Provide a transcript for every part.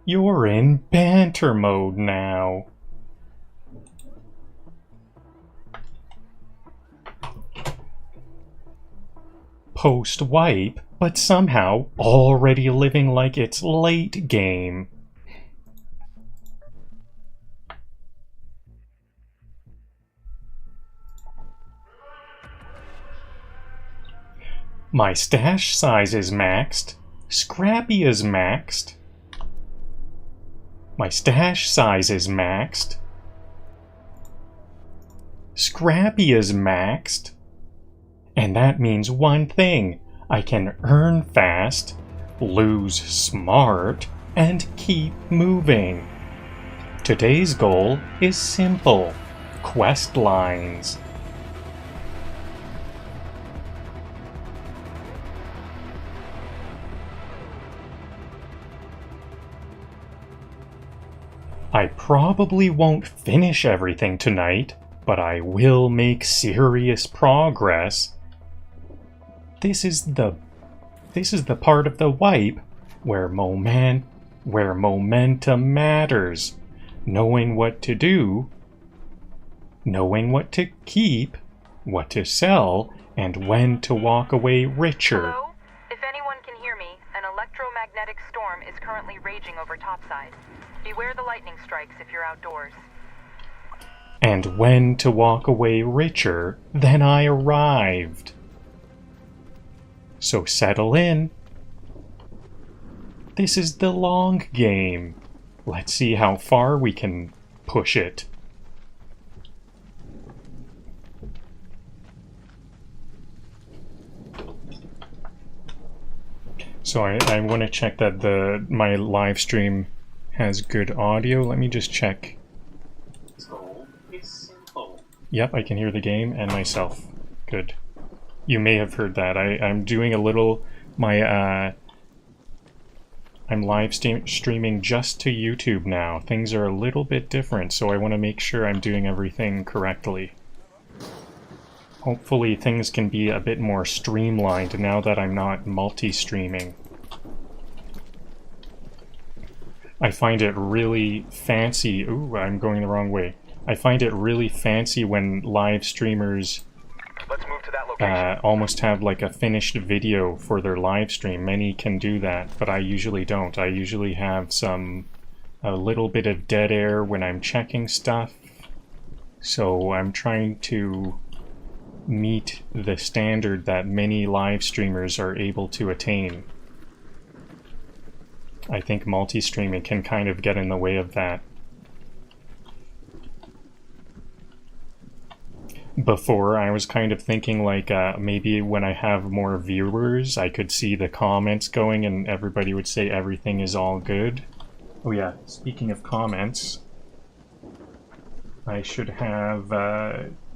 You're in Banter Mode now. Post-wipe, but somehow already living like it's late game. My stash size is maxed. Scrappy is maxed. My stash size is maxed. Scrappy is maxed. And that means one thing. I can earn fast, lose smart, and keep moving. Today's goal is simple. Questlines. I probably won't finish everything tonight, but I will make serious progress. This is the part of the wipe where momentum matters. Knowing what to do, knowing what to keep, what to sell, and when to walk away richer. Hello? If anyone can hear me, an electromagnetic storm is currently raging over topside. Beware the lightning strikes if you're outdoors. And when to walk away richer, then I arrived. So settle in. This is the long game. Let's see how far we can push it. So I want to check that my live stream has good audio. Let me just check. Yep, I can hear the game and myself. Good. You may have heard that. I'm doing a little... I'm live streaming just to YouTube now. Things are a little bit different, so I want to make sure I'm doing everything correctly. Hopefully things can be a bit more streamlined now that I'm not multi-streaming. I find it really fancy... Ooh, I'm going the wrong way. I find it really fancy when live streamers almost have like a finished video for their live stream. Many can do that, but I usually don't. I usually have a little bit of dead air when I'm checking stuff. So I'm trying to meet the standard that many live streamers are able to attain. I think multi-streaming can kind of get in the way of that. Before, I was kind of thinking like maybe when I have more viewers, I could see the comments going and everybody would say everything is all good. Oh yeah, speaking of comments, I should have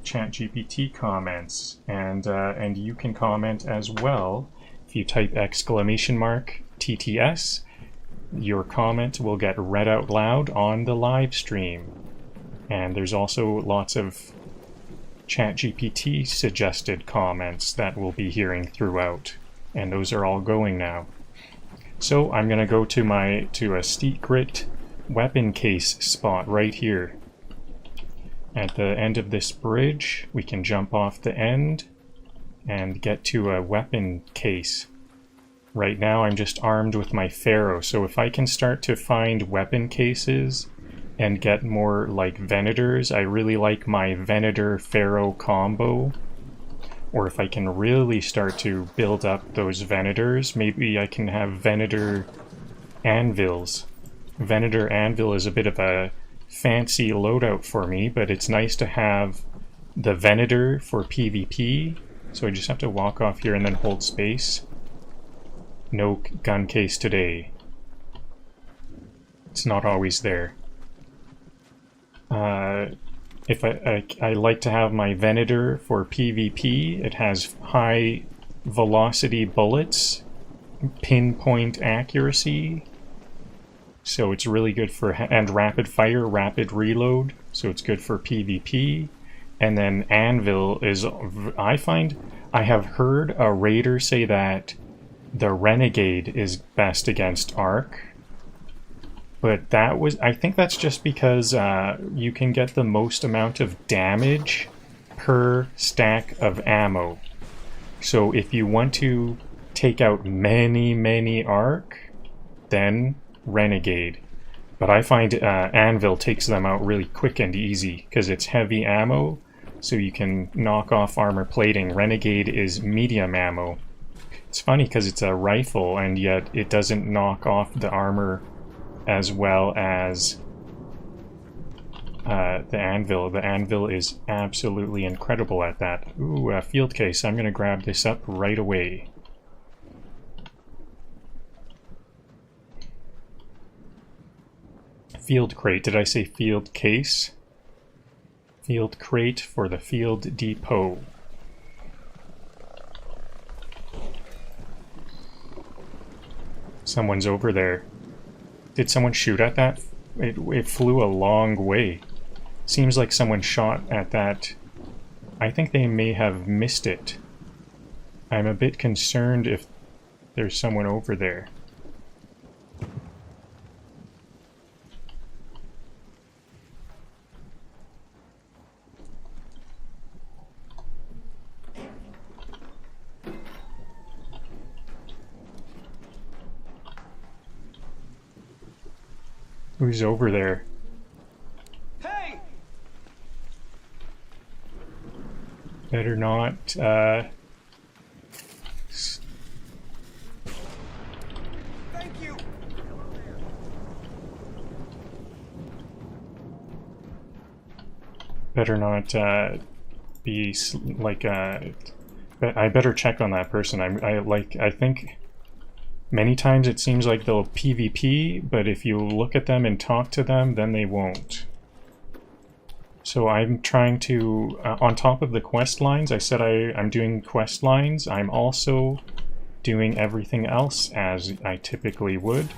ChatGPT comments, and you can comment as well. If you type !TTS, your comment will get read out loud on the live stream. And there's also lots of ChatGPT suggested comments that we'll be hearing throughout, and those are all going now. So I'm gonna go to a secret weapon case spot right here. At the end of this bridge, we can jump off the end and get to a weapon case. Right now I'm just armed with my Pharaoh, so if I can start to find weapon cases and get more like Venators, I really like my Venator Pharaoh combo. Or if I can really start to build up those Venators, maybe I can have Venator Anvils. Venator Anvil is a bit of a fancy loadout for me, but it's nice to have the Venator for PvP. So I just have to walk off here and then hold space. No gun case today. It's not always there. If I like to have my Venator for PvP. It has high velocity bullets, pinpoint accuracy, so it's really good for, and rapid fire, rapid reload, so it's good for PvP. And then Anvil is, I have heard a raider say that the Renegade is best against Arc. But that was, I think that's just because you can get the most amount of damage per stack of ammo. So if you want to take out many arc, then Renegade. But I find Anvil takes them out really quick and easy because it's heavy ammo, so you can knock off armor plating. Renegade is medium ammo. It's funny because it's a rifle and yet it doesn't knock off the armor as well as the Anvil. The Anvil is absolutely incredible at that. Ooh, a field case. I'm going to grab this up right away. Field crate. Did I say field case? Field crate for the field depot. Someone's over there. Did someone shoot at that? It flew a long way. Seems like someone shot at that. I think they may have missed it. I'm a bit concerned if there's someone over there. Who's over there? Hey! Better not, Thank you! better not, be, like, I better check on that person. I think many times it seems like they'll PvP, but if you look at them and talk to them, then they won't. So I'm trying to, on top of the quest lines, I said I'm doing quest lines, I'm also doing everything else as I typically would.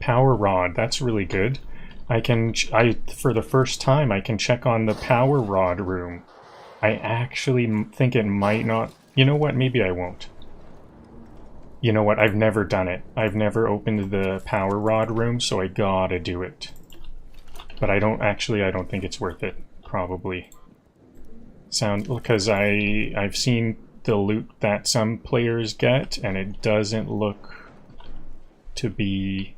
Power rod, that's really good. For the first time, I can check on the power rod room. I actually think it might not... You know what? Maybe I won't. You know what? I've never done it. I've never opened the power rod room, so I gotta do it. But I don't think it's worth it. Probably. Because I've seen the loot that some players get, and it doesn't look to be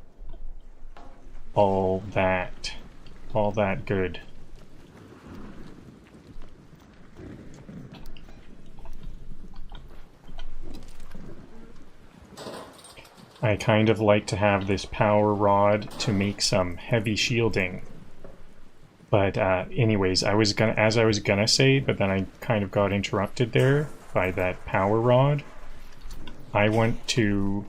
all that good. I kind of like to have this power rod to make some heavy shielding. But anyways, as I was gonna say, but then I kind of got interrupted there by that power rod. I want to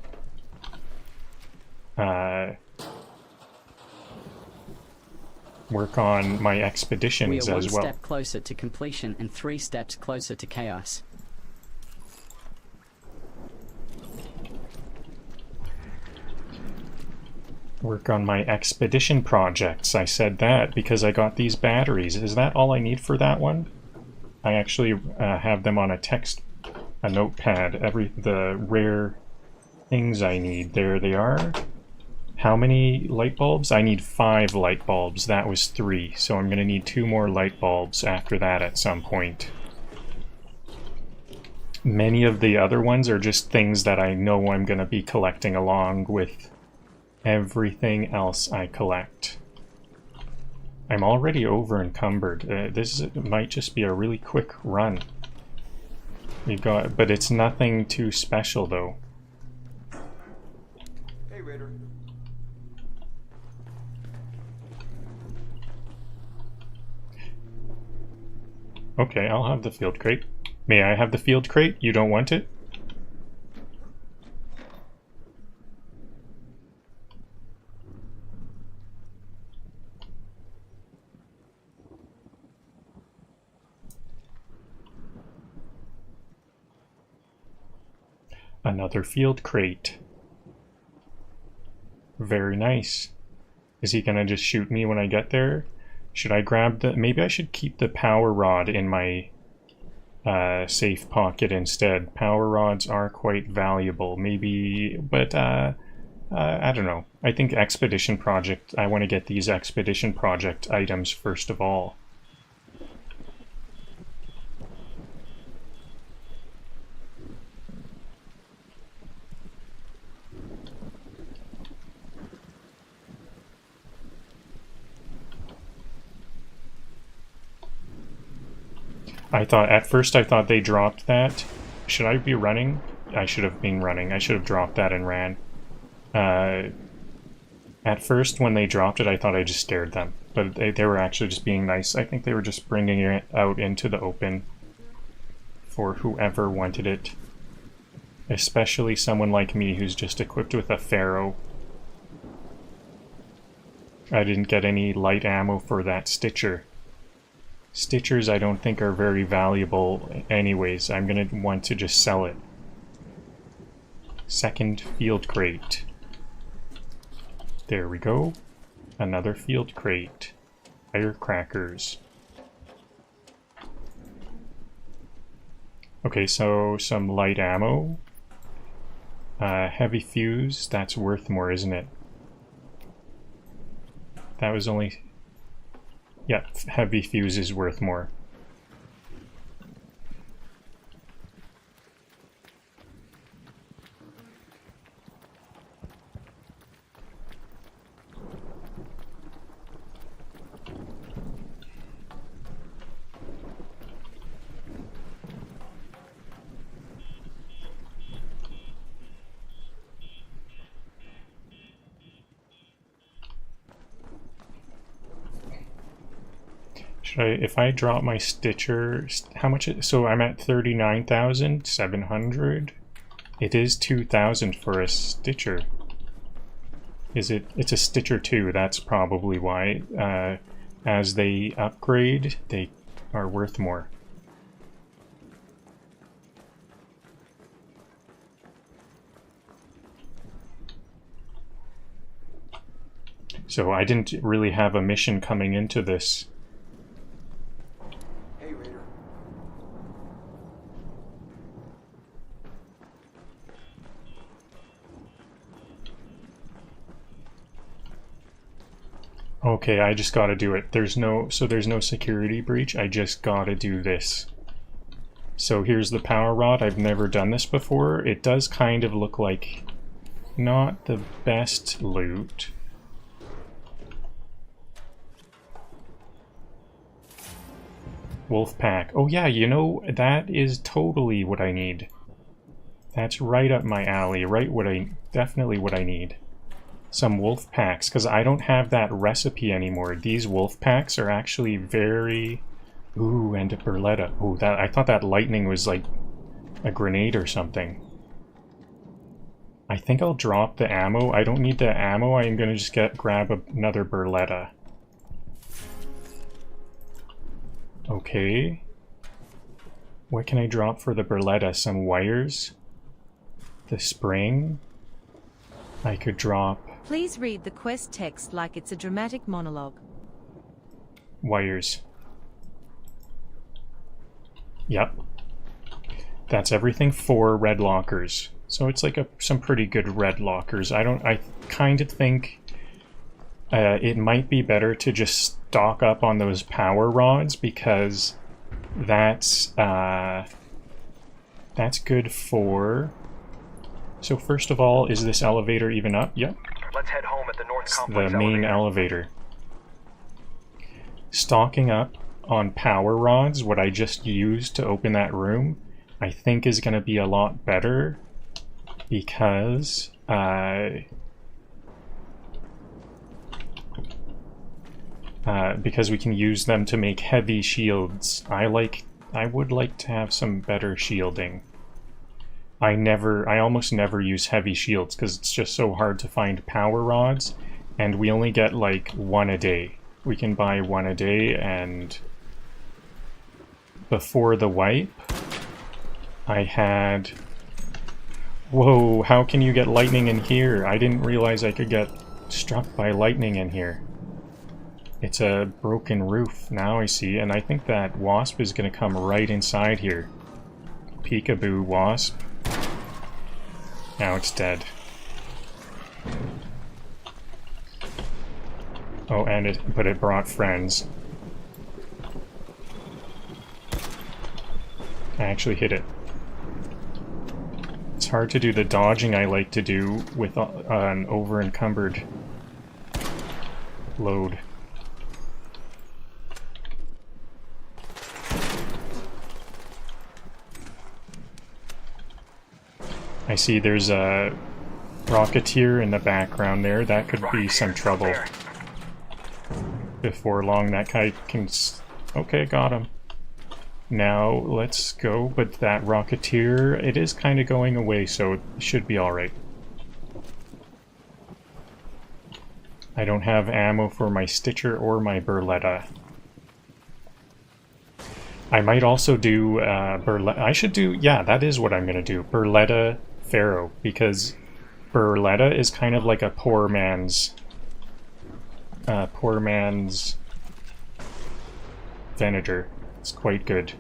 work on my expeditions as well. We are one step closer to completion and 3 steps closer to chaos. Work on my expedition projects. I said that because I got these batteries. Is that all I need for that one? I actually have them on a notepad. The rare things I need. There they are. How many light bulbs? I need 5 light bulbs. That was 3. So I'm going to need 2 more light bulbs after that at some point. Many of the other ones are just things that I know I'm going to be collecting along with everything else I collect. I'm already over encumbered. This might just be a really quick run. But it's nothing too special though. Hey, Raider. Okay, I'll have the field crate. May I have the field crate? You don't want it? Another field crate. Very nice. Is he gonna just shoot me when I get there? Should I grab the... Maybe I should keep the power rod in my safe pocket instead. Power rods are quite valuable, maybe, but I don't know. I think Expedition Project, I want to get these Expedition Project items first of all. At first I thought they dropped that. Should I be running? I should have been running. I should have dropped that and ran. At first when they dropped it, I thought I just scared them. But they were actually just being nice. I think they were just bringing it out into the open for whoever wanted it. Especially someone like me who's just equipped with a Pharaoh. I didn't get any light ammo for that Stitcher. Stitchers I don't think are very valuable anyways. I'm gonna want to just sell it. Second field crate. There we go. Another field crate. Firecrackers. Okay, so some light ammo. Heavy fuse, that's worth more, isn't it? That was only... Yeah, heavy fuse is worth more. If I drop my Stitcher, how much? So I'm at 39,700. It is 2,000 for a Stitcher. Is it? It's a Stitcher 2. That's probably why. As they upgrade, they are worth more. So I didn't really have a mission coming into this. Okay, I just gotta do it. There's no security breach. I just gotta do this. So here's the power rod. I've never done this before. It does kind of look like not the best loot. Wolf pack. Oh yeah, you know, that is totally what I need. That's right up my alley. Definitely what I need. Some wolf packs, because I don't have that recipe anymore. These wolf packs are actually very... Ooh, and a Berletta. Ooh, I thought that lightning was like a grenade or something. I think I'll drop the ammo. I don't need the ammo. I'm gonna just grab another Berletta. Okay. What can I drop for the Berletta? Some wires? The spring? I could drop... Please read the quest text like it's a dramatic monologue. Wires. Yep. That's everything for red lockers. So it's like some pretty good red lockers. I kind of think it might be better to just stock up on those power rods, because that's good for... So first of all, is this elevator even up? Yep. Let's head home at the North It's Complex the main elevator. Stocking up on power rods, what I just used to open that room, I think is going to be a lot better, because we can use them to make heavy shields. I would like to have some better shielding. I almost never use heavy shields because it's just so hard to find power rods, and we only get like one a day. We can buy one a day, and before the wipe, I had... Whoa, how can you get lightning in here? I didn't realize I could get struck by lightning in here. It's a broken roof, now I see, and I think that wasp is going to come right inside here. Peekaboo wasp. Now it's dead. Oh, but it brought friends. I actually hit it. It's hard to do the dodging I like to do with an over-encumbered load. I see there's a Rocketeer in the background there. That could be some trouble. Before long, that guy can... Okay, got him. Now, let's go, but that Rocketeer, it is kind of going away, so it should be alright. I don't have ammo for my Stitcher or my Berletta. I might also do Berletta. I should do... Yeah, that is what I'm going to do. Berletta Pharaoh, because Berletta is kind of like a poor man's Venator. It's quite good.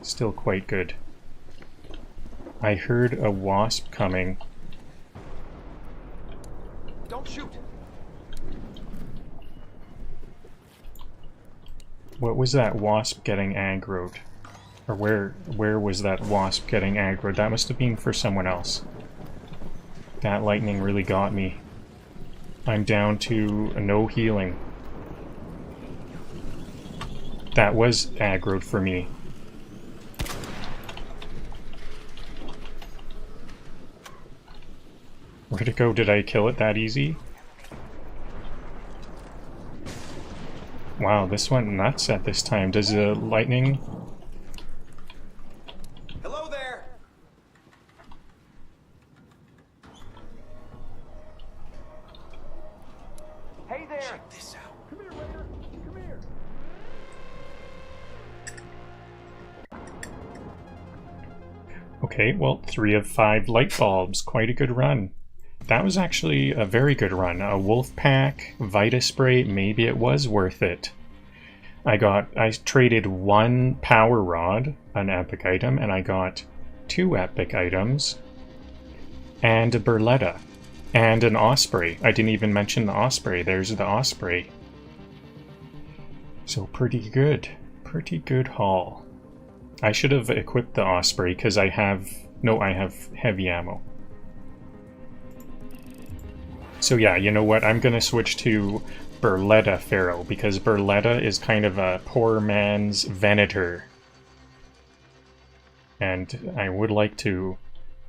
Still quite good. I heard a wasp coming. Don't shoot. What was that wasp getting aggroed? Or where was that wasp getting aggroed? That must have been for someone else. That lightning really got me. I'm down to no healing. That was aggroed for me. Where'd it go? Did I kill it that easy? Wow, this went nuts at this time. Does the lightning... Hello there. Hey there. Check this out. Come here, Raider. Come here. Okay, well, 3 of 5 light bulbs. Quite a good run. That was actually a very good run. A wolf pack, Vita spray, maybe it was worth it. I traded 1 power rod, an epic item, and I got 2 epic items, and a Berletta, and an Osprey. I didn't even mention the Osprey. There's the Osprey. So pretty good haul. I should have equipped the Osprey because I have heavy ammo. So yeah, you know what? I'm gonna switch to Berletta Pharaoh because Berletta is kind of a poor man's Venator. And I would like to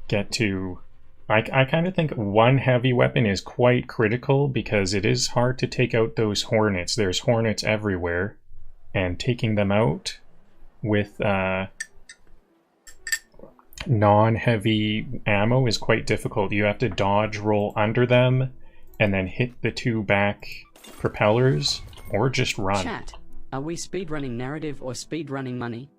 get to... I kind of think 1 heavy weapon is quite critical because it is hard to take out those hornets. There's hornets everywhere. And taking them out with non-heavy ammo is quite difficult. You have to dodge roll under them and then hit the 2 back propellers, or just run. Chat, are we speedrunning narrative or speedrunning money?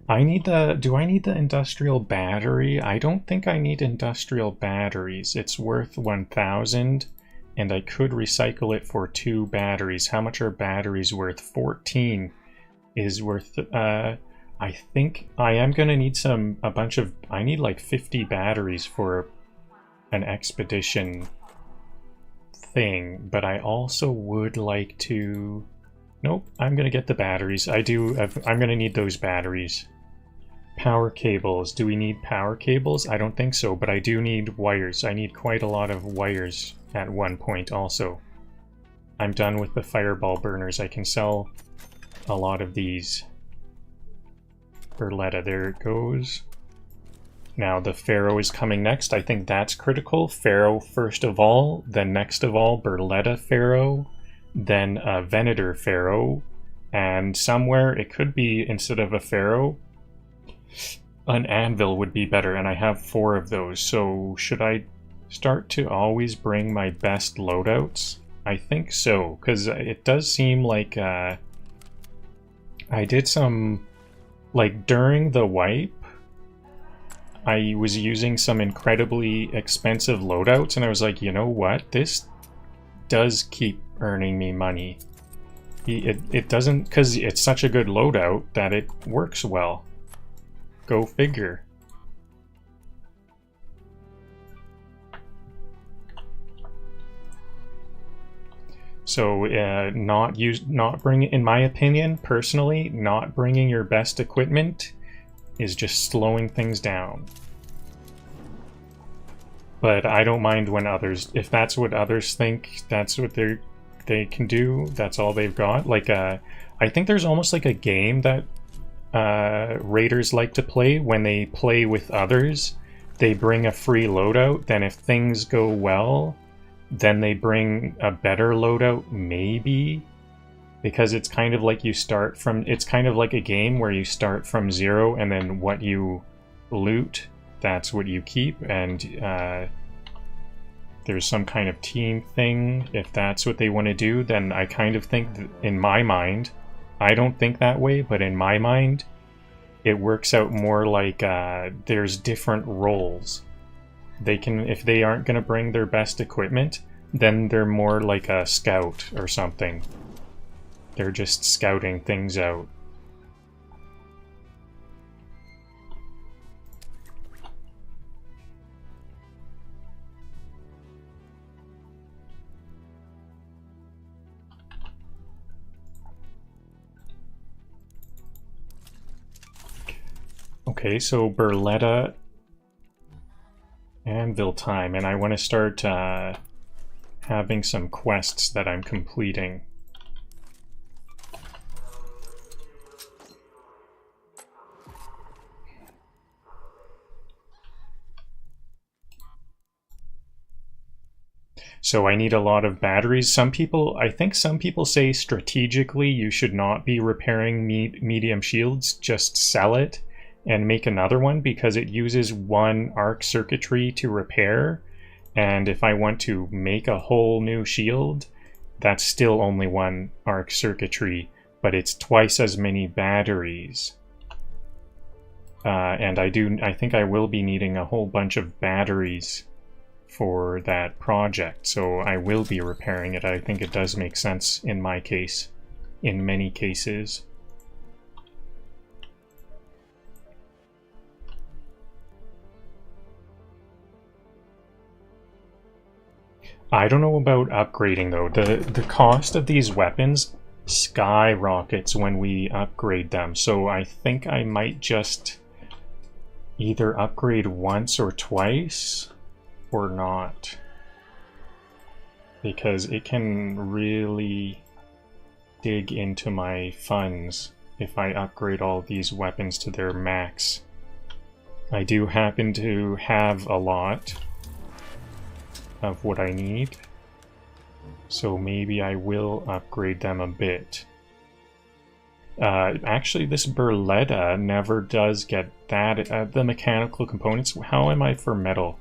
Do I need the industrial battery? I don't think I need industrial batteries. It's worth 1,000, and I could recycle it for 2 batteries. How much are batteries worth? 14 is worth... I think I am going to need I need like 50 batteries for an expedition thing, but I also would like to... Nope, I'm going to get the batteries. I'm going to need those batteries. Power cables. Do we need power cables? I don't think so, but I do need wires. I need quite a lot of wires at one point also. I'm done with the fireball burners. I can sell a lot of these. Berletta, there it goes. Now the Pharaoh is coming next. I think that's critical. Pharaoh first of all, then next of all Berletta Pharaoh, then a Venator Pharaoh, and somewhere it could be, instead of a Pharaoh, an anvil would be better, and I have 4 of those. So should I start to always bring my best loadouts? I think so, because it does seem like I did some... Like, during the wipe, I was using some incredibly expensive loadouts, and I was like, you know what? This does keep earning me money. It doesn't, because it's such a good loadout that it works well. Go figure. So, not bringing, in my opinion, personally, not bringing your best equipment is just slowing things down. But I don't mind when others, if that's what others think, that's what they can do, that's all they've got. Like, I think there's almost like a game that raiders like to play when they play with others. They bring a free loadout, then if things go well, then they bring a better loadout, maybe, because it's kind of like you start from, it's kind of like a game where you start from zero, and then what you loot, that's what you keep, and there's some kind of team thing. If that's what they want to do, then I kind of think that in my mind, I don't think that way, but in my mind, it works out more like there's different roles. They can, if they aren't going to bring their best equipment, then they're more like a scout or something. They're just scouting things out. Okay, so Berletta Anvil time, and I want to start having some quests that I'm completing. So I need a lot of batteries. Some people, I think some people say strategically you should not be repairing medium shields, just sell it and make another one because it uses one arc circuitry to repair. And if I want to make a whole new shield, that's still only one arc circuitry, but it's twice as many batteries. And I think I will be needing a whole bunch of batteries for that project, so I will be repairing it. I think it does make sense in my case, in many cases. I don't know about upgrading though. The cost of these weapons skyrockets when we upgrade them, so I think I might just either upgrade once or twice or not, because it can really dig into my funds if I upgrade all these weapons to their max. I do happen to have a lot of what I need, so maybe I will upgrade them a bit. Actually, this Berletta never does get that, the mechanical components. How am I for metal?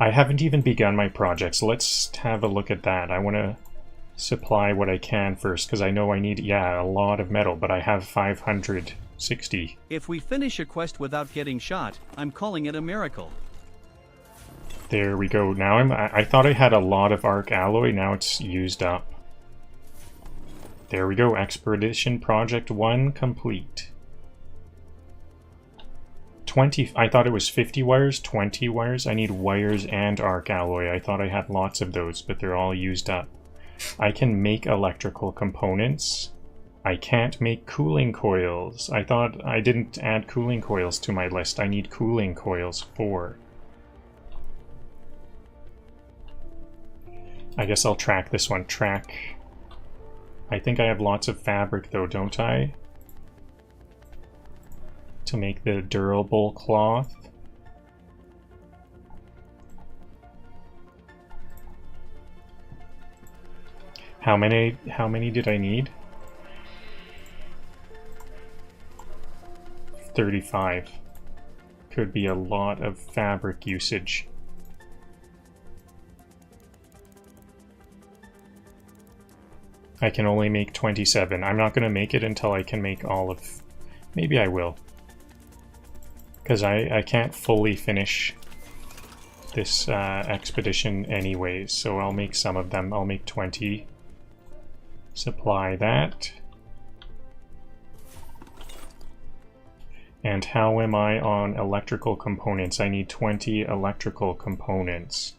I haven't even begun my project, so let's have a look at that. I want to supply what I can first, because I know I need, yeah, a lot of metal, but I have 560. If we finish a quest without getting shot, I'm calling it a miracle. There we go. Now I thought I had a lot of arc alloy, now it's used up. There we go. Expedition Project 1 complete. 20, I thought it was 50 wires, 20 wires. I need wires and arc alloy. I thought I had lots of those, but they're all used up. I can make electrical components. I can't make cooling coils. I thought I didn't add cooling coils to my list. I need cooling coils 4. I guess I'll track this one. Track. I think I have lots of fabric though, don't I? To make the durable cloth. How many did I need? 35. Could be a lot of fabric usage. I can only make 27. I'm not going to make it until I can make all of... Maybe I will. Because I can't fully finish this expedition anyways, so I'll make some of them. I'll make 20. Supply that. And how am I on electrical components? I need 20 electrical components.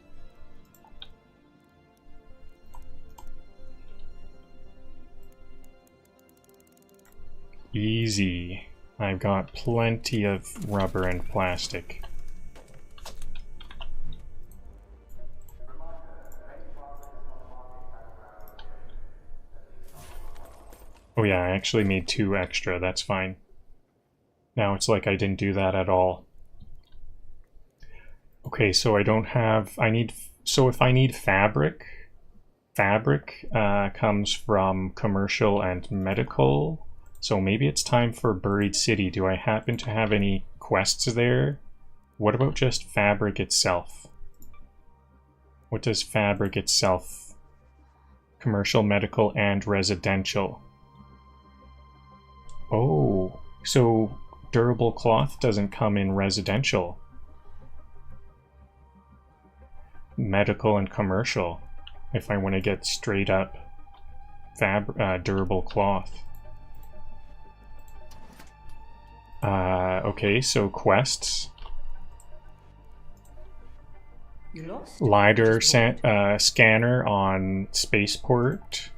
Easy. I've got plenty of rubber and plastic. Oh yeah, I actually made 2 extra, that's fine. Now it's like I didn't do that at all. Okay, so I don't have, so if I need fabric, comes from commercial and medical. So maybe it's time for Buried City. Do I happen to have any quests there? What about just fabric itself? What does fabric itself? Commercial, medical, and residential. Oh, so durable cloth doesn't come in residential. Medical and commercial, if I want to get straight up durable cloth. Okay, so quests. You lost? LiDAR scanner on spaceport.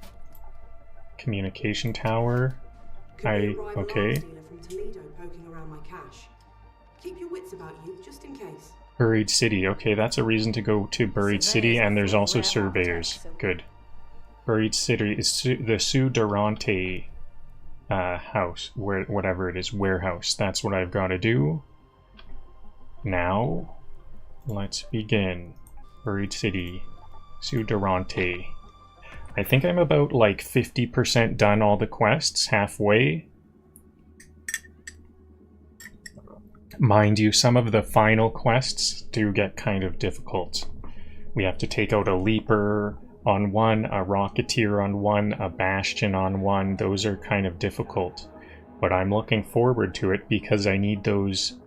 Communication tower. Okay. From Toledo poking around my cache. Keep your wits about you, just in case. Buried City. Okay, that's a reason to go to Buried City, and there's also surveyors. Good. Buried City is the Sue Durante house, whatever it is, warehouse. That's what I've got to do. Now, let's begin. Buried City, Sue Durante. I think I'm about like 50% done all the quests, halfway. Mind you, some of the final quests do get kind of difficult. We have to take out a Leaper on one, a Rocketeer on one, a Bastion on one. Those are kind of difficult. But I'm looking forward to it because I need those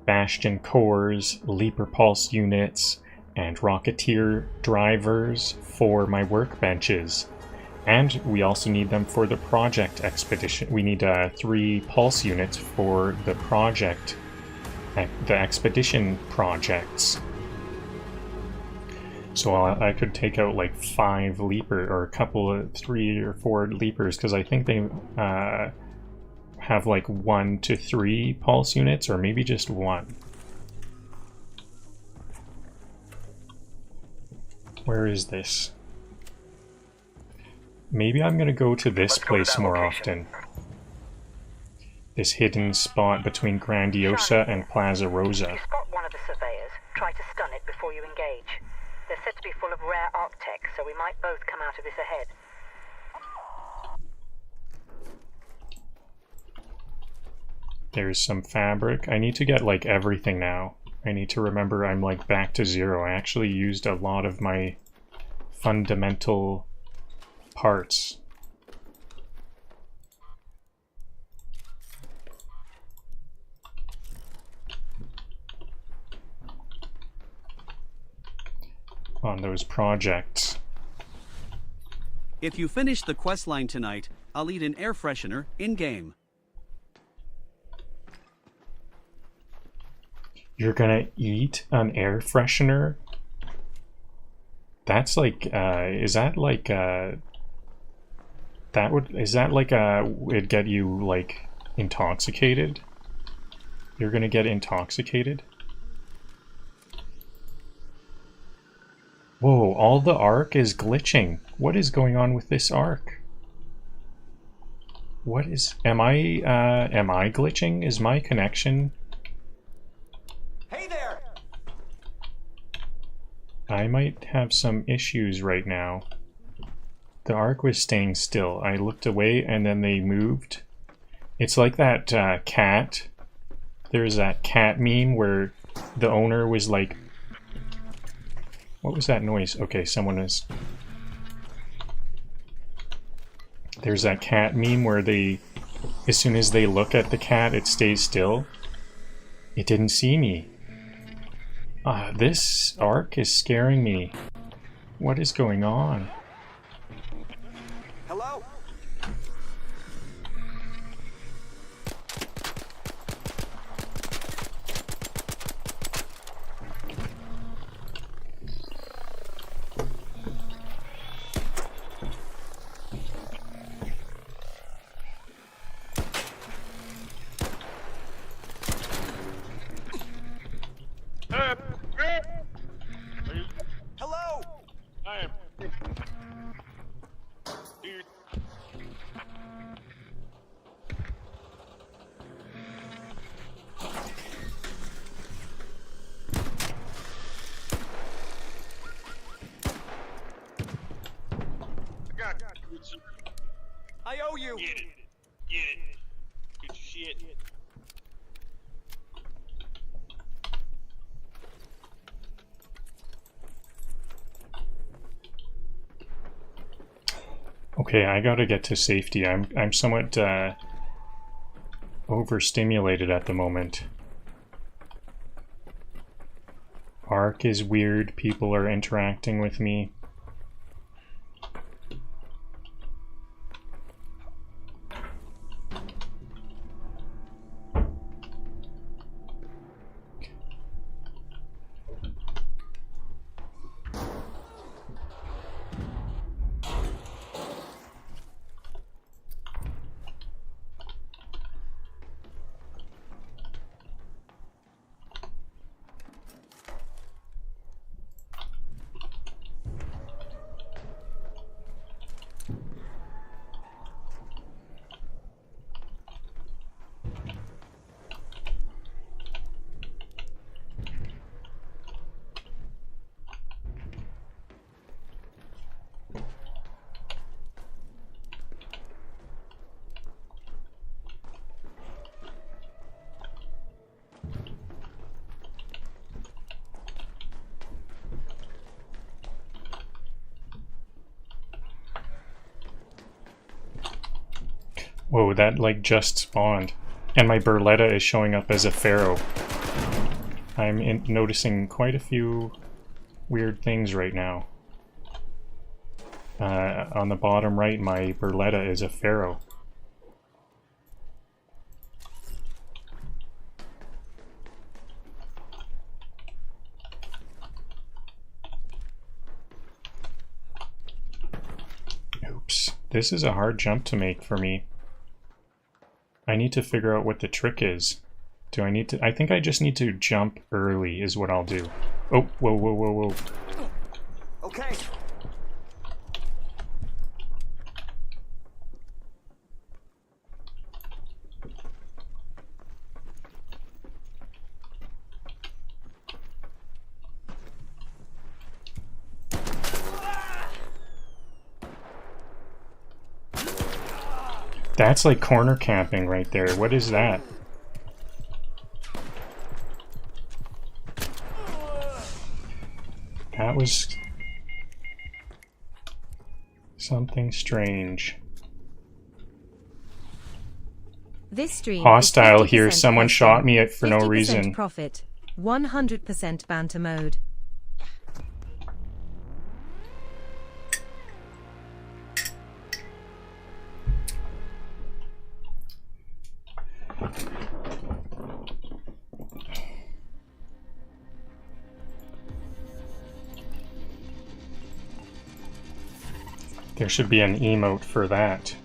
Bastion cores, Leaper Pulse units, and Rocketeer drivers for my workbenches. And we also need them for the project expedition. We need 3 Pulse units for the project, the expedition projects. So I could take out like 5 Leaper, or a couple of 3 or 4 Leapers, because I think they have like 1 to 3 Pulse units, or maybe just 1. Where is this? Maybe I'm gonna go to this place more often. This hidden spot between Grandiosa and Plaza Rosa. If you spot one of the surveyors, try to stun it before you engage. They're said to be full of rare arc-tech, so we might both come out of this ahead. There's some fabric. I need to get like everything now. I need to remember I'm like back to 0. I actually used a lot of my fundamental parts. On those projects. If you finish the quest line tonight, I'll eat an air freshener in-game. You're gonna eat an air freshener? That's like, is that like, it'd get you, like, intoxicated? You're gonna get intoxicated? Whoa, all the arc is glitching. What is going on with this arc? What is, am I glitching? Is my connection? Hey there! I might have some issues right now. The arc was staying still. I looked away and then they moved. It's like that cat. There's that cat meme where the owner was like, what was that noise? Okay, someone is... There's that cat meme where they, as soon as they look at the cat, it stays still. It didn't see me. This arc is scaring me. What is going on? Hello? Hello? I am. Dude. God. I owe you. Get it. Get it. Get your shit. Okay, I gotta get to safety. I'm somewhat overstimulated at the moment. Arc is weird. People are interacting with me. Whoa, that like just spawned. And my Berletta is showing up as a pharaoh. I'm noticing quite a few weird things right now. On the bottom right, my Berletta is a pharaoh. Oops. This is a hard jump to make for me. I need to figure out what the trick is. Do I need to... I think I just need to jump early is what I'll do. Oh, whoa, whoa, whoa, whoa. Okay. That's like corner camping right there. What is that? That was something strange. This stream Hostile is here. 50% Someone Questlines, shot me for no 50% reason. Profit, 100% Banter Mode. There should be an emote for that.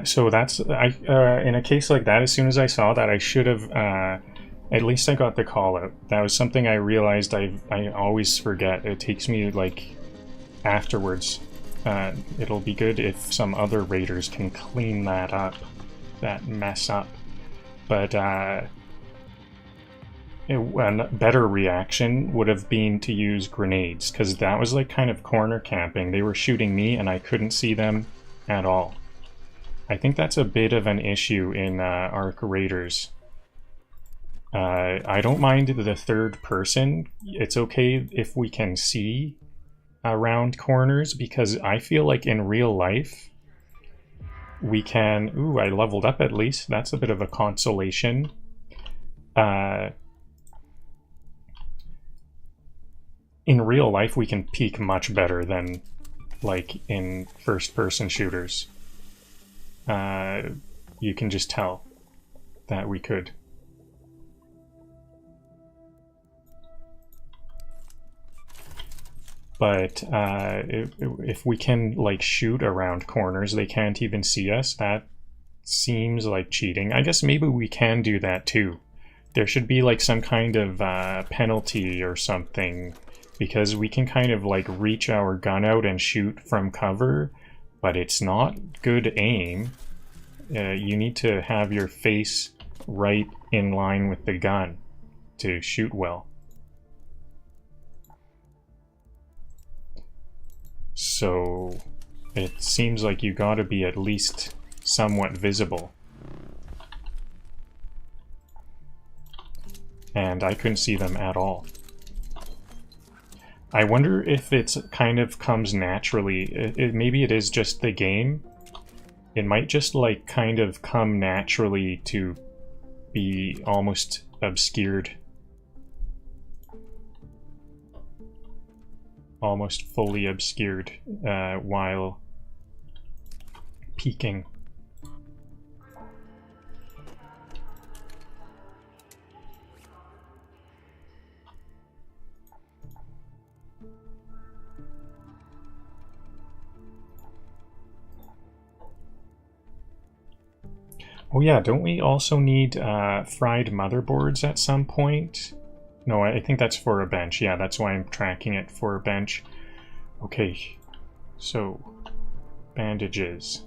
So that's in a case like that, as soon as I saw that, I should have at least I got the call out. That was something I realized I always forget. It takes me like afterwards. It'll be good if some other raiders can clean that up, that mess up. But a better reaction would have been to use grenades, because that was like kind of corner camping. They were shooting me and I couldn't see them at all. I think that's a bit of an issue in Arc Raiders. I don't mind the third person. It's okay if we can see around corners, because I feel like in real life, we can... Ooh, I leveled up at least. That's a bit of a consolation. In real life, we can peek much better than, like, in first-person shooters. You can just tell that we could. But if we can, like, shoot around corners, they can't even see us. That seems like cheating. I guess maybe we can do that too. There should be, like, some kind of penalty or something, because we can kind of, like, reach our gun out and shoot from cover, but it's not good aim. You need to have your face right in line with the gun to shoot well. So it seems like you gotta be at least somewhat visible. And I couldn't see them at all. I wonder if it's kind of comes naturally. Maybe it is just the game. It might just, like, kind of come naturally to be almost obscured. Almost fully obscured while peeking. Oh yeah, don't we also need fried motherboards at some point? No, I think that's for a bench. Yeah, that's why I'm tracking it for a bench. Okay, so bandages.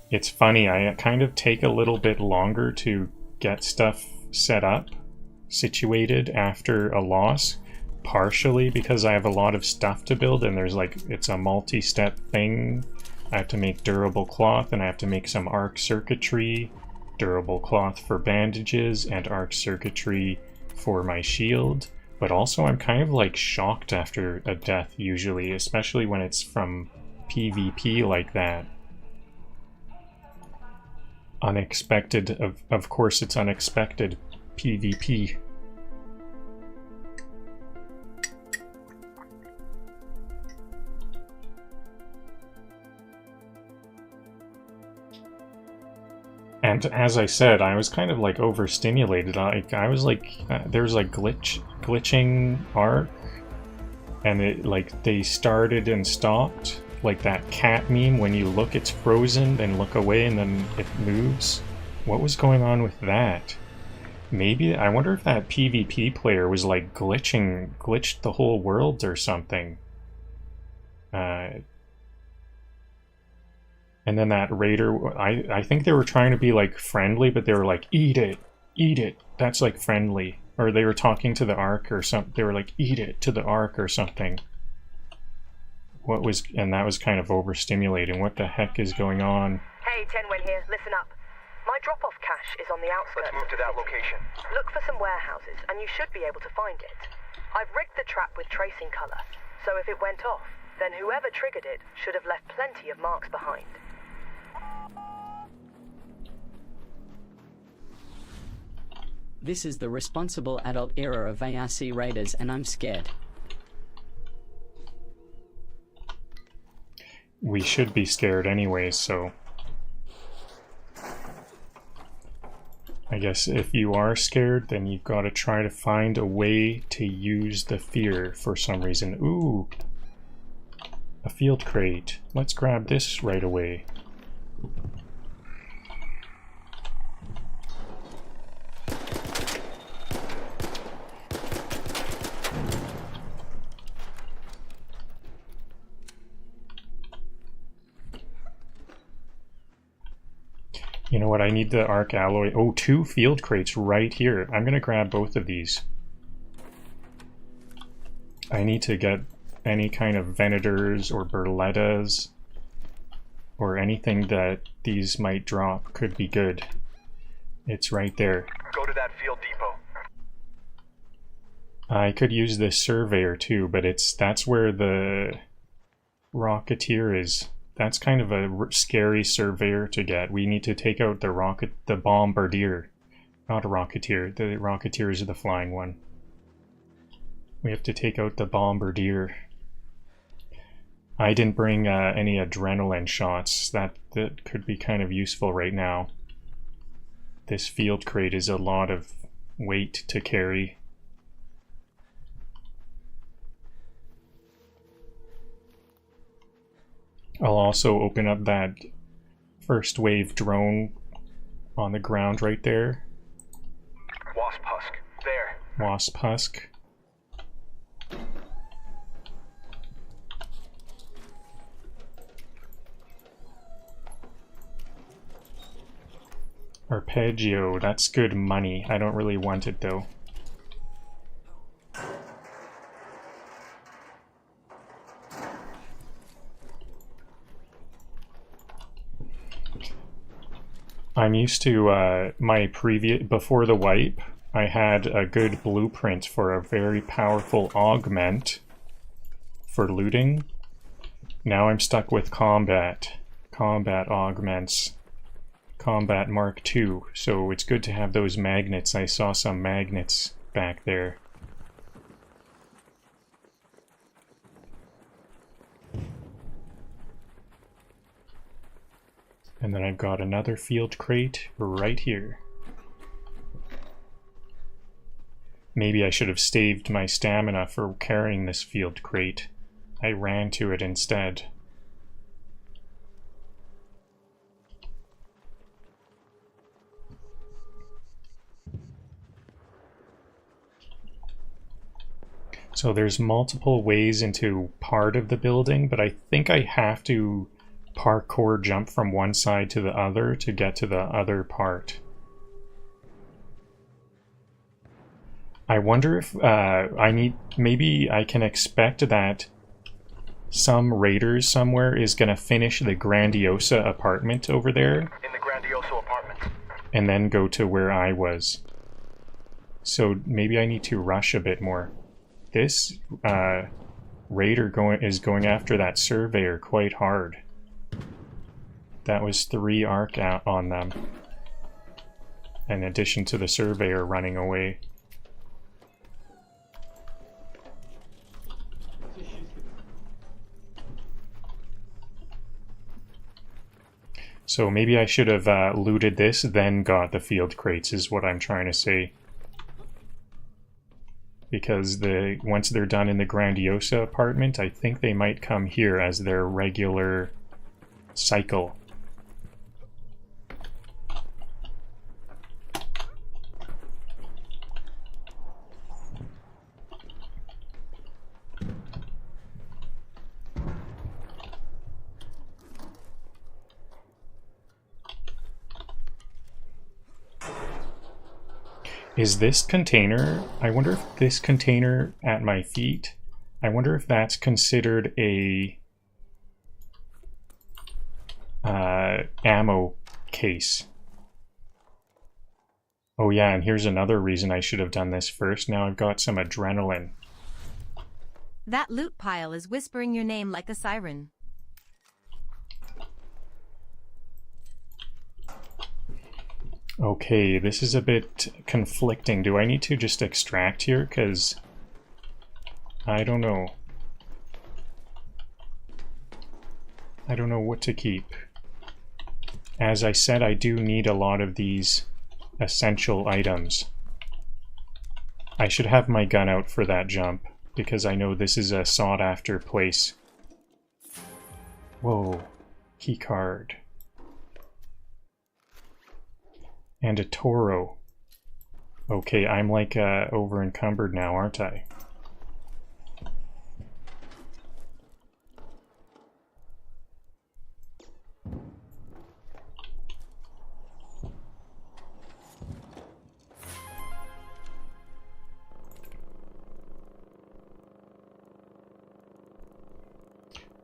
It's funny, I kind of take a little bit longer to get stuff set up, situated after a loss. Partially because I have a lot of stuff to build and there's, like, it's a multi-step thing. I have to make durable cloth and I have to make some arc circuitry, durable cloth for bandages, and arc circuitry for my shield. But also I'm kind of, like, shocked after a death usually, especially when it's from PvP like that. Unexpected, of course it's unexpected PvP. And as I said, I was kind of, like, overstimulated. I was like, there's, like, glitching arc, and it, like, they started and stopped, like that cat meme. When you look, it's frozen, then look away, and then it moves. What was going on with that? Maybe I wonder if that PvP player was, like, glitched the whole world or something. And then that raider, I think they were trying to be, like, friendly, but they were like, eat it, that's, like, friendly. Or they were talking to the Ark or something, they were like, eat it to the Ark or something. And that was kind of overstimulating. What the heck is going on? Hey, Tenwen here, listen up. My drop-off cache is on the outskirts. Let's move to that location. Look for some warehouses, and you should be able to find it. I've rigged the trap with tracing color, so if it went off, then whoever triggered it should have left plenty of marks behind. This is the responsible adult era of ARC raiders, and I'm scared. We should be scared anyway, so... I guess if you are scared, then you've got to try to find a way to use the fear for some reason. Ooh! A field crate. Let's grab this right away. You know what, I need the arc alloy. Oh, 2 field crates right here. I'm gonna grab both of these. I need to get any kind of Venators or Berlettas or anything that these might drop could be good. It's right there. Go to that field I could use this surveyor too, but that's where the rocketeer is. That's kind of a scary surveyor to get. We need to take out the bombardier. Not a rocketeer. The rocketeer is the flying one. We have to take out the bombardier. I didn't bring any adrenaline shots. That could be kind of useful right now. This field crate is a lot of weight to carry. I'll also open up that first wave drone on the ground right there. Wasp husk. There. Wasp husk. Arpeggio, that's good money. I don't really want it though. I'm used to my previous, before the wipe, I had a good blueprint for a very powerful augment for looting. Now I'm stuck with combat augments. Combat Mark II, so it's good to have those magnets. I saw some magnets back there. And then I've got another field crate right here. Maybe I should have saved my stamina for carrying this field crate. I ran to it instead. So there's multiple ways into part of the building, but I think I have to parkour jump from one side to the other to get to the other part. I wonder if maybe I can expect that some raiders somewhere is gonna finish the Grandiosa apartment over there. In the Grandioso apartment. And then go to where I was. So maybe I need to rush a bit more. This raider is going after that surveyor quite hard. That was 3 arc out on them. In addition to the surveyor running away. So maybe I should have looted this, then got the field crates, is what I'm trying to say. Because once they're done in the Grandiosa apartment, I think they might come here as their regular cycle. Is this container, I wonder if this container at my feet, I wonder if that's considered a ammo case. Oh yeah, and here's another reason I should have done this first. Now I've got some adrenaline. That loot pile is whispering your name like a siren. Okay, this is a bit conflicting. Do I need to just extract here? Because I don't know. I don't know what to keep. As I said, I do need a lot of these essential items. I should have my gun out for that jump, because I know this is a sought-after place. Whoa, key card. And a Toro. Okay, I'm like over encumbered now, aren't I?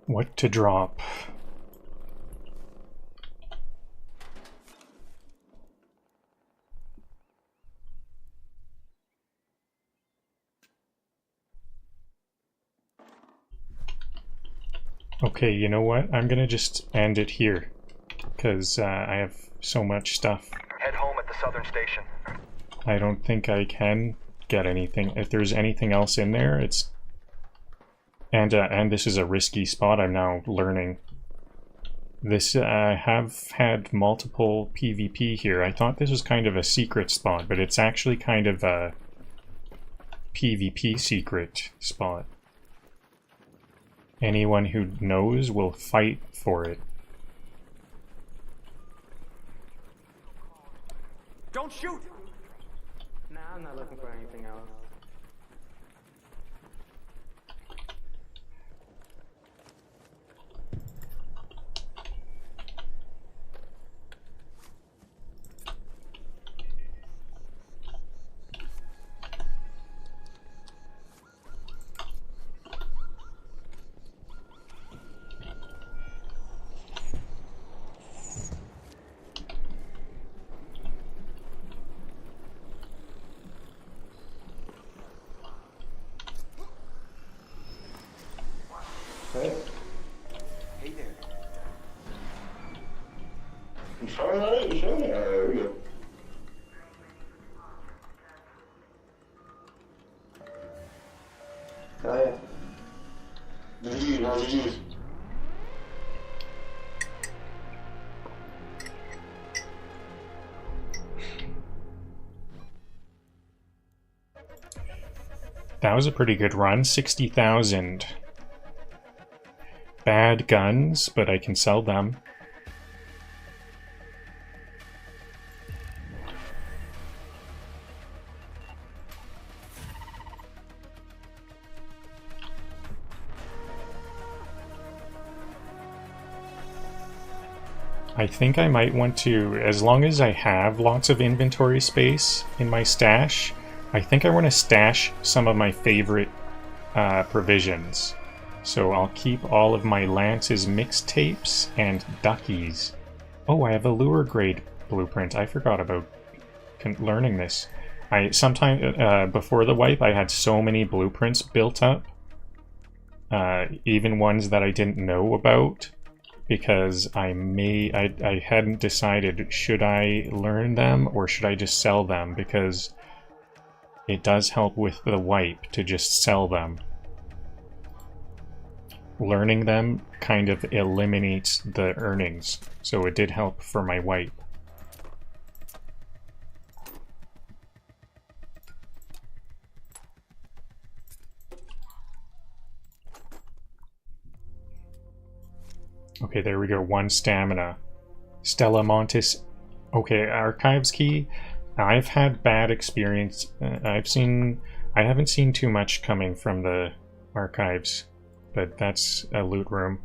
What to drop? Okay, you know what? I'm gonna just end it here, because I have so much stuff. Head home at the southern station. I don't think I can get anything. If there's anything else in there, it's... And this is a risky spot, I'm now learning. This, I have had multiple PvP here. I thought this was kind of a secret spot, but it's actually kind of a PvP secret spot. Anyone who knows will fight for it. Don't shoot! Nah, I'm not looking for anything else. Hey there. You showing on it? You showing it? Alright, there we go. Oh yeah. GG, no GG's. That was a pretty good run, 60,000. Bad guns, but I can sell them. I think I might want to, as long as I have lots of inventory space in my stash, I think I want to stash some of my favorite provisions. So I'll keep all of my Lance's mixtapes and duckies. Oh, I have a lure grade blueprint. I forgot about learning this. Before the wipe, I had so many blueprints built up. Even ones that I didn't know about. Because I hadn't decided, should I learn them or should I just sell them? Because it does help with the wipe to just sell them. Learning them kind of eliminates the earnings, so it did help for my wipe. Okay, there we go, 1 stamina. Stella Montis. Okay, archives key. I've had bad experience. I haven't seen too much coming from the archives. But that's a loot room.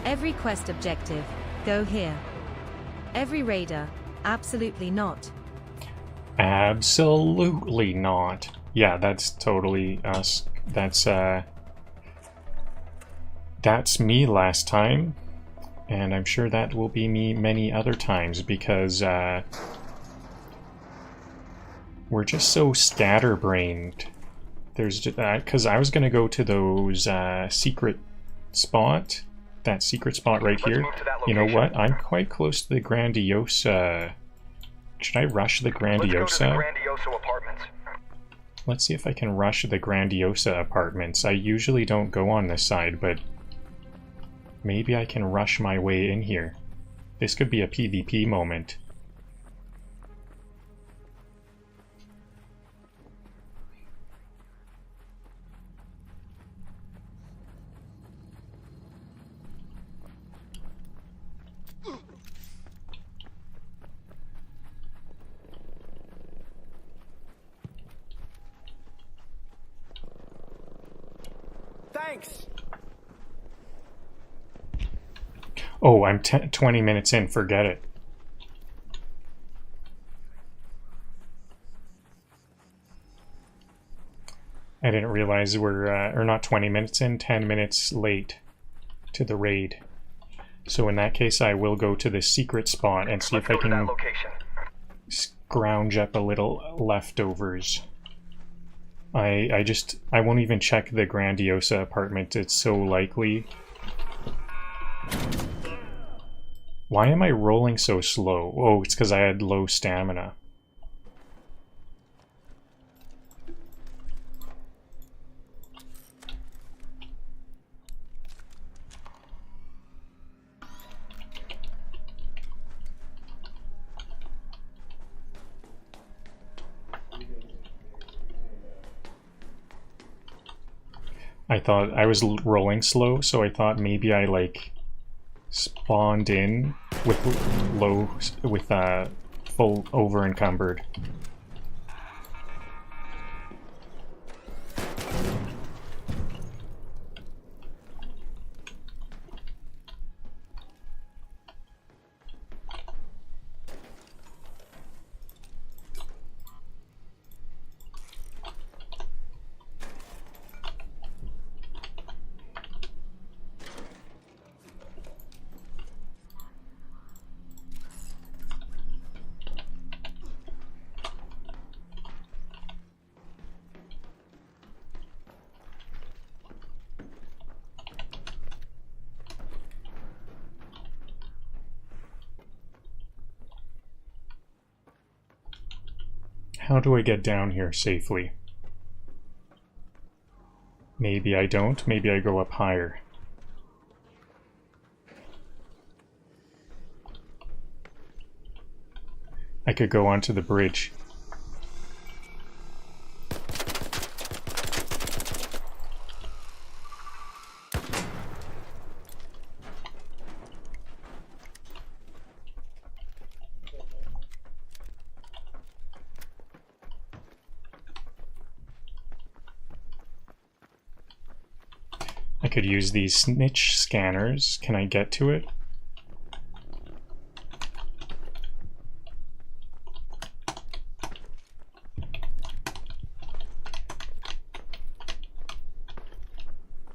Every quest objective, go here. Every raider, absolutely not. Absolutely not. Yeah, that's totally us. That's me last time. And I'm sure that will be me many other times because we're just so scatterbrained. There's because I was gonna go to those secret spot. That secret spot right here. You know what? I'm quite close to the Grandiosa. Should I rush the Grandiosa? Let's go to the Grandiosa apartments. Let's see if I can rush the Grandiosa apartments. I usually don't go on this side, but maybe I can rush my way in here. This could be a PvP moment. Thanks. Oh, I'm 20 minutes in. Forget it. I didn't realize we're, or not 20 minutes in, 10 minutes late to the raid. So in that case, I will go to the secret spot and see if I can scrounge up a little leftovers. I won't even check the Grandiosa apartment. It's so likely. Why am I rolling so slow? Oh, it's because I had low stamina. I thought I was rolling slow, so I thought maybe I like spawned in with full over encumbered. How do I get down here safely? Maybe I don't. Maybe I go up higher. I could go onto the bridge. I could use these snitch scanners. Can I get to it?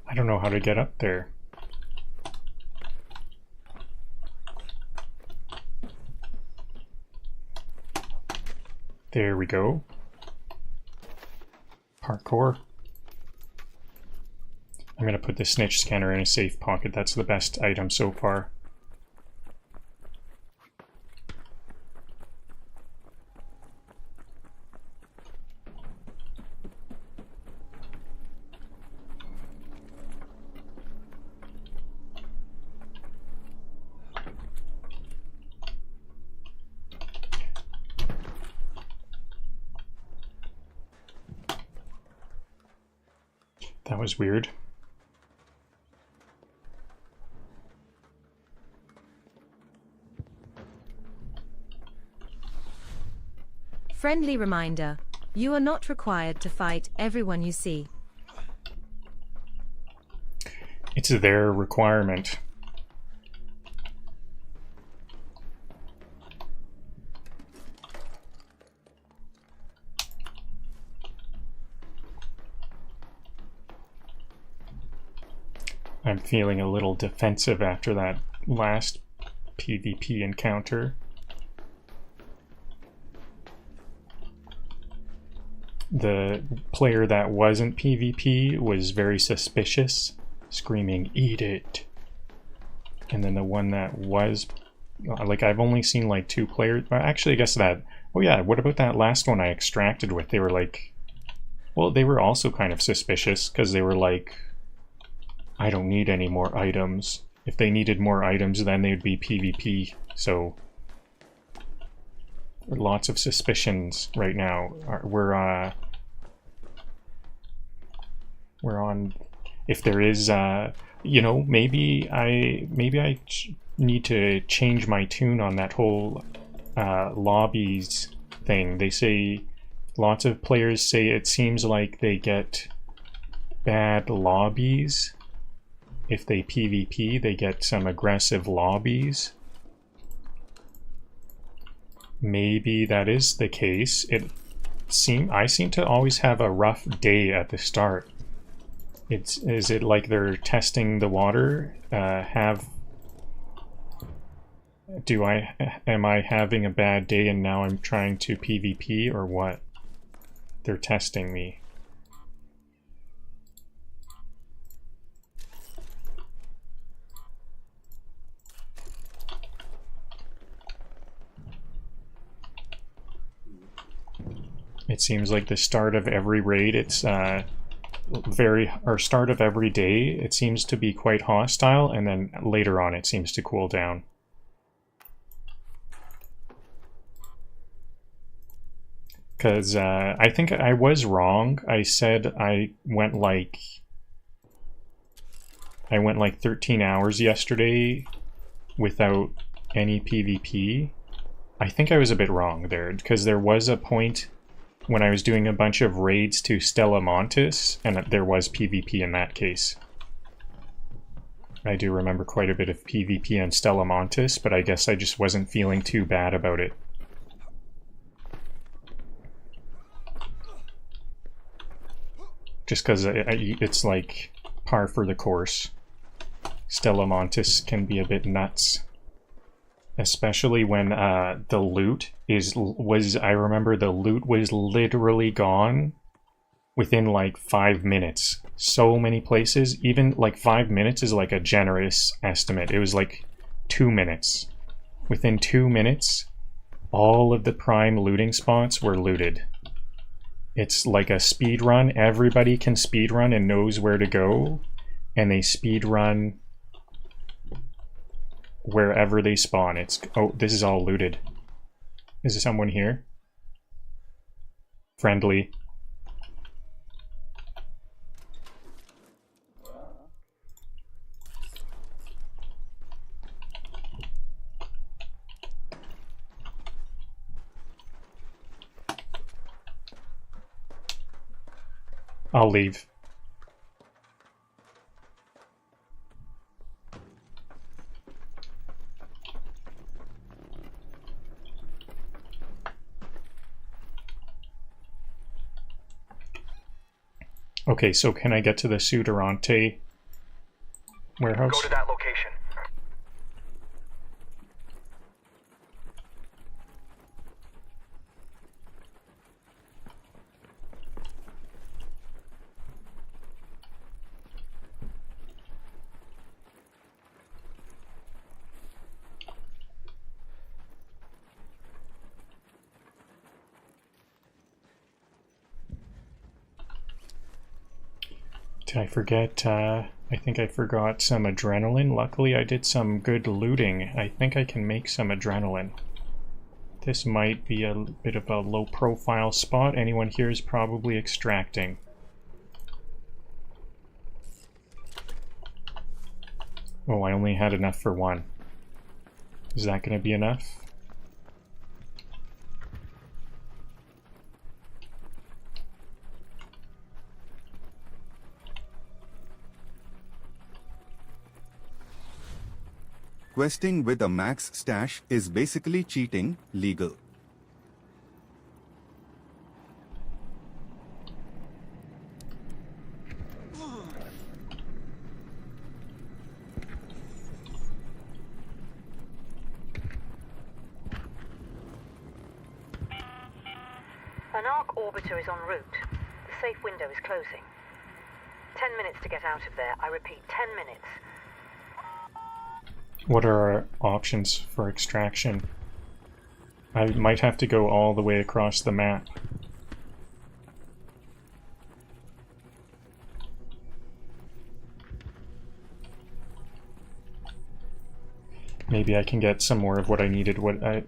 I don't know how to get up there. There we go. Parkour. I'm going to put the snitch scanner in a safe pocket. That's the best item so far. That was weird. Friendly reminder, you are not required to fight everyone you see. It's their requirement. I'm feeling a little defensive after that last PvP encounter. The player that wasn't PvP was very suspicious, screaming, "Eat it!" And then the one that was, like, I've only seen like 2 players. Actually, I guess that, oh yeah, what about that last one I extracted with? They were like, well, they were also kind of suspicious because they were like, I don't need any more items. If they needed more items, then they'd be PvP. So lots of suspicions right now. We're on. If there is, you know, maybe I need to change my tune on that whole lobbies thing. They say lots of players say it seems like they get bad lobbies. If they PvP, they get some aggressive lobbies. Maybe that is the case. I seem to always have a rough day at the start. Is it like they're testing the water? Am I having a bad day and now I'm trying to PvP, or what? They're testing me. It seems like the start of every raid, it's start of every day, it seems to be quite hostile, and then later on it seems to cool down. Because I think I was wrong. I said I went like 13 hours yesterday without any PvP. I think I was a bit wrong there, because there was a point when I was doing a bunch of raids to Stella Montis, and there was PvP in that case. I do remember quite a bit of PvP on Stella Montis, but I guess I just wasn't feeling too bad about it. Just because it's like par for the course. Stella Montis can be a bit nuts. Especially when the loot I remember the loot was literally gone within like 5 minutes. So many places, even like 5 minutes is like a generous estimate. It was like 2 minutes. Within 2 minutes, all of the prime looting spots were looted. It's like a speed run. Everybody can speed run and knows where to go, and they speed run wherever they spawn. Oh, this is all looted. Is there someone here? Friendly. I'll leave. Okay, so can I get to the Suderante warehouse? Go to that location. Did I forget? I think I forgot some adrenaline. Luckily, I did some good looting. I think I can make some adrenaline. This might be a bit of a low-profile spot. Anyone here is probably extracting. Oh, I only had enough for one. Is that going to be enough? Questing with a max stash is basically cheating, legal. An arc orbiter is en route. The safe window is closing. 10 minutes to get out of there. I repeat, 10 minutes. What are our options for extraction? I might have to go all the way across the map. Maybe I can get some more of what I needed.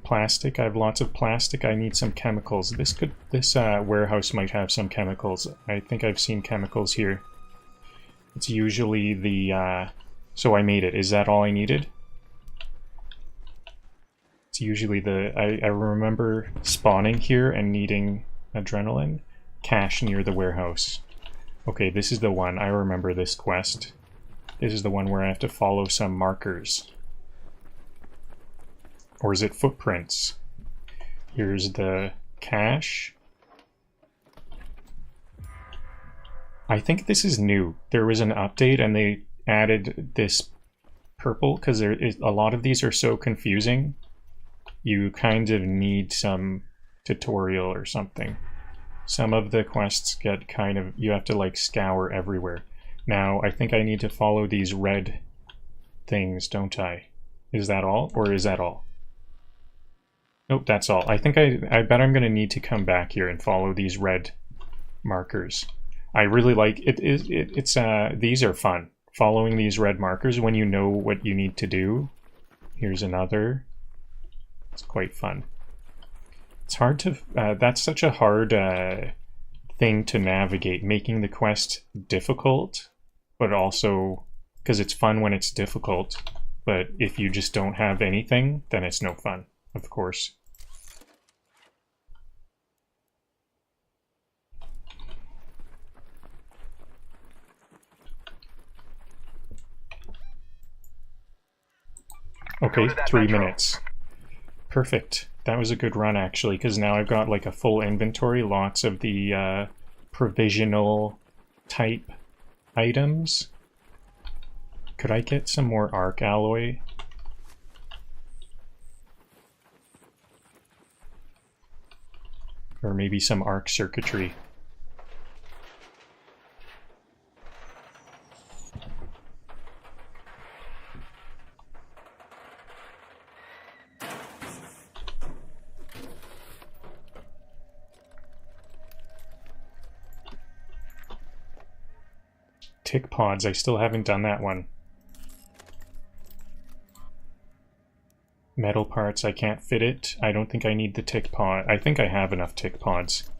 Plastic? I have lots of plastic. I need some chemicals. This warehouse might have some chemicals. I think I've seen chemicals here. It's usually the... so I made it. Is that all I needed? It's usually the... I remember spawning here and needing adrenaline. Cache near the warehouse. Okay, this is the one. I remember this quest. This is the one where I have to follow some markers. Or is it footprints? Here's the cache. I think this is new. There was an update and they added this purple because a lot of these are so confusing. You kind of need some tutorial or something. Some of the quests get kind of, you have to like scour everywhere. Now, I think I need to follow these red things, don't I? Is that all? Or is that all? Nope, that's all. I think I bet I'm going to need to come back here and follow these red markers. I really like it. These are fun. Following these red markers when you know what you need to do. Here's another. It's quite fun. It's hard to... that's such a hard thing to navigate, making the quest difficult, but also... because it's fun when it's difficult, but if you just don't have anything, then it's no fun, of course. Okay, 3 minutes. Perfect. That was a good run, actually, because now I've got like a full inventory, lots of the provisional type items. Could I get some more arc alloy? Or maybe some arc circuitry. Tick pods, I still haven't done that one. Metal parts, I can't fit it. I don't think I need the tick pod. I think I have enough tick pods.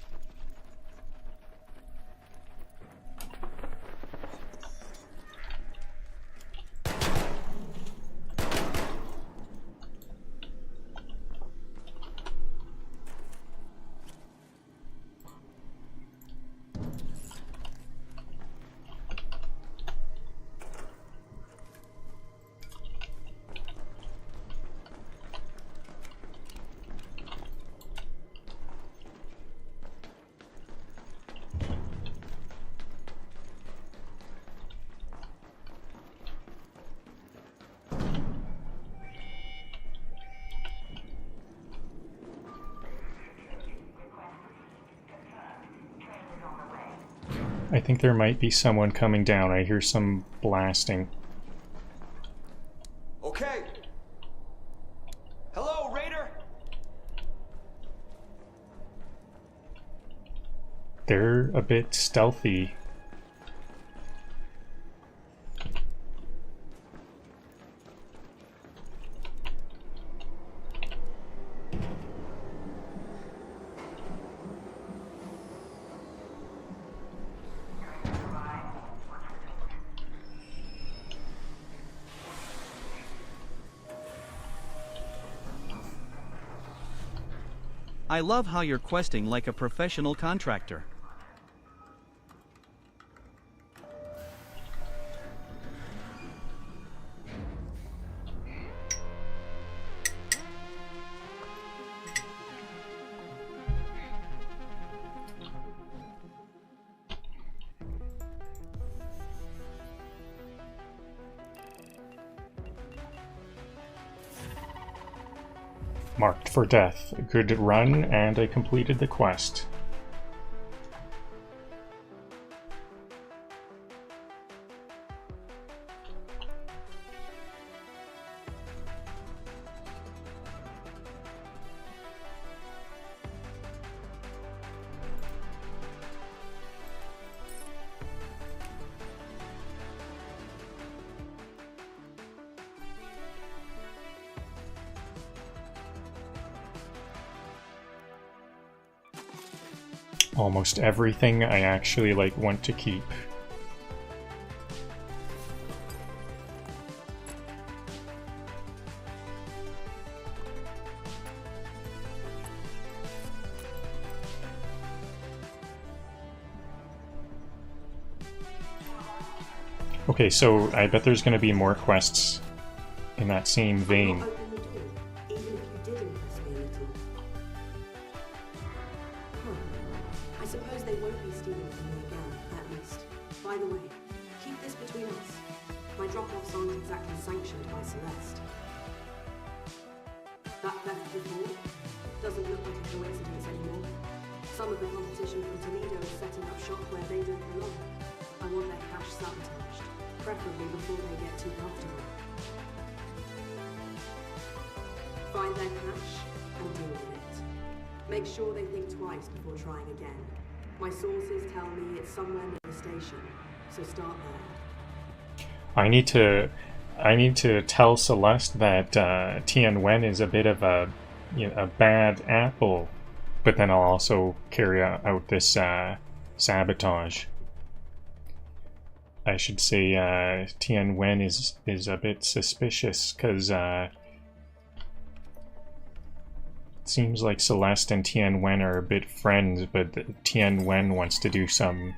I think there might be someone coming down. I hear some blasting. Okay. Hello, Raider. They're a bit stealthy. I love how you're questing like a professional contractor. Marked for death. A good run, and I completed the quest. Almost everything I actually want to keep. Okay, so I bet there's going to be more quests in that same vein. Not open the door, even if you did impress me a little. I suppose they won't be stealing from me again, at least. By the way, keep this between us. My drop-offs aren't exactly sanctioned by Celeste. That theft before doesn't look like a coincidence anymore. Some of the competition from Toledo is setting up shop where they don't belong. I want their cash sabotaged, preferably before they get too comfortable. Find their cash and deal with it. Make sure they think twice before trying again. My sources tell me it's somewhere near the station, so start there. I need to tell Celeste that Tian Wen is a bit of a bad apple, but then I'll also carry out this sabotage. I should say Tian Wen is a bit suspicious because it seems like Celeste and Tian Wen are a bit friends, but Tian Wen wants to do some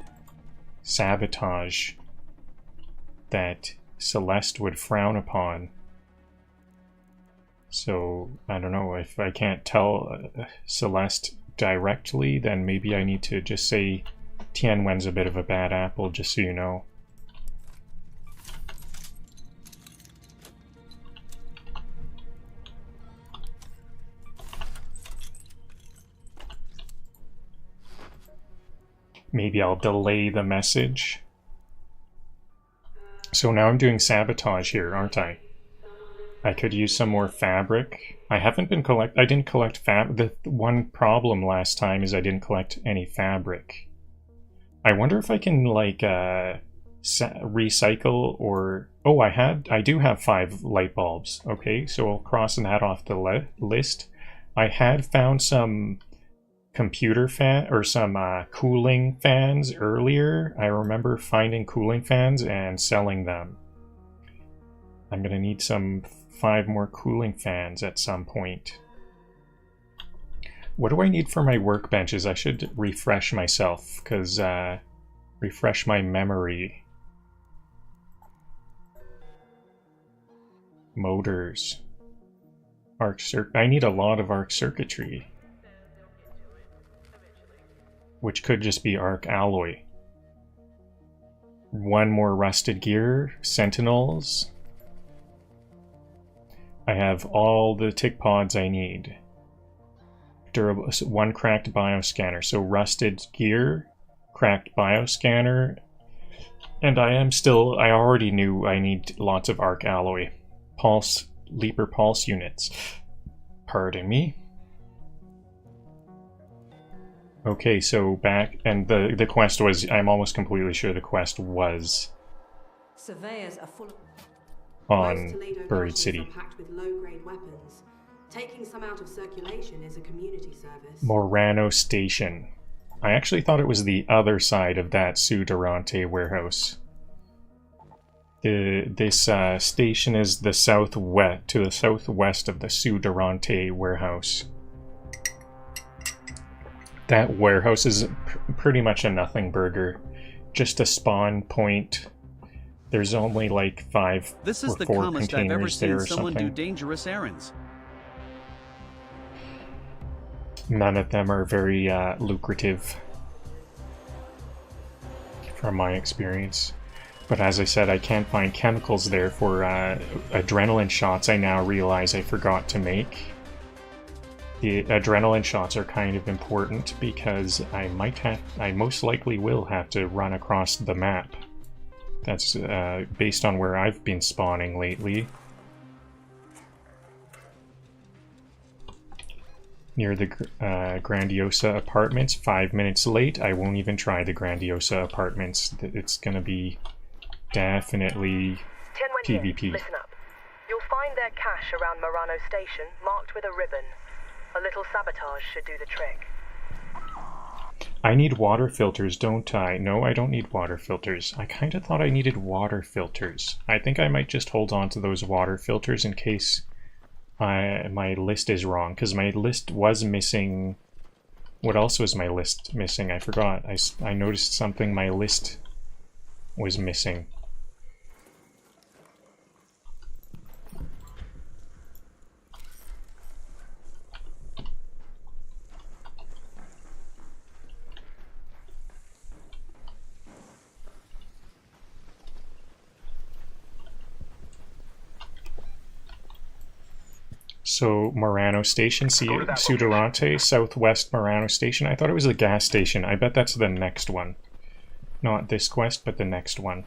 sabotage that Celeste would frown upon. So, I don't know, if I can't tell Celeste directly, then maybe I need to just say Tian Wen's a bit of a bad apple, just so you know. Maybe I'll delay the message. So now I'm doing sabotage here, aren't I? I could use some more fabric. I didn't collect the one problem last time is I didn't collect any fabric. I wonder if I can like recycle or... Oh, I do have 5 light bulbs. Okay, so I'll cross that off the list. I had found some computer fan or some cooling fans earlier. I remember finding cooling fans and selling them. I'm gonna need 5 more cooling fans at some point. What do I need for my workbenches? I should refresh myself, because refresh my memory. Motors. I need a lot of arc circuitry, which could just be arc alloy. 1 more rusted gear, sentinels. I have all the tick pods I need. Durable, 1 cracked bioscanner. So rusted gear, cracked bioscanner, and I already knew I need lots of arc alloy. Leaper pulse units. Pardon me. Okay, so back, and the quest was, I'm almost completely sure the quest was Surveyors are full of... on Buried City. Are packed with low-grade weapons. Taking some out of circulation is a community service. Morano Station. I actually thought it was the other side of that Sue Durante warehouse. This station is to the southwest of the Sue Durante warehouse. That warehouse is pretty much a nothing burger. Just a spawn point. There's only like 5 This or is the 4 calmest I've ever containers there seen or someone do something. dangerous errands. None of them are very lucrative, from my experience. But as I said, I can't find chemicals there for adrenaline shots. I now realize I forgot to make. The adrenaline shots are kind of important because I most likely will have to run across the map. That's based on where I've been spawning lately. Near the Grandiosa Apartments, 5 minutes late. I won't even try the Grandiosa Apartments. It's gonna be definitely PvP. Listen up. You'll find their cache around Morano Station, marked with a ribbon. A little sabotage should do the trick. I need water filters, don't I? No, I don't need water filters. I kind of thought I needed water filters. I think I might just hold on to those water filters in case my list is wrong, because my list was missing. What else was my list missing? I forgot. I noticed something my list was missing. So, Murano Station, Sudorante, Southwest Murano Station. I thought it was a gas station. I bet that's the next one. Not this quest, but the next one.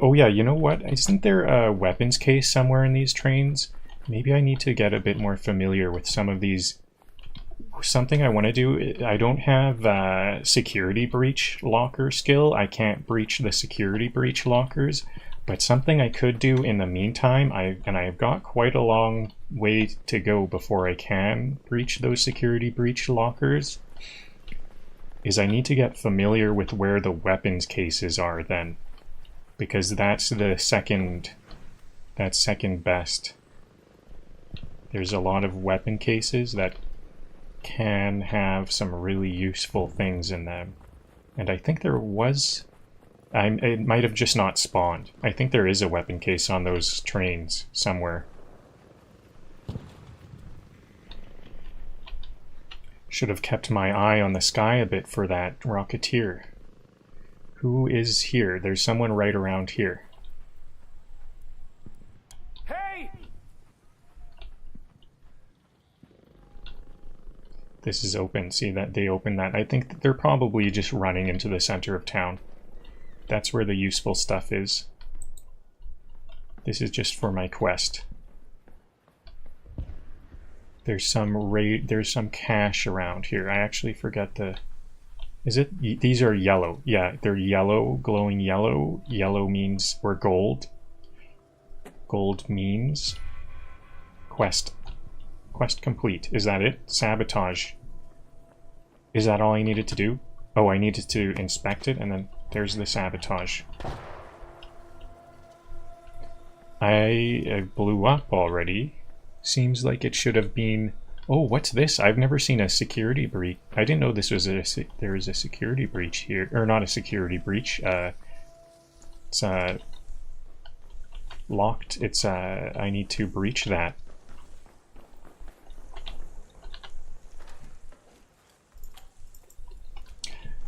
Oh yeah, you know what? Isn't there a weapons case somewhere in these trains? Maybe I need to get a bit more familiar with some of these. Something I want to do, I don't have security breach locker skill. I can't breach the security breach lockers, but something I could do in the meantime, I've got quite a long way to go before I can breach those security breach lockers, is I need to get familiar with where the weapons cases are then. Because that's the second best. There's a lot of weapon cases that can have some really useful things in them. And I think there was... it might have just not spawned. I think there is a weapon case on those trains somewhere. Should have kept my eye on the sky a bit for that Rocketeer. Who is here? There's someone right around here. Hey! This is open. See that they opened that. I think they're probably just running into the center of town. That's where the useful stuff is. This is just for my quest. There's some cash around here. I actually forget the... Is it? These are yellow. Yeah, they're yellow, glowing yellow. Yellow means, or gold. Gold means quest. Quest complete. Is that it? Sabotage. Is that all I needed to do? Oh, I needed to inspect it, and then there's the sabotage. I blew up already. Seems like it should have been... Oh, what's this? I've never seen a security breach. I didn't know this was there was a security breach here. Or not a security breach. It's locked. It's I need to breach that.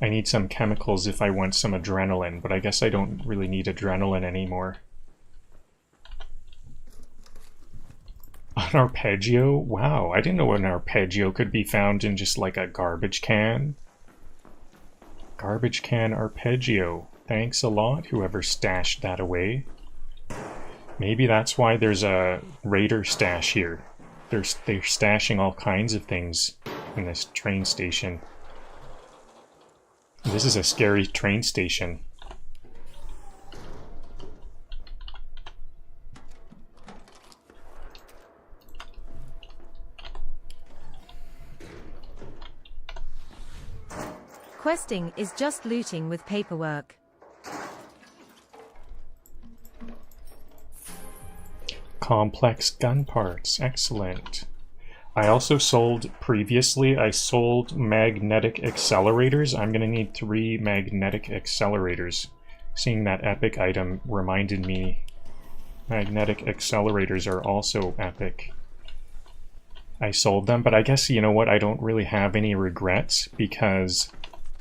I need some chemicals if I want some adrenaline, but I guess I don't really need adrenaline anymore. An arpeggio? Wow, I didn't know an arpeggio could be found in just like a garbage can. Garbage can arpeggio. Thanks a lot, whoever stashed that away. Maybe that's why there's a raider stash here. They're stashing all kinds of things in this train station. This is a scary train station. Questing is just looting with paperwork. Complex gun parts. Excellent. I also sold previously, I sold magnetic accelerators. I'm going to need 3 magnetic accelerators. Seeing that epic item reminded me magnetic accelerators are also epic. I sold them, but I guess, you know what, I don't really have any regrets because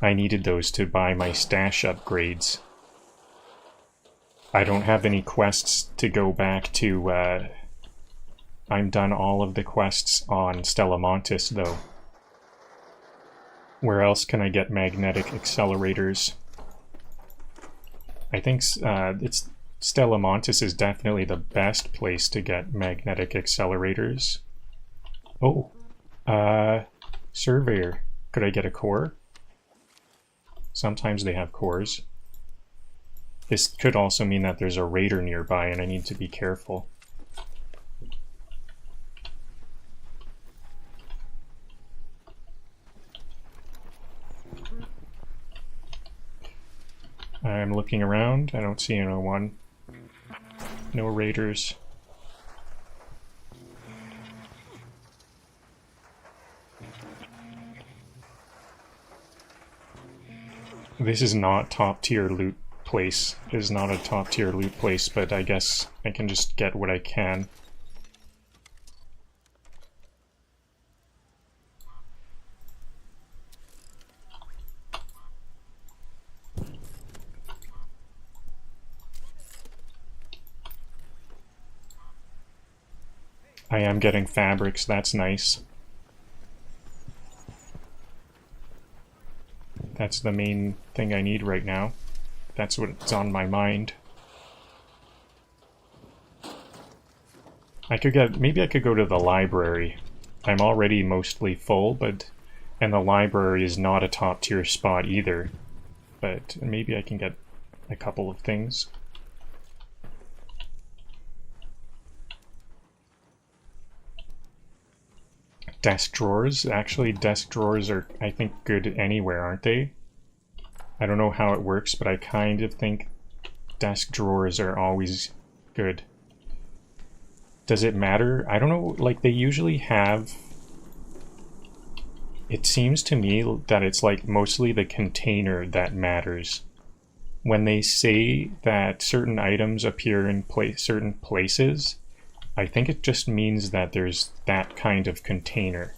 I needed those to buy my stash upgrades. I don't have any quests to go back to, I'm done all of the quests on Stella Montis, though. Where else can I get magnetic accelerators? I think Stella Montis is definitely the best place to get magnetic accelerators. Oh, Surveyor. Could I get a core? Sometimes they have cores. This could also mean that there's a raider nearby and I need to be careful. I'm looking around. I don't see anyone. No raiders. This is not top tier loot place. It is not a top tier loot place, but I guess I can just get what I can. I am getting fabrics, that's nice. That's the main thing I need right now. That's what's on my mind. Maybe I could go to the library. I'm already mostly full, and the library is not a top tier spot either. But maybe I can get a couple of things. Desk drawers? Actually, desk drawers are, I think, good anywhere, aren't they? I don't know how it works, but I kind of think desk drawers are always good. Does it matter? I don't know, like they usually have... It seems to me that it's like mostly the container that matters. When they say that certain items appear in certain places, I think it just means that there's that kind of container.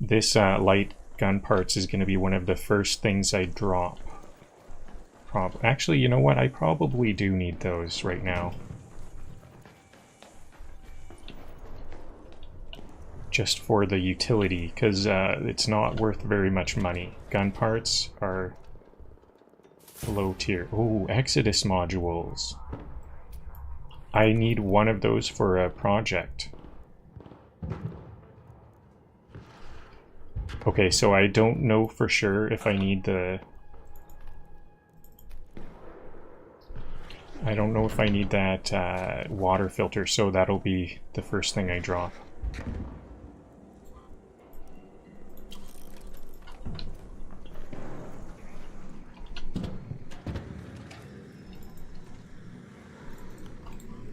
This light gun parts is going to be one of the first things I drop. Actually, you know what? I probably do need those right now. Just for the utility, because it's not worth very much money. Gun parts are low tier. Oh, Exodus modules. I need one of those for a project. Okay, so I don't know for sure if I need the... I don't know if I need that water filter, so that'll be the first thing I drop.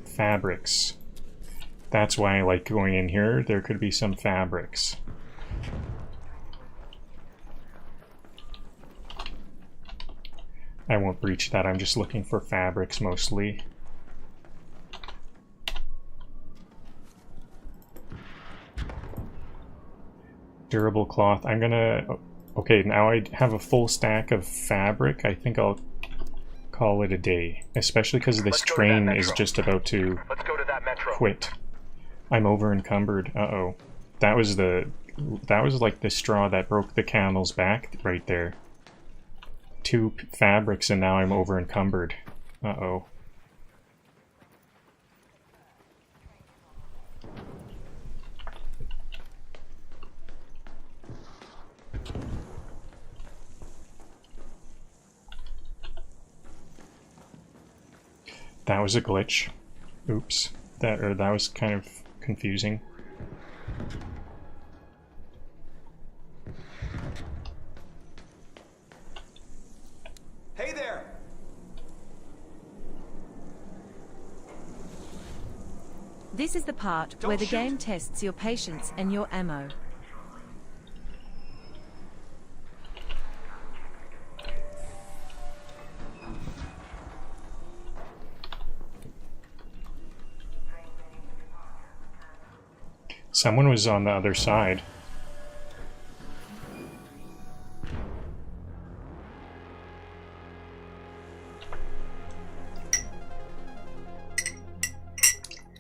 Fabrics. That's why I like going in here. There could be some fabrics. I won't breach that. I'm just looking for fabrics mostly. Durable cloth. I'm gonna... Okay, now I have a full stack of fabric. I think I'll call it a day, especially because this train is just about to quit. I'm over encumbered. Uh-oh. That was like the straw that broke the camel's back right there. 2 fabrics and now I'm over encumbered. Uh-oh. That was a glitch. Oops. That was kind of confusing. Hey there! This is the part where the game tests your patience and your ammo. Someone was on the other side.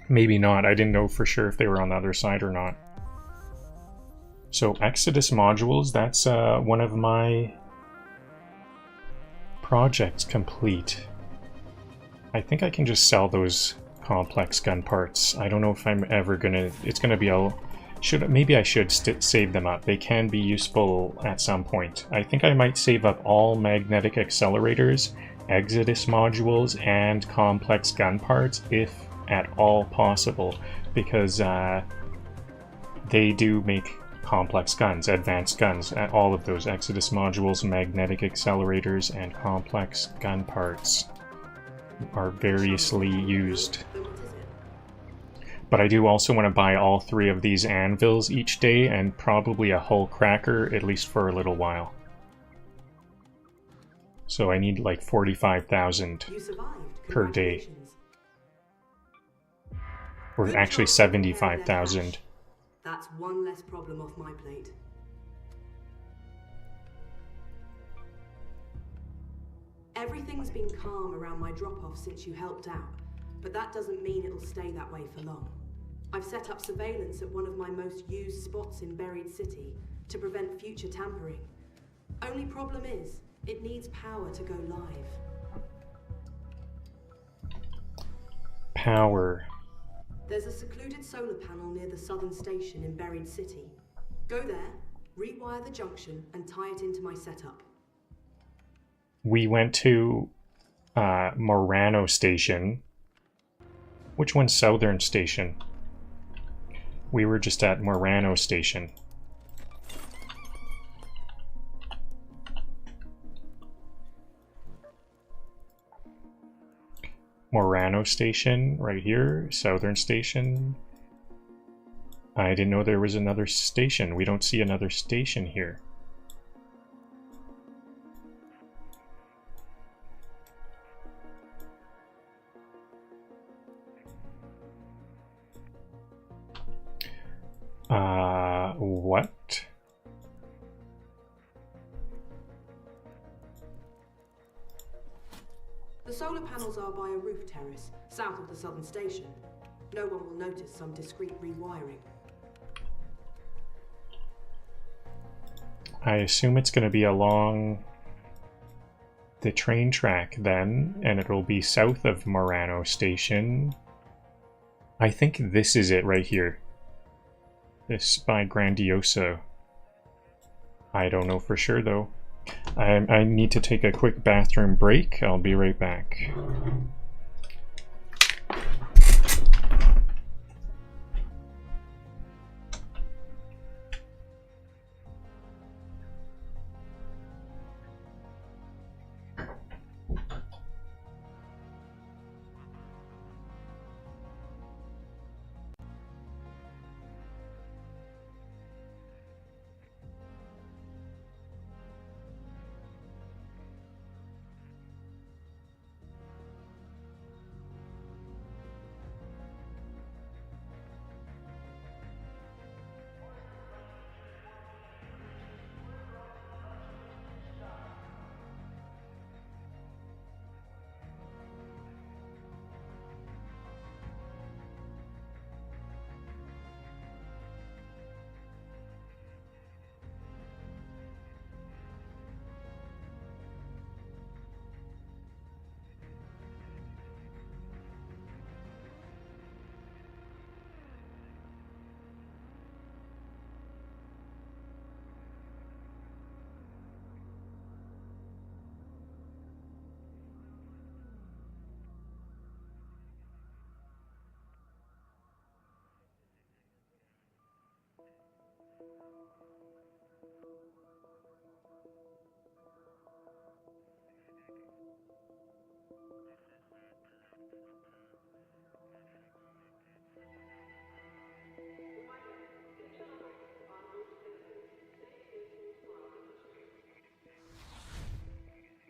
Maybe not. I didn't know for sure if they were on the other side or not. So Exodus modules, that's one of my projects complete. I think I can just sell those complex gun parts. I don't know if I'm ever gonna... It's gonna be a... Maybe I should save them up. They can be useful at some point. I think I might save up all magnetic accelerators, Exodus modules, and complex gun parts if at all possible, because they do make complex guns, advanced guns, all of those Exodus modules, magnetic accelerators, and complex gun parts are variously used. But I do also want to buy all 3 of these anvils each day, and probably a hull cracker, at least for a little while. So I need like 45,000 per day. Or actually 75,000. That's one less problem off my plate. Everything's been calm around my drop-off since you helped out, but that doesn't mean it'll stay that way for long. I've set up surveillance at one of my most used spots in Buried City to prevent future tampering. Only problem is, it needs power to go live. Power. There's a secluded solar panel near the southern station in Buried City. Go there, rewire the junction, and tie it into my setup. We went to Morano Station. Which one's Southern Station? We were just at Morano Station. Morano Station, right here. Southern Station. I didn't know there was another station. We don't see another station here. What? The solar panels are by a roof terrace, south of the southern station. No one will notice some discreet rewiring. I assume it's going to be along the train track then, and it'll be south of Morano Station. I think this is it right here. This by Grandioso. I don't know for sure though. I need to take a quick bathroom break. I'll be right back.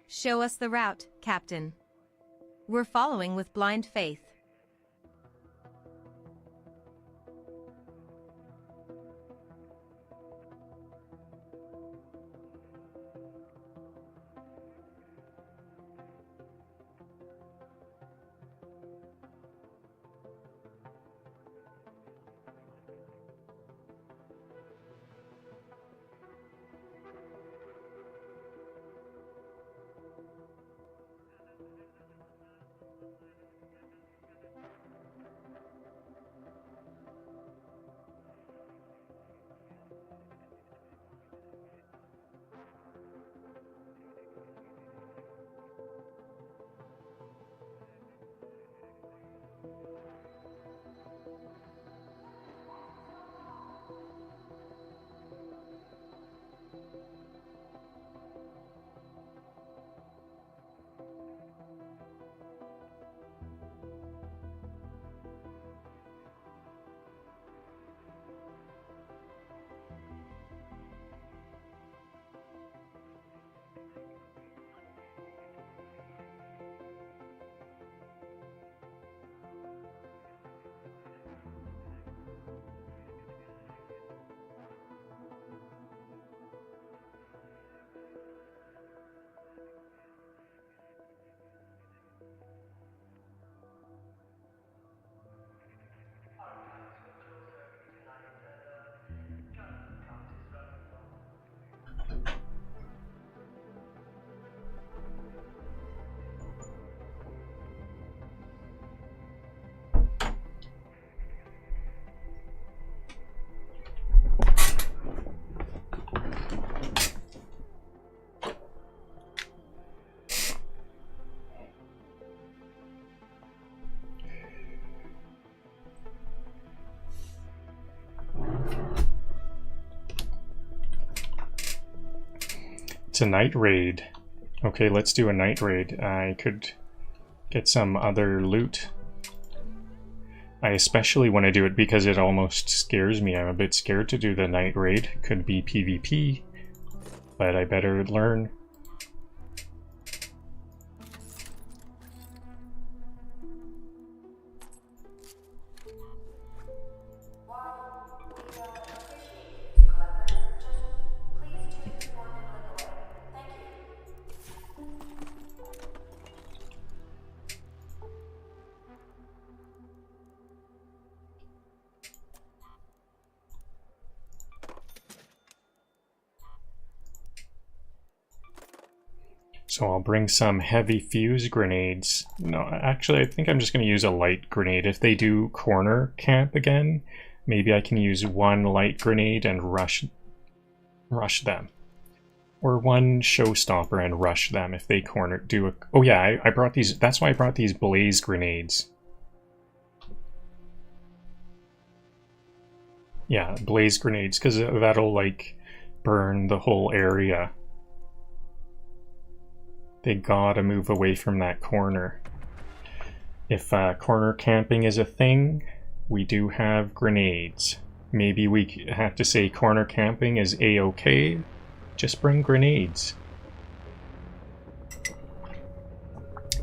Show us the route, Captain. We're following with blind faith. It's a night raid. Okay, let's do a night raid. I could get some other loot. I especially want to do it because it almost scares me. I'm a bit scared to do the night raid. Could be PvP, but I better learn. So I'll bring some heavy fuse grenades. No, actually I think I'm just going to use a light grenade. If they do corner camp again, maybe I can use one light grenade and rush them. Or one showstopper and rush them if they do a... Oh yeah, I brought these... That's why I brought these blaze grenades. Yeah, blaze grenades, because that'll, like, burn the whole area. They gotta move away from that corner. If corner camping is a thing, we do have grenades. Maybe we have to say corner camping is A-okay. Just bring grenades.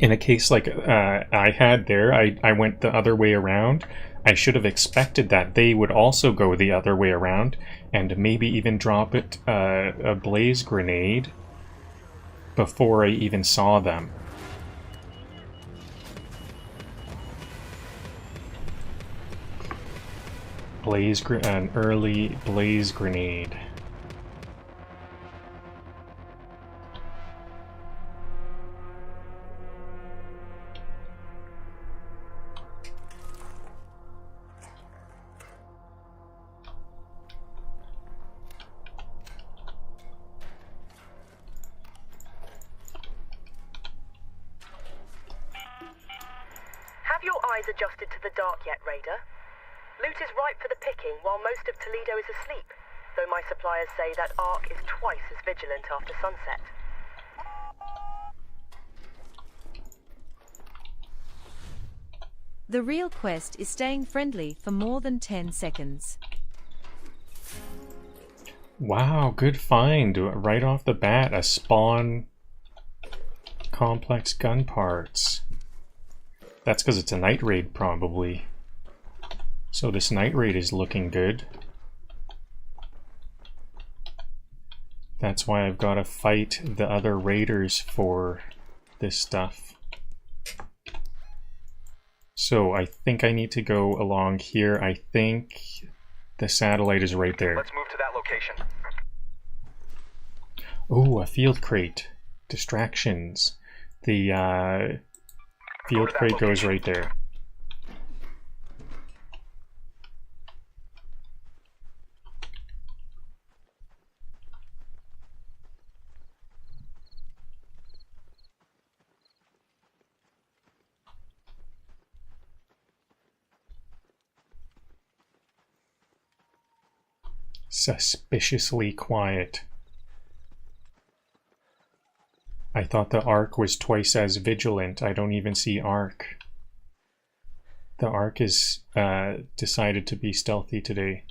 In a case like I had there, I went the other way around. I should have expected that they would also go the other way around and maybe even drop it a blaze grenade before I even saw them. An early blaze grenade. Adjusted to the dark yet, Raider? Loot is ripe for the picking while most of Toledo is asleep, though my suppliers say that Ark is twice as vigilant after sunset. The real quest is staying friendly for more than 10 seconds. Wow, good find. Right off the bat, a spawn complex gun parts. That's because it's a night raid, probably. So this night raid is looking good. That's why I've got to fight the other raiders for this stuff. So I think I need to go along here. I think the satellite is right there. Let's move to that location. Oh, a field crate. Distractions. The field crate goes right there. Suspiciously quiet. I thought the Ark was twice as vigilant. I don't even see Ark. The Ark is decided to be stealthy today.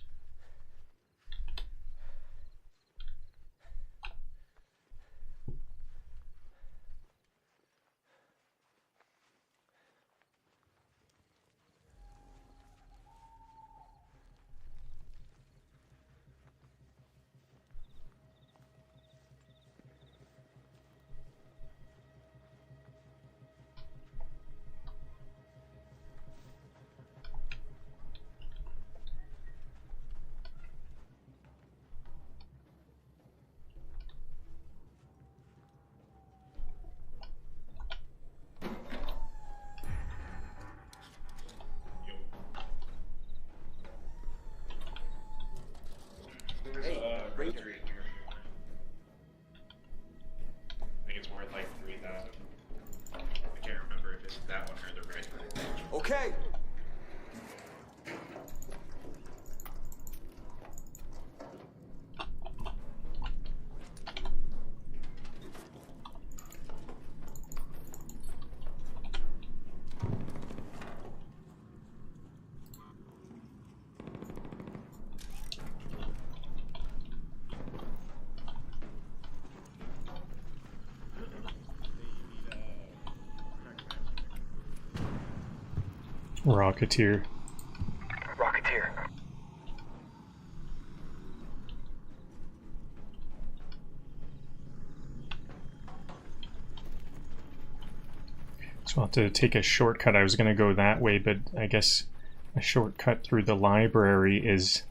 Okay. Rocketeer. Rocketeer. So I'll have to take a shortcut. I was going to go that way, but I guess a shortcut through the library is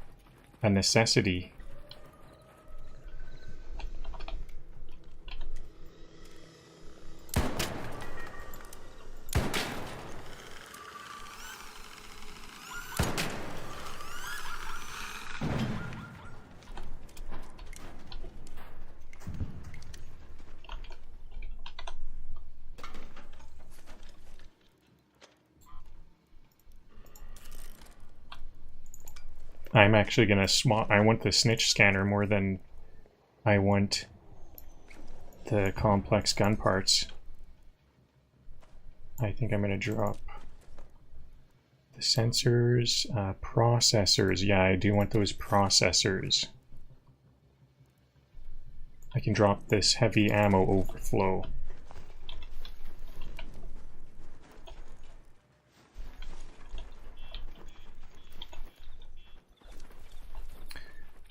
a necessity. I'm actually gonna swap. I want the snitch scanner more than I want the complex gun parts. I think I'm gonna drop the sensors, processors. Yeah, I do want those processors. I can drop this heavy ammo overflow.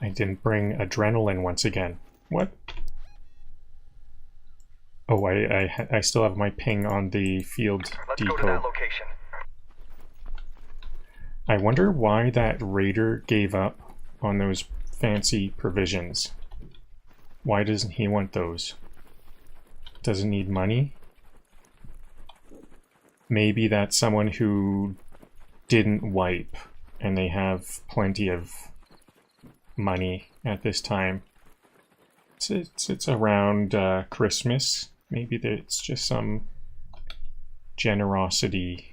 I didn't bring adrenaline once again. What? Oh, I still have my ping on the field Let's depot. go to that location. I wonder why that raider gave up on those fancy provisions. Why doesn't he want those? Doesn't need money? Maybe that's someone who didn't wipe and they have plenty of money at this time. It's around Christmas. Maybe it's just some generosity.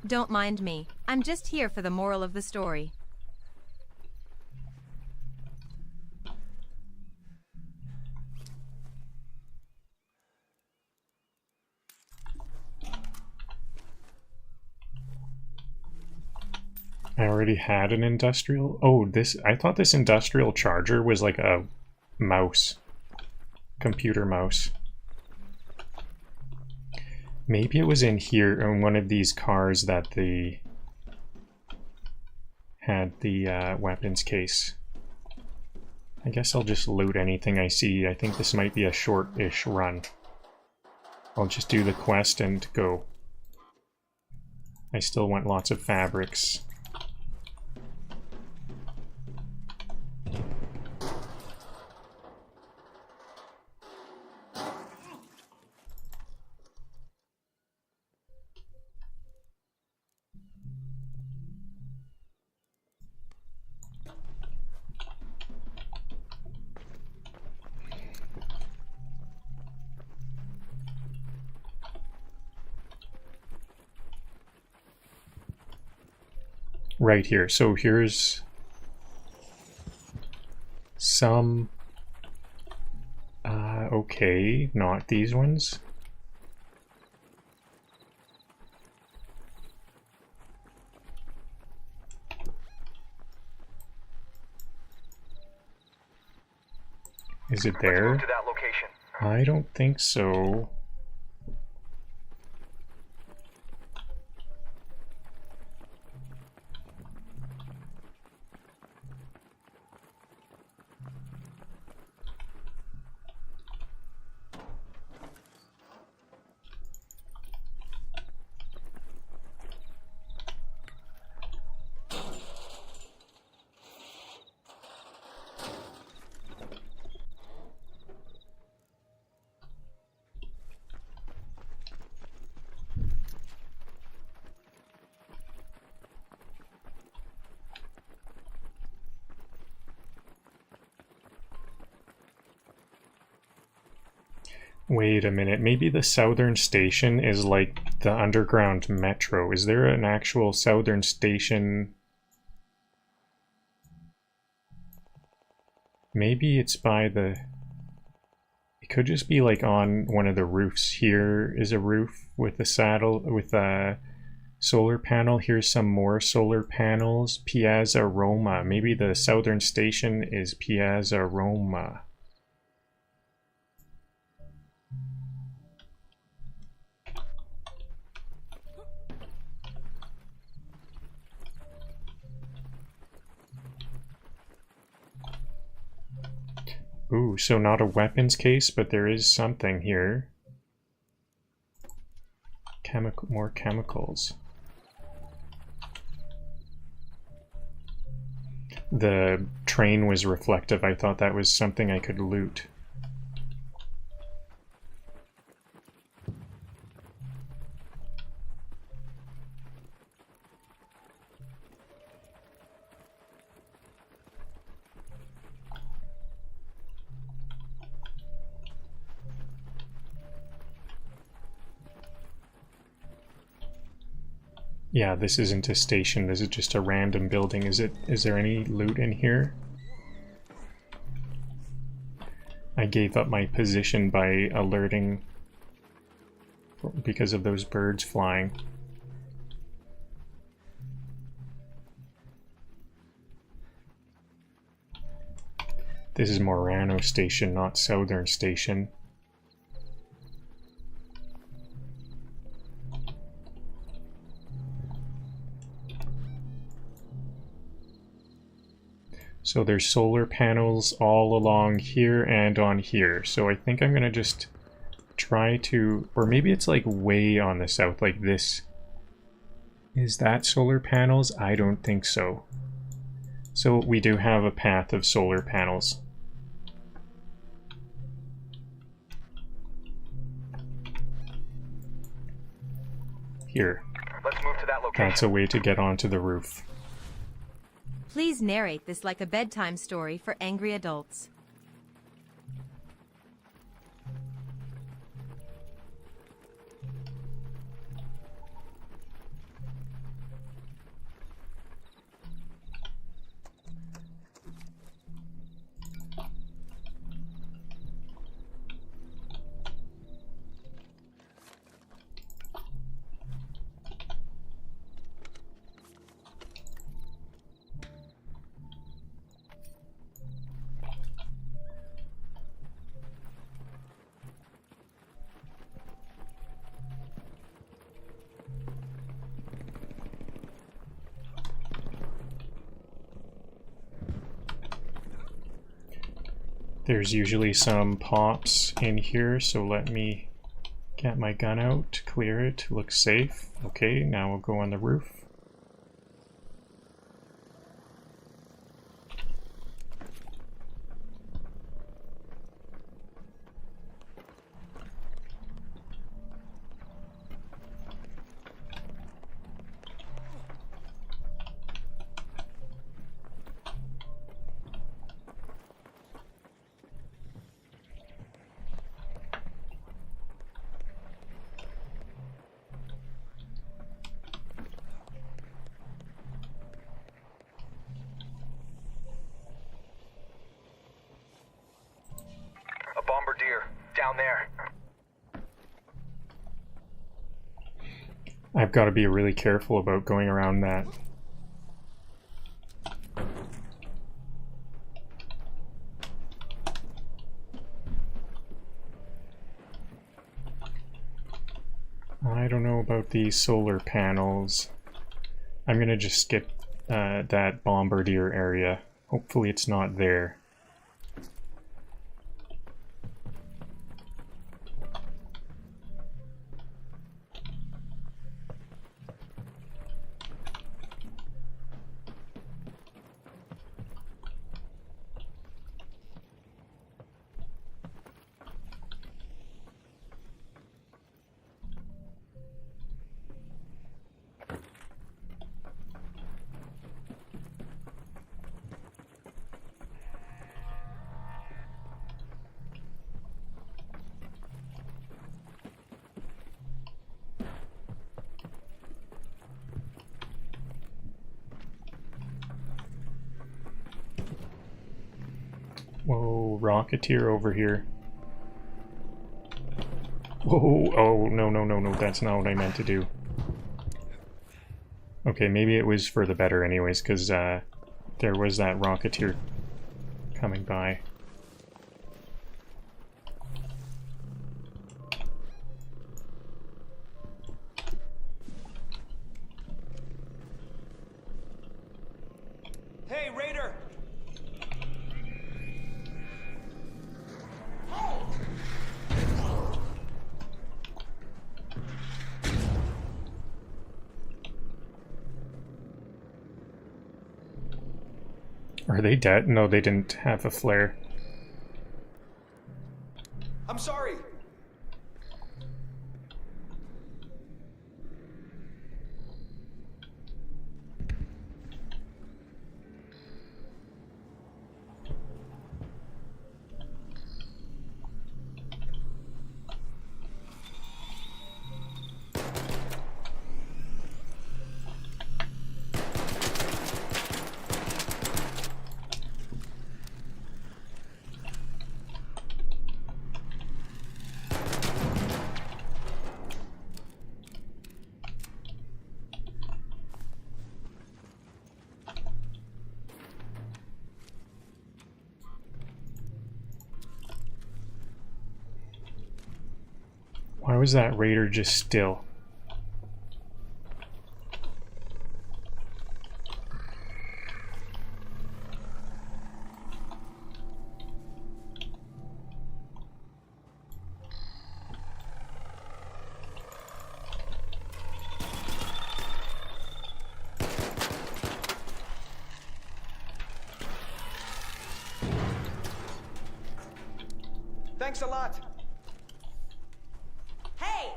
Don't mind me. I'm just here for the moral of the story. I already had an industrial. Oh, I thought this industrial charger was like a mouse. Computer mouse. Maybe it was in here, in one of these cars that had the weapons case. I guess I'll just loot anything I see. I think this might be a short-ish run. I'll just do the quest and go. I still want lots of fabrics. Right here. So here's some... okay, not these ones. Is it there? Let's move to that location. I don't think so. Wait a minute, maybe the southern station is like the underground metro. Is there an actual southern station? Maybe it's by the... It could just be like on one of the roofs. Here is a roof with a saddle, with a solar panel. Here's some more solar panels. Piazza Roma. Maybe the southern station is Piazza Roma. Ooh, so not a weapons case, but there is something here. More chemicals. The train was reflective. I thought that was something I could loot. Yeah, this isn't a station, this is just a random building. Is there any loot in here? I gave up my position by alerting because of those birds flying. This is Morano Station, not Southern Station. So there's solar panels all along here and on here. So I think I'm gonna just try to, or maybe it's like way on the south, like this. Is that solar panels? I don't think so. So we do have a path of solar panels. Here. Let's move to that location. That's a way to get onto the roof. Please narrate this like a bedtime story for angry adults. There's usually some pops in here, so let me get my gun out, clear it, looks safe. Okay, now we'll go on the roof. Bombardier, down there. I've got to be really careful about going around that. I don't know about these solar panels. I'm gonna just skip that bombardier area. Hopefully it's not there. Whoa, Rocketeer over here. Whoa, oh, no, no, no, no, that's not what I meant to do. Okay, maybe it was for the better anyways, because there was that Rocketeer coming by. Hey, Raider! Are they dead? No, they didn't have a flare. I'm sorry. Why was that Raider just still? Thanks a lot. Hey!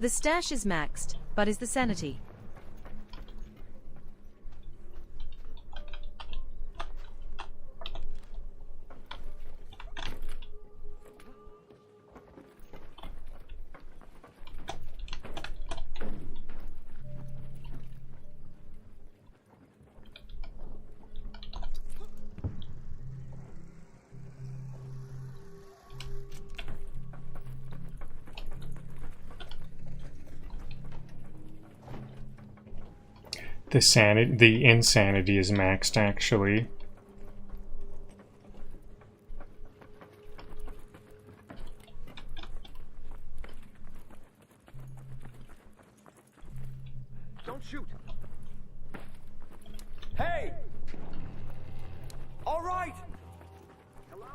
The stash is maxed, but is the sanity? The insanity is maxed, actually. Don't shoot. Hey! All right! Hello?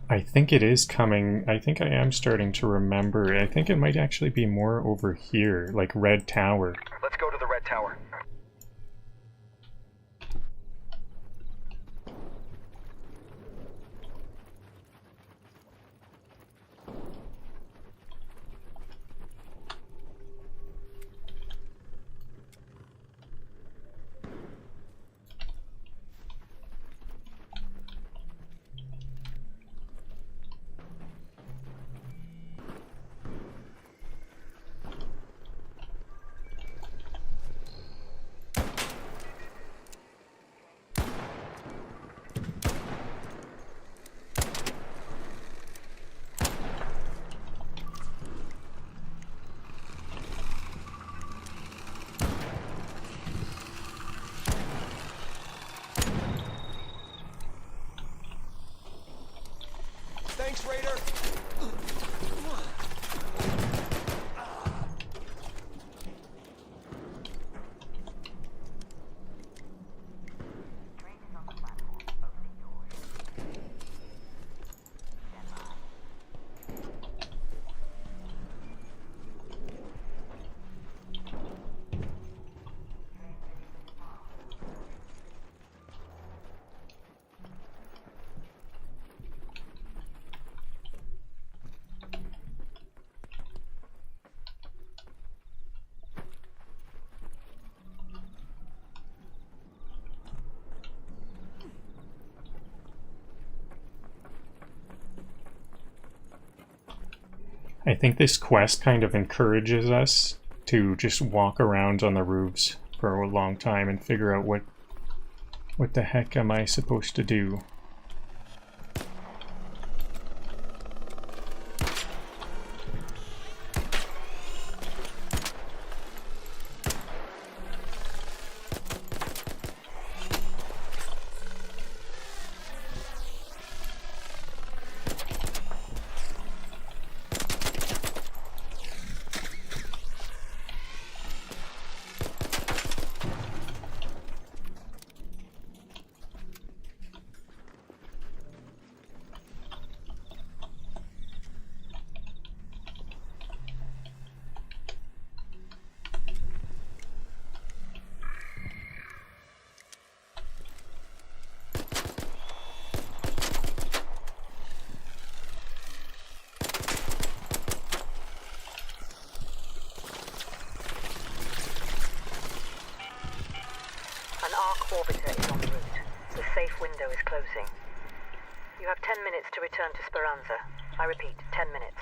I think it is coming. I think I am starting to remember. I think it might actually be more over here, like Red Tower. Let's go to the Red Tower. Thanks, Raider. I think this quest kind of encourages us to just walk around on the roofs for a long time and figure out what the heck am I supposed to do. Orbiter is en route. The safe window is closing. You have 10 minutes to return to Speranza. I repeat, 10 minutes.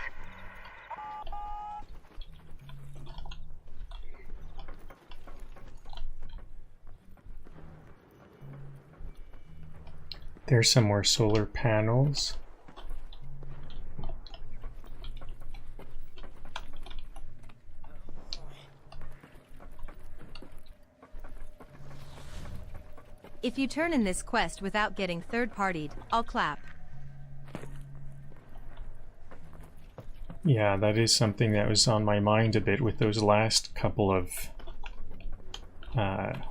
There's some more solar panels. If you turn in this quest without getting third-partied, I'll clap. Yeah, that is something that was on my mind a bit with those last couple of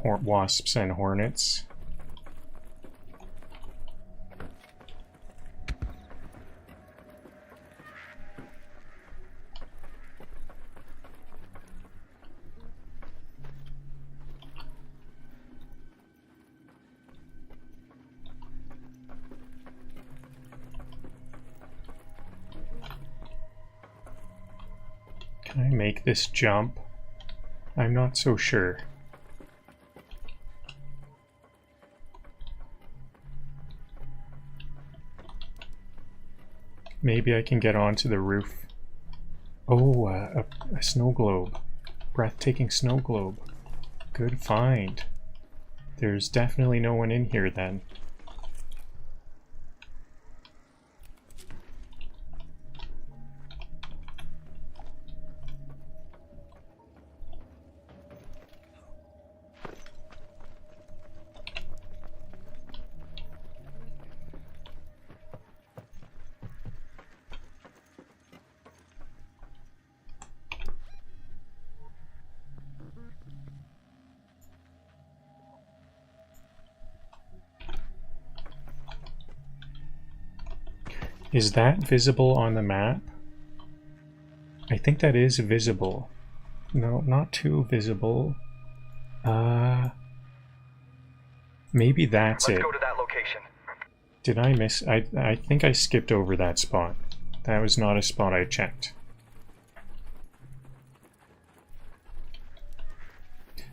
wasps and hornets. Can I make this jump? I'm not so sure. Maybe I can get onto the roof. Oh, a snow globe. Breathtaking snow globe. Good find. There's definitely no one in here then. Is that visible on the map? I think that is visible. No, not too visible. Maybe that's it. Let's go to that location. Did I miss? I think I skipped over that spot. That was not a spot I checked.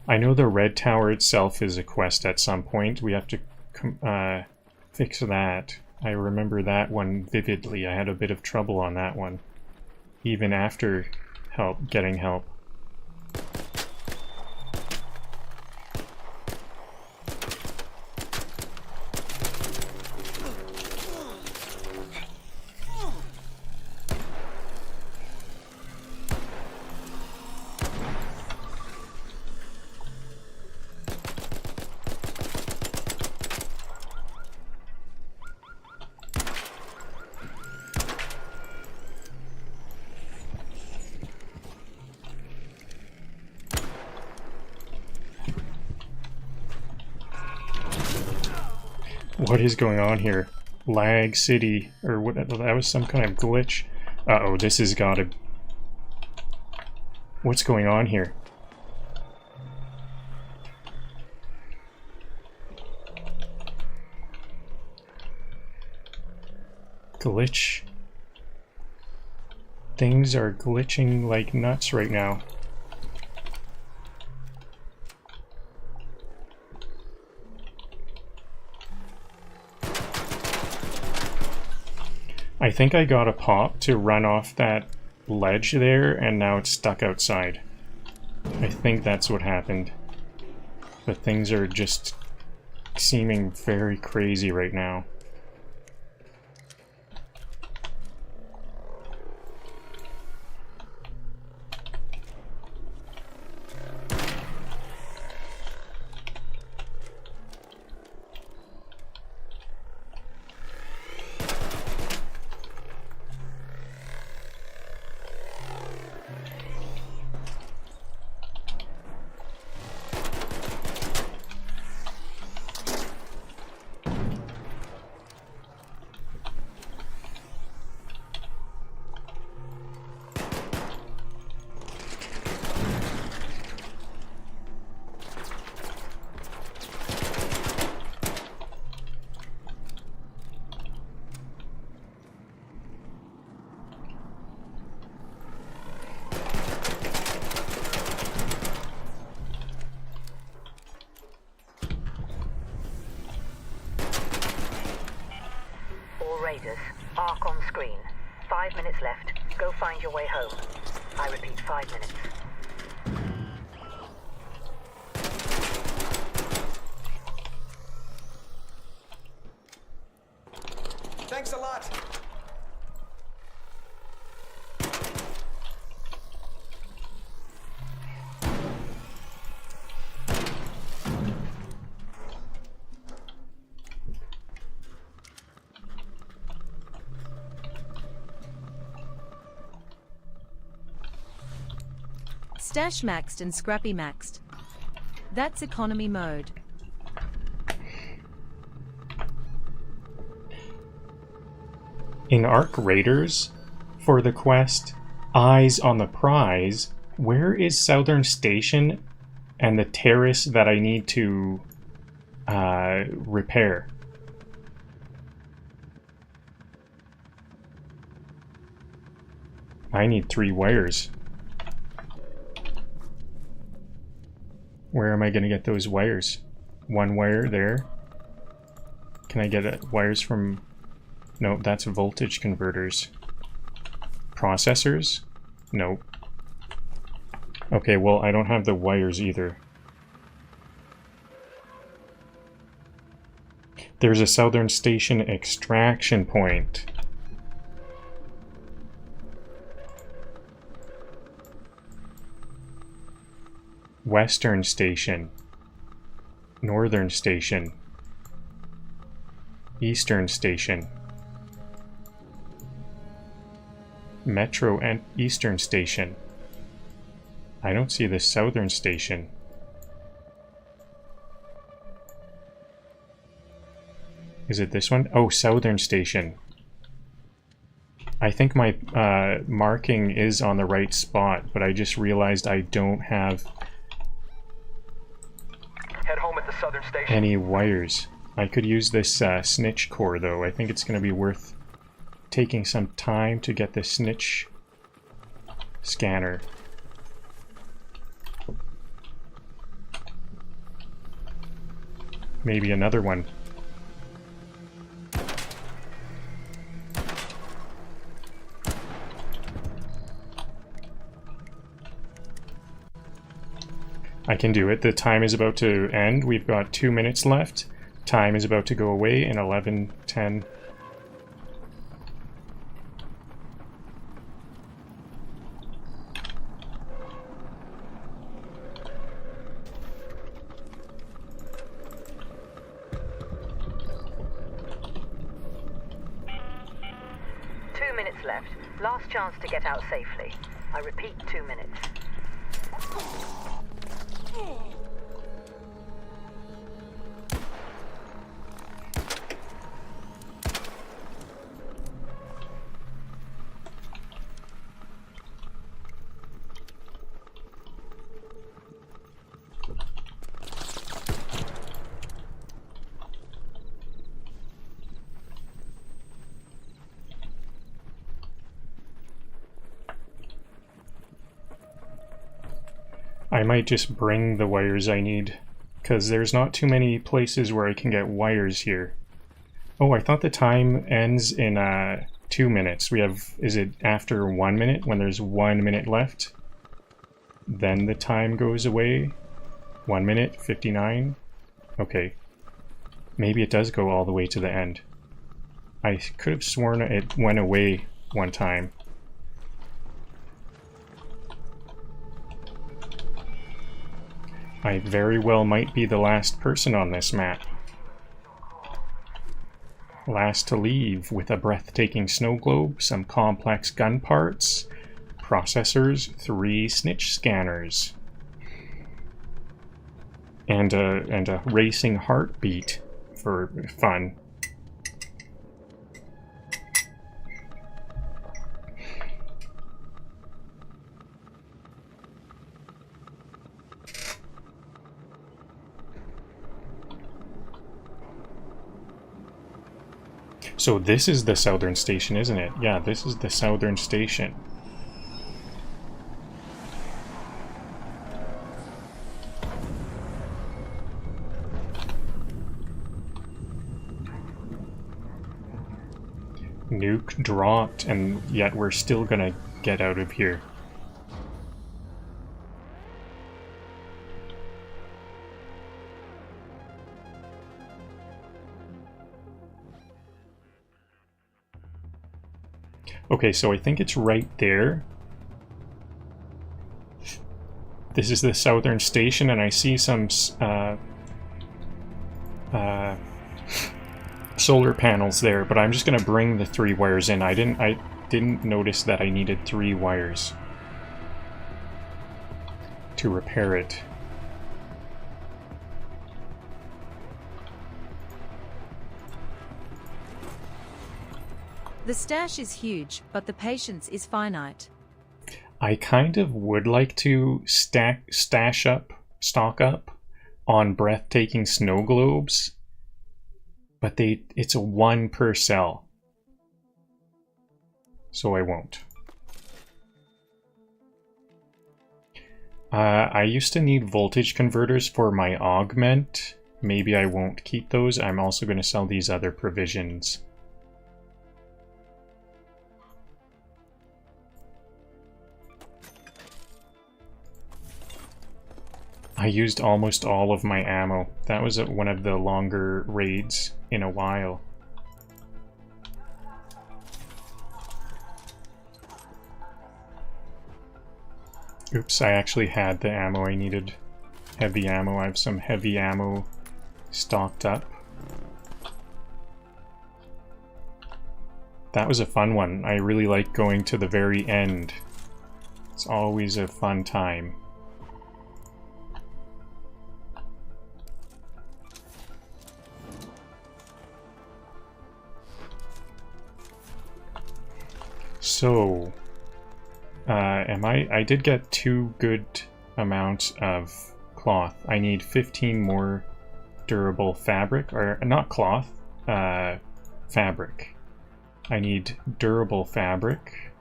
I know the red tower itself is a quest at some point. We have to fix that. I remember that one vividly. I had a bit of trouble on that one, even after getting help. What is going on here? Lag City, or what? That was some kind of glitch. Uh-oh, this has gotta... What's going on here? Glitch. Things are glitching like nuts right now. I think I got a pop to run off that ledge there, and now it's stuck outside. I think that's what happened. But things are just seeming very crazy right now. Raiders, arc on screen. 5 minutes left. Go find your way home. I repeat, 5 minutes. Thanks a lot. Stash maxed and Scrappy maxed. That's economy mode. In Arc Raiders, for the quest, Eyes on the Prize, where is Southern Station and the terrace that I need to repair? I need 3 wires. Where am I going to get those wires? 1 wire there. Can I get wires from... No, that's voltage converters. Processors? Nope. Okay, well, I don't have the wires either. There's a Southern Station extraction point. Western Station, Northern Station, Eastern Station, Metro and Eastern Station. I don't see the Southern Station. Is it this one? Oh, Southern Station. I think my marking is on the right spot, but I just realized I don't have Head home at the Southern Station. any wires. I could use this snitch core though. I think it's going to be worth taking some time to get the snitch scanner. Maybe another one. I can do it. The time is about to end. We've got 2 minutes left. Time is about to go away in 11:10. Left. Last chance to get out safely. I repeat, 2 minutes. I might just bring the wires I need, because there's not too many places where I can get wires here. Oh, I thought the time ends in 2 minutes. We have, is it after 1 minute when there's 1 minute left? Then the time goes away? 1 minute, 59? Okay. Maybe it does go all the way to the end. I could have sworn it went away one time. I very well might be the last person on this map. Last to leave with a breathtaking snow globe, some complex gun parts, processors, 3 snitch scanners, and a racing heartbeat for fun. So this is the southern station, isn't it? Yeah, this is the southern station. Nuke dropped, and yet we're still gonna get out of here. Okay, so I think it's right there. This is the southern station, and I see some solar panels there, but I'm just gonna bring the 3 wires in. I didn't notice that I needed 3 wires to repair it. The stash is huge, but the patience is finite. I kind of would like to stock up on breathtaking snow globes, but it's a 1 per cell, so I won't. I used to need voltage converters for my augment. Maybe I won't keep those. I'm also going to sell these other provisions. I used almost all of my ammo. That was one of the longer raids in a while. Oops, I actually had the ammo I needed. Heavy ammo. I have some heavy ammo stocked up. That was a fun one. I really like going to the very end. It's always a fun time. So, I did get 2 good amounts of cloth. I need 15 more durable fabric, or not cloth, fabric. I need durable fabric.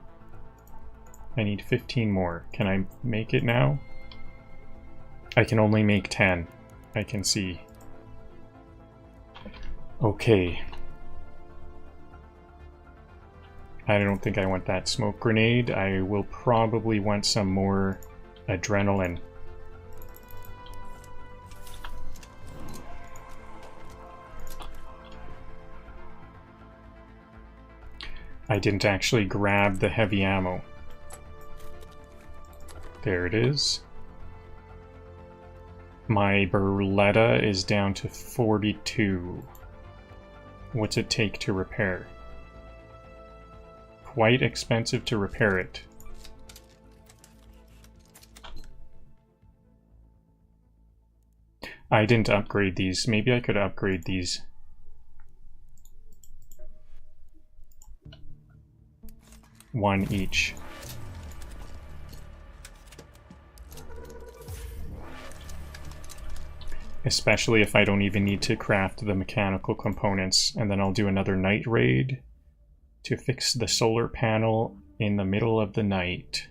I need 15 more. Can I make it now? I can only make 10. I can see. Okay. I don't think I want that smoke grenade. I will probably want some more adrenaline. I didn't actually grab the heavy ammo. There it is. My Beretta is down to 42. What's it take to repair? Quite expensive to repair it. I didn't upgrade these. Maybe I could upgrade these. One each. Especially if I don't even need to craft the mechanical components, and then I'll do another night raid to fix the solar panel in the middle of the night.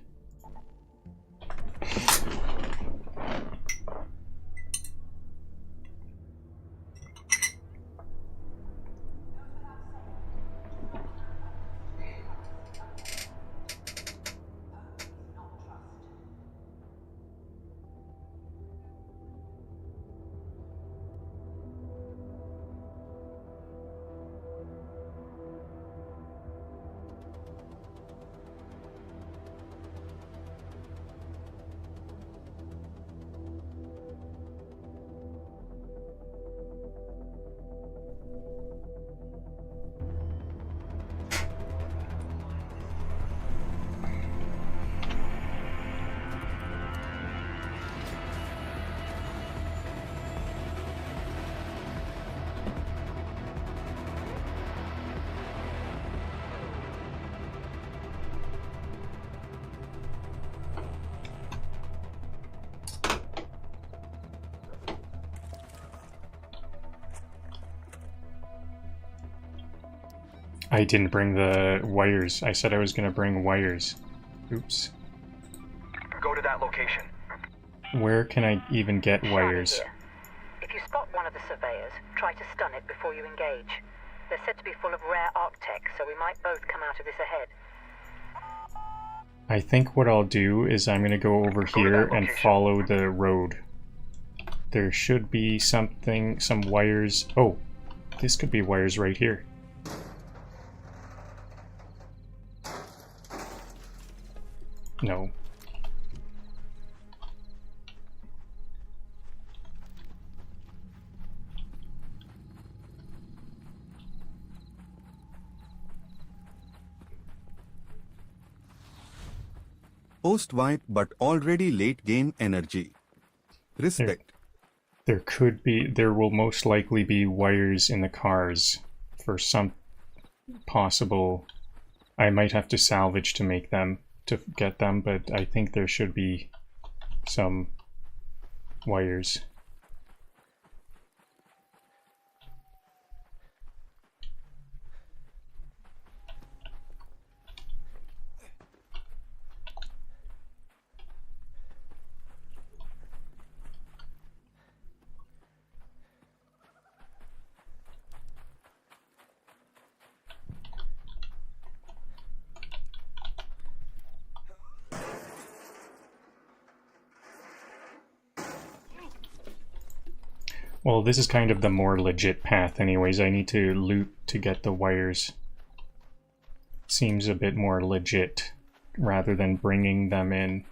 I didn't bring the wires. I said I was going to bring wires. Oops. Go to that location. Where can I even get wires? Here. If you spot one of the surveyors, try to stun it before you engage. They're said to be full of rare Arctech, so we might both come out of this ahead. I think what I'll do is I'm going to go over here and follow the road. There should be some wires. Oh, this could be wires right here. No. Post-wipe but already late game energy. Respect. There will most likely be wires in the cars for some possible... I might have to salvage to make them, to get them, but I think there should be some wires. Well, this is kind of the more legit path anyways. I need to loot to get the wires. Seems a bit more legit rather than bringing them in.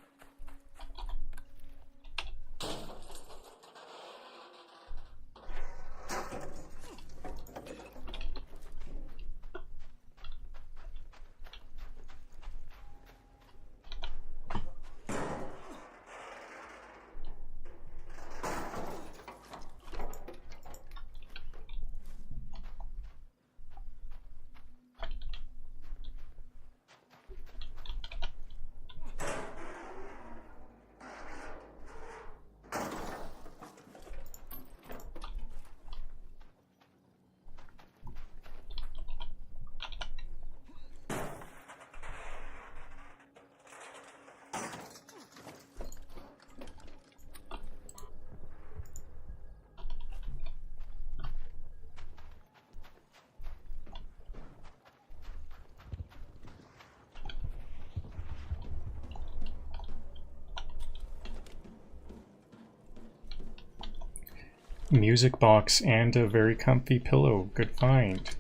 Music box and a very comfy pillow. Good find.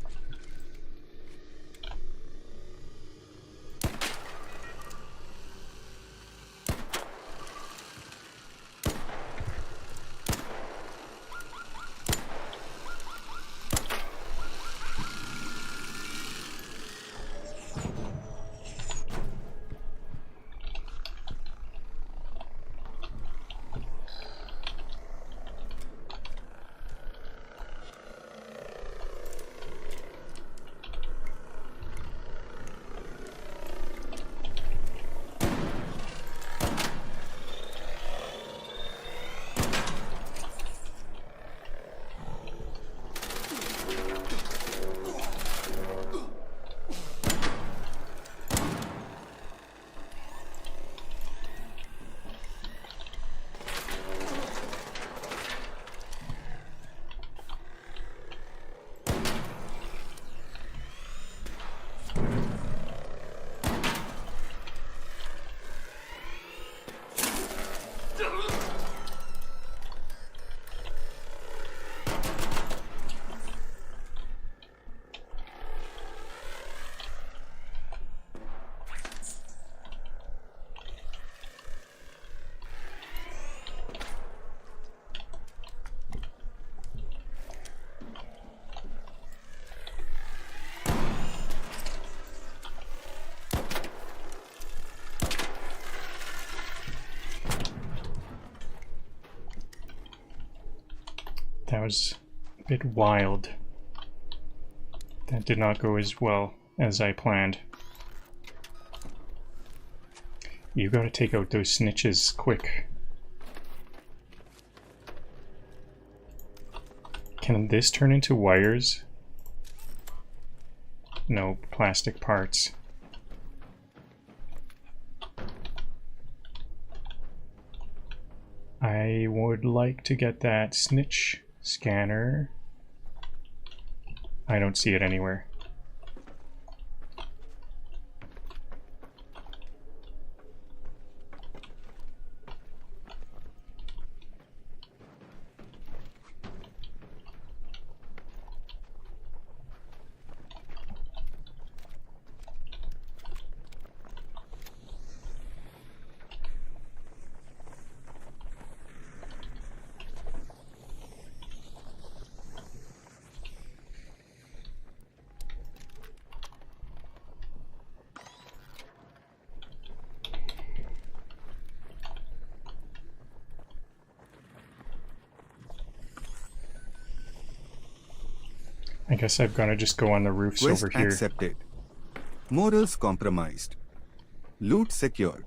That was a bit wild. That did not go as well as I planned. You gotta take out those snitches quick. Can this turn into wires? No plastic parts. I would like to get that snitch scanner. I don't see it anywhere. I guess I've got to just go on the roofs Quest over here. accepted. Morals compromised. Loot secured.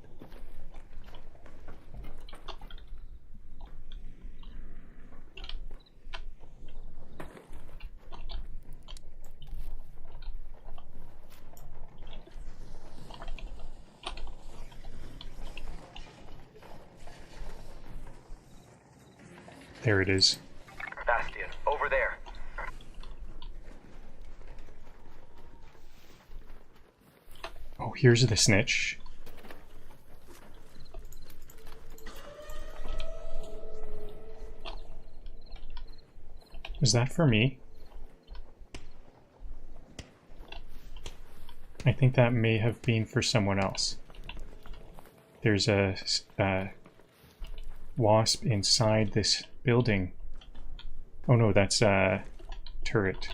There it is. Bastion, over there. Oh, here's the snitch. Is that for me? I think that may have been for someone else. There's a wasp inside this building. Oh no, that's a turret.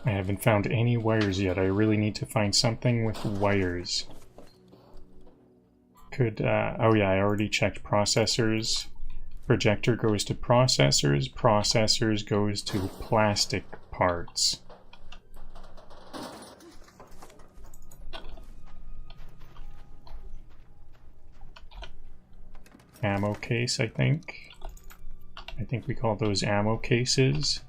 I haven't found any wires yet. I really need to find something with wires. Could, oh yeah, I already checked processors. Projector goes to processors. Processors goes to plastic parts. Ammo case, I think. I think we call those ammo cases.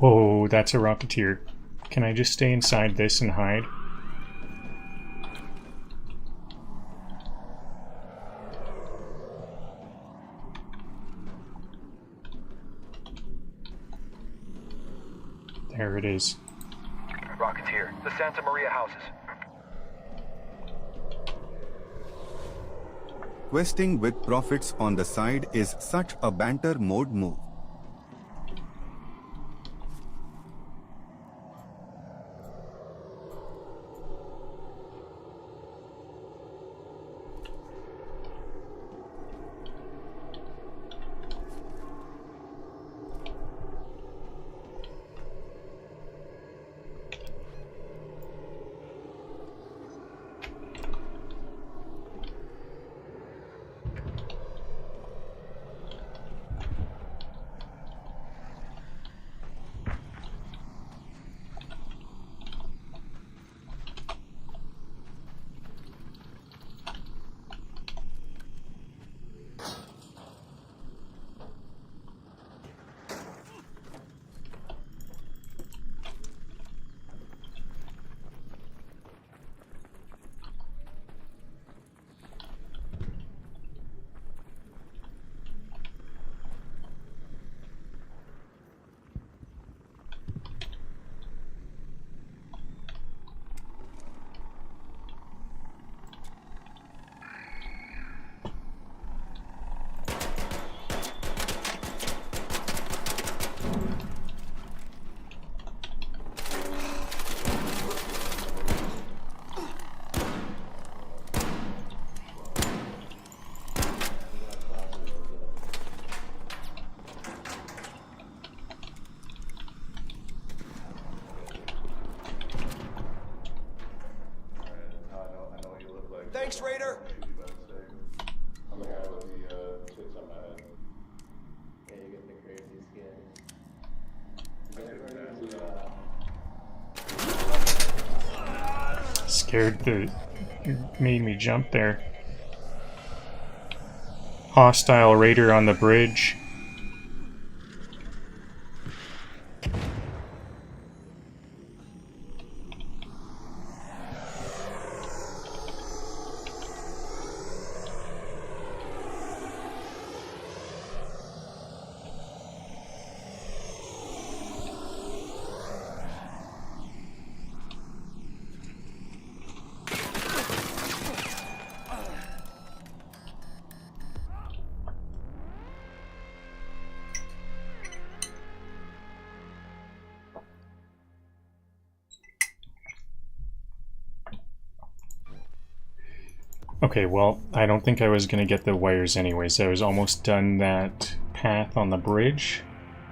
Whoa, that's a Rocketeer. Can I just stay inside this and hide? There it is. Rocketeer, the Santa Maria houses. Questing with profits on the side is such a banter mode move. Thanks, Raider. Made me jump there. Hostile raider on the bridge. Okay, well, I don't think I was gonna get the wires anyways. I was almost done that path on the bridge.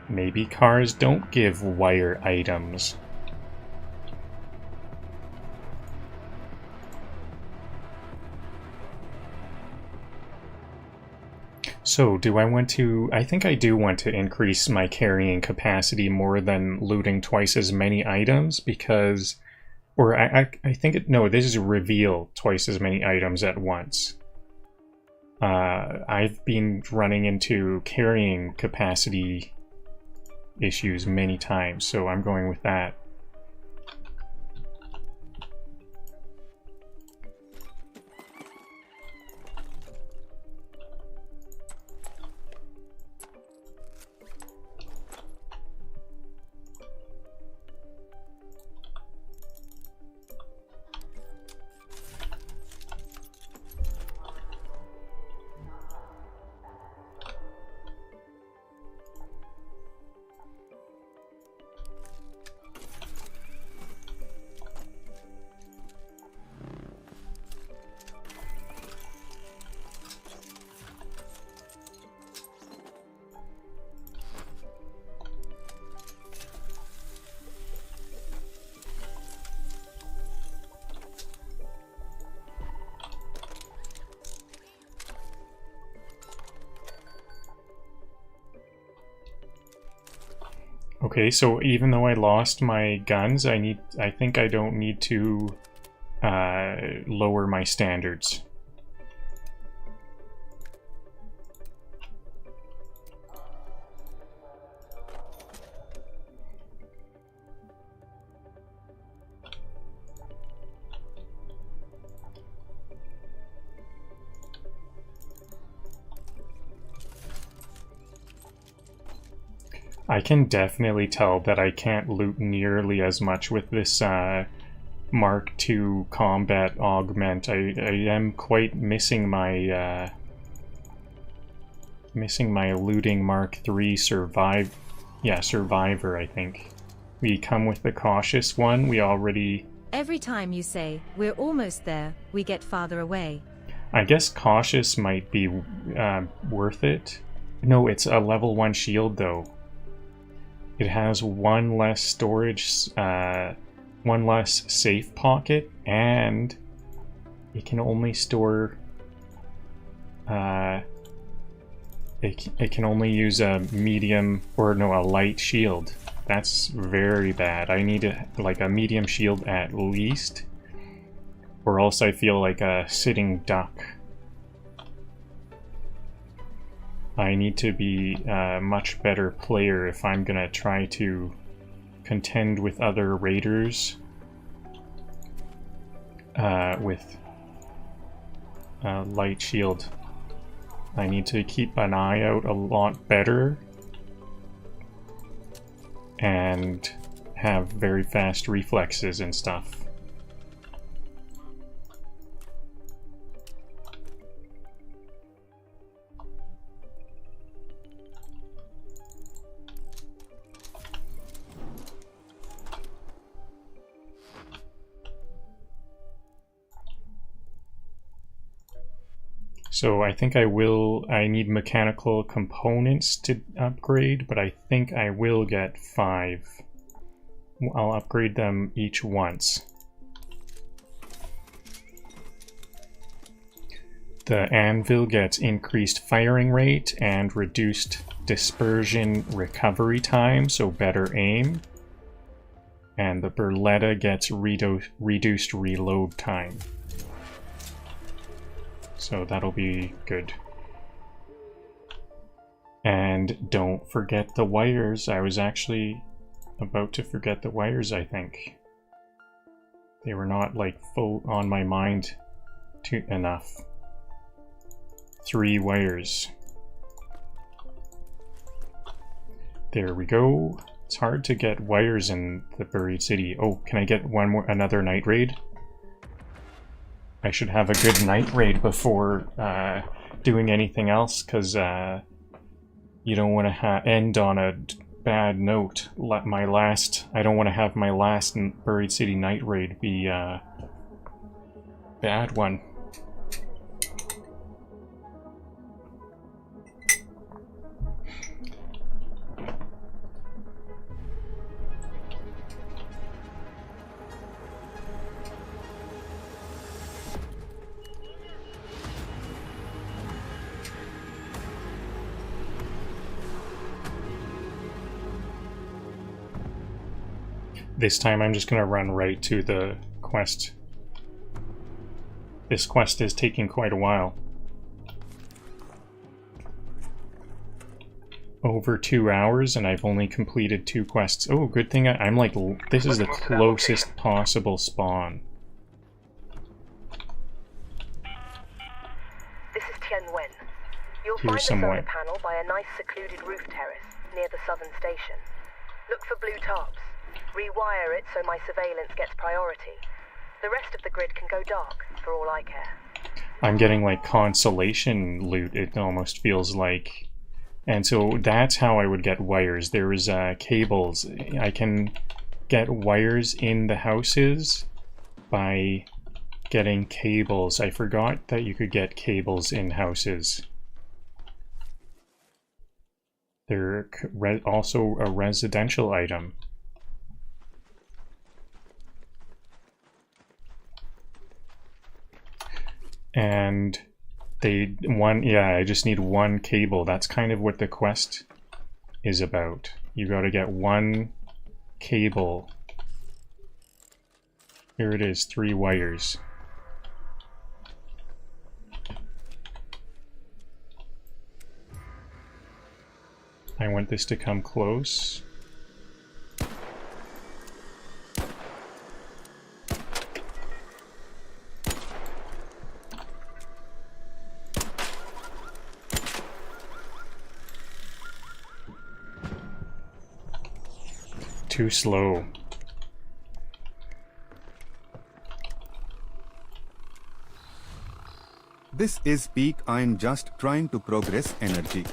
Maybe cars don't give wire items. So, do I want to... I think I do want to increase my carrying capacity more than looting twice as many items, because... Or I think it... No, this is reveal twice as many items at once. I've been running into carrying capacity issues many times, so I'm going with that. Okay, so even though I lost my guns, I think I don't need to lower my standards. I can definitely tell that I can't loot nearly as much with this Mark II combat augment. I am quite missing my looting Mark III survivor, I think. We come with the cautious one. We already... Every time you say, we're almost there, we get farther away. I guess cautious might be worth it. No, it's a level 1 shield though. It has one less storage, one less safe pocket, and it can only store... It can only use a medium, or no, a light shield. That's very bad. I need like a medium shield at least, or else I feel like a sitting duck. I need to be a much better player if I'm gonna try to contend with other raiders with light shield. I need to keep an eye out a lot better and have very fast reflexes and stuff. So I think I need mechanical components to upgrade, but I think I will get 5. I'll upgrade them each once. The anvil gets increased firing rate and reduced dispersion recovery time, so better aim. And the Berletta gets reduced reload time. So that'll be good. And don't forget the wires. I was actually about to forget the wires, I think. They were not like full on my mind enough. 3 wires. There we go. It's hard to get wires in the buried city. Oh, can I get another night raid? I should have a good night raid before doing anything else, because you don't want to end on a bad note. I don't want to have my last Buried City night raid be a bad one. This time I'm just going to run right to the quest. This quest is taking quite a while. Over 2 hours and I've only completed 2 quests. Oh, good thing I'm like, this is the closest possible spawn. This is Tianwen. You'll find the solar panel by a nice secluded roof terrace near the southern station. Look for blue tarps. Rewire it so my surveillance gets priority. The rest of the grid can go dark, for all I care. I'm getting like consolation loot, it almost feels like. And so that's how I would get wires. There is cables. I can get wires in the houses by getting cables. I forgot that you could get cables in houses. They're also a residential item. And I just need 1 cable. That's kind of what the quest is about. You gotta get 1 cable. Here it is, 3 wires. I want this to come close. too slow. This is peak. I'm just trying to progress energy.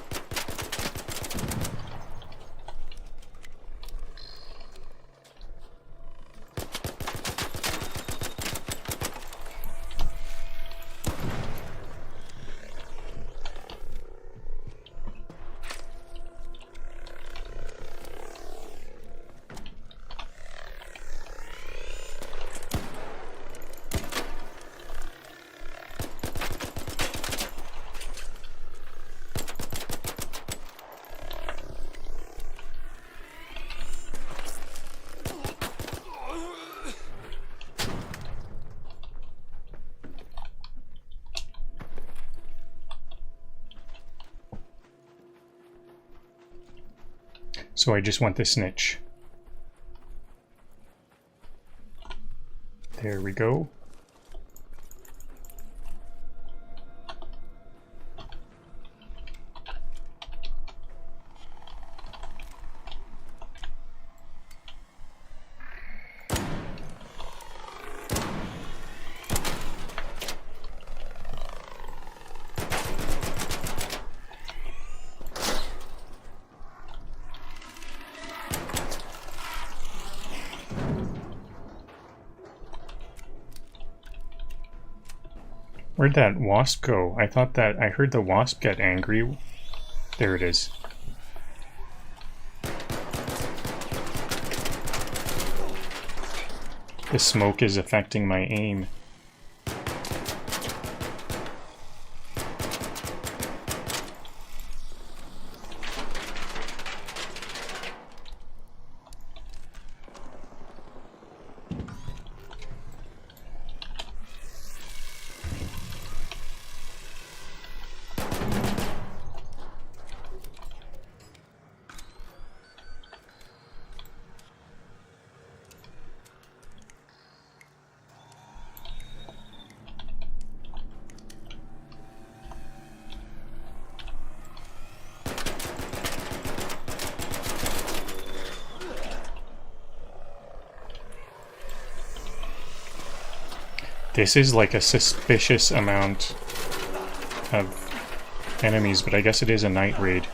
So I just want the snitch. There we go. Where'd that wasp go? I thought that I heard the wasp get angry. There it is. The smoke is affecting my aim. This is like a suspicious amount of enemies, but I guess it is a night raid.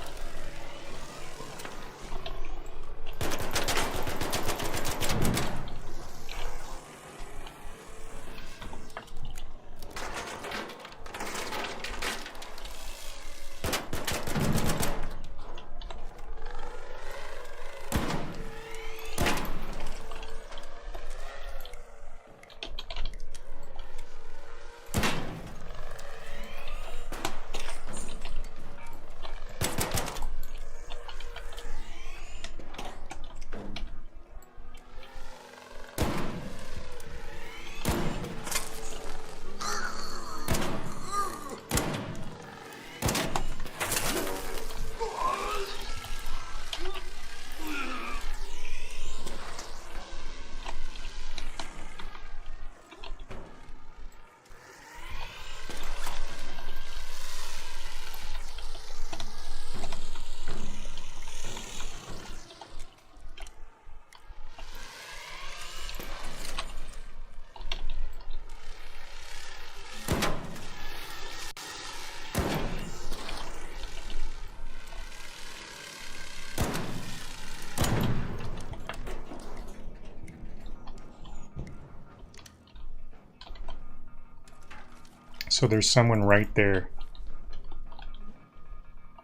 So there's someone right there.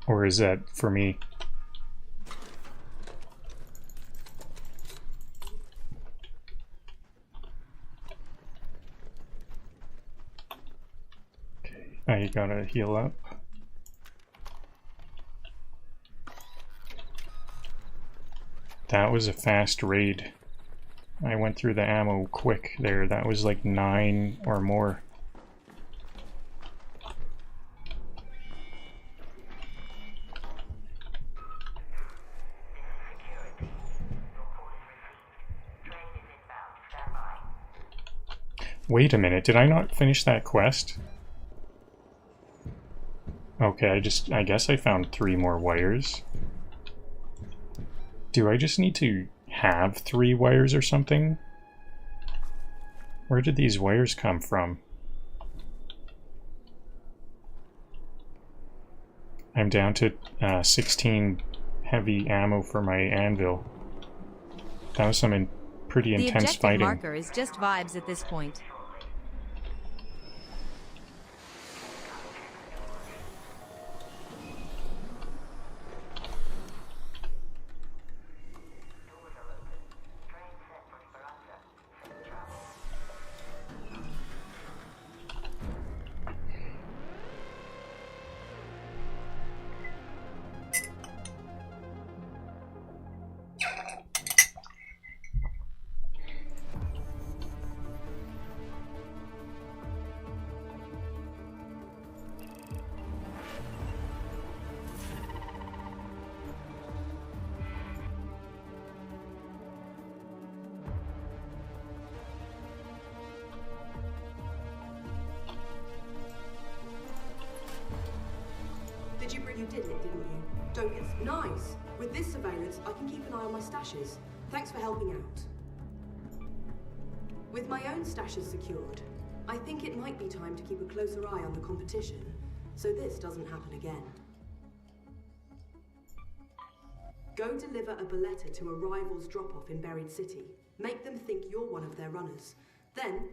Or is that for me? Okay, I gotta heal up. That was a fast raid. I went through the ammo quick there. That was like 9 or more. Wait a minute, did I not finish that quest? Okay, I guess I found 3 more wires. Do I just need to have 3 wires or something? Where did these wires come from? I'm down to 16 heavy ammo for my anvil. That was some pretty intense The objective fighting. marker is just vibes at this point. You did it, didn't you? Don't get nice. With this surveillance, I can keep an eye on my stashes. Thanks for helping out. With my own stashes secured, I think it might be time to keep a closer eye on the competition, so this doesn't happen again. Go deliver a balletta to a rival's drop-off in Buried City. Make them think you're one of their runners. Then...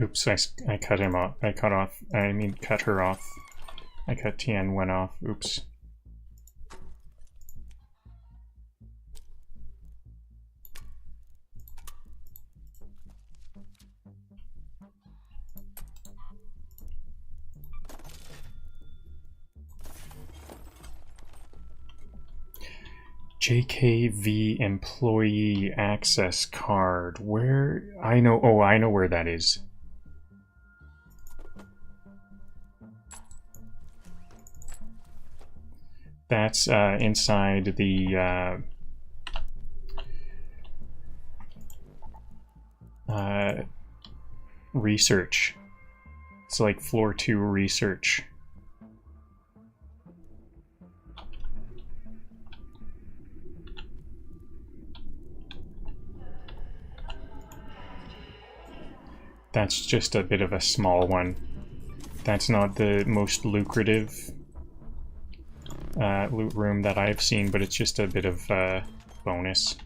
Oops, I cut him off. Cut her off. I cut Tian-Wen off. Oops. JKV employee access card. Where? I know where that is. That's inside the research. It's like floor 2 research. That's just a bit of a small one. That's not the most lucrative loot room that I've seen, but it's just a bit of bonus.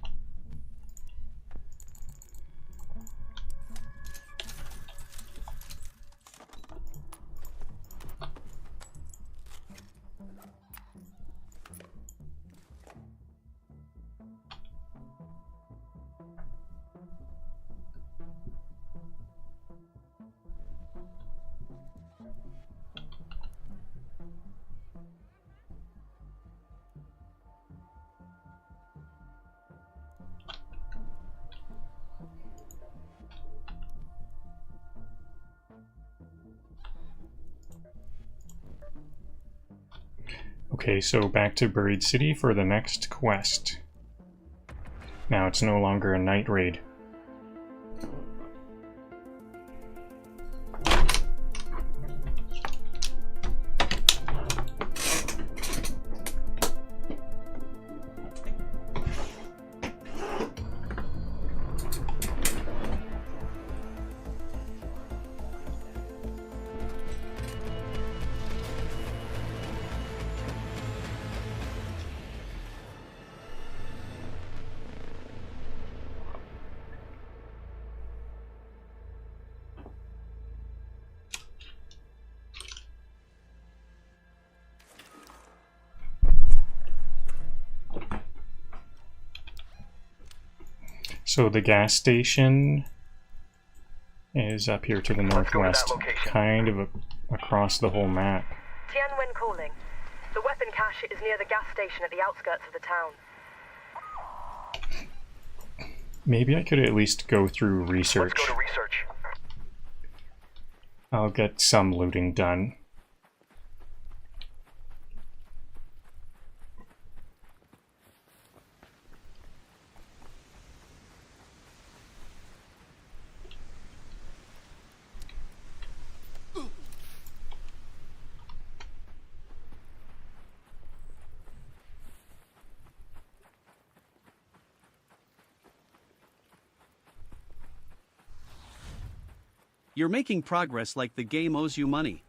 Okay, so back to Buried City for the next quest. Now it's no longer a night raid. So the gas station is up here to the northwest, kind of across the whole map. Tian-Wen calling. The weapon cache is near the gas station at the outskirts of the town. Maybe I could at least go through research. Let's go to research. I'll get some looting done. You're making progress like the game owes you money.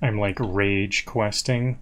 I'm like rage questing.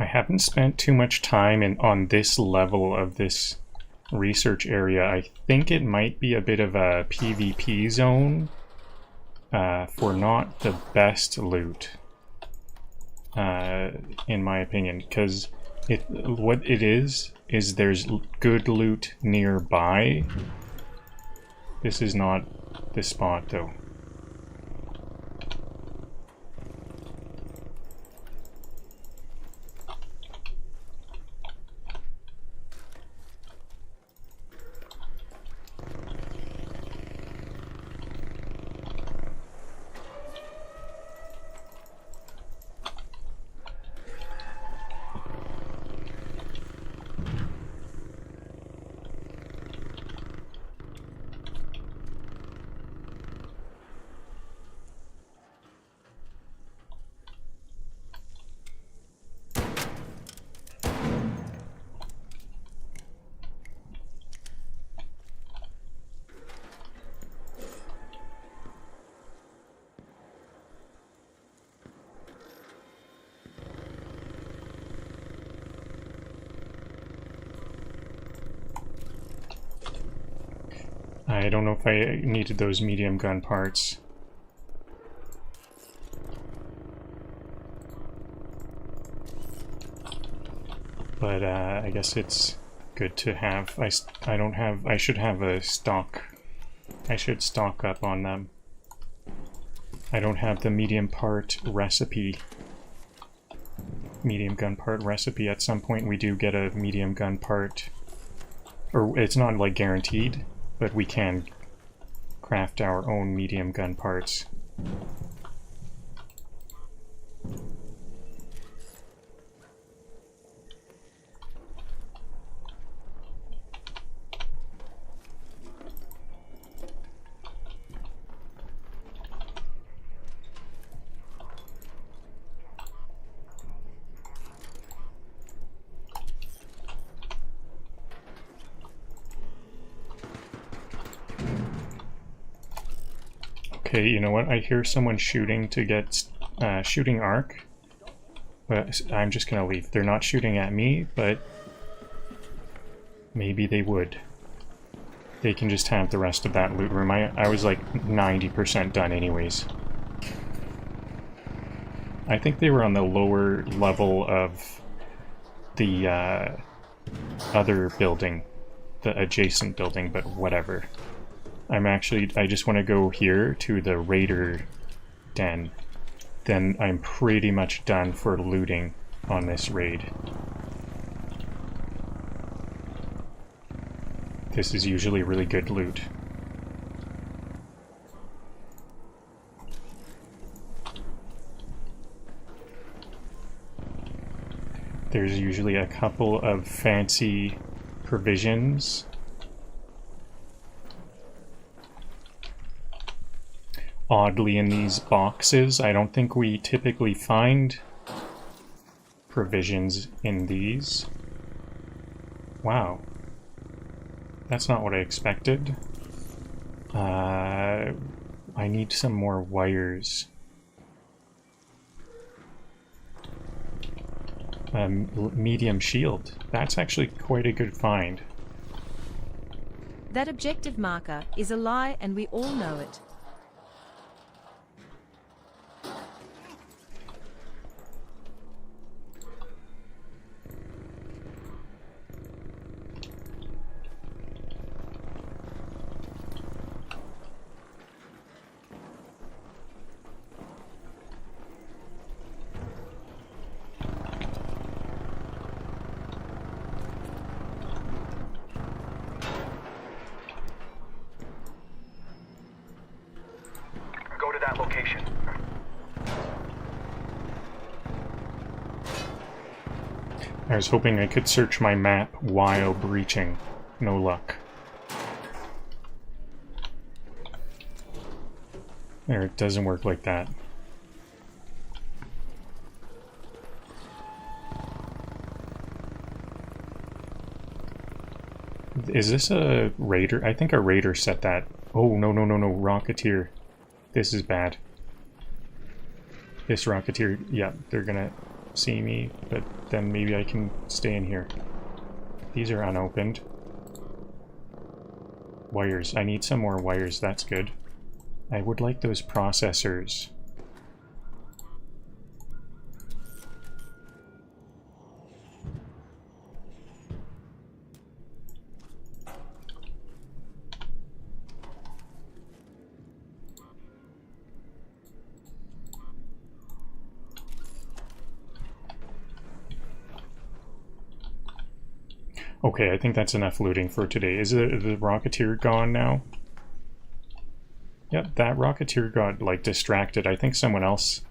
I haven't spent too much time on this level of this research area. I think it might be a bit of a PvP zone for not the best loot, in my opinion, because what it is there's good loot nearby. This is not the spot though. I don't know if I needed those medium gun parts. But I guess it's good to have. I don't have. I should have a stock. I should stock up on them. I don't have the medium part recipe. Medium gun part recipe. At some point we do get a medium gun part, or it's not like guaranteed, but we can craft our own medium gun parts. Okay, you know what? I hear someone shooting to get shooting arc, but I'm just gonna leave. They're not shooting at me, but maybe they would. They can just have the rest of that loot room. I was like 90% done anyways. I think they were on the lower level of the other building, the adjacent building, but whatever. I just want to go here to the raider den. Then I'm pretty much done for looting on this raid. This is usually really good loot. There's usually a couple of fancy provisions. Oddly, in these boxes, I don't think we typically find provisions in these. Wow. That's not what I expected. I need some more wires. medium shield. That's actually quite a good find. That objective marker is a lie and we all know it. Go to that location. I was hoping I could search my map while breaching. No luck. There, it doesn't work like that. Is this a raider? I think a raider set that. Oh, no, no, no, no. Rocketeer. This is bad. This Rocketeer, yeah, they're gonna see me, but then maybe I can stay in here. These are unopened. Wires. I need some more wires, that's good. I would like those processors. Okay, I think that's enough looting for today. Is the Rocketeer gone now? Yep, that Rocketeer got, like, distracted. I think someone else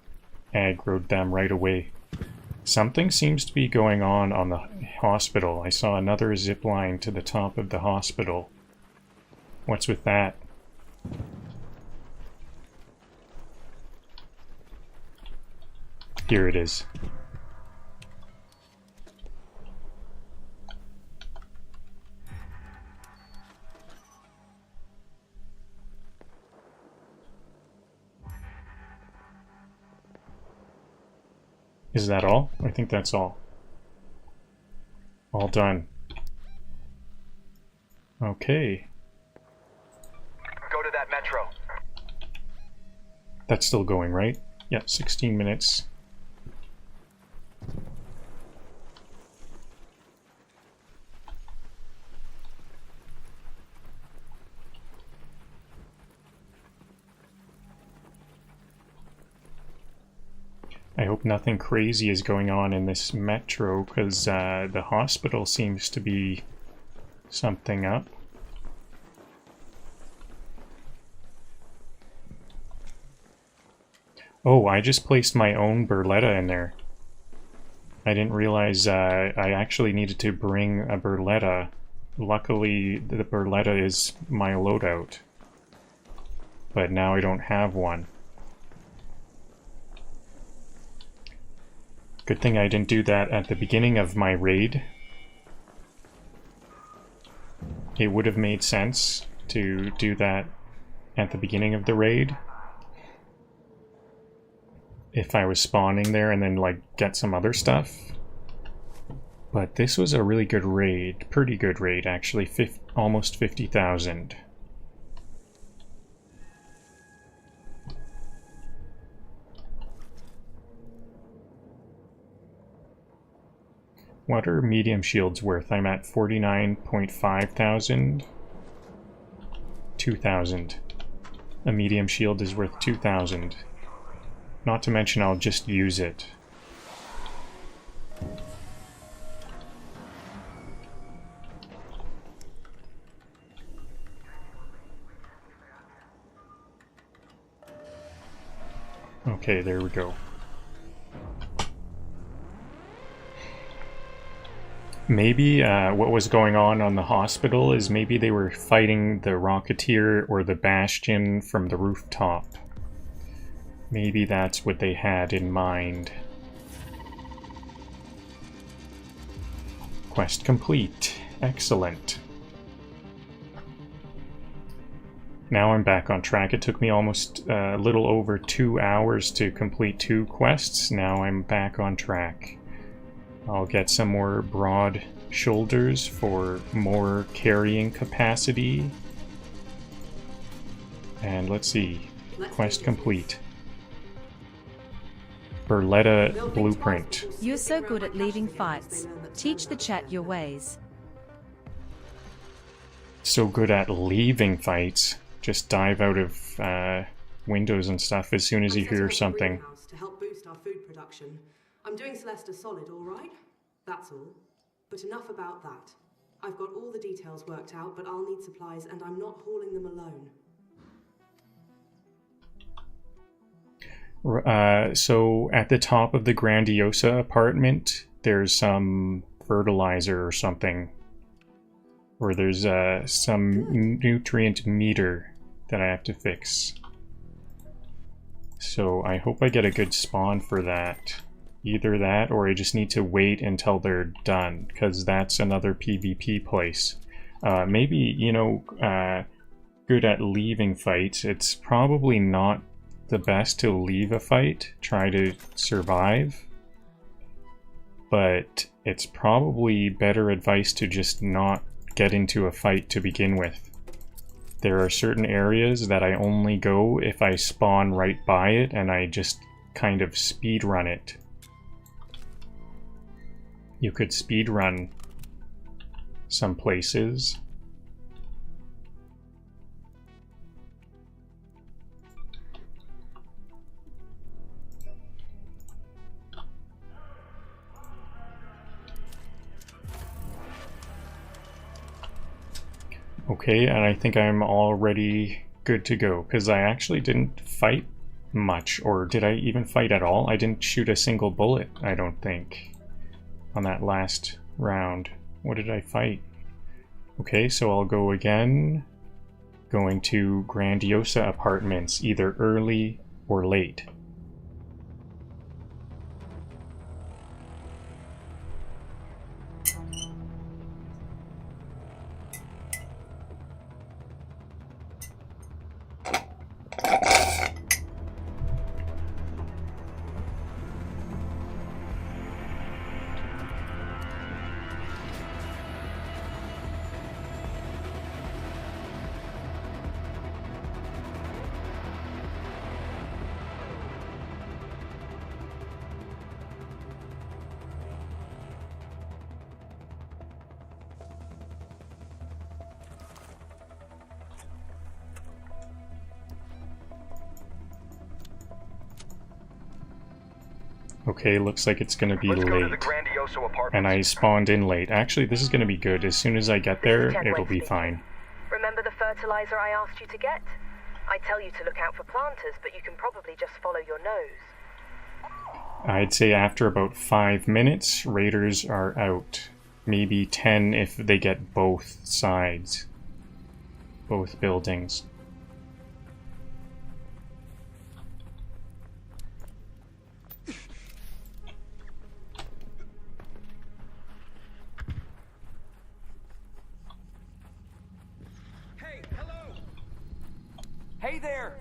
aggroed them right away. Something seems to be going on the hospital. I saw another zip line to the top of the hospital. What's with that? Here it is. Is that all? I think that's all. All done. Okay. Go to that metro. That's still going, right? Yeah, 16 minutes. I hope nothing crazy is going on in this metro, because the hospital seems to be something up. Oh, I just placed my own Berletta in there. I didn't realize I actually needed to bring a Berletta. Luckily, the Berletta is my loadout. But now I don't have one. Good thing I didn't do that at the beginning of my raid. It would have made sense to do that at the beginning of the raid. If I was spawning there and then, like, get some other stuff. But this was a really good raid. Pretty good raid, actually. Almost 50,000. What are medium shields worth? I'm at 49.5 thousand. 2,000. A medium shield is worth 2,000. Not to mention I'll just use it. Okay, there we go. Maybe what was going on the hospital is maybe they were fighting the Rocketeer or the Bastion from the rooftop. Maybe that's what they had in mind. Quest complete. Excellent. Now I'm back on track. It took me almost a little over 2 hours to complete 2 quests. Now I'm back on track. I'll get some more broad shoulders for more carrying capacity. And let's see. Quest complete. Berletta Blueprint. You're so good at leaving fights. Teach the chat your ways. So good at leaving fights. Just dive out of windows and stuff as soon as you hear something. To help boost our food production. I'm doing Celeste a solid, all right? That's all. But enough about that. I've got all the details worked out, but I'll need supplies, and I'm not hauling them alone. So at the top of the Grandiosa apartment, there's some fertilizer or something. Or there's some nutrient meter that I have to fix. So I hope I get a good spawn for that. Either that, or I just need to wait until they're done, because that's another PvP place. Maybe, you know, good at leaving fights. It's probably not the best to leave a fight, try to survive, but it's probably better advice to just not get into a fight to begin with. There are certain areas that I only go if I spawn right by it and I just kind of speed run it. You could speed run some places. Okay, and I think I'm already good to go, because I actually didn't fight much, or did I even fight at all? I didn't shoot a single bullet, I don't think, on that last round. What did I fight? Okay, so I'll go again, going to Grandiosa Apartments, either early or late. Okay, looks like it's gonna be late. And I spawned in late. Actually, this is gonna be good. As soon as I get there, it'll be fine. Remember the fertilizer I asked you to get? I tell you to look out for planters, but you can probably just follow your nose. I'd say after about 5 minutes, raiders are out. Maybe 10 if they get both sides. Both buildings. Hey there!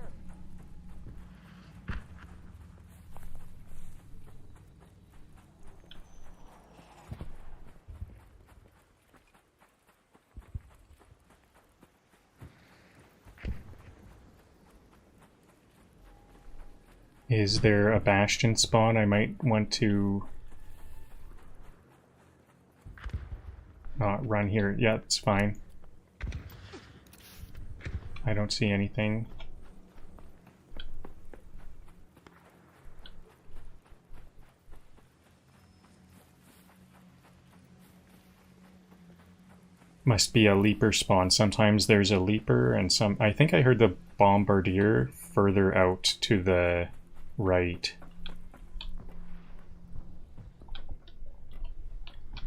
Is there a bastion spawn? I might want to not run here. Yeah, it's fine. I don't see anything. Must be a leaper spawn. Sometimes there's a leaper and some... I think I heard the bombardier further out to the right.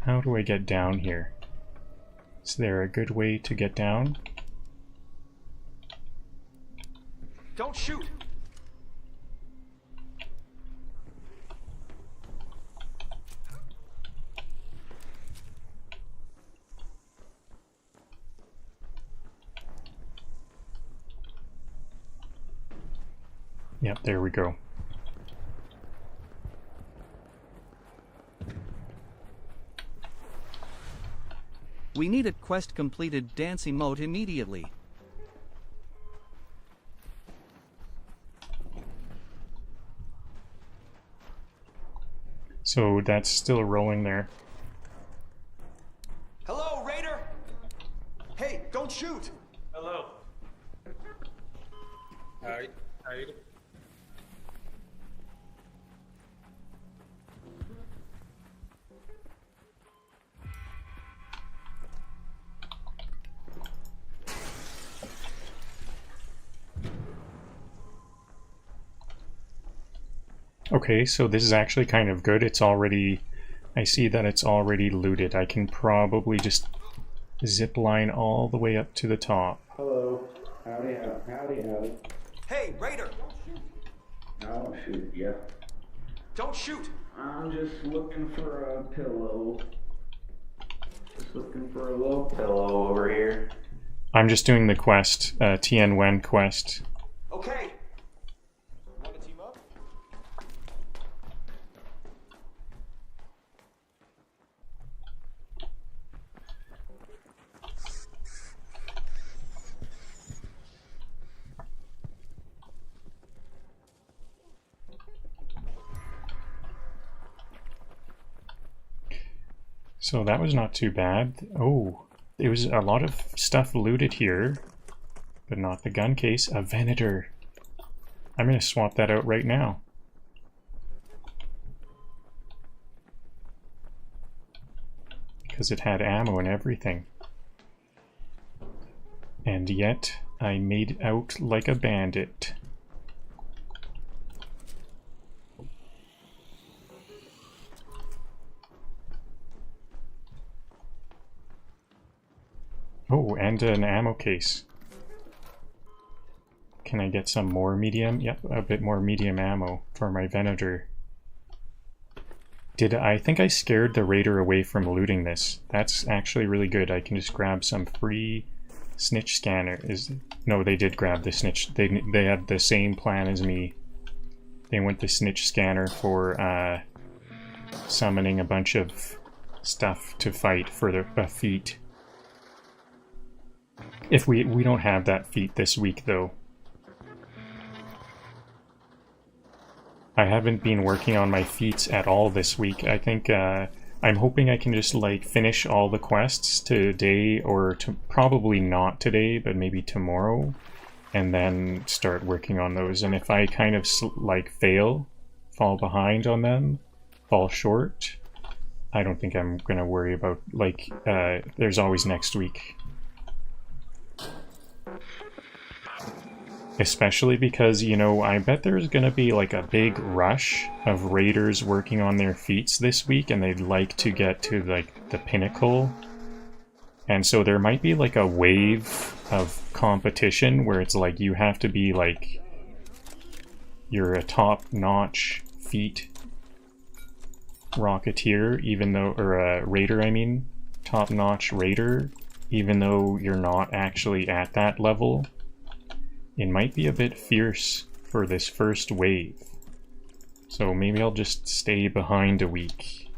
How do I get down here? Is there a good way to get down? Don't shoot! Yep, there we go. We need a quest completed dancing mode immediately. So that's still rolling there. Hello, Raider! Hey, don't shoot! Hello. Hi. Hi. Okay, so this is actually kind of good. It's already... I see that it's already looted. I can probably just zip line all the way up to the top. Hello. Howdy, howdy, howdy. Hey, Raider! Don't shoot, yeah. Don't shoot! I'm just looking for a pillow. Just looking for a little pillow over here. I'm just doing the quest, Tien Wen quest. Okay. Want to team up? So that was not too bad. Oh, there was a lot of stuff looted here, but not the gun case. A Venator. I'm going to swap that out right now. Because it had ammo and everything. And yet, I made out like a bandit. Oh, and an ammo case. Can I get some more medium? Yep, a bit more medium ammo for my Venator. I think I scared the raider away from looting this. That's actually really good. I can just grab some free snitch scanner. No, they did grab the snitch. They had the same plan as me. They went the snitch scanner for summoning a bunch of stuff to fight for the feat. If we don't have that feat this week though. I haven't been working on my feats at all this week. I think I'm hoping I can just like finish all the quests today, or probably not today, but maybe tomorrow, and then start working on those. And if I kind of like fall behind on them, fall short, I don't think I'm gonna worry about like there's always next week. Especially because, you know, I bet there's gonna be like a big rush of raiders working on their feats this week, and they'd like to get to like the pinnacle. And so there might be like a wave of competition where it's like you have to be like, you're a top-notch feat rocketeer, even though, or a raider, I mean, top-notch raider, even though you're not actually at that level. It might be a bit fierce for this first wave. So maybe I'll just stay behind a week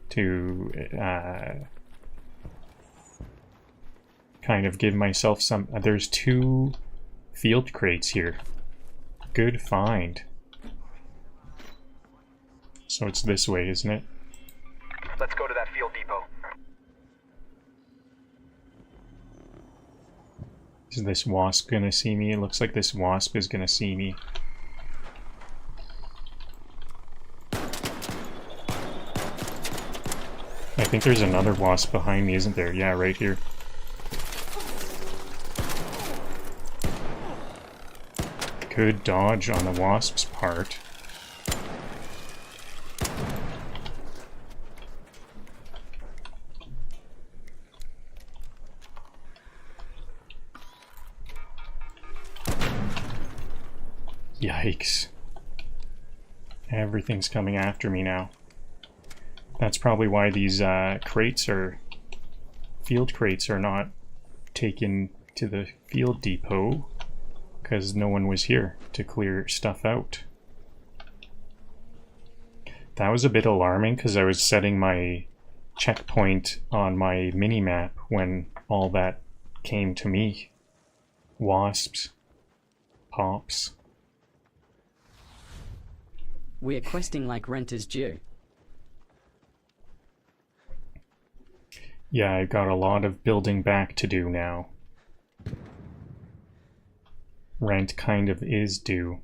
to kind of give myself some... There's 2 field crates here. Good find. So it's this way, isn't it? Let's go to that field depot. Is this wasp gonna see me? It looks like this wasp is gonna see me. I think there's another wasp behind me, isn't there? Yeah, right here. Good dodge on the wasp's part. Yikes. Everything's coming after me now. That's probably why these field crates are not taken to the field depot, because no one was here to clear stuff out. That was a bit alarming because I was setting my checkpoint on my mini-map when all that came to me. Wasps. Pops. We're questing like rent is due. Yeah, I've got a lot of building back to do now. Rent kind of is due.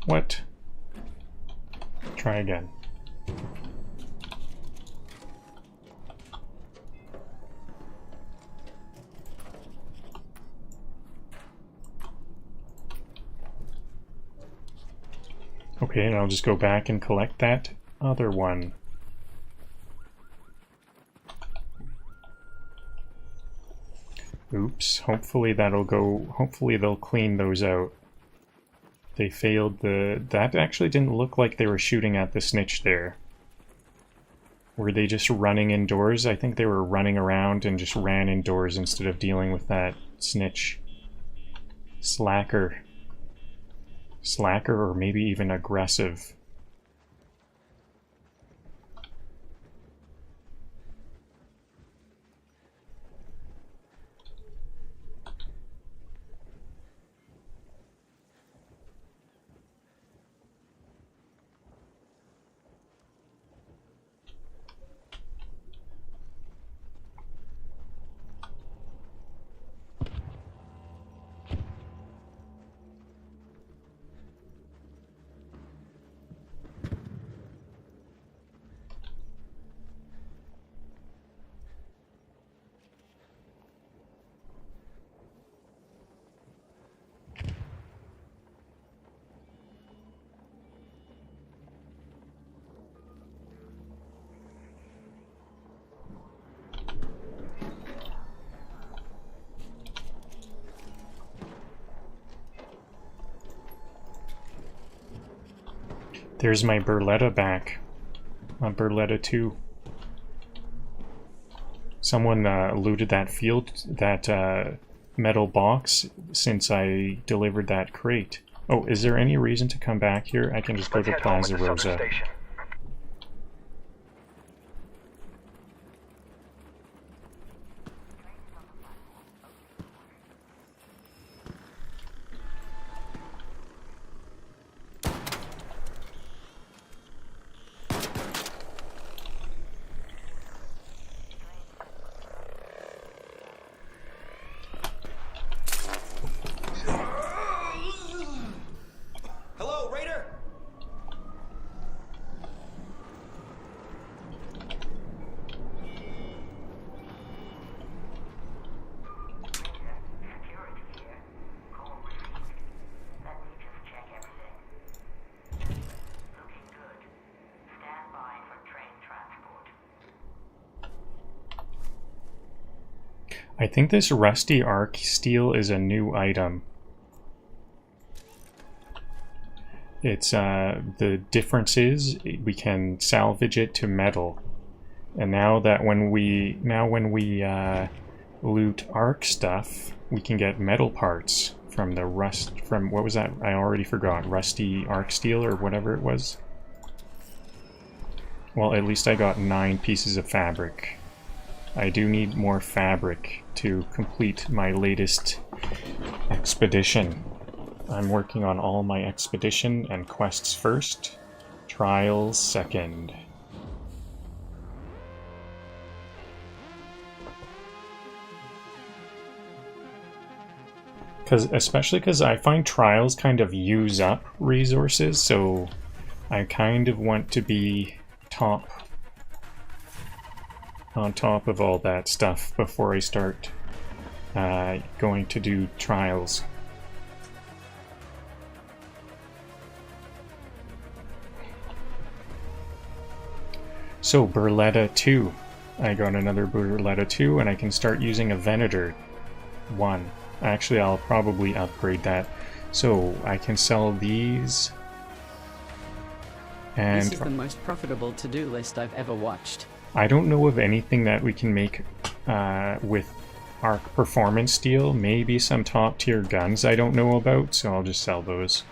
What? Try again. Okay, and I'll just go back and collect that other one. Oops, hopefully that'll go, hopefully they'll clean those out. They failed that actually didn't look like they were shooting at the snitch there. Were they just running indoors? I think they were running around and just ran indoors instead of dealing with that snitch. Slacker. Slacker or maybe even aggressive. There's my Berletta back. On Berletta 2. Someone looted that field, that metal box, since I delivered that crate. Oh, is there any reason to come back here? I can just go to Plaza Rosa. I think this rusty arc steel is a new item. It's the difference is we can salvage it to metal, and now that when we loot arc stuff, we can get metal parts from the rust. From what was that? I already forgot. Rusty arc steel or whatever it was. Well, at least I got 9 pieces of fabric. I do need more fabric to complete my latest expedition. I'm working on all my expedition and quests first, trials second. Especially because I find trials kind of use up resources, so I kind of want to be on top of all that stuff before I start going to do trials. So Berletta 2. I got another Berletta 2 and I can start using a Venator 1. Actually, I'll probably upgrade that. So I can sell these. And this is the most profitable to-do list I've ever watched. I don't know of anything that we can make with our performance steel. Maybe some top tier guns I don't know about, so I'll just sell those.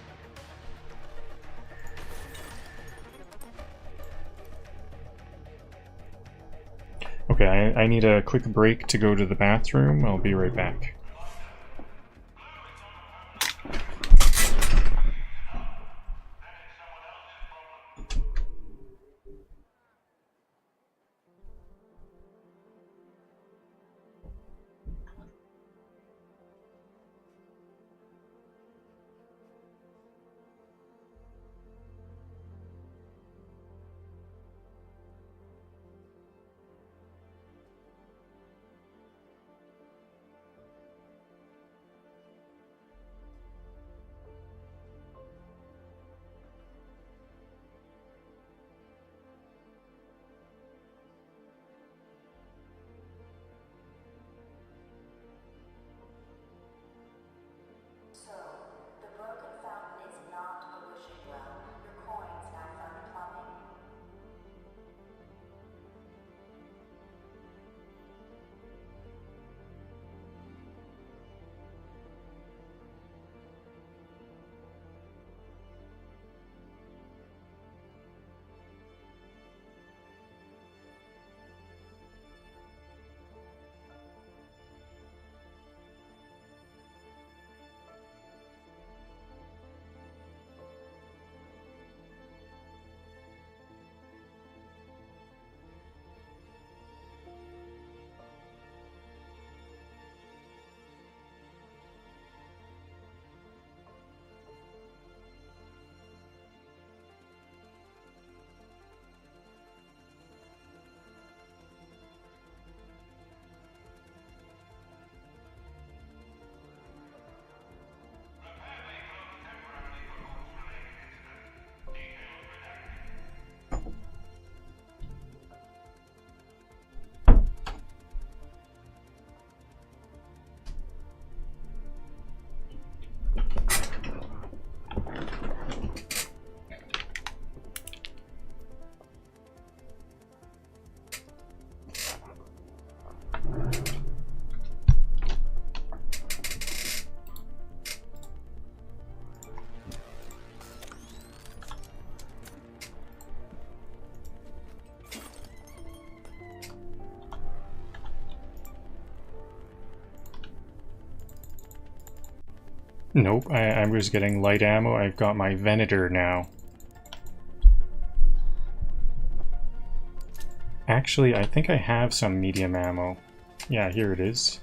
Okay, I need a quick break to go to the bathroom. I'll be right back. Nope, I was getting light ammo. I've got my Venator now. Actually, I think I have some medium ammo. Yeah, here it is.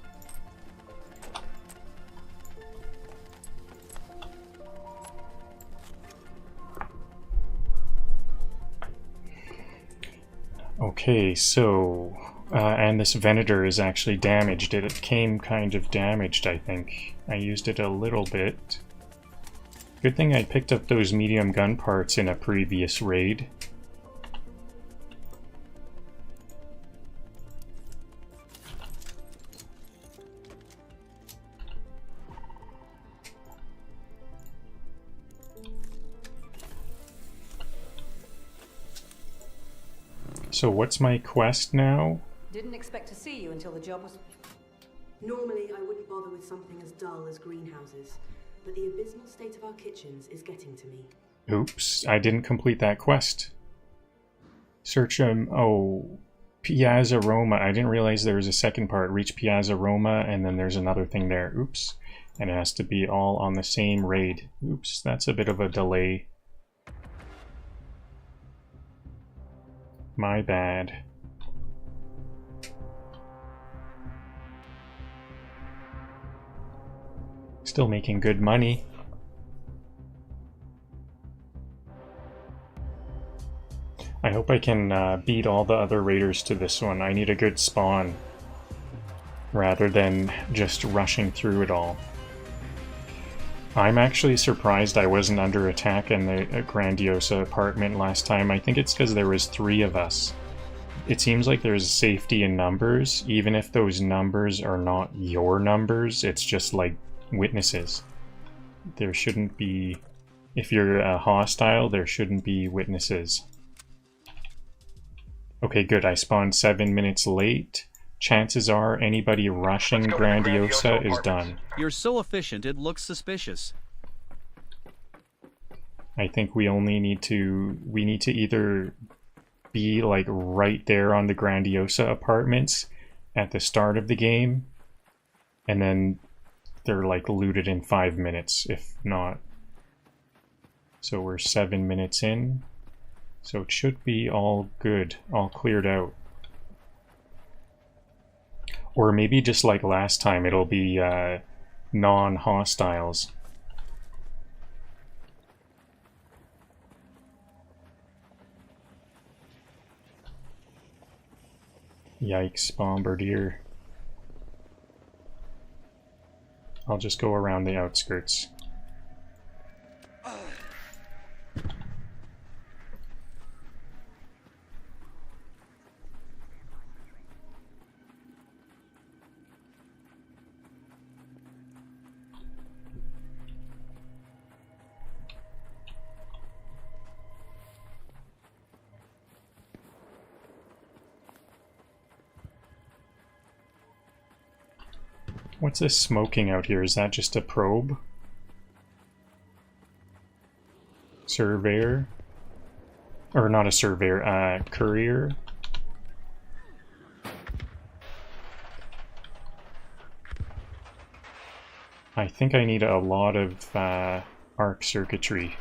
Okay, so... and this Venator is actually damaged. It came kind of damaged, I think. I used it a little bit. Good thing I picked up those medium gun parts in a previous raid. So what's my quest now? Didn't expect to see you until the job was... Normally, I wouldn't bother with something as dull as greenhouses, but the abysmal state of our kitchens is getting to me. Oops, I didn't complete that quest. Search oh, Piazza Roma. I didn't realize there was a second part. Reach Piazza Roma, and then there's another thing there. Oops. And it has to be all on the same raid. Oops, that's a bit of a delay. My bad. Still making good money. I hope I can beat all the other raiders to this one. I need a good spawn rather than just rushing through it all. I'm actually surprised I wasn't under attack in the Grandiosa apartment last time. I think it's because there was 3 of us. It seems like there's safety in numbers, even if those numbers are not your numbers. It's just like witnesses. There shouldn't be If you're hostile, there shouldn't be witnesses. Okay, good. I spawned 7 minutes late. Chances are anybody rushing Grandiosa is done. You're so efficient, it looks suspicious. I think we need to either be like right there on the Grandiosa apartments at the start of the game, and then they're like looted in 5 minutes, if not. So we're 7 minutes in, so it should be all good, all cleared out. Or maybe just like last time, it'll be non-hostiles. Yikes, Bombardier. I'll just go around the outskirts. What's this smoking out here? Is that just a probe? Surveyor? Or not a surveyor, courier? I think I need a lot of arc circuitry.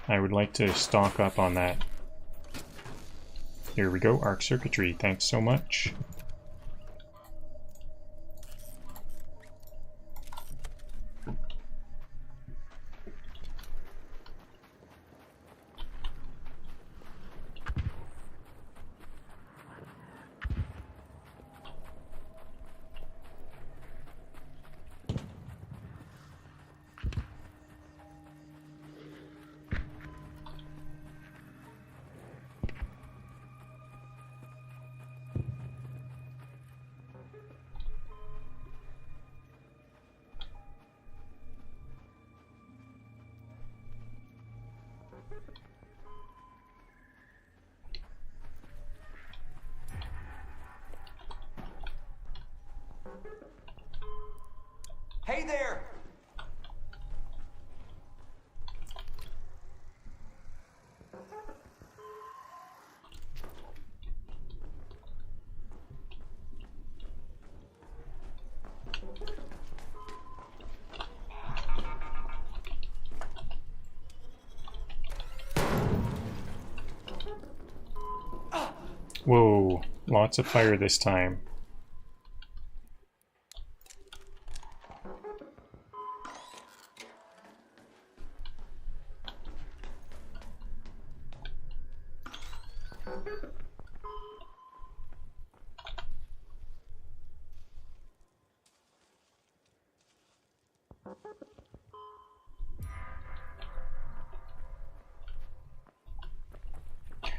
I would like to stock up on that. Here we go, arc circuitry. Thanks so much. Hey there! Whoa, lots of fire this time.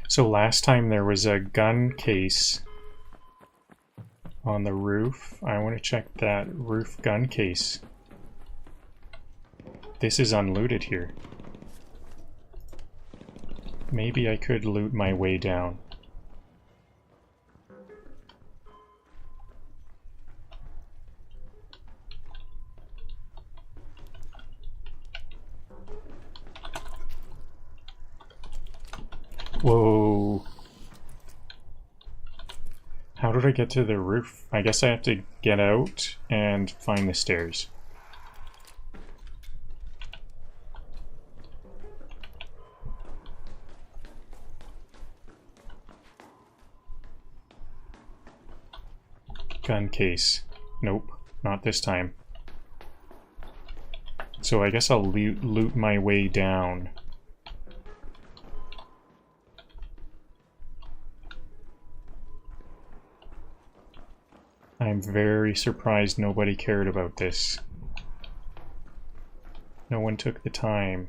So last time there was a gun case on the roof. I want to check that roof gun case. This is unlooted here. Maybe I could loot my way down. Whoa. How did I get to the roof? I guess I have to get out and find the stairs. Gun case. Nope, not this time. So I guess I'll loot my way down. I'm very surprised nobody cared about this. No one took the time.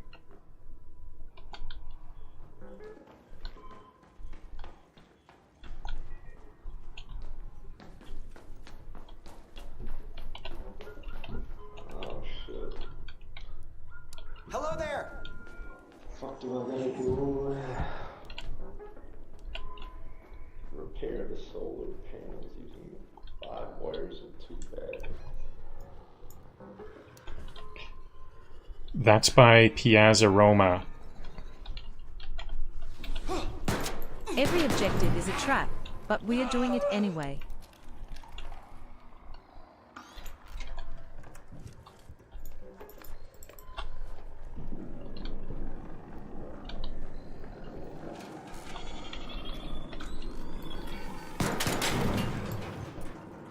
Hello there! do I gotta do? Repair the solar panels using 5 wires and 2 batteries. That's by Piazza Roma. Every objective is a trap, but we are doing it anyway.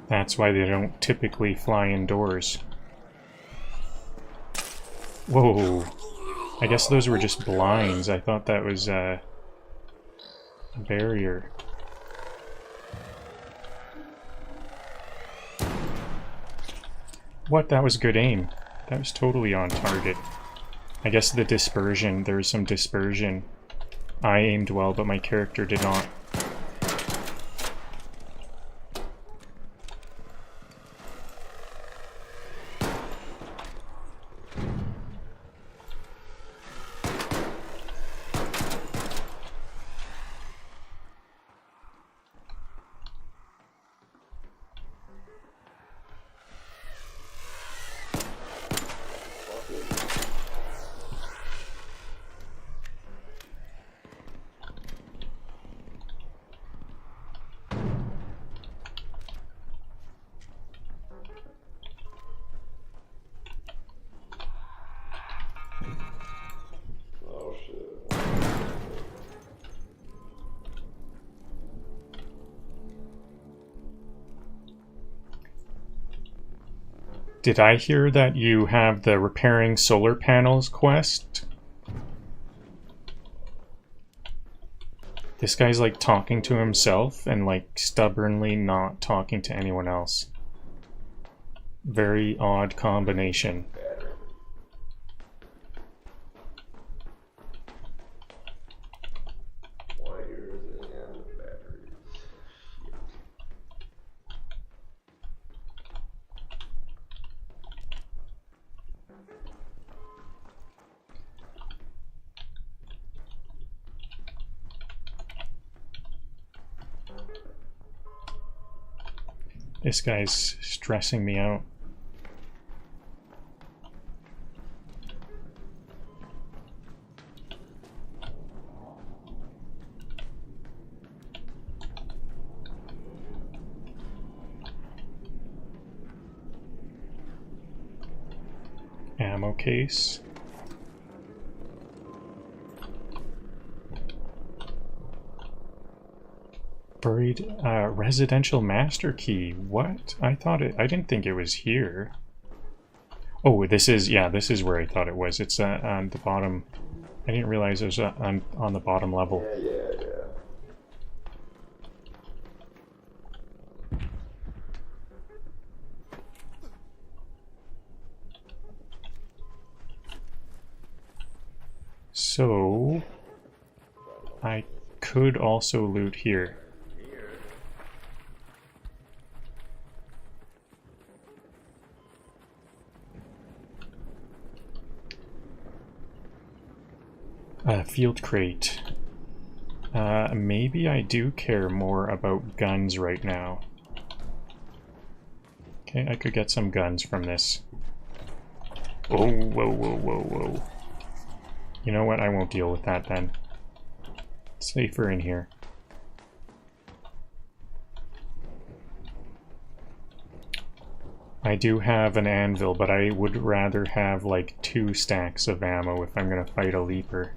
That's why they don't typically fly indoors. Whoa. I guess those were just blinds. I thought that was a barrier. What? That was good aim. That was totally on target. I guess the dispersion, there was some dispersion. I aimed well, but my character did not. Did I hear that you have the repairing solar panels quest? This guy's like talking to himself and like stubbornly not talking to anyone else. Very odd combination. This guy's stressing me out. Ammo case. Buried residential master key. What? I didn't think it was here. Oh, this is, yeah, this is where I thought it was. It's on the bottom. I didn't realize it was on the bottom level. Yeah. So, I could also loot here. Field crate. Maybe I do care more about guns right now. Okay, I could get some guns from this. Oh, whoa. You know what? I won't deal with that then. It's safer in here. I do have an anvil, but I would rather have like 2 stacks of ammo if I'm gonna fight a leaper.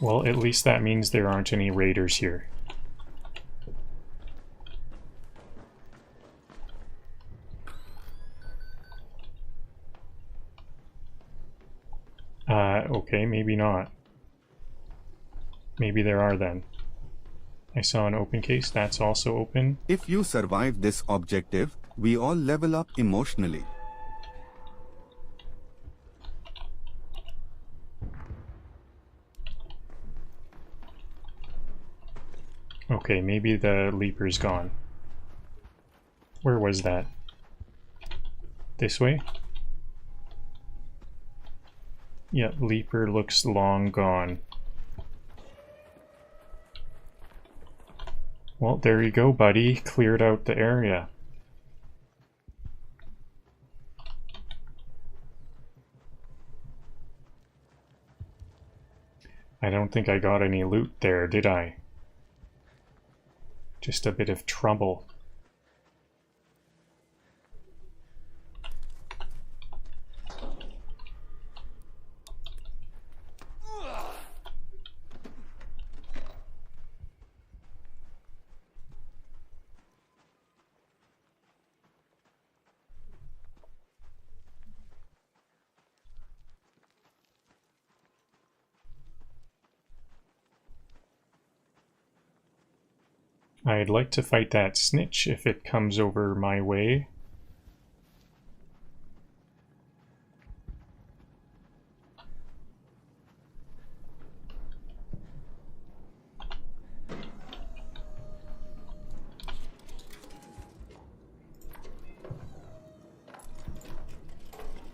Well, at least that means there aren't any raiders here. Okay, Maybe there are then. I saw an open case, that's also open. If you survive this objective, we all level up emotionally. Okay, maybe the leaper's gone. Where was that? This way? Yep, leaper looks long gone. Well, there you go, buddy. Cleared out the area. I don't think I got any loot there, did I? Just a bit of trouble. I'd like to fight that snitch if it comes over my way.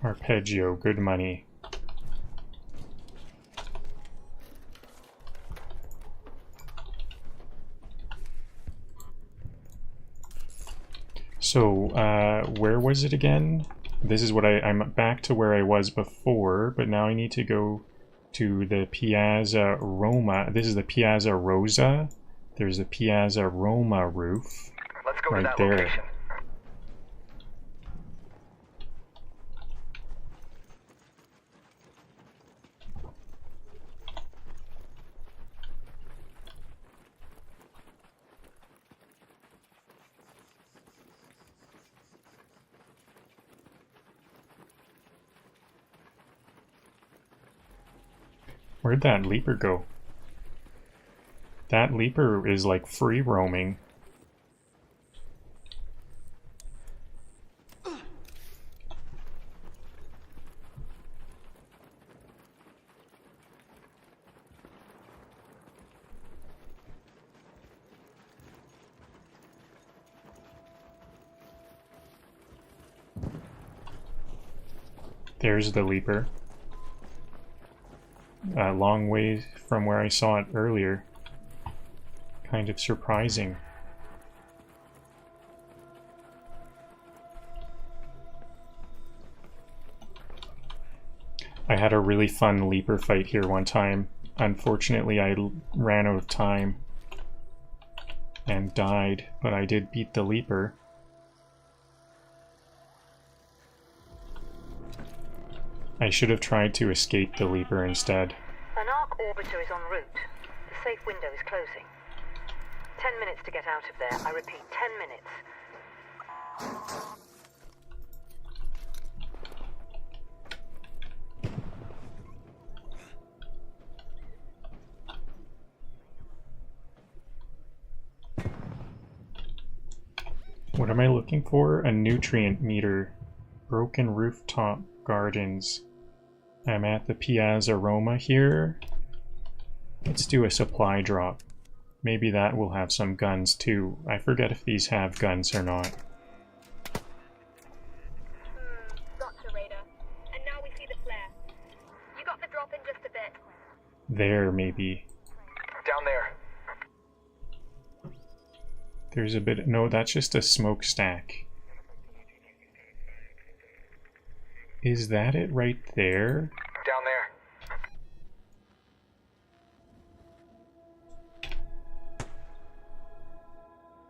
Arpeggio, good money. So, where was it again? This is what I'm back to where I was before, but now I need to go to the Piazza Roma. This is the Piazza Rosa. There's a Piazza Roma roof. Let's go right to that there. location. Where'd that leaper go? That leaper is like free roaming. There's the leaper. A long way from where I saw it earlier. Kind of surprising. I had a really fun leaper fight here one time. Unfortunately, I ran out of time and died, but I did beat the leaper. I should have tried to escape the leaper instead. An arc orbiter is en route. The safe window is closing. 10 minutes to get out of there. I repeat, 10 minutes. What am I looking for? A nutrient meter. Broken rooftop gardens. I'm at the Piazza Roma here. Let's do a supply drop. Maybe that will have some guns too. I forget if these have guns or not. Gotcha, Raider. And now we see the flare. You got the drop in just a bit. There, maybe. Down there. There's a bit... No, that's just a smokestack. Is that it right there? Down there.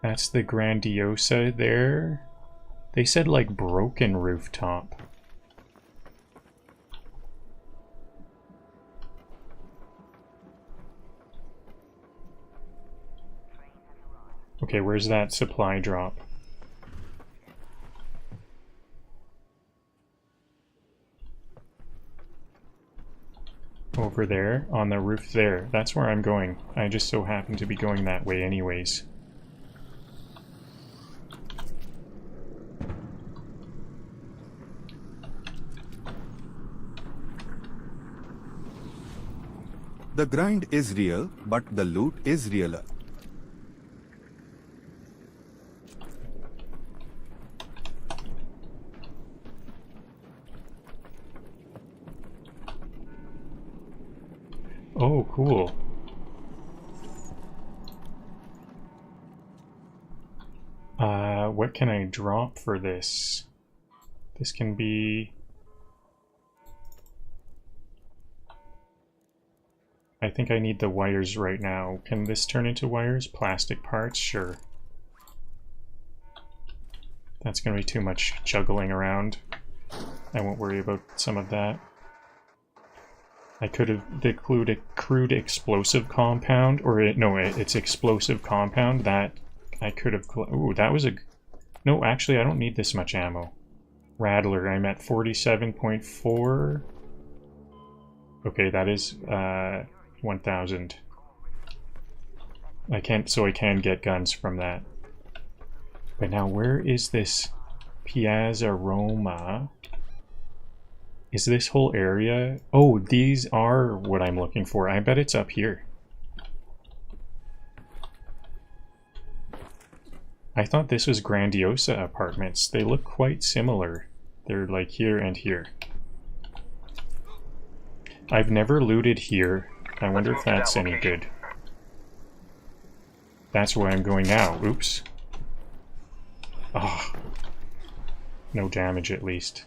That's the Grandiosa there. They said like broken rooftop. Okay, where's that supply drop? over there, on the roof there. That's where I'm going. I just so happen to be going that way anyways. The grind is real, but the loot is realer. Oh, cool. What can I drop for this? This can be... I think I need the wires right now. Can this turn into wires? Plastic parts? Sure. That's gonna be too much juggling around. I won't worry about some of that. I could have included a crude explosive compound, or it's explosive compound that I could have. Ooh, that was a. No, actually, I don't need this much ammo. Rattler, I'm at 47.4. Okay, that is 1,000. I can get guns from that. But now, where is this Piazza Roma? Is this whole area? Oh, these are what I'm looking for. I bet it's up here. I thought this was Grandiosa Apartments. They look quite similar. They're like here and here. I've never looted here. I wonder if that's any good. That's where I'm going now. Oops. Oh. No damage at least.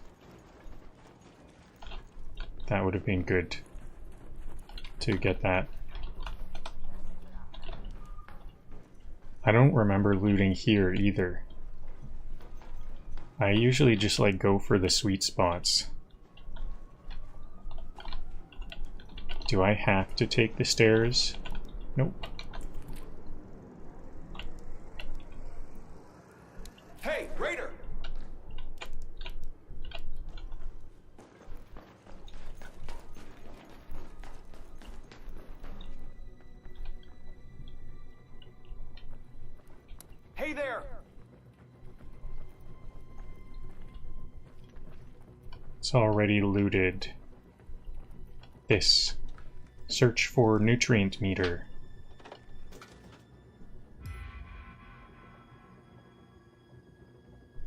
That would have been good to get that. I don't remember looting here either. I usually just like go for the sweet spots. Do I have to take the stairs? Nope. Hey, Raider! Hey there! It's already looted. This. Search for nutrient meter.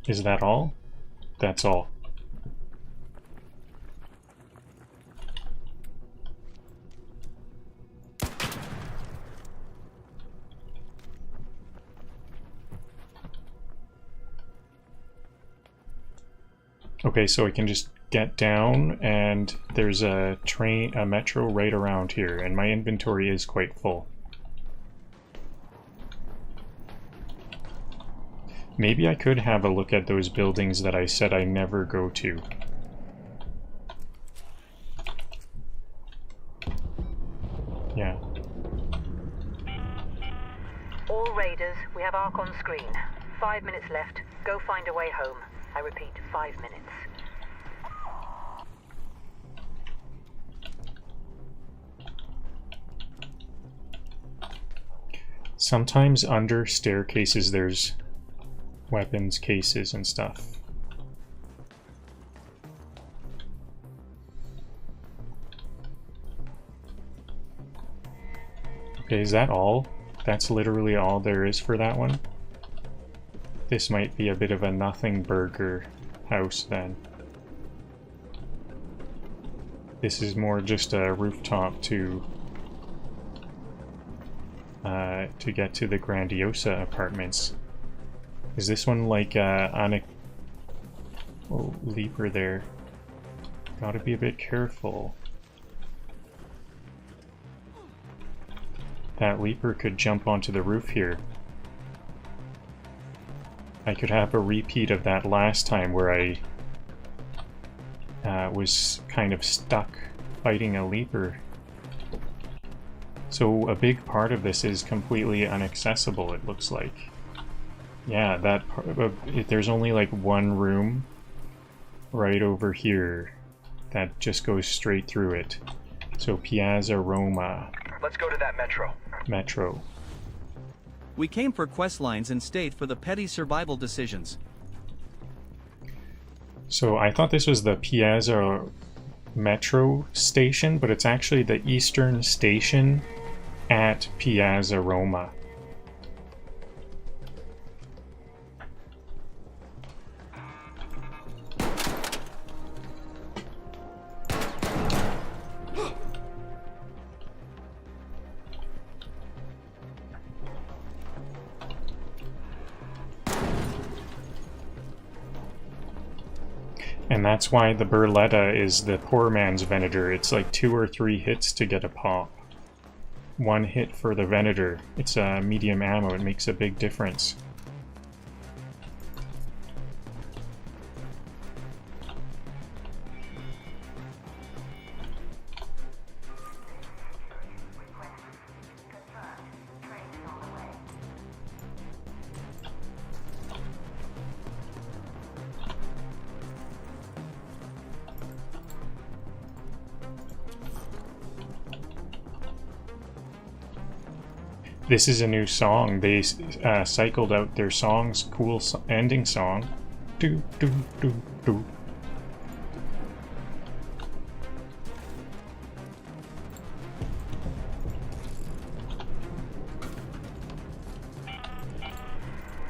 Is that all? That's all. Okay, so I can just get down, and there's a metro right around here, and my inventory is quite full. Maybe I could have a look at those buildings that I said I never go to. Yeah. All Raiders, we have Ark on screen. 5 minutes left. Go find a way home. I repeat, 5 minutes. Sometimes under staircases there's weapons cases and stuff. Okay, is that all? That's literally all there is for that one? This might be a bit of a nothing burger house then. This is more just a rooftop to get to the Grandiosa Apartments. Is this one like on a leaper there? Gotta be a bit careful. That leaper could jump onto the roof here. I could have a repeat of that last time where I was kind of stuck fighting a leaper. So a big part of this is completely inaccessible, it looks like. Yeah, that there's only like one room right over here that just goes straight through it. So Piazza Roma. Let's go to that metro. Metro. We came for Questlines and stayed for the petty survival decisions. So I thought this was the Piazza Metro station, but it's actually the Eastern Station at Piazza Roma. And that's why the Berletta is the poor man's Venator. It's like 2 or 3 hits to get a pop. 1 hit for the Venator. It's a medium ammo. It makes a big difference. This is a new song. They cycled out their songs. Cool ending song. Do do do do.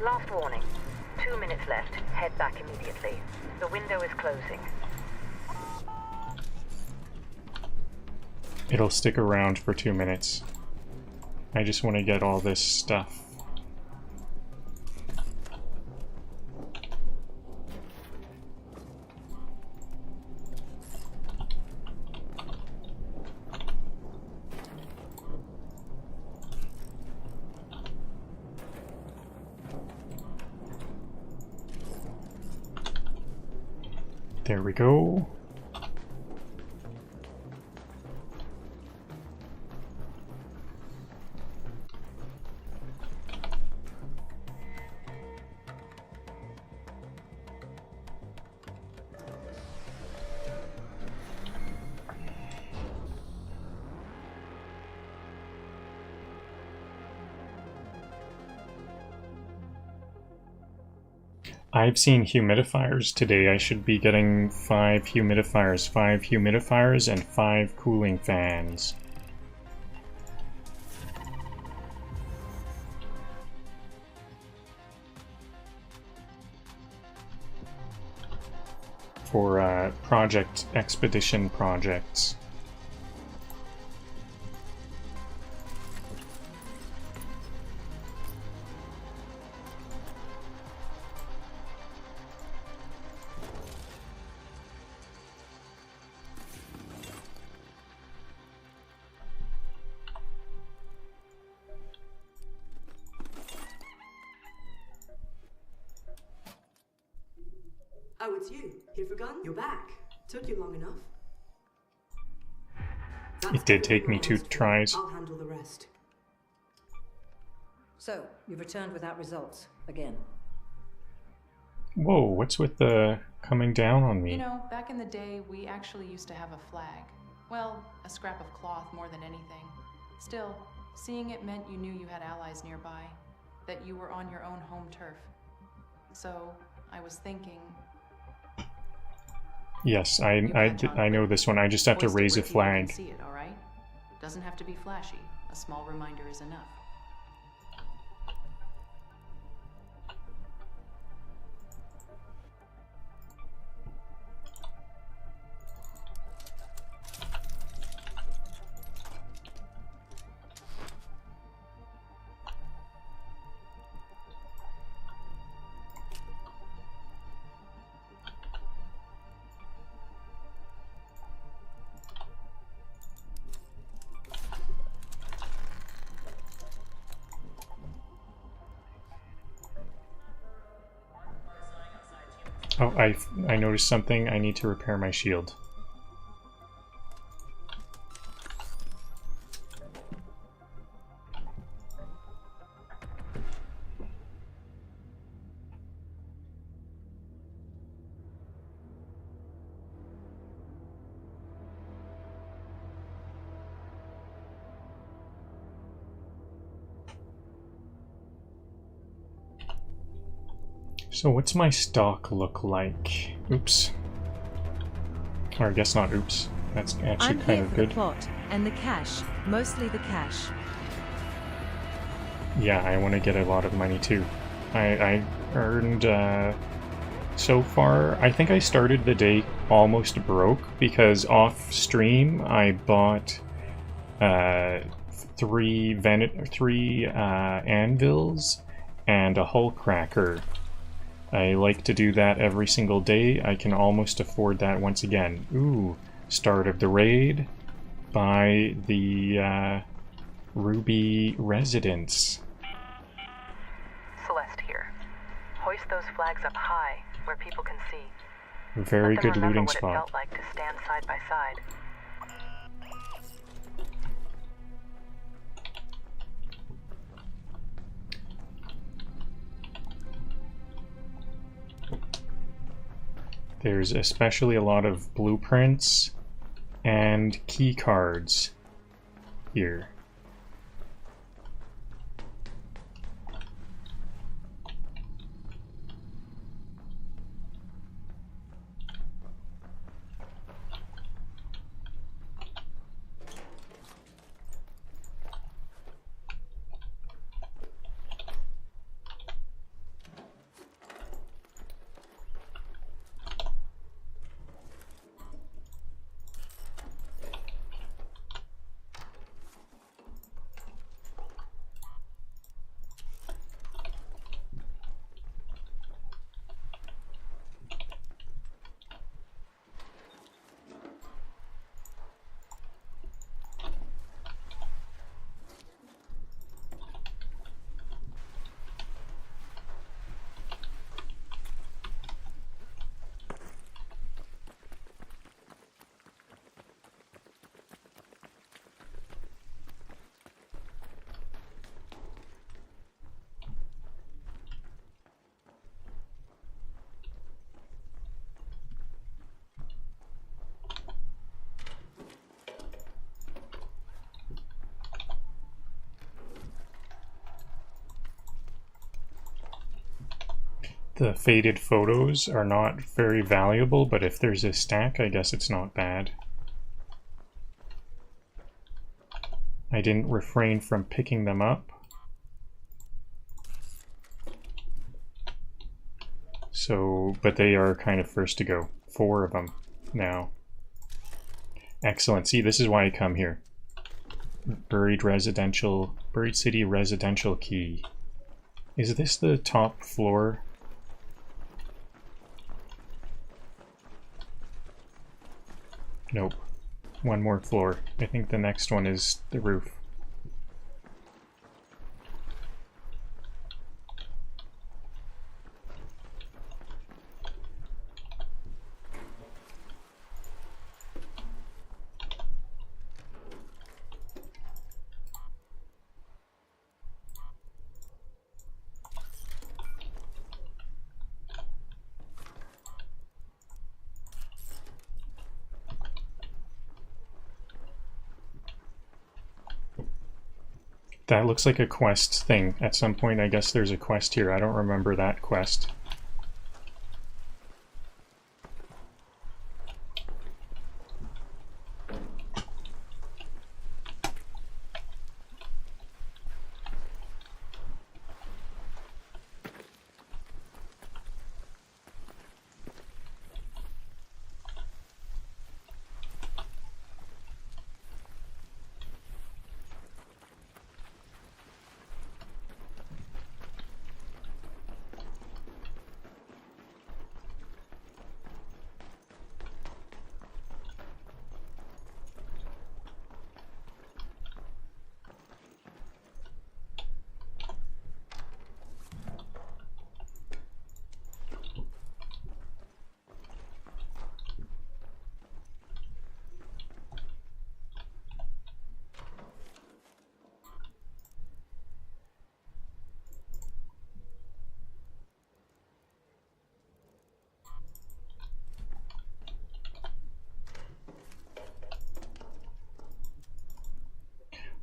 Last warning. 2 minutes left. Head back immediately. The window is closing. It'll stick around for 2 minutes. I just want to get all this stuff. There we go. I've seen humidifiers today. I should be getting 5 humidifiers, and 5 cooling fans. For project expedition projects. Oh, it's you. Here for gun? You're back. Took you long enough. It did take me 2 tries. I'll handle the rest. So, you've returned without results, again. Whoa, what's with the coming down on me? You know, back in the day, we actually used to have a flag. Well, a scrap of cloth more than anything. Still, seeing it meant you knew you had allies nearby, that you were on your own home turf. So, I was thinking... Yes, I know this one. I just have to raise a flag. See it, all right? Doesn't have to be flashy. A small reminder is enough. Oh, I noticed something. I need to repair my shield. So what's my stock look like? Oops. Or I guess not oops. That's actually I'm kind here of for good. the plot and the cash, mostly the cash. Yeah, I want to get a lot of money too. I earned, so far, I think I started the day almost broke because off stream I bought three anvils and a hull cracker. I like to do that every single day. I can almost afford that once again. Ooh, start of the raid by the Ruby residence. Celeste here. Hoist those flags up high, where people can see. Very Let them good remember looting what spot. it felt like to stand side by side. There's especially a lot of blueprints and key cards here. The faded photos are not very valuable, but if there's a stack, I guess it's not bad. I didn't refrain from picking them up. So, but they are kind of first to go. 4 of them now. Excellent. See, this is why I come here. Buried city residential key. Is this the top floor? Nope. One more floor. I think the next one is the roof. That looks like a quest thing. At some point, I guess there's a quest here. I don't remember that quest.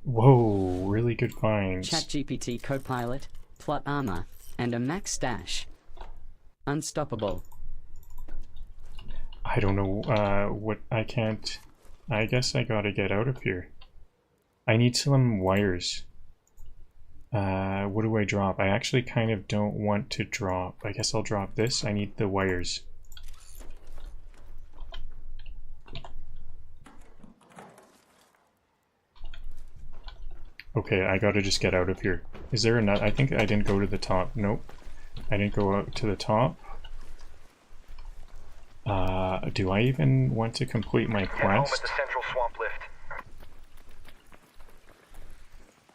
Whoa, really good finds. ChatGPT Copilot, plot armor, and a max stash. Unstoppable. I don't know what I can't. I guess I gotta get out of here. I need some wires. What do I drop? I actually kind of don't want to drop. I guess I'll drop this. I need the wires. Okay, I gotta just get out of here. Is there another? I think I didn't go to the top. Nope. I didn't go out to the top. Do I even want to complete my quest? Get home at the central swamp lift.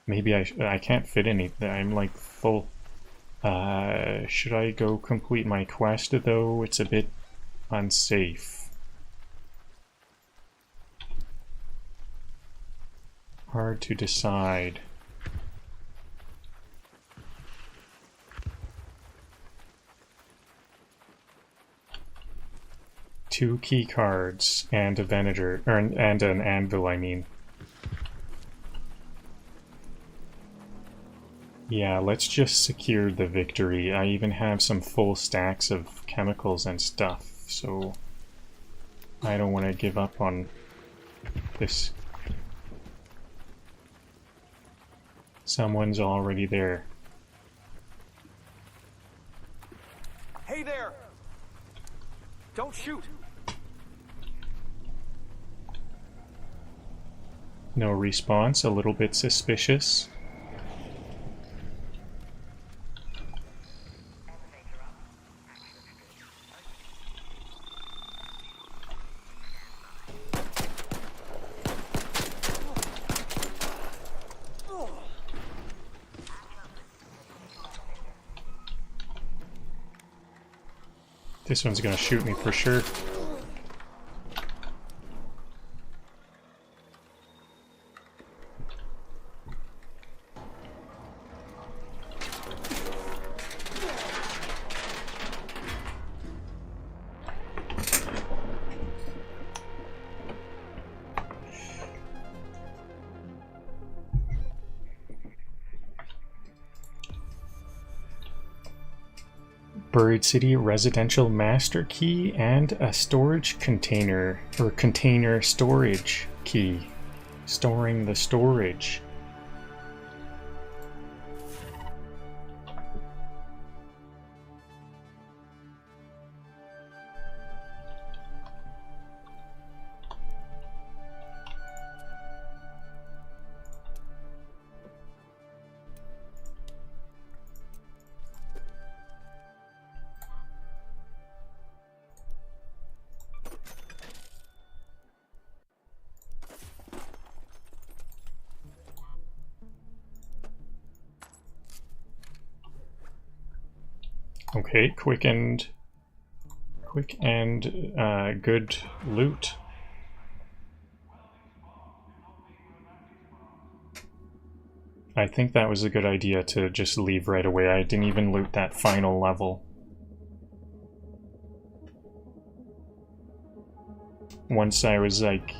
Maybe I can't fit any. I'm like full. Should I go complete my quest though? It's a bit unsafe. Hard to decide. Two key cards and a venator, and an anvil, I mean. Yeah, let's just secure the victory. I even have some full stacks of chemicals and stuff, so I don't want to give up on this. Someone's already there. Hey there! Don't shoot! No response, a little bit suspicious. This one's gonna shoot me for sure. Buried City residential master key and a storage container, or container storage key. Storing the storage. Okay, quick and good loot. I think that was a good idea to just leave right away. I didn't even loot that final level. Once I was like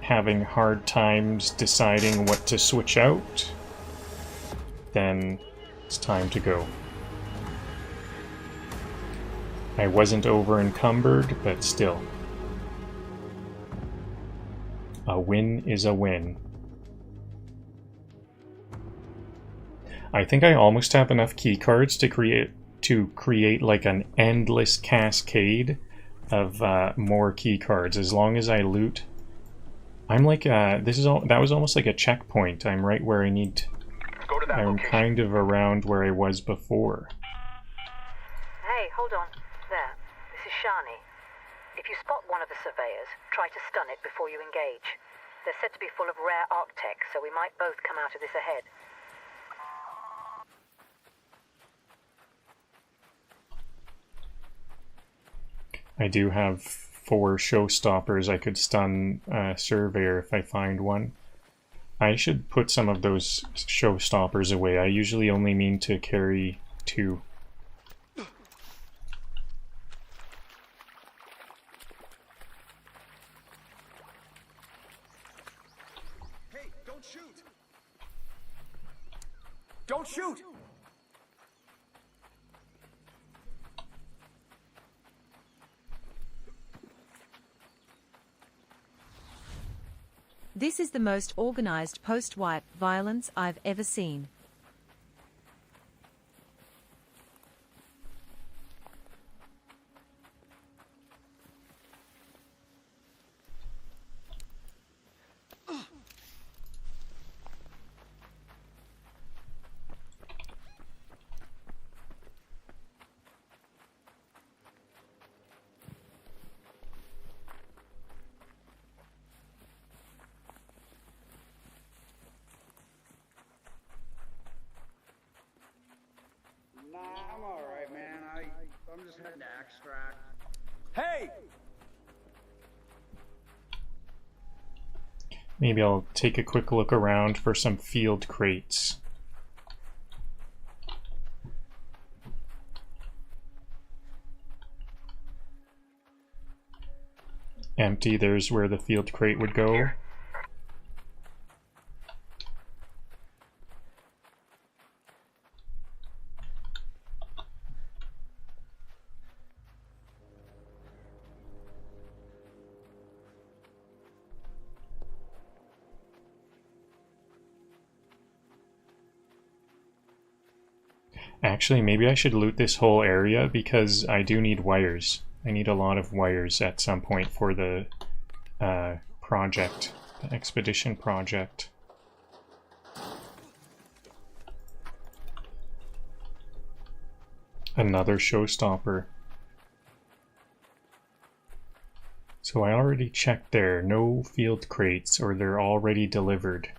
having hard times deciding what to switch out, then it's time to go. I wasn't over encumbered, but still. A win is a win. I think I almost have enough keycards to create like an endless cascade of more keycards. As long as I loot, I'm like that was almost like a checkpoint. I'm right where I need. I'm kind of around where I was before. Hey, hold on. There. This is Shani. If you spot one of the surveyors, try to stun it before you engage. They're said to be full of rare Arctech, so we might both come out of this ahead. I do have 4 showstoppers. I could stun a surveyor if I find one. I should put some of those showstoppers away. I usually only mean to carry 2. Hey, don't shoot! Don't shoot! This is the most organized post-wipe violence I've ever seen. Nah, I'm alright, man. I'm just heading to extract. Hey! Maybe I'll take a quick look around for some field crates. Empty, there's where the field crate would go. Actually, maybe I should loot this whole area because I do need wires. I need a lot of wires at some point for the project, the expedition project. Another showstopper. So I already checked there, no field crates, or they're already delivered.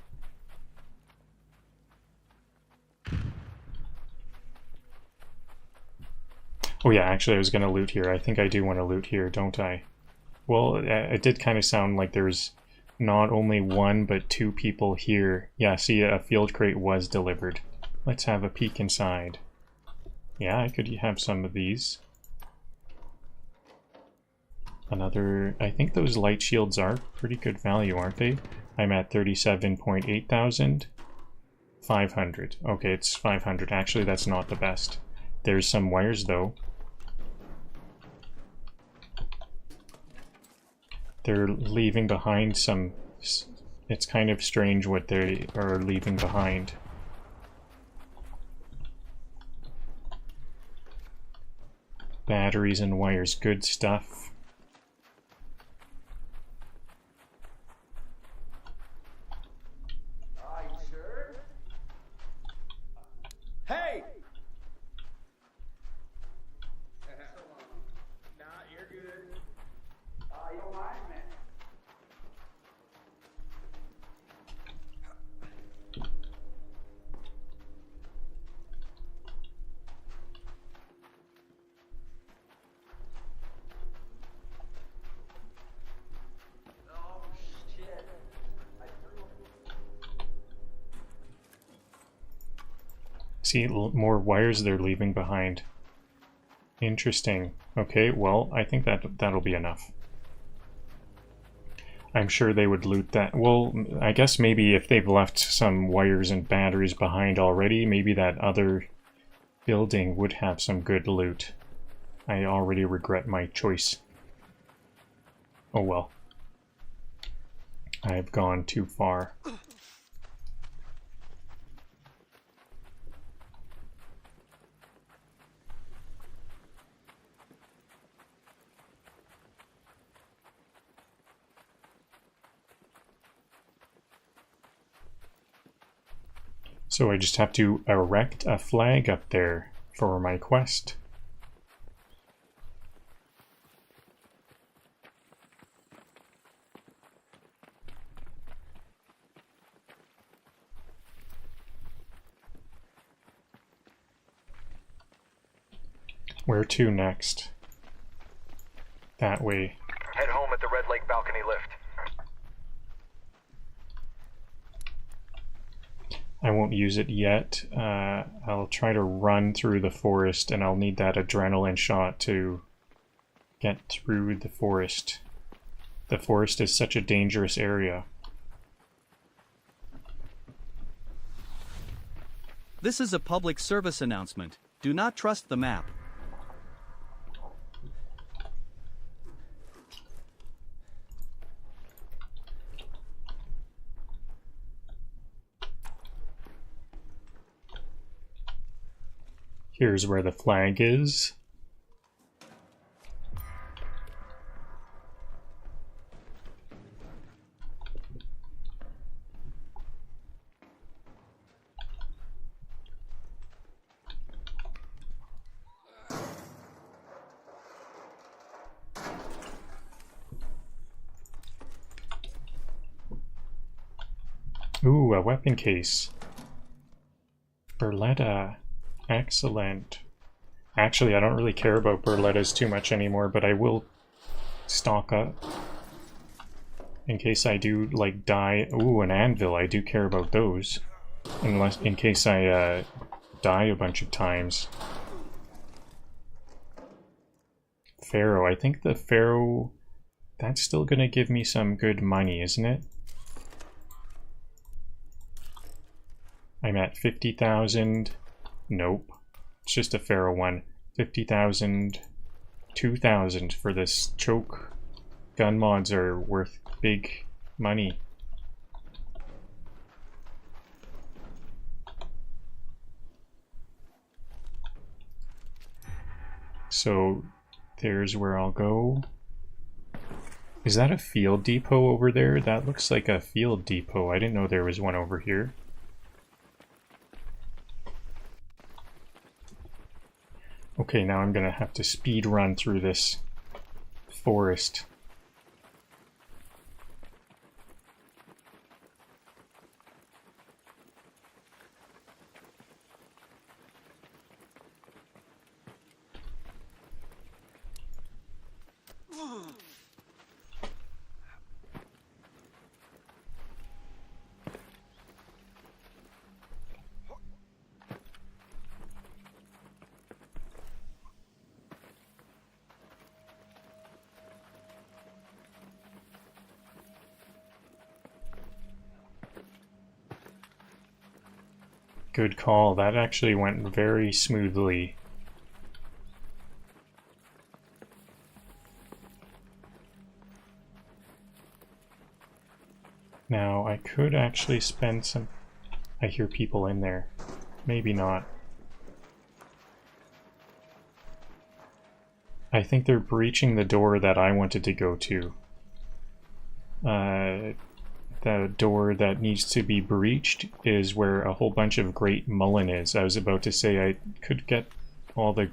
Oh yeah, actually I was going to loot here. I think I do want to loot here, don't I? Well, it did kind of sound like there's not only one, but two people here. Yeah, see, a field crate was delivered. Let's have a peek inside. Yeah, I could have some of these. Another... I think those light shields are pretty good value, aren't they? I'm at 37.8 thousand. 500. Okay, it's 500. Actually, that's not the best. There's some wires, though. They're leaving behind some... It's kind of strange what they are leaving behind. Batteries and wires, good stuff. Are you sure? Hey! Nah, you're good. You don't mind, man. Oh, shit. See, more wires they're leaving behind. Interesting. Okay, well, I think that'll be enough. I'm sure they would loot that. Well, I guess maybe if they've left some wires and batteries behind already, maybe that other building would have some good loot. I already regret my choice. Oh well. I've gone too far. So I just have to erect a flag up there for my quest. Where to next? That way. Head home at the Red Lake balcony lift. I won't use it yet. I'll try to run through the forest, and I'll need that adrenaline shot to get through the forest. The forest is such a dangerous area. This is a public service announcement. Do not trust the map. Here's where the flag is. Ooh, a weapon case. Berletta. Excellent. Actually, I don't really care about Berlettas too much anymore, but I will stock up. In case I do, like, die... Ooh, an anvil. I do care about those. Unless, in case I, die a bunch of times. Pharaoh. I think the Pharaoh... That's still gonna give me some good money, isn't it? I'm at 50,000. Nope. It's just a Pharaoh one. 50,000. 2,000 for this choke. Gun mods are worth big money. So there's where I'll go. Is that a field depot over there? That looks like a field depot. I didn't know there was one over here. Okay, now I'm gonna have to speed run through this forest. Good call. That actually went very smoothly. Now, I could actually spend some... I hear people in there. Maybe not. I think they're breaching the door that I wanted to go to. The door that needs to be breached is where a whole bunch of Great Mullen is. I was about to say I could get all the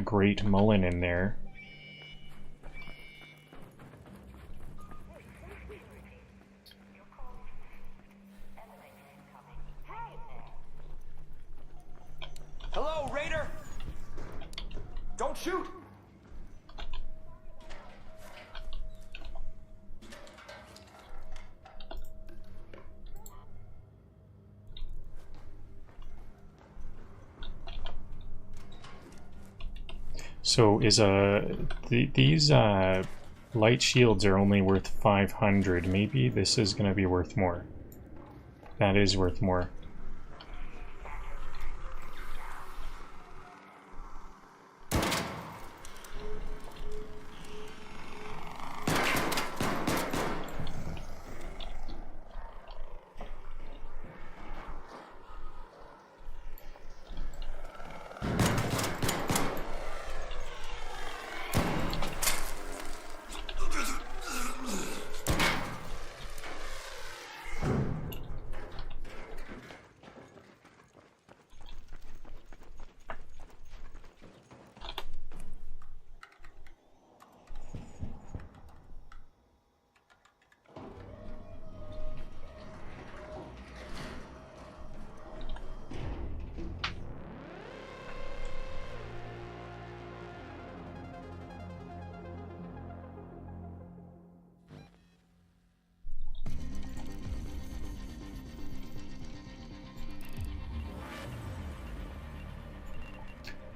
Great Mullen in there. Hello, Raider! Don't shoot! So is these light shields are only worth 500. Maybe this is gonna be worth more. That is worth more.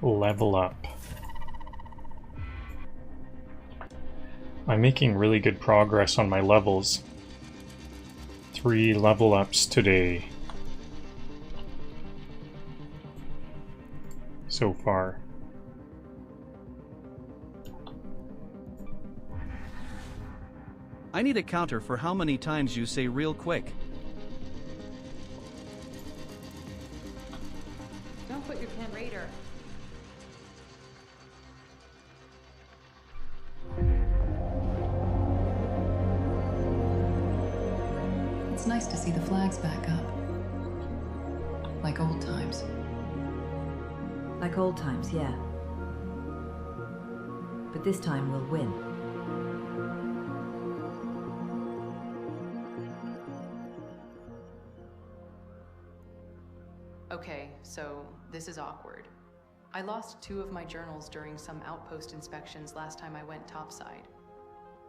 Level up. I'm making really good progress on my levels. 3 level ups today. So far. I need a counter for how many times you say real quick. Don't Don't put your can raider. It's nice to see the flags back up. Like old times. Like old times, yeah. But this time we'll win. Okay, so this is awkward. I lost 2 of my journals during some outpost inspections last time I went topside.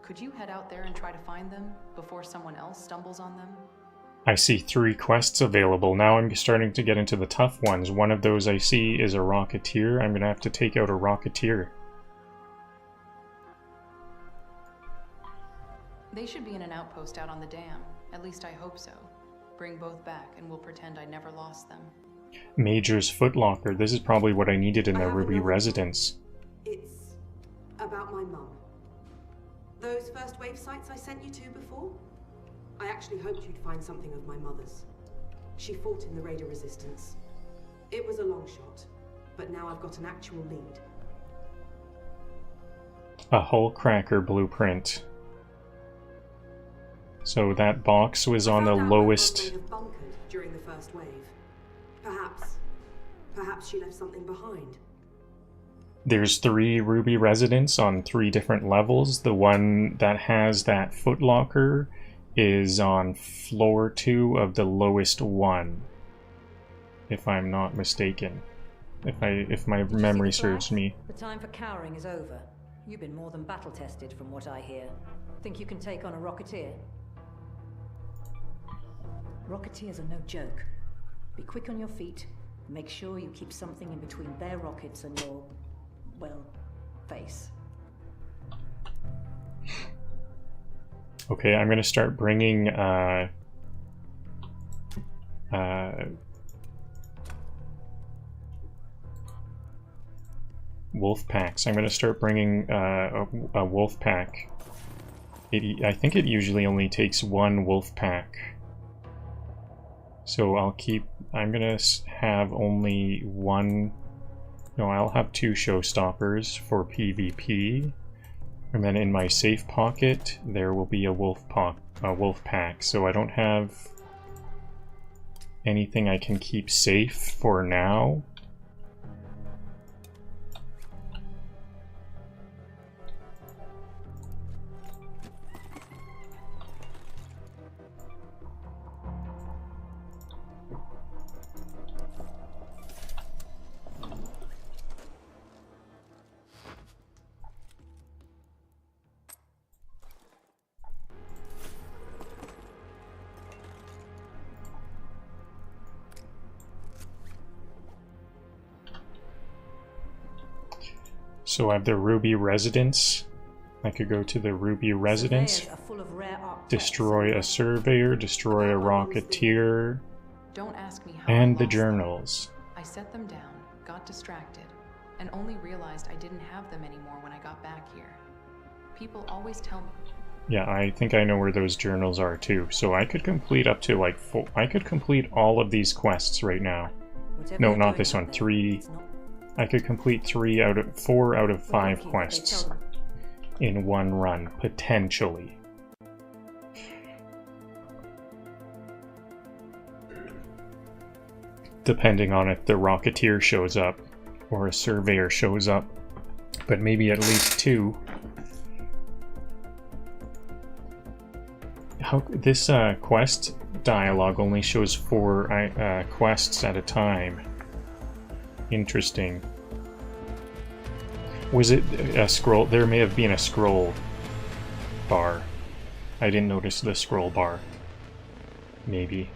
Could you head out there and try to find them before someone else stumbles on them? I see 3 quests available. Now I'm starting to get into the tough ones. One of those I see is a Rocketeer. I'm gonna have to take out a Rocketeer. They should be in an outpost out on the dam. At least I hope so. Bring both back and we'll pretend I never lost them. Major's footlocker. This is probably what I needed in the Ruby residence. It's about my mum. Those first wave sites I sent you to before? I actually hoped you'd find something of my mother's. She fought in the Raider Resistance. It was a long shot, but now I've got an actual lead. A hull cracker blueprint. So that box was on the lowest. Bunkered during the first wave. Perhaps she left something behind. There's 3 Ruby residents on 3 different levels. The one that has that footlocker is on floor 2 of the lowest one, if I'm not mistaken. If my memory serves me. The time for cowering is over. You've been more than battle tested from what I hear. Think you can take on a Rocketeer? Rocketeers are no joke. Be quick on your feet. Make sure you keep something in between their rockets and your, well, face. Okay, I'm gonna start bringing wolf packs. I'm gonna start bringing a wolf pack. I think it usually only takes 1 wolf pack. So I'm gonna have only 1, no, I'll have 2 showstoppers for PvP. And then in my safe pocket, there will be a wolf pack. So I don't have anything I can keep safe for now. So I have the Ruby Residence. I could go to the Ruby Residence, destroy a Surveyor, destroy a Rocketeer, Don't ask me how and I the lost journals. them. I set them down, got distracted, and only realized I didn't have them anymore when I got back here. People always tell me. Yeah, I think I know where those journals are too. So I could complete up to like 4. I could complete all of these quests right now. No, not this one. 3. I could complete 4 out of 5 quests in one run, potentially. Depending on if the Rocketeer shows up or a Surveyor shows up, but maybe at least 2. This quest dialogue only shows 4 quests at a time. Interesting. Was it a scroll? There may have been a scroll bar. I didn't notice the scroll bar. Maybe.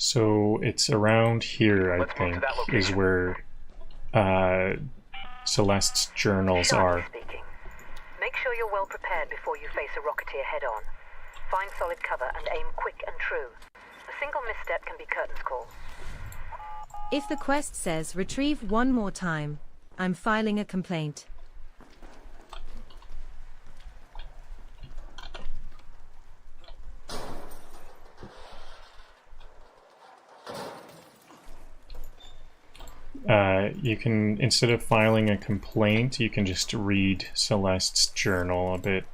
So it's around here, I think, is where Celeste's journals are. Speaking. Make sure you're well prepared before you face a Rocketeer head-on. Find solid cover and aim quick and true. A single misstep can be curtains call. If the quest says retrieve one more time, I'm filing a complaint. You can, instead of filing a complaint, you can just read Celeste's journal a bit.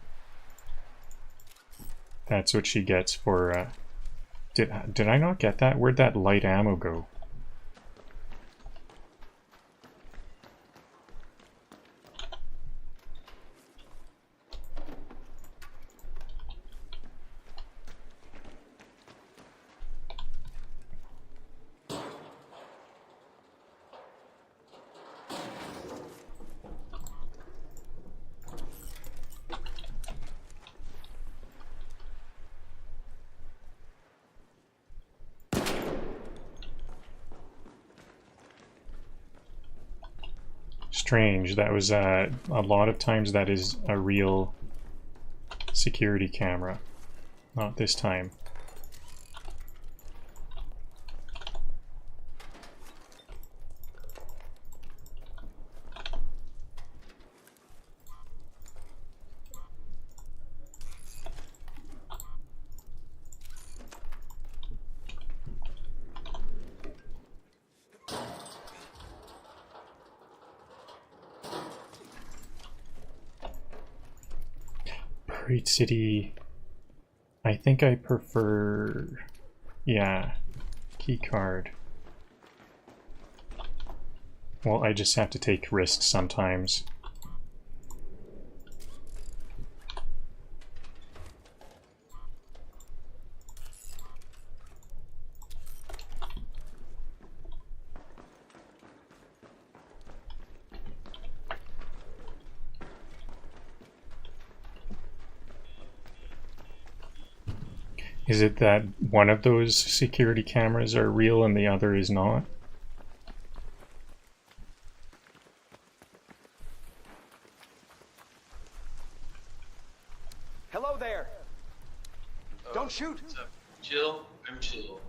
That's what she gets for, did I not get that? Where'd that light ammo go? Strange. That was a lot of times that is a real security camera. Not this time. Great City. I think I prefer, yeah, key card. Well, I just have to take risks sometimes. Is it that one of those security cameras are real and the other is not? Hello there. Don't shoot. What's up? Chill? I'm chill.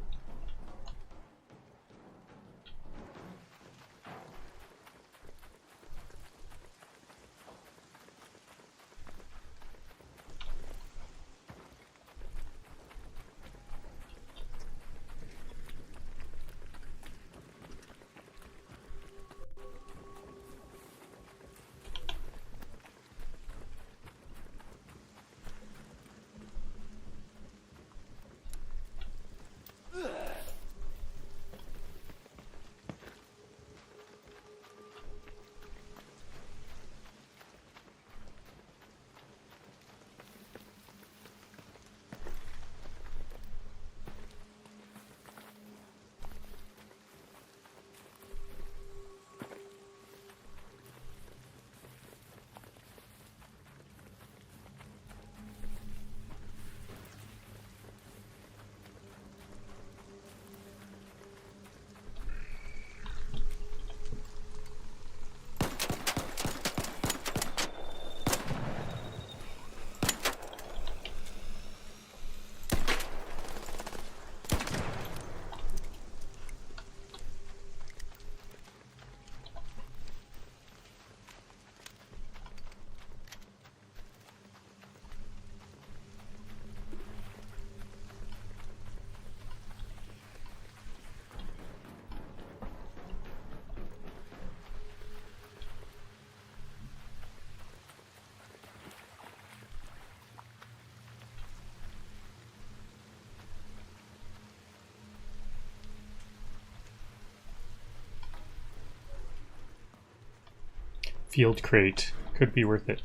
Field crate. Could be worth it.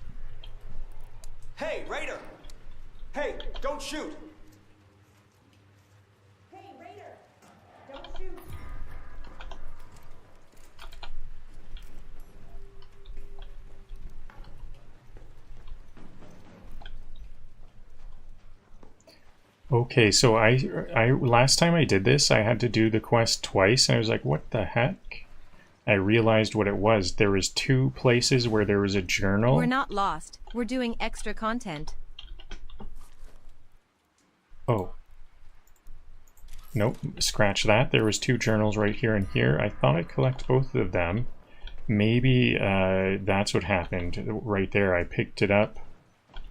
Hey, Raider! Hey, don't shoot! Hey, Raider! Don't shoot! Okay, so I last time I did this, I had to do the quest twice, and I was like, what the heck? I realized what it was. There was 2 places where there was a journal. We're not lost. We're doing extra content. Oh. Nope, scratch that. There was 2 journals right here and here. I thought I'd collect both of them. Maybe that's what happened right there. I picked it up,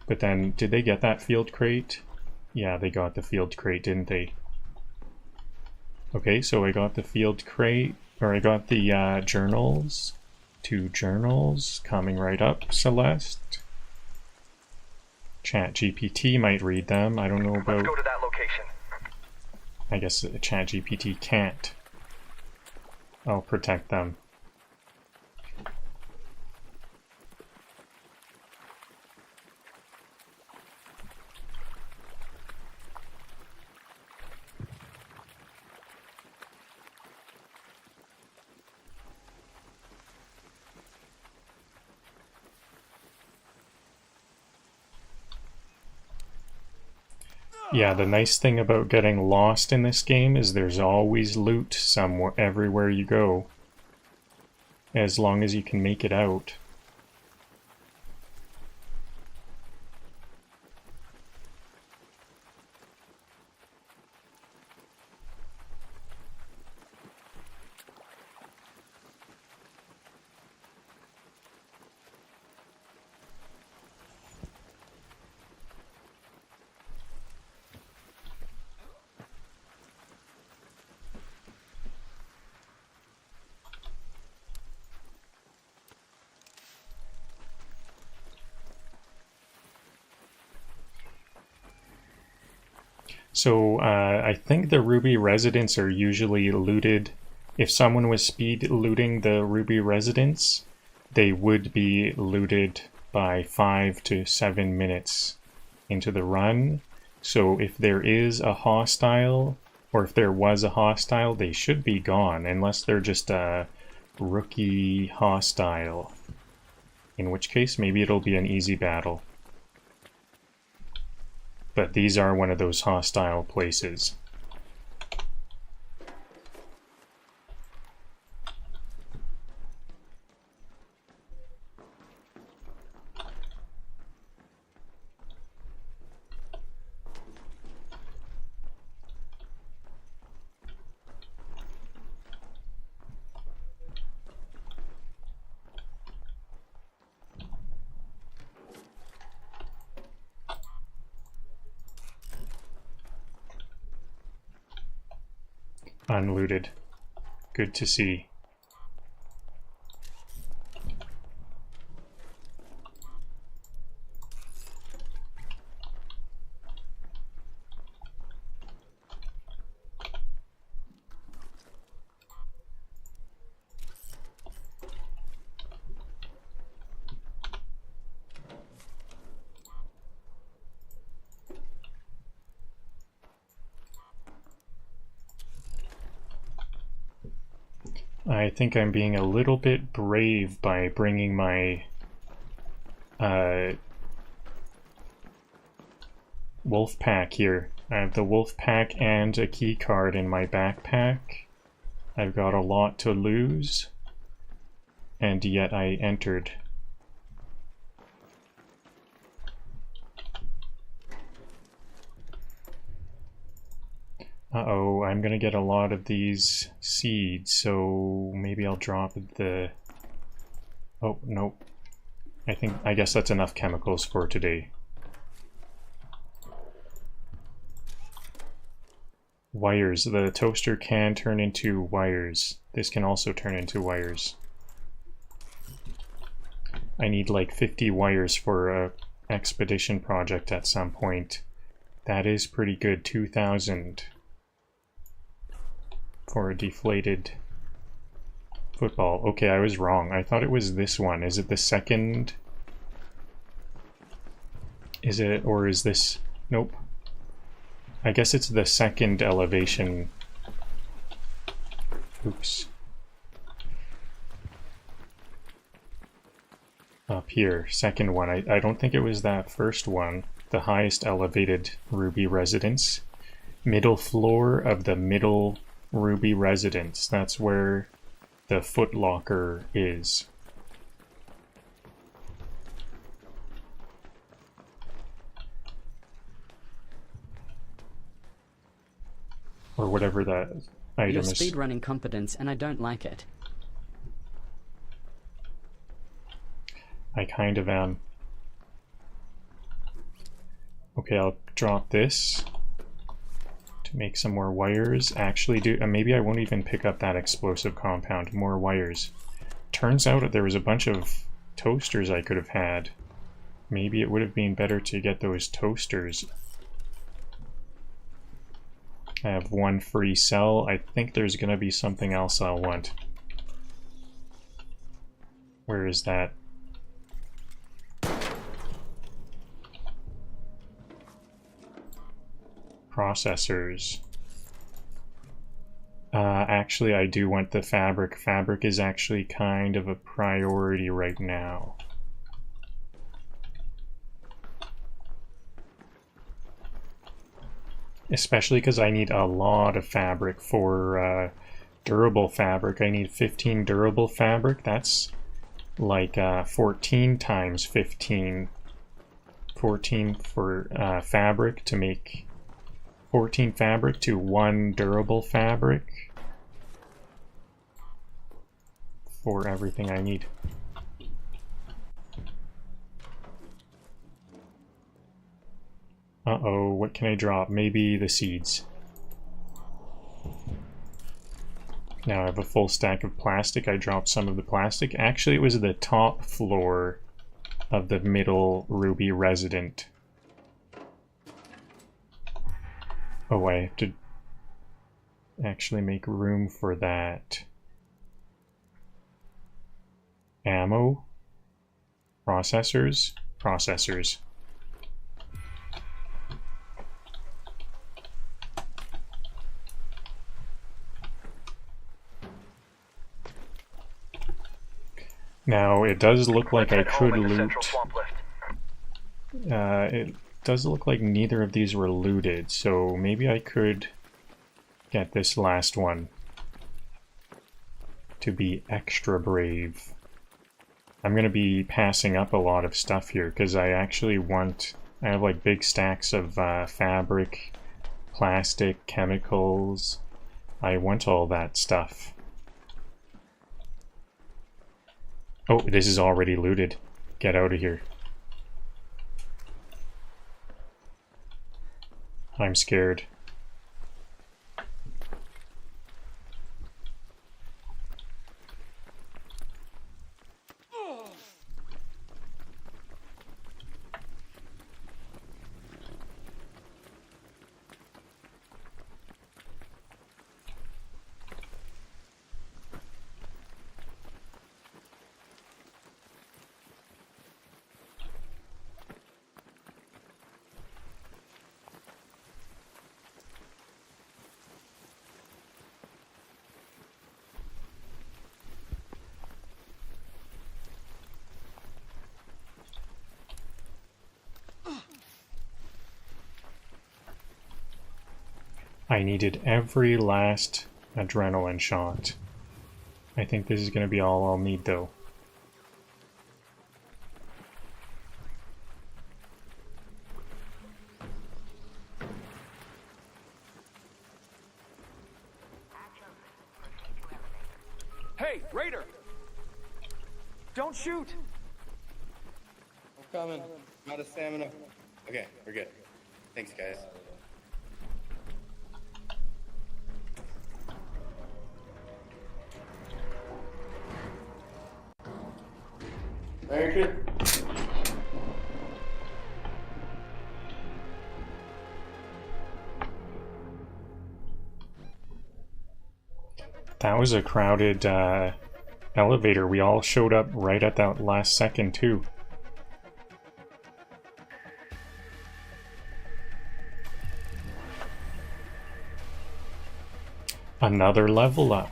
but then did they get that field crate? Yeah, they got the field crate, didn't they? Okay, so I got the field crate, or I got the journals. 2 journals coming right up, Celeste. ChatGPT might read them. I don't know about... Let's go to that location. I guess ChatGPT can't. I'll protect them. Yeah, the nice thing about getting lost in this game is there's always loot somewhere, everywhere you go. As long as you can make it out. So I think the Ruby residents are usually looted. If someone was speed looting the Ruby residents, they would be looted by 5 to 7 minutes into the run. So if there is a hostile, or if there was a hostile, they should be gone, unless they're just a rookie hostile. In which case, maybe it'll be an easy battle. But these are one of those hostile places. Unlooted. Good to see. I think I'm being a little bit brave by bringing my wolf pack here. I have the wolf pack and a key card in my backpack. I've got a lot to lose, and yet I entered. Uh-oh, I'm gonna get a lot of these seeds, so maybe I'll drop the... Oh, nope. I guess that's enough chemicals for today. Wires. The toaster can turn into wires. This can also turn into wires. I need like 50 wires for a expedition project at some point. That is pretty good. 2,000. For a deflated football. Okay, I was wrong. I thought it was this one. Is it the second? Is it, or is this? Nope. I guess it's the second elevation. Oops. Up here, second one. I don't think it was that first one. The highest elevated Ruby residence. Middle floor of the middle Ruby residence. That's where the foot locker is. Or whatever that item You're is. speedrunning competence, and I don't like it. I kind of am. Okay, I'll drop this to make some more wires. Actually, maybe I won't even pick up that explosive compound. More wires. Turns out that there was a bunch of toasters I could have had. Maybe it would have been better to get those toasters. I have one free cell. I think there's gonna be something else I'll want. Where is that? Processors. Actually, I do want the fabric. Fabric is actually kind of a priority right now. Especially because I need a lot of fabric for durable fabric. I need 15 durable fabric. That's like 14 times 15. 14 for fabric to make 14 fabric to 1 durable fabric for everything I need. Uh-oh, what can I drop? Maybe the seeds. Now I have a full stack of plastic. I dropped some of the plastic. Actually, it was the top floor of the middle Ruby resident. Oh, I have to actually make room for that. Ammo? Processors? Processors. Now, it does look like I could loot. It does look like neither of these were looted, so maybe I could get this last one to be extra brave. I'm going to be passing up a lot of stuff here because I actually want... I have like big stacks of fabric, plastic, chemicals. I want all that stuff. Oh, this is already looted. Get out of here. I'm scared. I needed every last adrenaline shot. I think this is going to be all I'll need though. Hey, Raider! Don't shoot! I'm coming. I'm out of stamina. Okay, we're good. Thanks, guys. Very good. That was a crowded elevator. We all showed up right at that last second too. Another level up.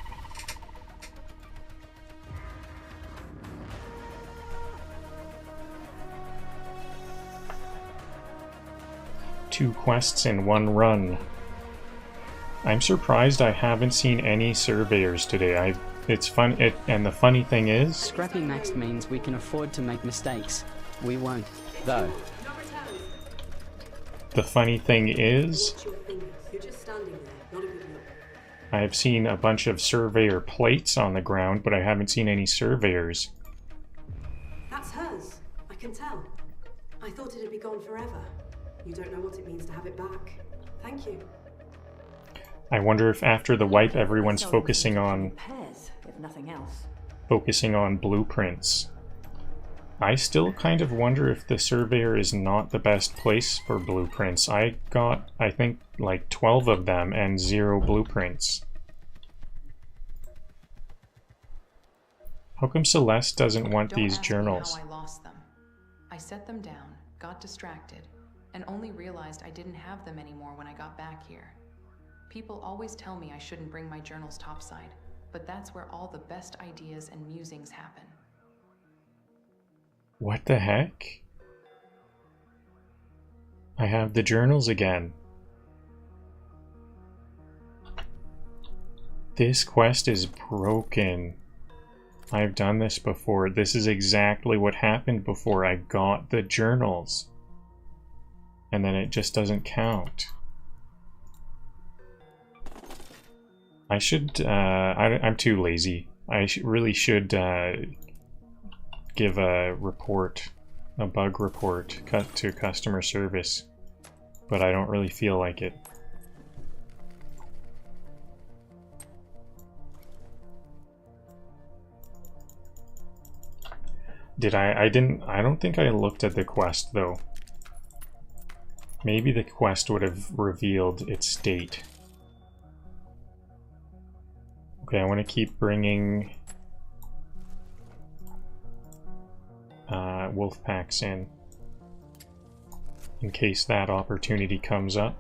Two quests in one run. I'm surprised I haven't seen any surveyors today. It's fun. And the funny thing is, Scrappy maxed means we can afford to make mistakes. We won't, though. The funny thing is, Watch your fingers. You're just standing there, not a good look. I've seen a bunch of surveyor plates on the ground, but I haven't seen any surveyors. That's hers. I can tell. I thought it'd be gone forever. You don't know what it means to have it back. Thank you. I wonder if after the wipe everyone's focusing on Repairs, if nothing else. blueprints. I still kind of wonder if the surveyor is not the best place for blueprints. I got, I think, like 12 of them and 0 blueprints. How come Celeste doesn't want these journals? Don't ask me how I lost them. I set them down, got distracted, and only realized I didn't have them anymore when I got back here. People always tell me I shouldn't bring my journals topside, but that's where all the best ideas and musings happen. What the heck? I have the journals again. This quest is broken. I've done this before. This is exactly what happened before. I got the journals. And then it just doesn't count. I should, I'm too lazy. I really should give a report, a bug report, to customer service, but I don't really feel like it. I don't think I looked at the quest though. Maybe the quest would have revealed its state. Okay, I want to keep bringing wolf packs in case that opportunity comes up.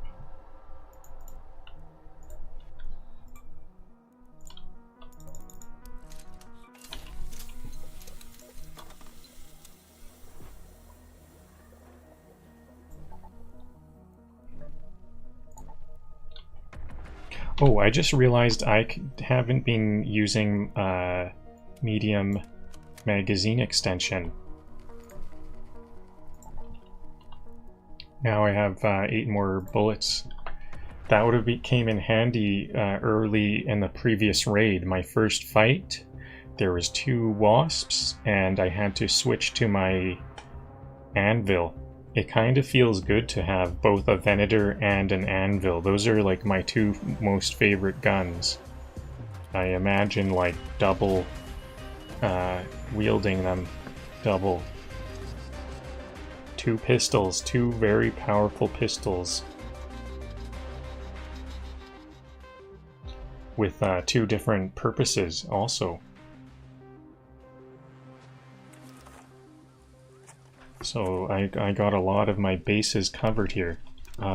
Oh, I just realized I haven't been using medium magazine extension. Now I have 8 more bullets. That would have came in handy early in the previous raid. My first fight, there was 2 wasps, and I had to switch to my anvil. It kind of feels good to have both a Venator and an anvil. Those are like my 2 most favorite guns. I imagine like double wielding them. Double. 2 pistols, 2 very powerful pistols. With 2 different purposes also. So I got a lot of my bases covered here.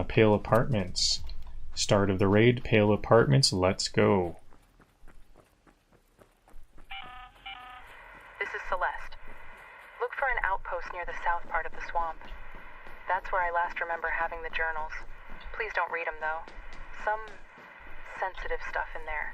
Pale Apartments. Start of the raid, Pale Apartments, let's go. This is Celeste. Look for an outpost near the south part of the swamp. That's where I last remember having the journals. Please don't read them though. Some sensitive stuff in there.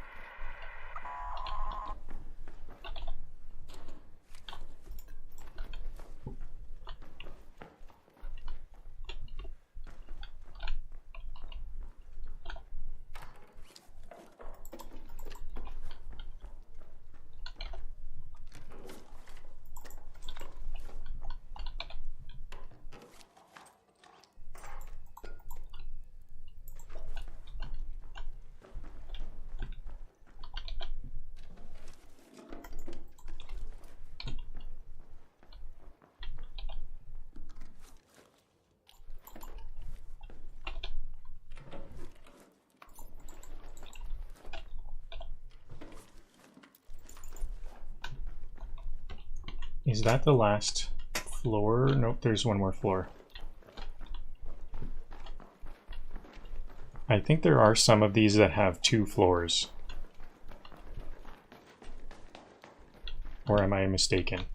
Is that the last floor? Nope, there's one more floor. I think there are some of these that have 2 floors. Or am I mistaken?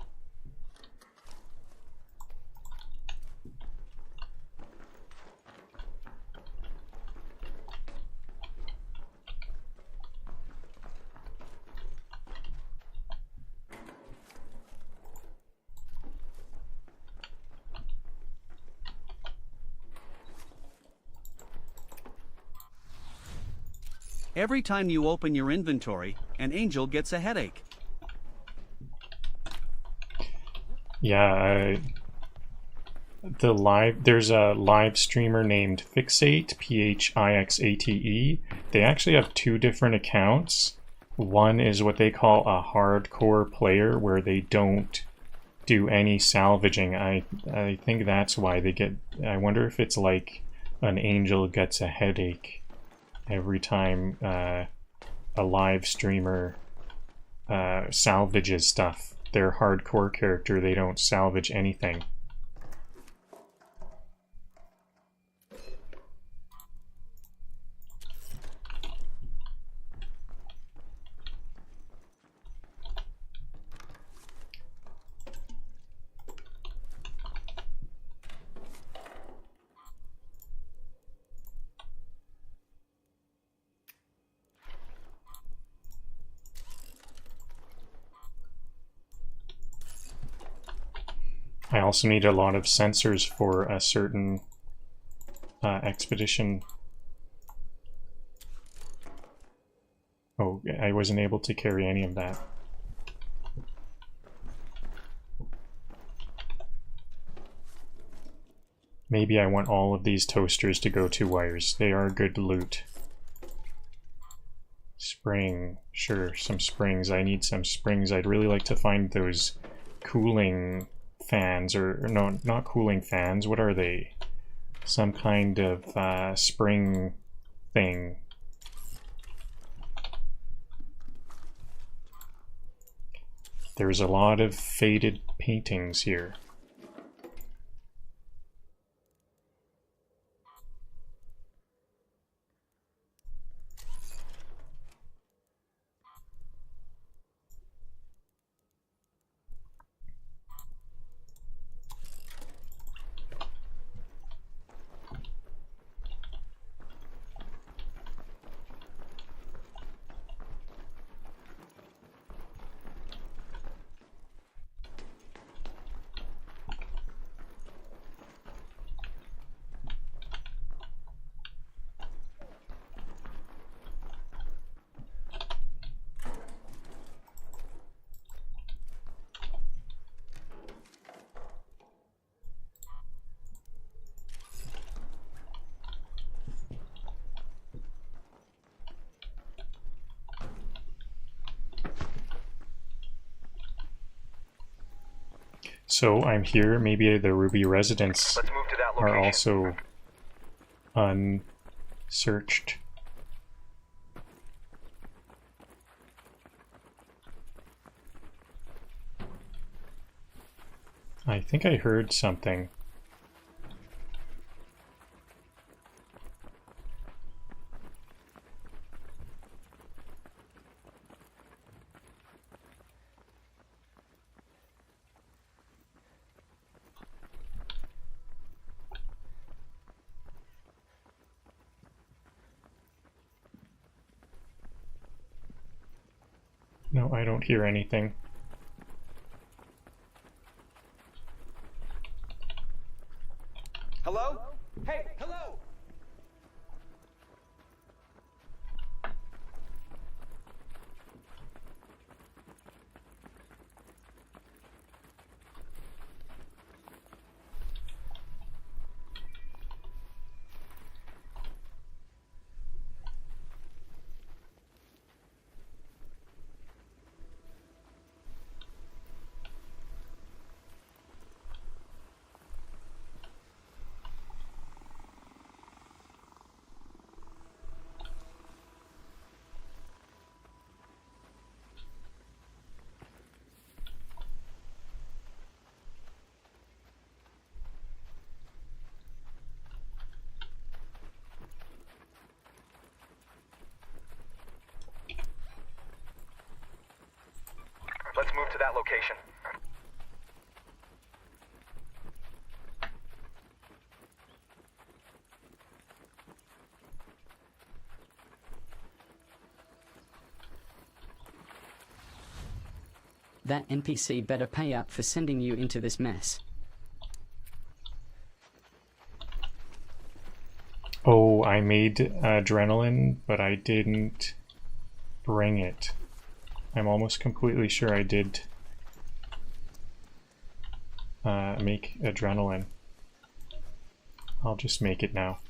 Every time you open your inventory, an angel gets a headache. Yeah, there's a live streamer named Fixate, Phixate. They actually have two different accounts. One is what they call a hardcore player, where they don't do any salvaging. I think that's why they get... I wonder if it's like an angel gets a headache every time a live streamer salvages stuff. Their hardcore character, they don't salvage anything. I also need a lot of sensors for a certain expedition. Oh, I wasn't able to carry any of that. Maybe I want all of these toasters to go to wires. They are good loot. Spring. Sure, some springs. I need some springs. I'd really like to find those cooling fans, or no, not cooling fans. What are they? Some kind of spring thing. There's a lot of faded paintings here. So I'm here. Maybe the Ruby residents are also unsearched. I think I heard something. No, I don't hear anything. Hello? Hey, hello! Let's move to that location. That NPC better pay up for sending you into this mess. Oh, I made adrenaline, but I didn't bring it. I'm almost completely sure I did make adrenaline. I'll just make it now.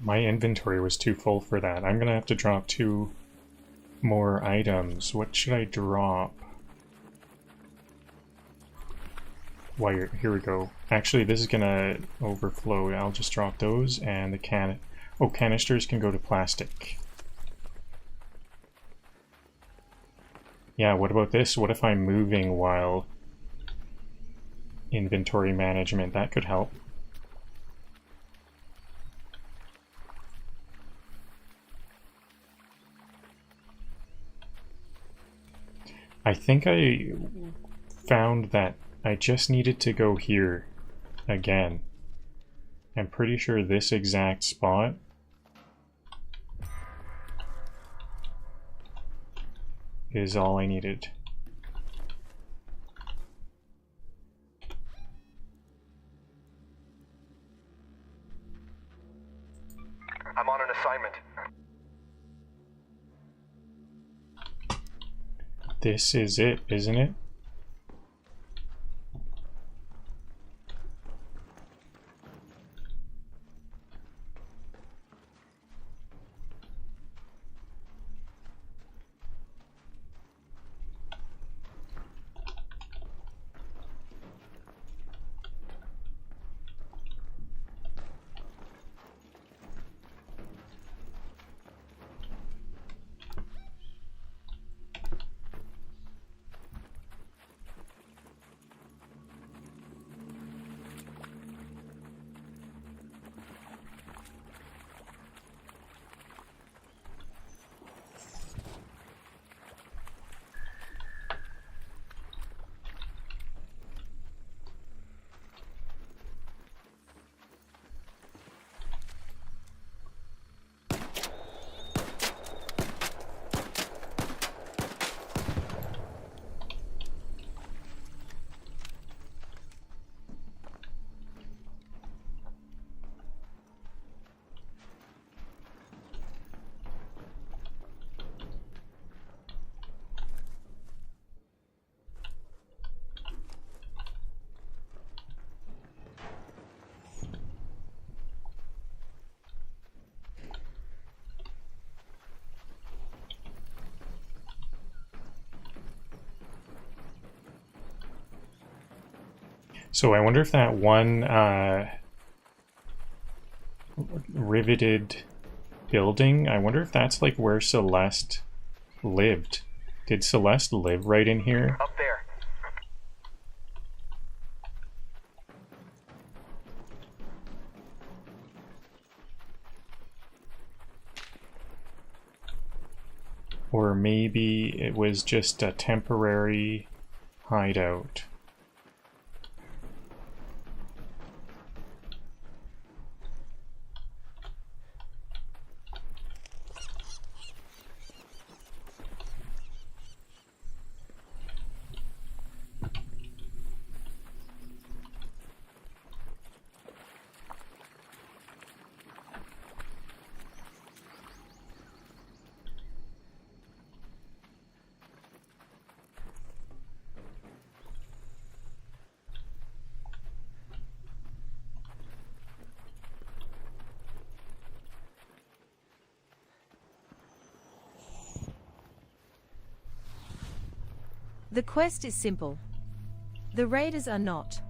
My inventory was too full for that. I'm gonna have to drop 2 more items. What should I drop? Wire. Here we go. Actually, this is gonna overflow. I'll just drop those and the canisters can go to plastic. Yeah, what about this? What if I'm moving while inventory management? That could help. I think I found that I just needed to go here again. I'm pretty sure this exact spot is all I needed. I'm on an assignment. This is it, isn't it? So I wonder if that one riveted building, I wonder if that's like where Celeste lived. Did Celeste live right in here? Up there. Or maybe it was just a temporary hideout. The quest is simple. The raiders are not.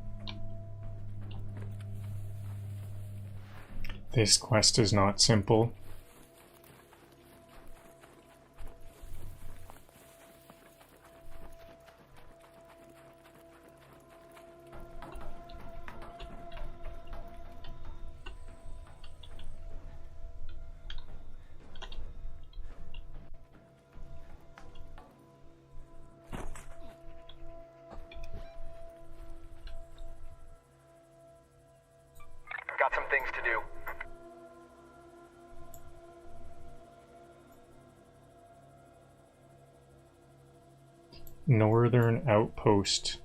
This quest is not simple. Got some things to do. Northern outpost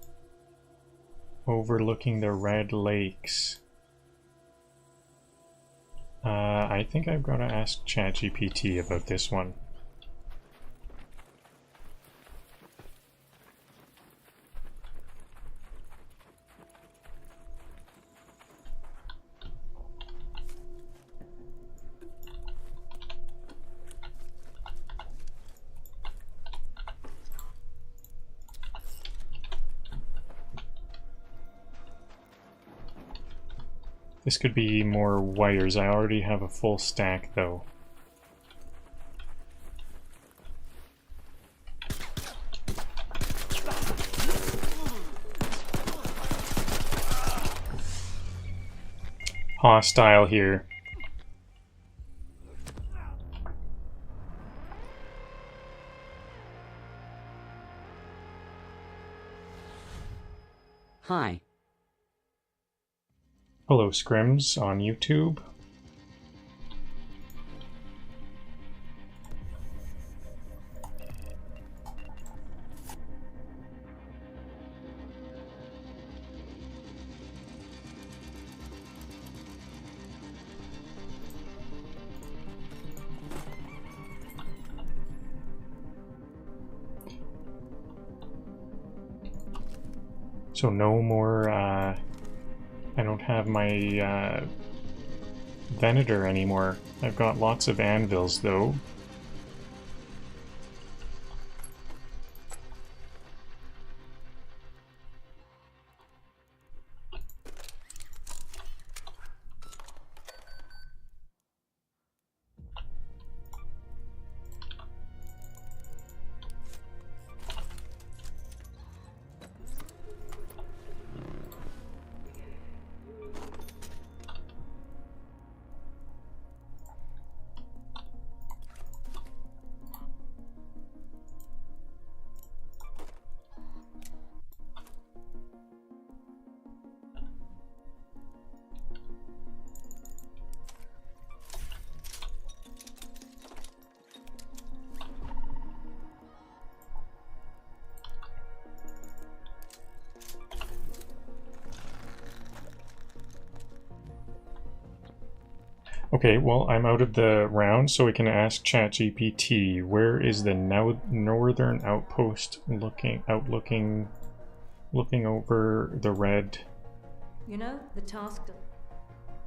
overlooking the Red Lakes. I think I've got to ask ChatGPT about this one. This could be more wires. I already have a full stack though. Hostile here. Hi. Hello, Scrims on YouTube. So no more, I don't have my Venator anymore. I've got lots of anvils though. Okay, well, I'm out of the round, so we can ask ChatGPT, where is the northern outpost looking over the red? You know, the task...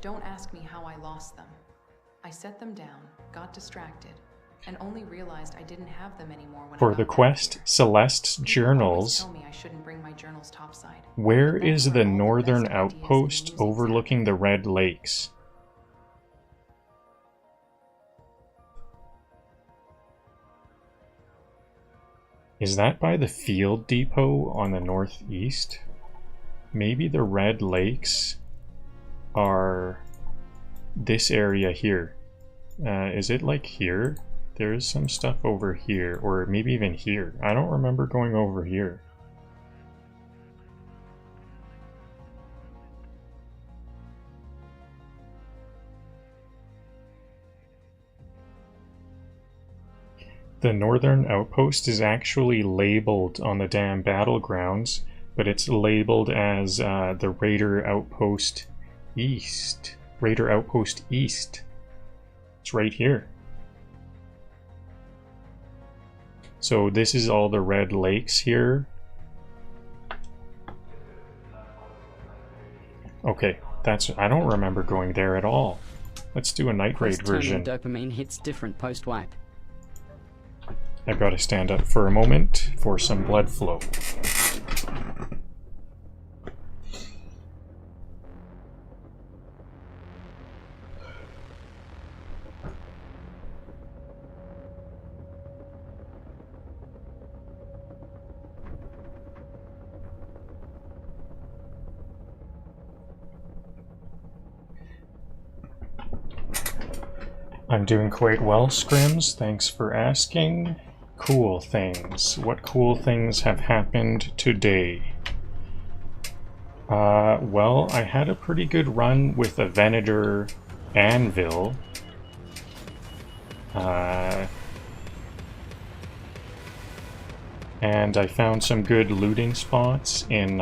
Don't ask me how I lost them. I set them down, got distracted, and only realized I didn't have them anymore when For the quest, Celeste's journals. Tell me I shouldn't bring my journals topside. Where is the northern outpost overlooking the Red Lakes? Is that by the field depot on the northeast? Maybe the Red Lakes are this area here. Is it like here? There is some stuff over here, or maybe even here. I don't remember going over here. The northern outpost is actually labeled on the damn battlegrounds, but it's labeled as the Raider Outpost East. Raider Outpost East. It's right here. So this is all the Red Lakes here. Okay, I don't remember going there at all. Let's do a night raid version. Dopamine hits different post-wipe. I've got to stand up for a moment for some blood flow. I'm doing quite well, Scrims. Thanks for asking. Cool things. What cool things have happened today? Well, I had a pretty good run with a Venator Anvil. And I found some good looting spots in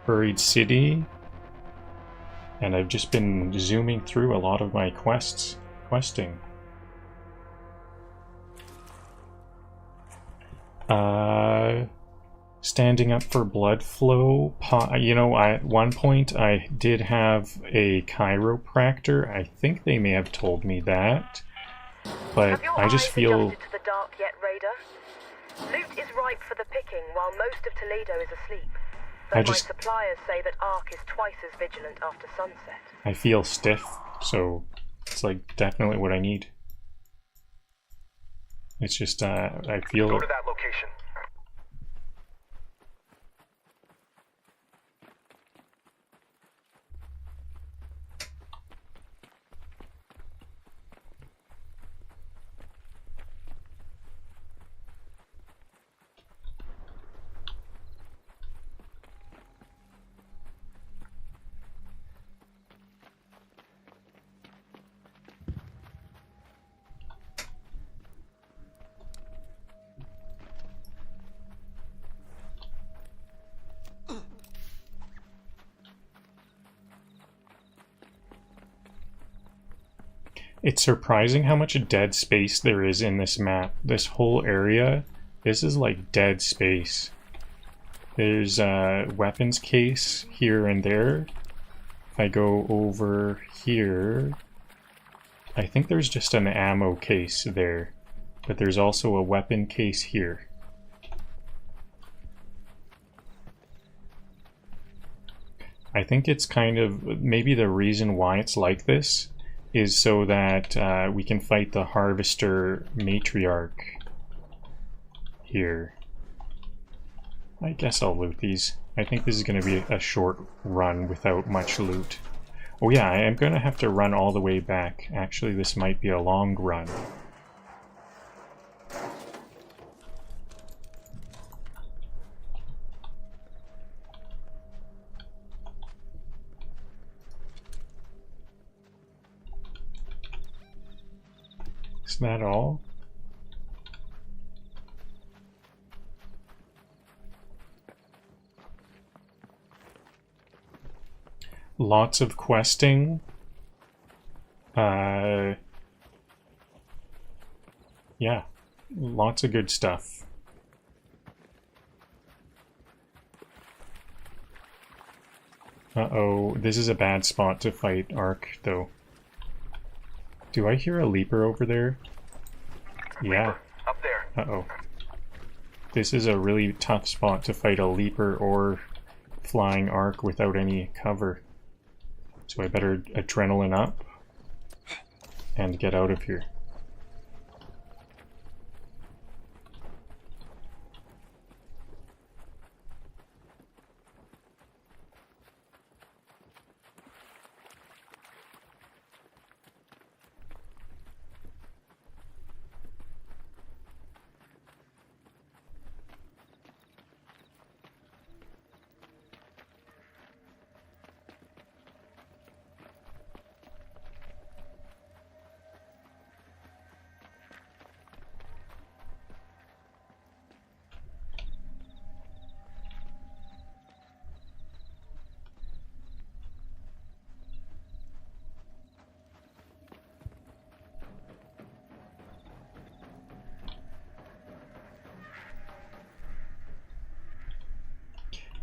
Buried City. And I've just been zooming through a lot of my questing. Standing up for blood flow. You know, at one point I did have a chiropractor. I think they may have told me that, but I just feel. To the dark yet, Raider? Loot is ripe for the picking while most of Toledo is asleep. But my suppliers say that Ark is twice as vigilant after sunset. I feel stiff, so it's like definitely what I need. It's just I feel. Go to that location. It's surprising how much dead space there is in this map. This whole area, this is like dead space. There's a weapons case here and there. If I go over here, I think there's just an ammo case there, but there's also a weapon case here. I think it's kind of, maybe the reason why it's like this is so that we can fight the Harvester Matriarch here. I guess I'll loot these. I think this is going to be a short run without much loot. Oh yeah, I am going to have to run all the way back. Actually, this might be a long run. Is that all? Lots of questing. Yeah, lots of good stuff. Uh-oh, this is a bad spot to fight Ark, though. Do I hear a Leaper over there? Yeah. Up there. Uh-oh. This is a really tough spot to fight a Leaper or flying Ark without any cover. So I better adrenaline up and get out of here.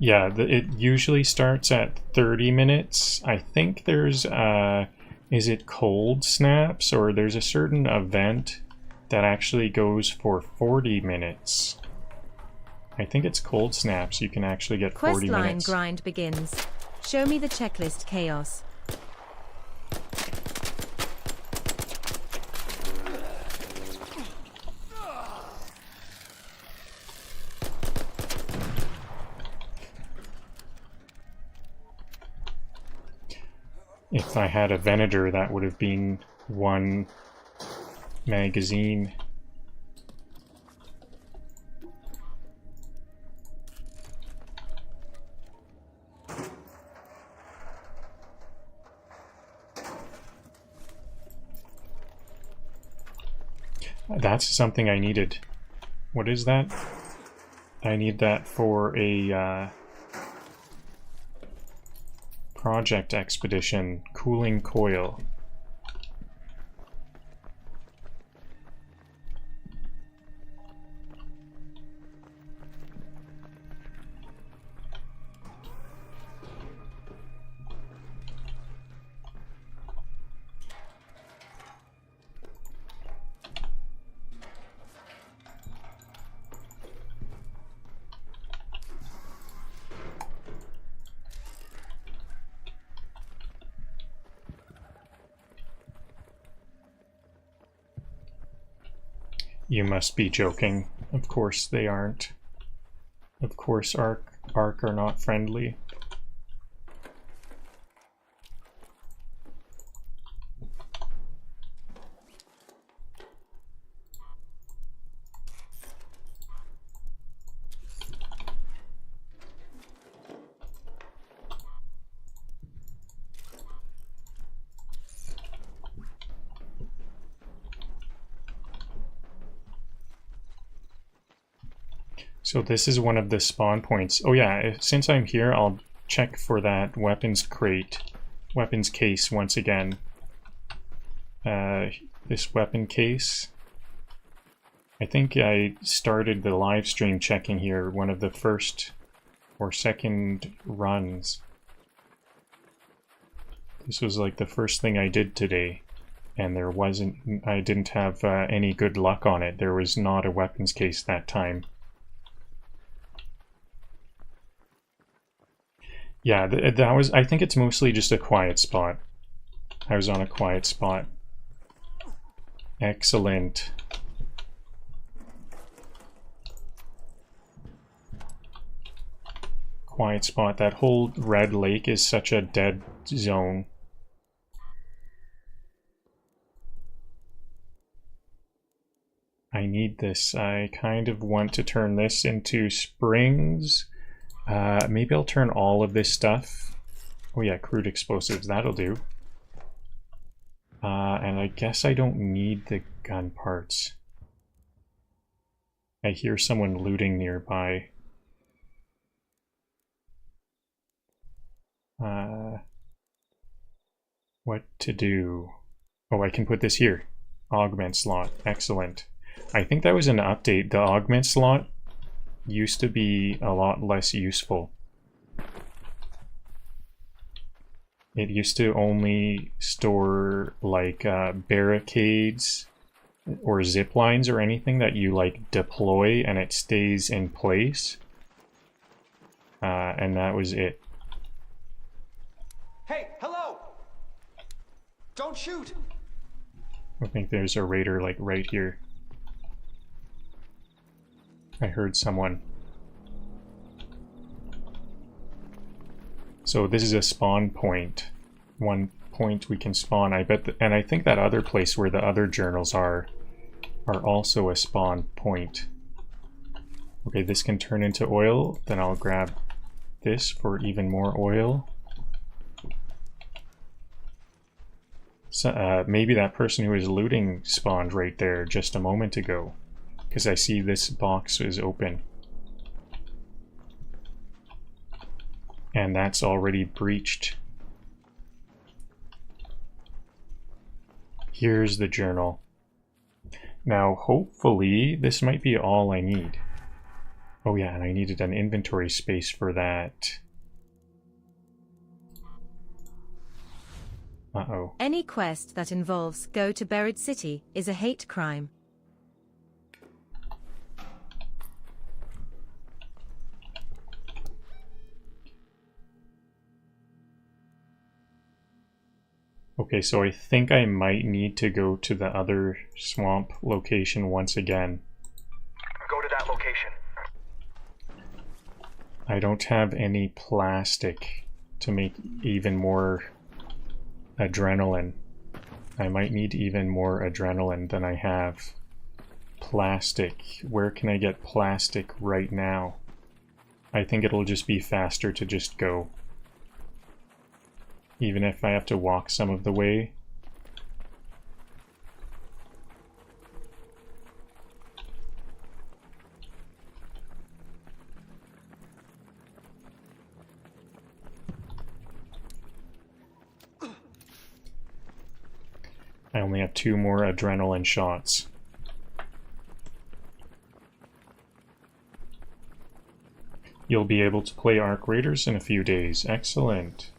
Yeah, it usually starts at 30 minutes. I think there's, is it cold snaps? Or there's a certain event that actually goes for 40 minutes. I think it's cold snaps. You can actually get 40 Questline minutes. grind begins. Show me the checklist, Chaos. If I had a Venator, that would have been one magazine. That's something I needed. What is that? I need that for a project expedition. Cooling coil. You must be joking. Of course they aren't. Of course Ark are not friendly. So this is one of the spawn points. Oh yeah, since I'm here, I'll check for that weapons crate, weapons case once again. This weapon case. I think I started the live stream checking here, one of the first or second runs. This was like the first thing I did today, and I didn't have any good luck on it. There was not a weapons case that time. Yeah, that was, I think it's mostly just a quiet spot. I was on a quiet spot. Excellent. Quiet spot. That whole red lake is such a dead zone. I need this. I kind of want to turn this into springs. Maybe I'll turn all of this stuff. Oh yeah, crude explosives, that'll do. And I guess I don't need the gun parts. I hear someone looting nearby. What to do? Oh, I can put this here. Augment slot. Excellent. I think that was an update. The augment slot used to be a lot less useful. It used to only store like barricades or zip lines or anything that you like deploy and it stays in place. And that was it. Hey, hello! Don't shoot! I think there's a raider like right here. I heard someone. So this is a spawn point. One point we can spawn. I bet, and I think that other place where the other journals are also a spawn point. Okay, this can turn into oil. Then I'll grab this for even more oil. So, maybe that person who was looting spawned right there just a moment ago. Because I see this box is open. And that's already breached. Here's the journal. Now, hopefully, this might be all I need. Oh yeah, and I needed an inventory space for that. Uh-oh. Any quest that involves go to Buried City is a hate crime. Okay, so I think I might need to go to the other swamp location once again. Go to that location. I don't have any plastic to make even more adrenaline. I might need even more adrenaline than I have. Plastic. Where can I get plastic right now? I think it'll just be faster to just go. Even if I have to walk some of the way. I only have 2 more adrenaline shots. You'll be able to play Arc Raiders in a few days. Excellent.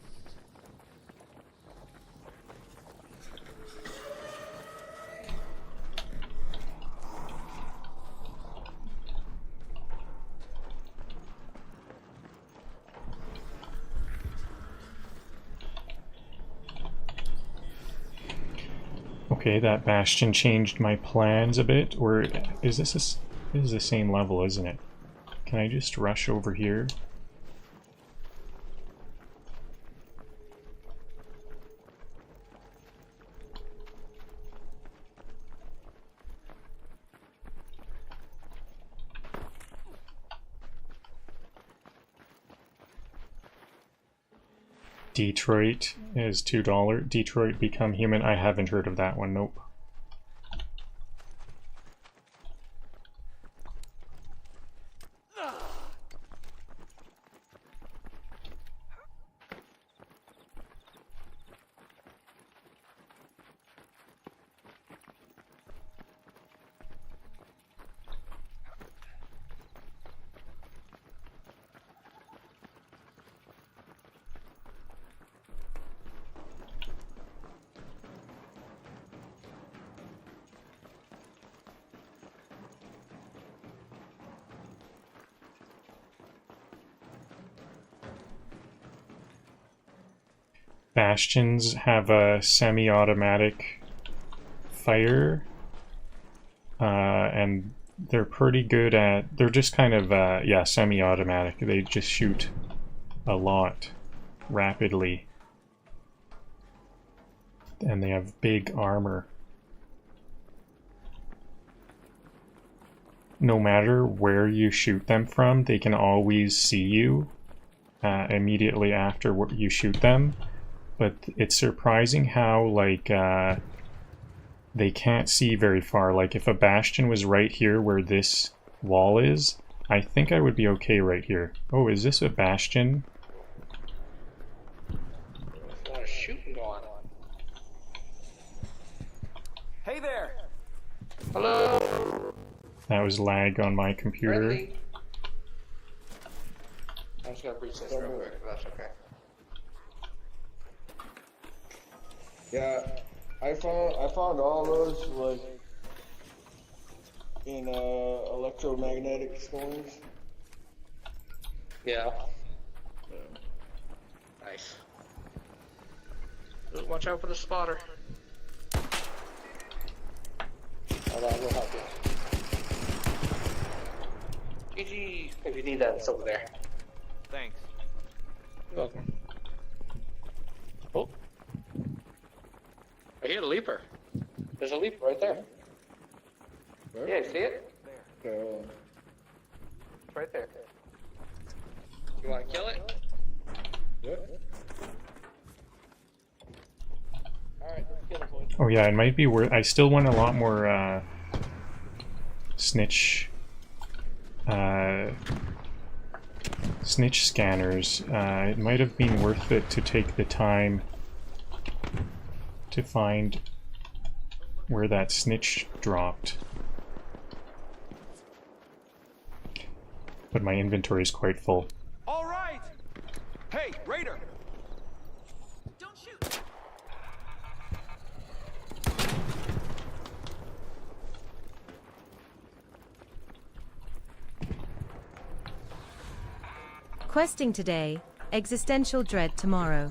Okay, that bastion changed my plans a bit, or is this the same level, isn't it? Can I just rush over here? Detroit is $2. Detroit Become Human. I haven't heard of that one. Nope. Bastions have a semi-automatic fire, and they're pretty good at, they're just kind of, yeah, semi-automatic. They just shoot a lot rapidly. And they have big armor. No matter where you shoot them from, they can always see you immediately after you shoot them. But it's surprising how, like, they can't see very far. Like, if a bastion was right here where this wall is, I think I would be okay right here. Oh, is this a bastion? There's a lot of shooting going on. Hey there! Hello! That was lag on my computer. Friendly. I'm just gonna breach this real quick, if that's okay. Yeah, I found all those like in electromagnetic storms. Yeah. Nice. Watch out for the spotter. Hold on, we'll help you. GG. If you need that, it's over there. Thanks. You're welcome. Oh. I hear the leaper. There's a leaper right there. Where? Yeah, you see it? There. It's right there. You want to kill it? Yeah. Alright, let's kill it, boys. Oh yeah, it might be worth, I still want a lot more snitch scanners. It might have been worth it to take the time to find where that snitch dropped. But my inventory is quite full. All right! Hey, Raider! Don't shoot! Questing today, existential dread tomorrow.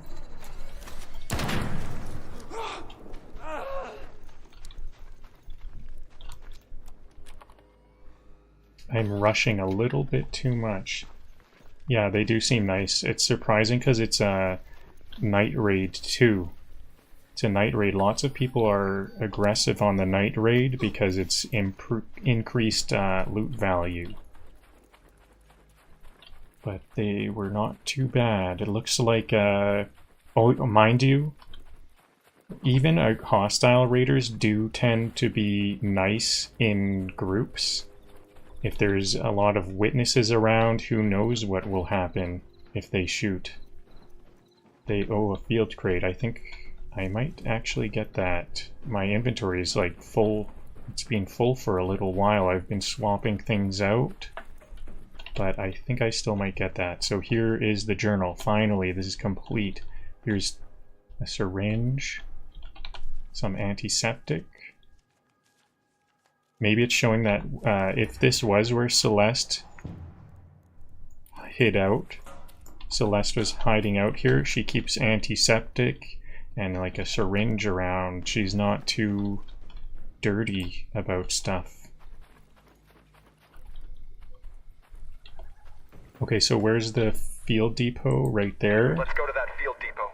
I'm rushing a little bit too much. Yeah, they do seem nice. It's surprising because it's a night raid too. It's a night raid. Lots of people are aggressive on the night raid because it's increased loot value. But they were not too bad. It looks like, oh, mind you, even hostile raiders do tend to be nice in groups. If there's a lot of witnesses around, who knows what will happen if they shoot. They owe a field crate. I think I might actually get that. My inventory is like full. It's been full for a little while. I've been swapping things out. But I think I still might get that. So here is the journal. Finally, this is complete. Here's a syringe. Some antiseptic. Maybe it's showing that if this was where Celeste hid out, Celeste was hiding out here, she keeps antiseptic and like a syringe around. She's not too dirty about stuff. Okay, so where's the field depot? Right there. Let's go to that field depot.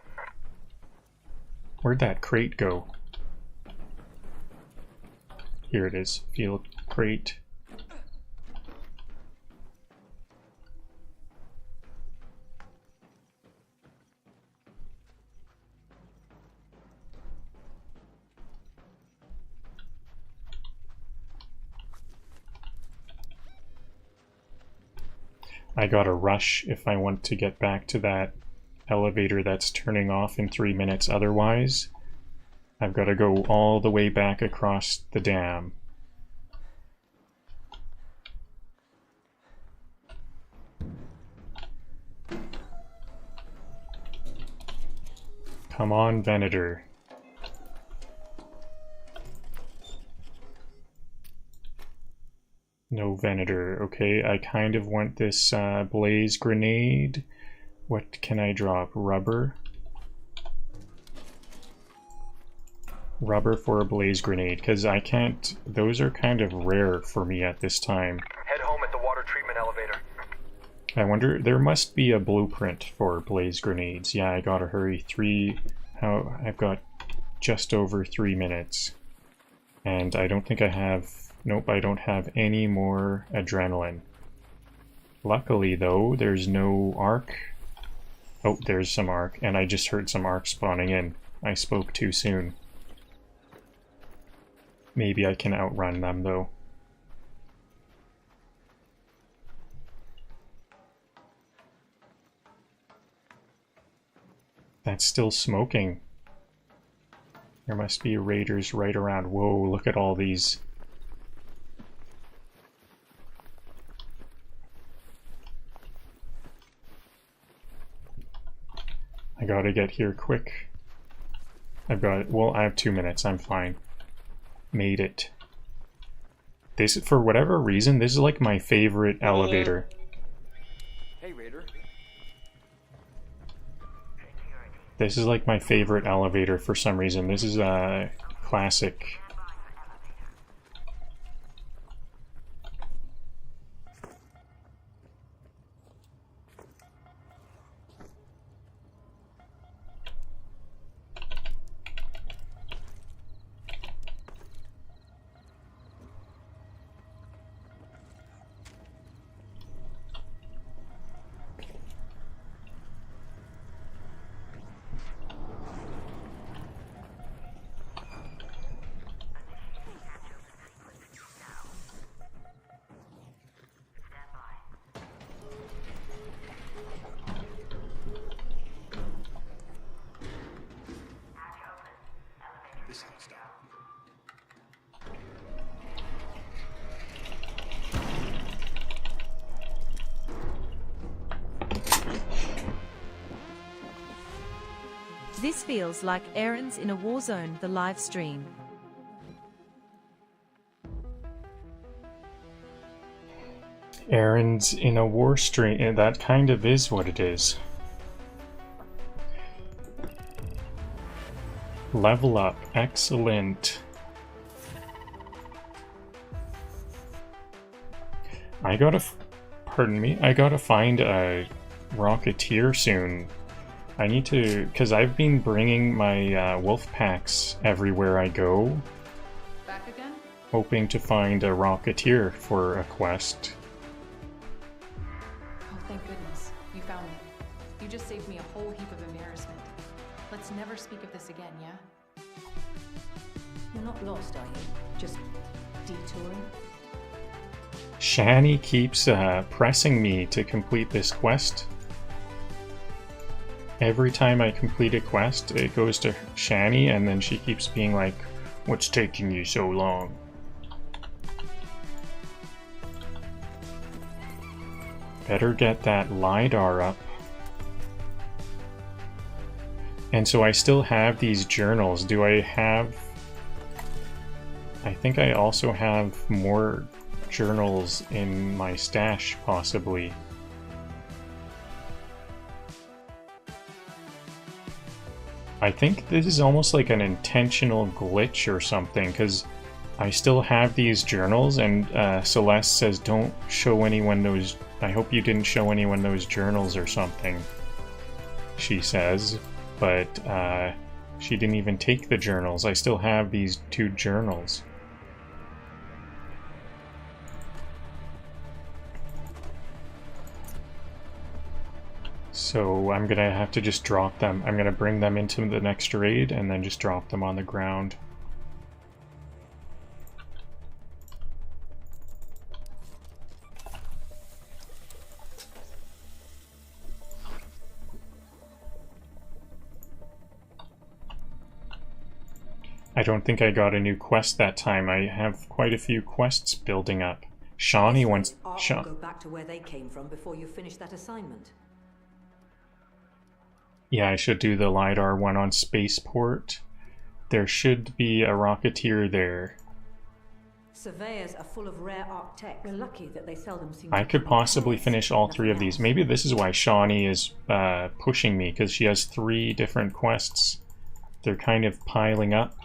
Where'd that crate go? Here it is, field crate. I gotta rush if I want to get back to that elevator that's turning off in 3 minutes. Otherwise, I've got to go all the way back across the dam. Come on, Venator. No Venator. Okay, I kind of want this blaze grenade. What can I drop? Rubber? Rubber for a blaze grenade, because I can't... Those are kind of rare for me at this time. Head home at the water treatment elevator. I wonder... There must be a blueprint for blaze grenades. Yeah, I gotta hurry. I've got just over 3 minutes. And I don't think I have... Nope, I don't have any more adrenaline. Luckily, though, there's no arc. Oh, there's some arc, and I just heard some arc spawning in. I spoke too soon. Maybe I can outrun them, though. That's still smoking. There must be raiders right around. Whoa, look at all these. I gotta get here quick. Well, I have 2 minutes, I'm fine. Made it. This, for whatever reason, this is like my favorite elevator. Hey, Raider. This is like my favorite elevator for some reason. This is a classic. This feels like Errands in a War Zone, the live stream. Errands in a war stream, and that kind of is what it is. Level up, excellent. I gotta... Pardon me? I gotta find a Rocketeer soon. I need to... Because I've been bringing my wolf packs everywhere I go. Back again? Hoping to find a Rocketeer for a quest. Oh, thank goodness. You found it. You just saved me a whole heap of embarrassment. Let's never speak of this again, yeah? You're not lost, are you? Just detouring? Shani keeps pressing me to complete this quest. Every time I complete a quest, it goes to Shani, and then she keeps being like, "What's taking you so long?" Better get that LiDAR up. And so I still have these journals. Do I have... I think I also have more journals in my stash, possibly. I think this is almost like an intentional glitch or something, because I still have these journals, and Celeste says, "Don't show anyone those... I hope you didn't show anyone those journals or something," she says, but she didn't even take the journals. I still have these 2 journals. So I'm gonna have to just drop them. I'm gonna bring them into the next raid and then just drop them on the ground. I don't think I got a new quest that time. I have quite a few quests building up. Shawnee wants... I'll go back to where they came from before you finish that assignment. Yeah, I should do the LiDAR one on Spaceport. There should be a Rocketeer there. Surveyors are full of rare arc tech. We're lucky that they seldom seem I could possibly finish all 3 of these. Maybe this is why Shawnee is pushing me, because she has 3 different quests. They're kind of piling up.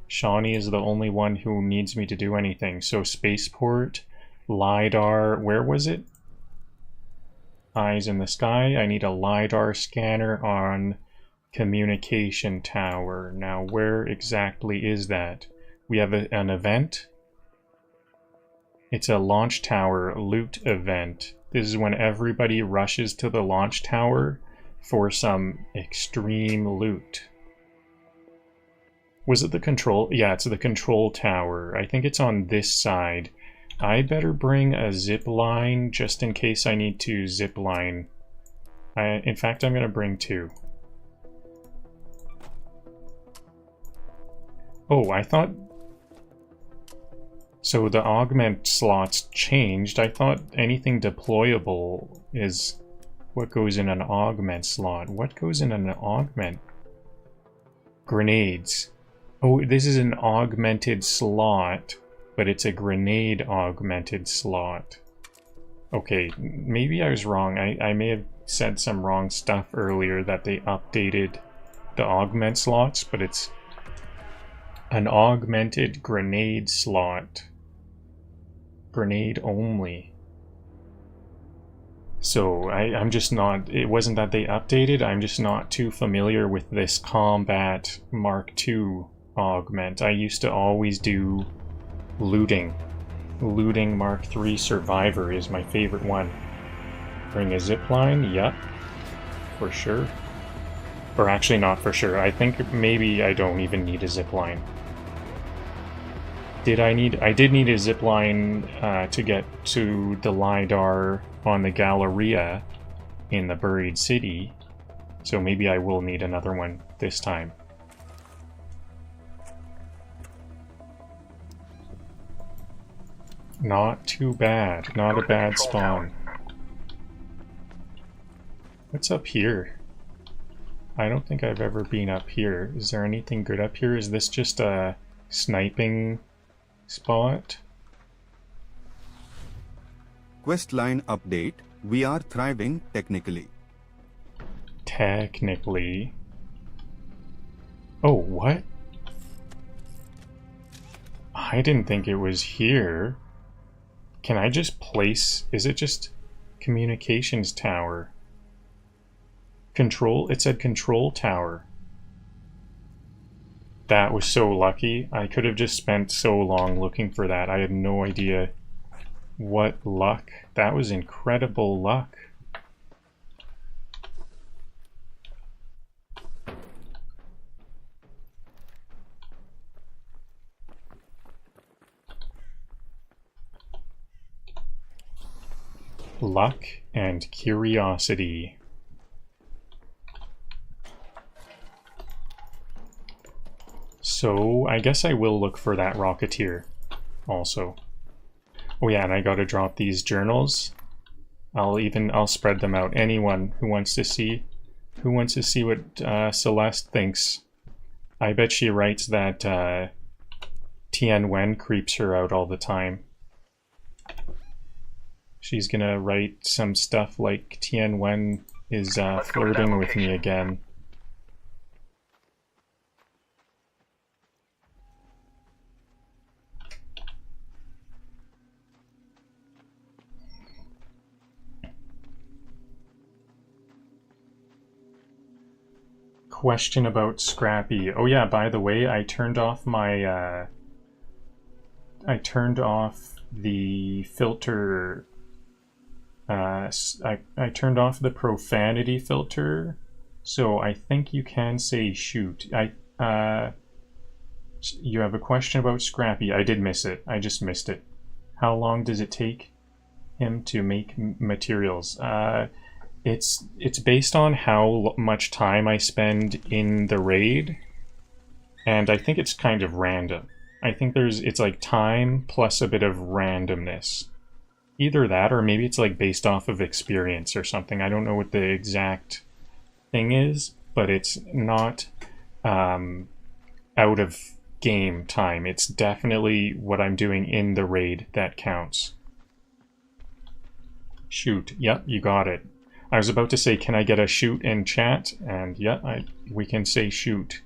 Shawnee is the only one who needs me to do anything. So Spaceport, LiDAR, where was it? Eyes in the sky. I need a LiDAR scanner on communication tower. Now, where exactly is that? We have an event. It's a launch tower loot event. This is when everybody rushes to the launch tower for some extreme loot. Was it the control? Yeah, it's the control tower. I think it's on this side. I better bring a zip line just in case I need to zip line. In fact, I'm going to bring 2. Oh, I thought... So the augment slots changed. I thought anything deployable is what goes in an augment slot. What goes in an augment? Grenades. Oh, this is an augmented slot, but it's a grenade augmented slot. Okay, maybe I was wrong. I may have said some wrong stuff earlier that they updated the augment slots, but it's an augmented grenade slot. Grenade only. So I'm just not... It wasn't that they updated, I'm just not too familiar with this Combat Mark II augment. I used to always do looting. Looting Mark III Survivor is my favorite one. Bring a zipline? Yep. For sure. Or actually not for sure. I think maybe I don't even need a zipline. I did need a zipline to get to the LiDAR on the Galleria in the Buried City. So maybe I will need another one this time. Not too bad. Not a bad spawn. What's up here? I don't think I've ever been up here. Is there anything good up here? Is this just a sniping spot? Questline update. We are thriving technically. Technically. Oh, what? I didn't think it was here. Can I just place... Is it just communications tower? Control... It said control tower. That was so lucky. I could have just spent so long looking for that. I had no idea what luck. That was incredible luck. Luck and curiosity. So, I guess I will look for that Rocketeer also. Oh yeah, and I gotta drop these journals. I'll spread them out. Anyone who wants to see what Celeste thinks. I bet she writes that Tien Wen creeps her out all the time. She's gonna write some stuff like Tien Wen is flirting with me again. Question about Scrappy. Oh yeah, by the way, I turned off my I turned off the filter. I turned off the profanity filter, so I think you can say shoot. You have a question about Scrappy. I did miss it. I just missed it. How long does it take him to make materials? It's based on how much time I spend in the raid, and I think it's kind of random. I think it's like time plus a bit of randomness. Either that, or maybe it's like based off of experience or something. I don't know what the exact thing is, but it's not out of game time. It's definitely what I'm doing in the raid that counts. Shoot. Yep, you got it. I was about to say, can I get a shoot in chat? And yeah, we can say shoot.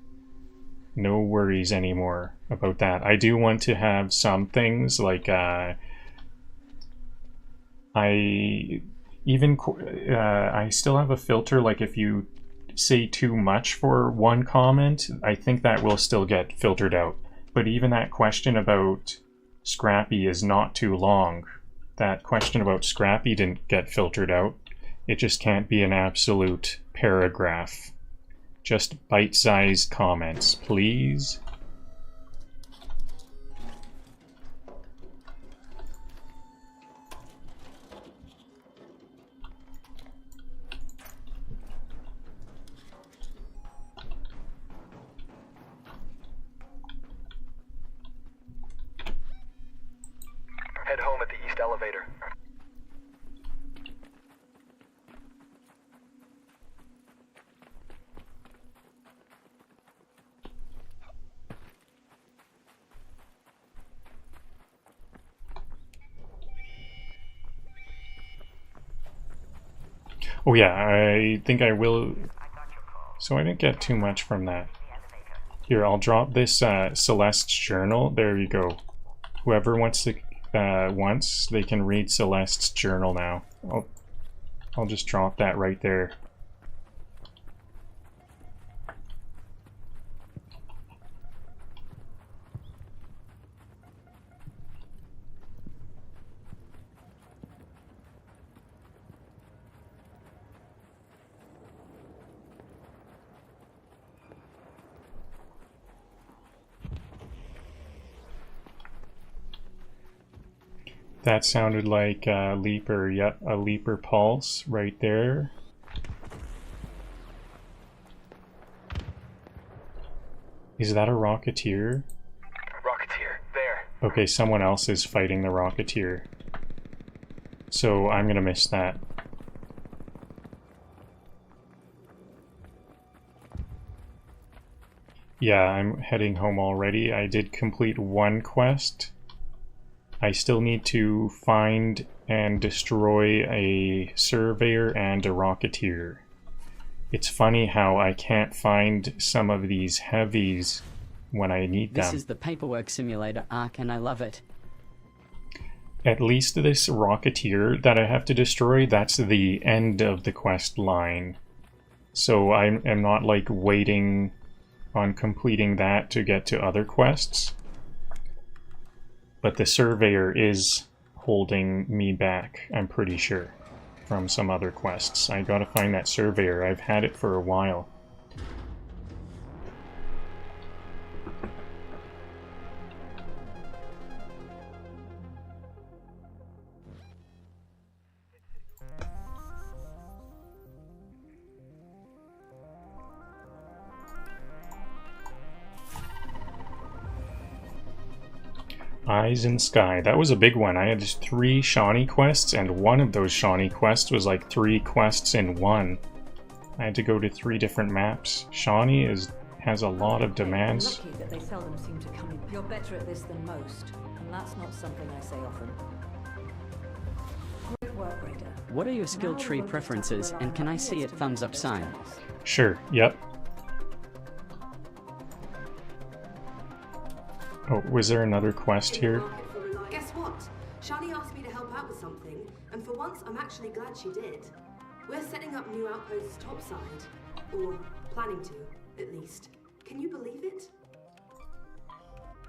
No worries anymore about that. I do want to have some things like I still have a filter, like if you say too much for one comment, I think that will still get filtered out. But even that question about Scrappy is not too long. That question about Scrappy didn't get filtered out. It just can't be an absolute paragraph. Just bite-sized comments, please. Head home at the east elevator. Oh yeah, I think I will. So I didn't get too much from that. Here, I'll drop this Celeste's journal. There you go. Whoever wants to they can read Celeste's journal now. I'll just drop that right there. That sounded like a Leaper, yep, a Leaper pulse right there. Is that a Rocketeer? Rocketeer, there. Okay, someone else is fighting the Rocketeer. So I'm gonna miss that. Yeah, I'm heading home already. I did complete one quest. I still need to find and destroy a Surveyor and a Rocketeer. It's funny how I can't find some of these heavies when I need them. This is the paperwork simulator arc and I love it. at least this Rocketeer that I have to destroy, that's the end of the quest line. So I'm not like waiting on completing that to get to other quests. But the Surveyor is holding me back, I'm pretty sure, from some other quests. I gotta find that Surveyor. I've had it for a while. Eyes in Sky. That was a big one. I had just 3 Shawnee quests, and one of those Shawnee quests was like 3 quests in one. I had to go to 3 different maps. Shawnee has a lot of demands. Lucky that they seldom seem to come in. You're better at this than most, and that's not something I say often. Great work, Raider. What are your skill tree preferences, and can I see a thumbs up sign? Sure, yep. Oh, was there another quest here? Guess what? Shani asked me to help out with something, and for once I'm actually glad she did. We're setting up new outposts topside. Or planning to, at least. Can you believe it?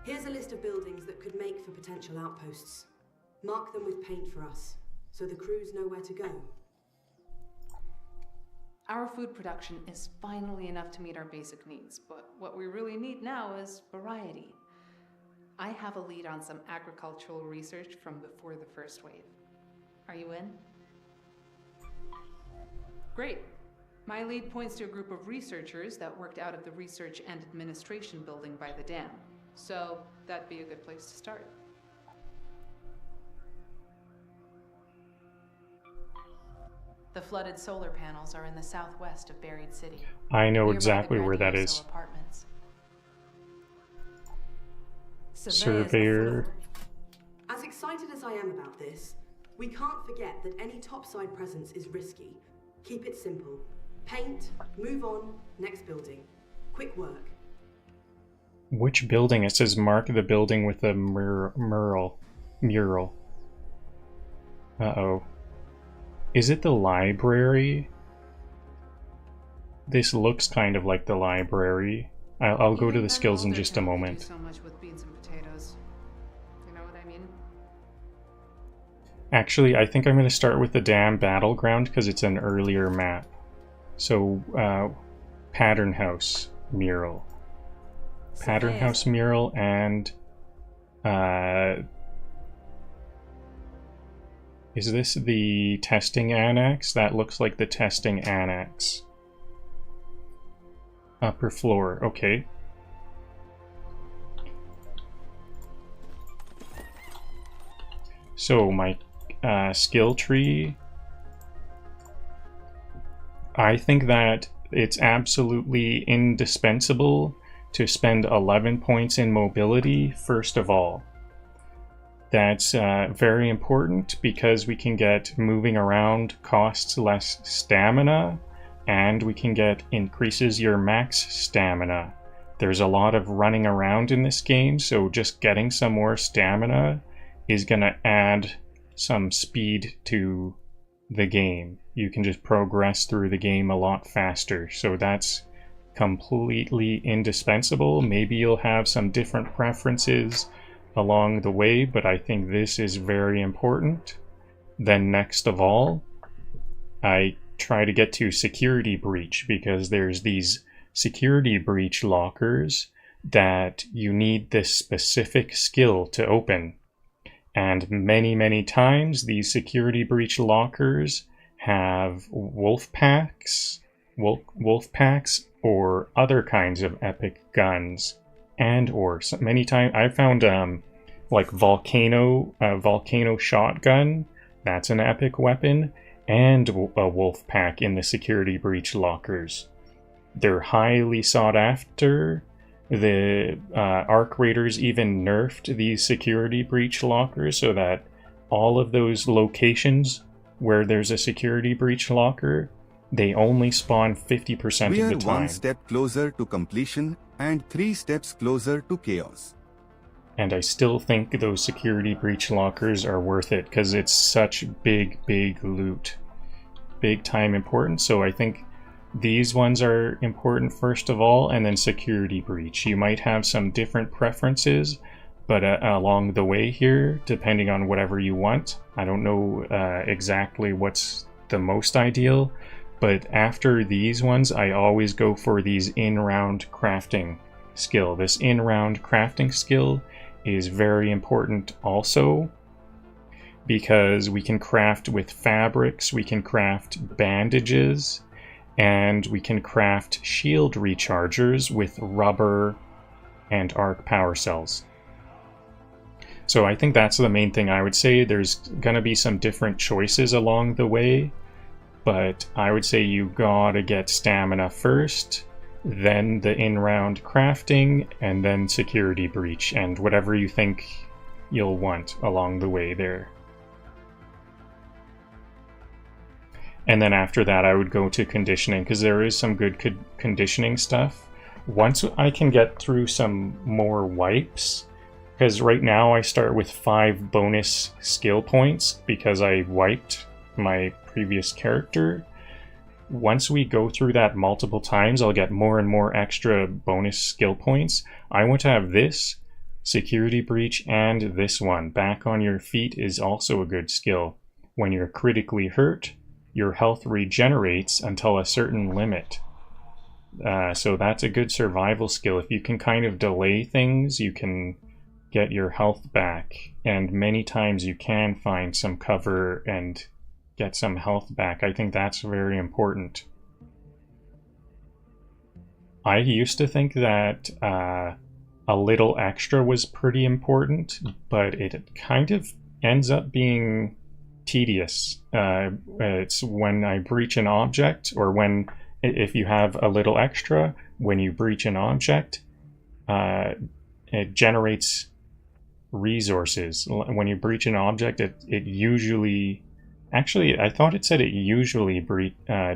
Here's a list of buildings that could make for potential outposts. Mark them with paint for us, so the crews know where to go. Our food production is finally enough to meet our basic needs, but what we really need now is variety. I have a lead on some agricultural research from before the first wave. Are you in? Great. My lead points to a group of researchers that worked out of the Research and Administration building by the dam. So that'd be a good place to start. The flooded solar panels are in the southwest of Buried City. I know exactly where that is. Apartments. Surveyor. As excited as I am about this, we can't forget that any topside presence is risky. Keep it simple. Paint, move on, next building. Quick work. Which building? It says mark the building with a mural. Uh-oh. Is it the library? This looks kind of like the library. I'll go to the skills in just a moment. So much with beans and potatoes. You know what I mean? Actually, I think I'm going to start with the Dam Battleground because it's an earlier map. So, Pattern House mural. Pattern House mural and... is this the testing annex? That looks like the testing annex. Upper floor, okay. So my skill tree, I think that it's absolutely indispensable to spend 11 points in mobility first of all. That's very important because we can get moving around costs less stamina, and we can get increases your max stamina. There's a lot of running around in this game, so just getting some more stamina is gonna add some speed to the game. You can just progress through the game a lot faster, so that's completely indispensable. Maybe you'll have some different preferences along the way, but I think this is very important. Then next of all, I try to get to security breach because there's these security breach lockers that you need this specific skill to open. And many times these security breach lockers have wolf packs or other kinds of epic guns, and or many times I found like volcano shotgun, that's an epic weapon, and a wolf pack in the security breach lockers. They're highly sought after. The Arc Raiders even nerfed these security breach lockers so that all of those locations where there's a security breach locker, they only spawn 50% of the time. We are one step closer to completion and 3 steps closer to chaos. And I still think those security breach lockers are worth it because it's such big loot. Big time important. So I think these ones are important first of all, and then security breach. You might have some different preferences, but along the way here, depending on whatever you want. I don't know exactly what's the most ideal, but after these ones, I always go for these in-round crafting skill. This in-round crafting skill is very important also because we can craft with fabrics, we can craft bandages, and we can craft shield rechargers with rubber and arc power cells. So I think that's the main thing I would say. There's gonna be some different choices along the way, but I would say you gotta get stamina first, then the in-round crafting, and then security breach, and whatever you think you'll want along the way there. And then after that I would go to conditioning, because there is some good conditioning stuff. Once I can get through some more wipes, because right now I start with 5 bonus skill points because I wiped my previous character. Once we go through that multiple times, I'll get more and more extra bonus skill points. I want to have this, security breach, and this one. Back on your feet is also a good skill. When you're critically hurt, your health regenerates until a certain limit. So that's a good survival skill. If you can kind of delay things, you can get your health back. And many times you can find some cover and get some health back. I think that's very important. I used to think that a little extra was pretty important, but it kind of ends up being tedious. It's when I breach an object, or if you have a little extra, when you breach an object, it generates resources. When you breach an object, it usually... Actually, I thought it said it usually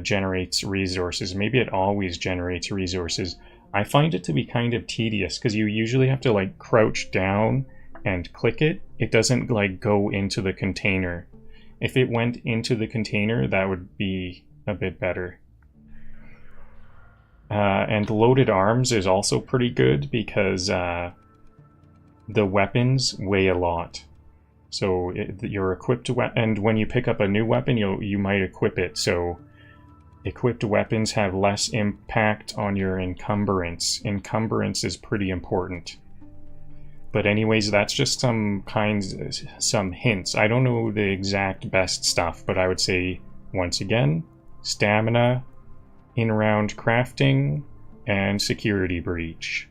generates resources. Maybe it always generates resources. I find it to be kind of tedious because you usually have to like crouch down and click it. It doesn't like go into the container. If it went into the container, that would be a bit better. And loaded arms is also pretty good because the weapons weigh a lot. So your equipped weapon, and when you pick up a new weapon, you might equip it. So equipped weapons have less impact on your encumbrance. Encumbrance is pretty important. But anyways, that's just some hints. I don't know the exact best stuff, but I would say, once again, stamina, in-round crafting, and security breach.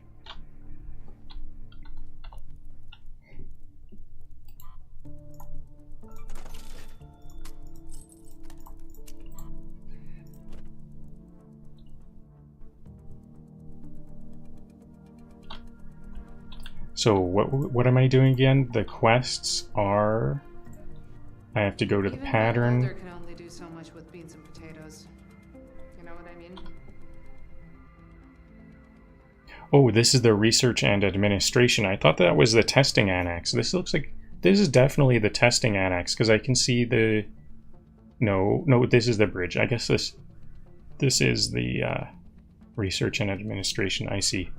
So what am I doing again? The quests are... I have to go to the pattern. Even can only do so much with beans and potatoes. You know what I mean? Oh, this is the research and administration. I thought that was the testing annex. This looks like... This is definitely the testing annex, because I can see the... No, this is the bridge. I guess this is the research and administration. I see.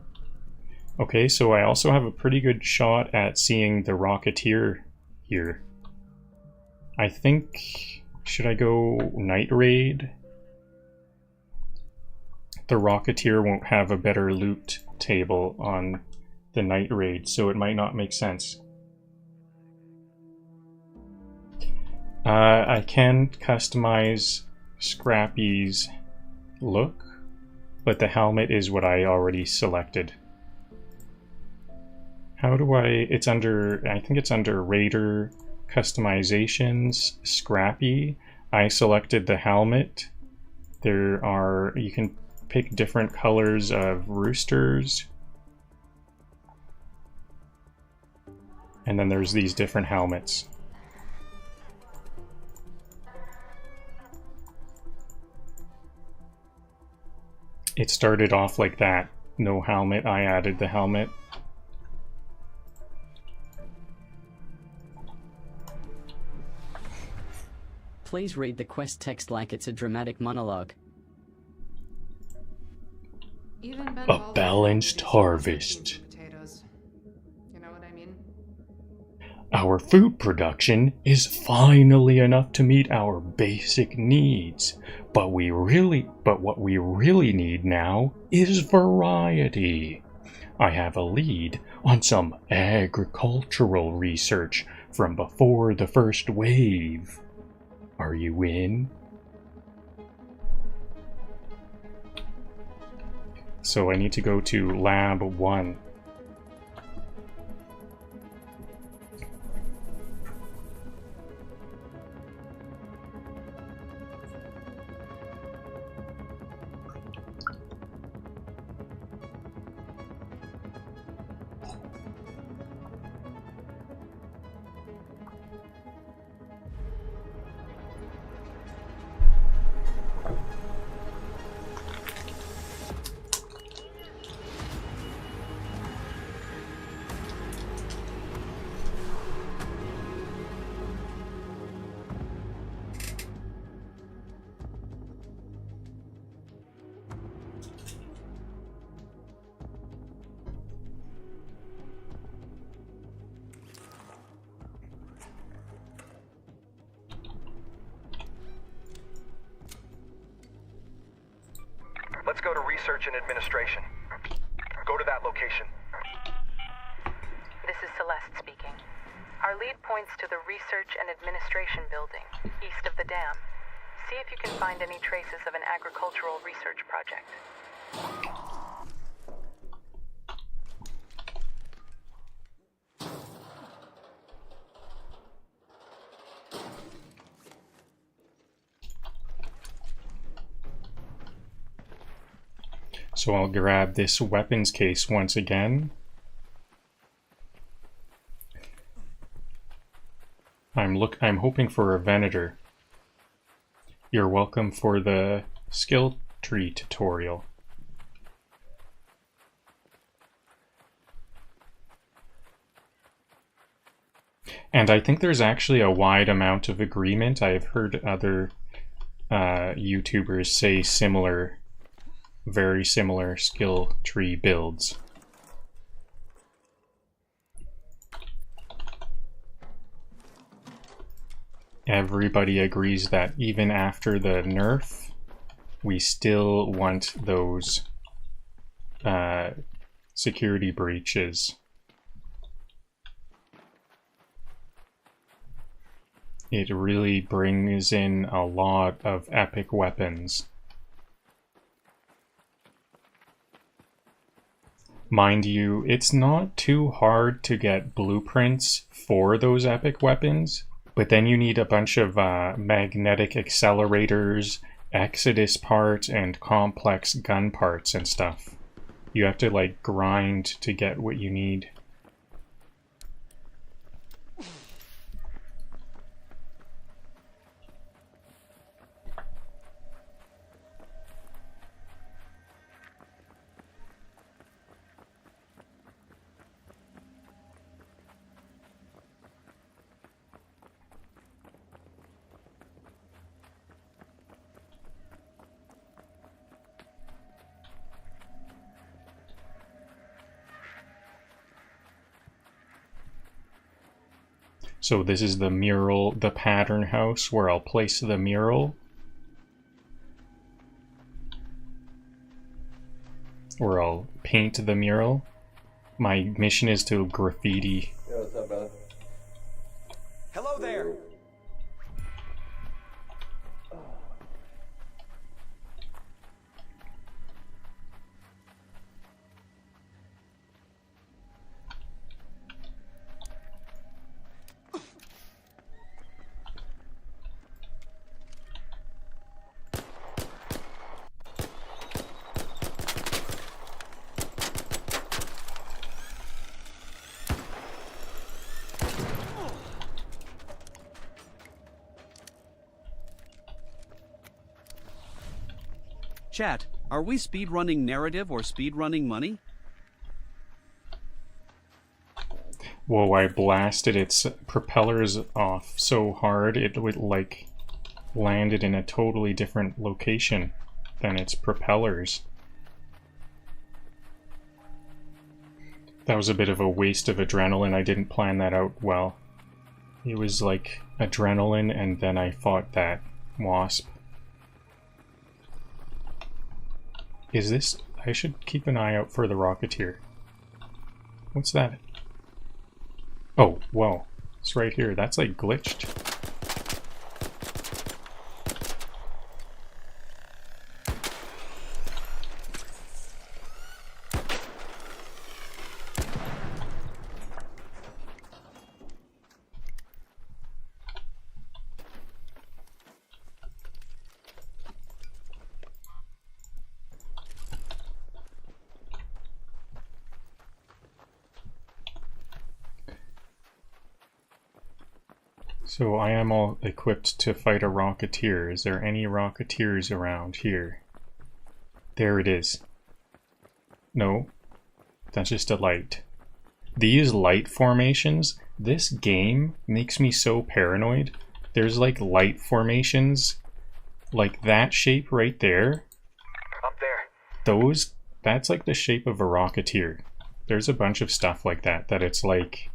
Okay, so I also have a pretty good shot at seeing the Rocketeer here. I think... Should I go Night Raid? The Rocketeer won't have a better loot table on the Night Raid, so it might not make sense. I can customize Scrappy's look, but the helmet is what I already selected. How do it's under, I think it's under Raider Customizations, Scrappy. I selected the helmet. You can pick different colors of roosters. And then there's these different helmets. It started off like that. No helmet, I added the helmet. Please read the quest text like it's a dramatic monologue. Even Ben A Baldwin balanced produced harvest. potatoes. You know what I mean? Our food production is finally enough to meet our basic needs, but what we really need now is variety. I have a lead on some agricultural research from before the first wave. Are you in? So I need to go to Lab 1. Let's go to research and administration. Go to that location. This is Celeste speaking. Our lead points to the Research and Administration building, east of the dam. See if you can find any traces of an agricultural research project. So I'll grab this weapons case once again. I'm hoping for a Venator. You're welcome for the skill tree tutorial. And I think there's actually a wide amount of agreement. I've heard other YouTubers say very similar skill tree builds. Everybody agrees that even after the nerf, we still want those security breaches. It really brings in a lot of epic weapons. Mind you, it's not too hard to get blueprints for those epic weapons, but then you need a bunch of magnetic accelerators, Exodus parts, and complex gun parts and stuff. You have to like grind to get what you need. So this is the mural, the pattern house where I'll place the mural. Or I'll paint the mural. My mission is to graffiti. Yo, what's up, brother? Hello there! Chat, are we speedrunning narrative or speedrunning money? Whoa, I blasted its propellers off so hard it would like landed in a totally different location than its propellers. That was a bit of a waste of adrenaline. I didn't plan that out well. It was like adrenaline, and then I fought that wasp. Is this... I should keep an eye out for the Rocketeer. What's that? Oh, whoa. It's right here. That's like glitched. So I am all equipped to fight a Rocketeer. Is there any Rocketeers around here? There it is. No, that's just a light. These light formations, this game makes me so paranoid. There's like light formations, like that shape right there. Up there. Those, that's like the shape of a Rocketeer. There's a bunch of stuff like that, that it's like...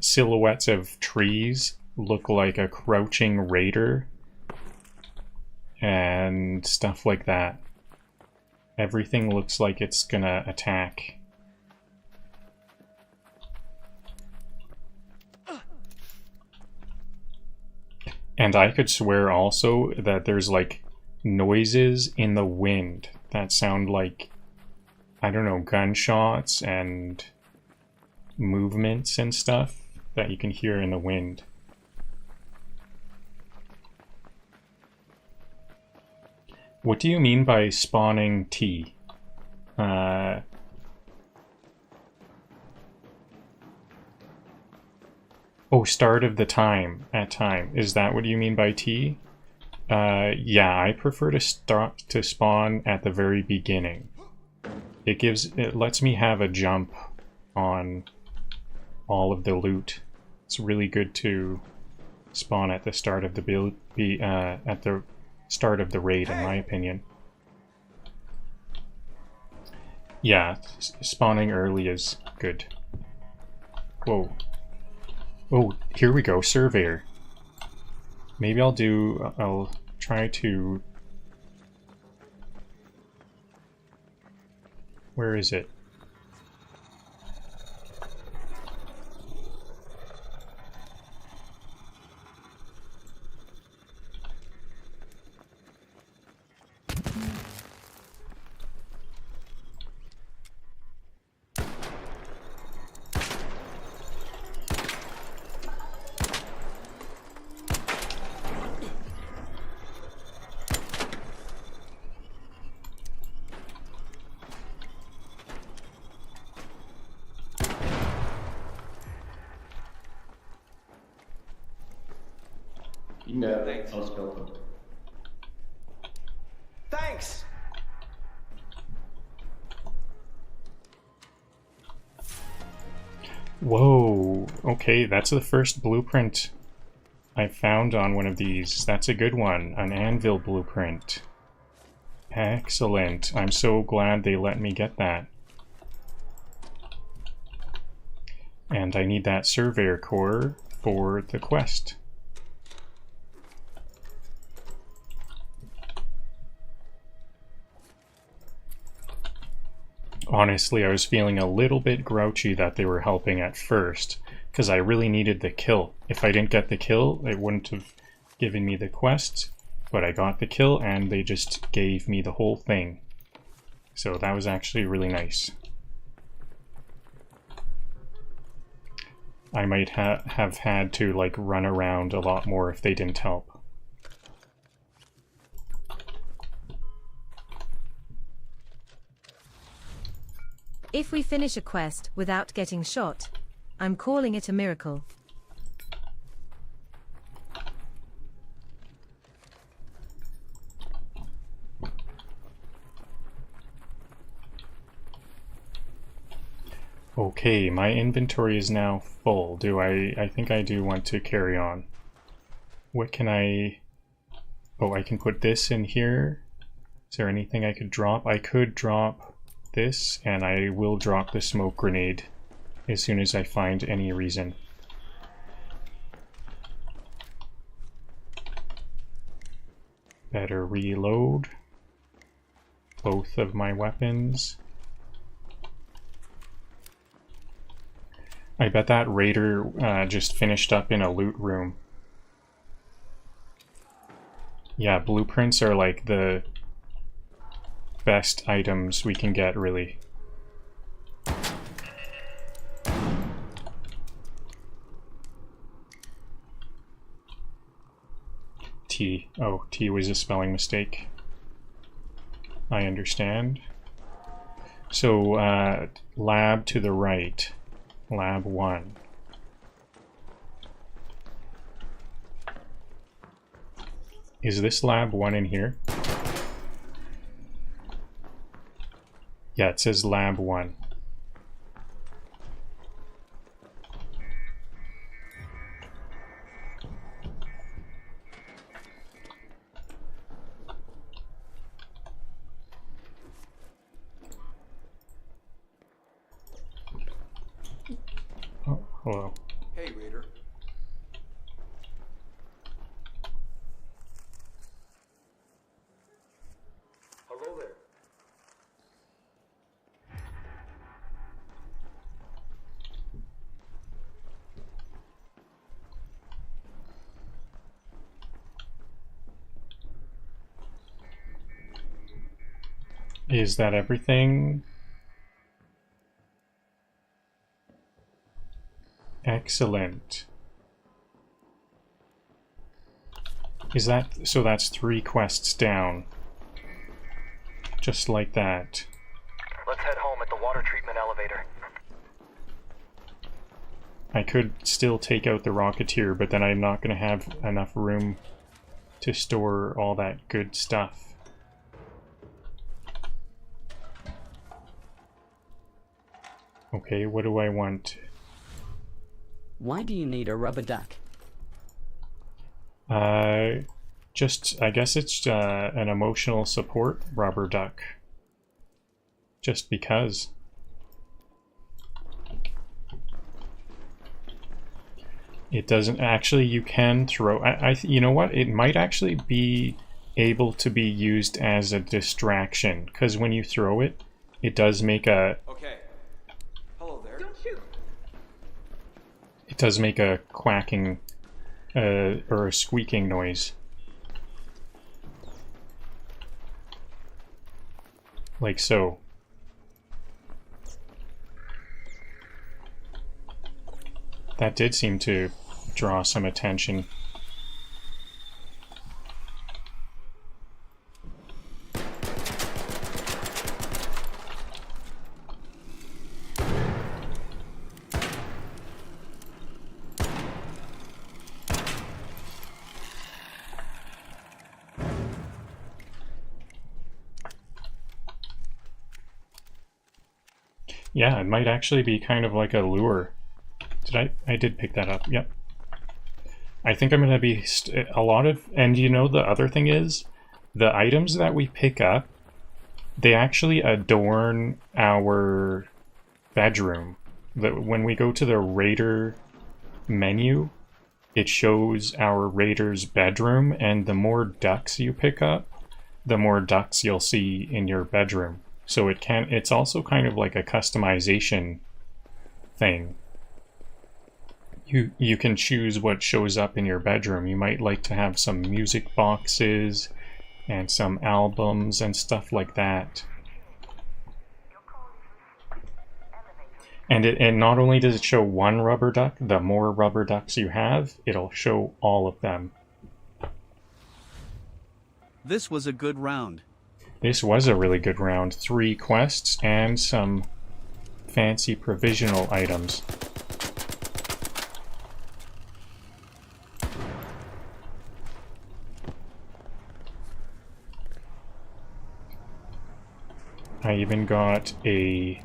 silhouettes of trees look like a crouching raider and stuff like that. Everything looks like it's gonna attack. And I could swear also that there's like noises in the wind that sound like, I don't know, gunshots and movements and stuff that you can hear in the wind. What do you mean by spawning T? Oh, start of the time, at time. Is that what you mean by T? Yeah, I prefer to spawn at the very beginning. It lets me have a jump on all of the loot. It's really good to spawn at the start of the start of the raid, in my opinion. Yeah, spawning early is good. Whoa. Oh, here we go, Surveyor. Maybe I'll try to... Where is it? No, thanks. I'll spill them. Thanks! Whoa, okay, that's the first blueprint I found on one of these. That's a good one, an anvil blueprint. Excellent, I'm so glad they let me get that. And I need that Surveyor core for the quest. Honestly, I was feeling a little bit grouchy that they were helping at first, because I really needed the kill. If I didn't get the kill, it wouldn't have given me the quest, but I got the kill and they just gave me the whole thing. So that was actually really nice. I might have had to like run around a lot more if they didn't help. If we finish a quest without getting shot, I'm calling it a miracle. Okay, my inventory is now full. I think I do want to carry on. what can I... Oh, I can put this in here. Is there anything I could drop? I could drop this, and I will drop the smoke grenade as soon as I find any reason. Better reload both of my weapons. I bet that raider just finished up in a loot room. Yeah, blueprints are like the best items we can get, really. T. Oh, T was a spelling mistake. I understand. So, lab to the right. Lab 1. Is this lab 1 in here? Yeah, it says lab 1. Oh, hello. Hey, Raider. Hello there. Is that everything? Excellent. Is that... so that's 3 quests down. Just like that. Let's head home at the water treatment elevator. I could still take out the Rocketeer, but then I'm not going to have enough room to store all that good stuff. Okay, what do I want? Why do you need a rubber duck? Just, I guess it's an emotional support rubber duck. Just because. It doesn't actually, you can throw, you know what, it might actually be able to be used as a distraction, because when you throw it, it does make a... Okay. Hello there. Don't shoot. It does make a quacking or a squeaking noise. Like so. That did seem to draw some attention. Yeah, it might actually be kind of like a lure. I did pick that up, yep. I think I'm going to be a lot of, and you know the other thing is, the items that we pick up, they actually adorn our bedroom. When we go to the Raider menu, it shows our Raider's bedroom, and the more ducks you pick up, the more ducks you'll see in your bedroom. So it's also kind of like a customization thing. You can choose what shows up in your bedroom. You might like to have some music boxes and some albums and stuff like that. And not only does it show one rubber duck, the more rubber ducks you have, it'll show all of them. This was a good round. This was a really good round. 3 quests and some fancy provisional items. I even got a...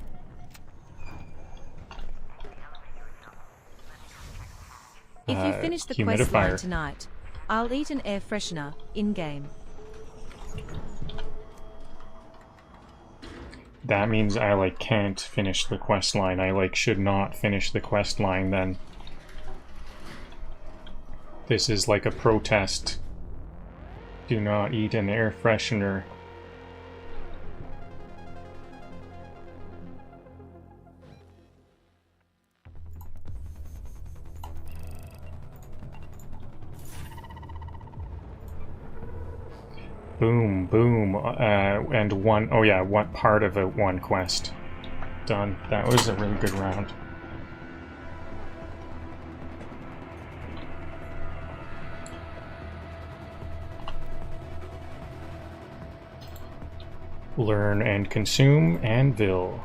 If you finish the quest line tonight, I'll eat an air freshener in-game. That means I like can't finish the quest line. I like should not finish the quest line then. This is like a protest. Do not eat an air freshener. Boom, boom, and one, oh yeah, one part of it, one quest. Done. That was a really good round. Learn and consume anvil.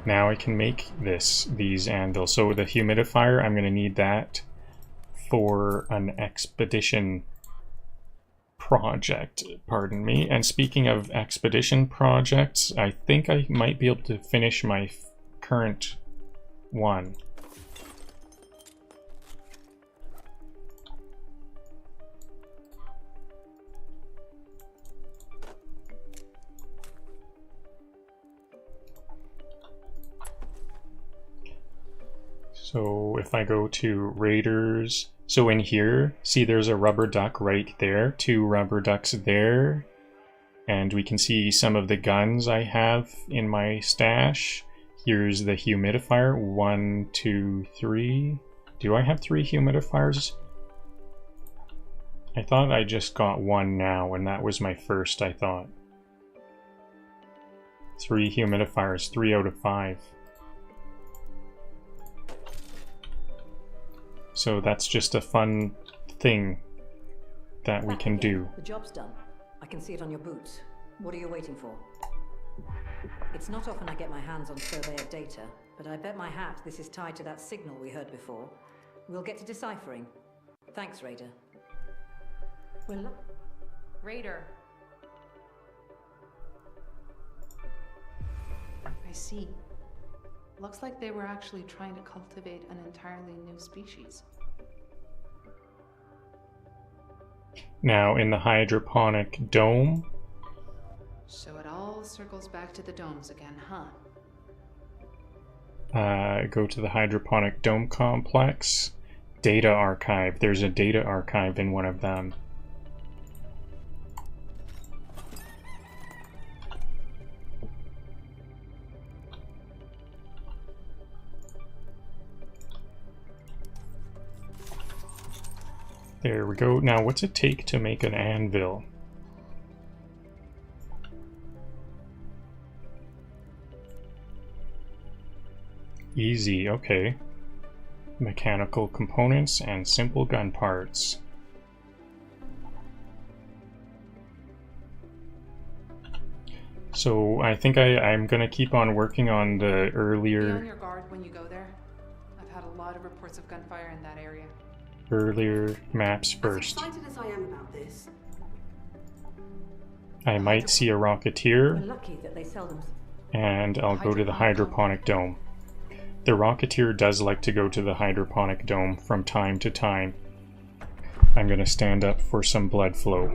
Now I can make these anvils. So the humidifier, I'm gonna need that for an expedition project, pardon me. And speaking of expedition projects, I think I might be able to finish my current one. So if I go to Raiders, so in here, see there's a rubber duck right there, 2 rubber ducks there, and we can see some of the guns I have in my stash. Here's the humidifier, 1, 2, 3. Do I have 3 humidifiers? I thought I just got 1 now, and that was my first, I thought. 3 humidifiers, 3 out of 5. So that's just a fun thing that we can do. The job's done. I can see it on your boots. What are you waiting for? It's not often I get my hands on surveyor data, but I bet my hat this is tied to that signal we heard before. We'll get to deciphering. Thanks, Raider. Raider. I see. Looks like they were actually trying to cultivate an entirely new species. Now, in the hydroponic dome... So it all circles back to the domes again, huh? Go to the hydroponic dome complex. Data archive. There's a data archive in one of them. There we go. Now, what's it take to make an anvil? Easy, okay. Mechanical components and simple gun parts. So I think I'm gonna keep on working on the earlier... Be on your guard when you go there. I've had a lot of reports of gunfire in that area. Earlier maps first. As excited as I am about this, I might see a Rocketeer, We're lucky that they seldom... and I'll go to the hydroponic dome. The Rocketeer does like to go to the hydroponic dome from time to time. I'm gonna stand up for some blood flow.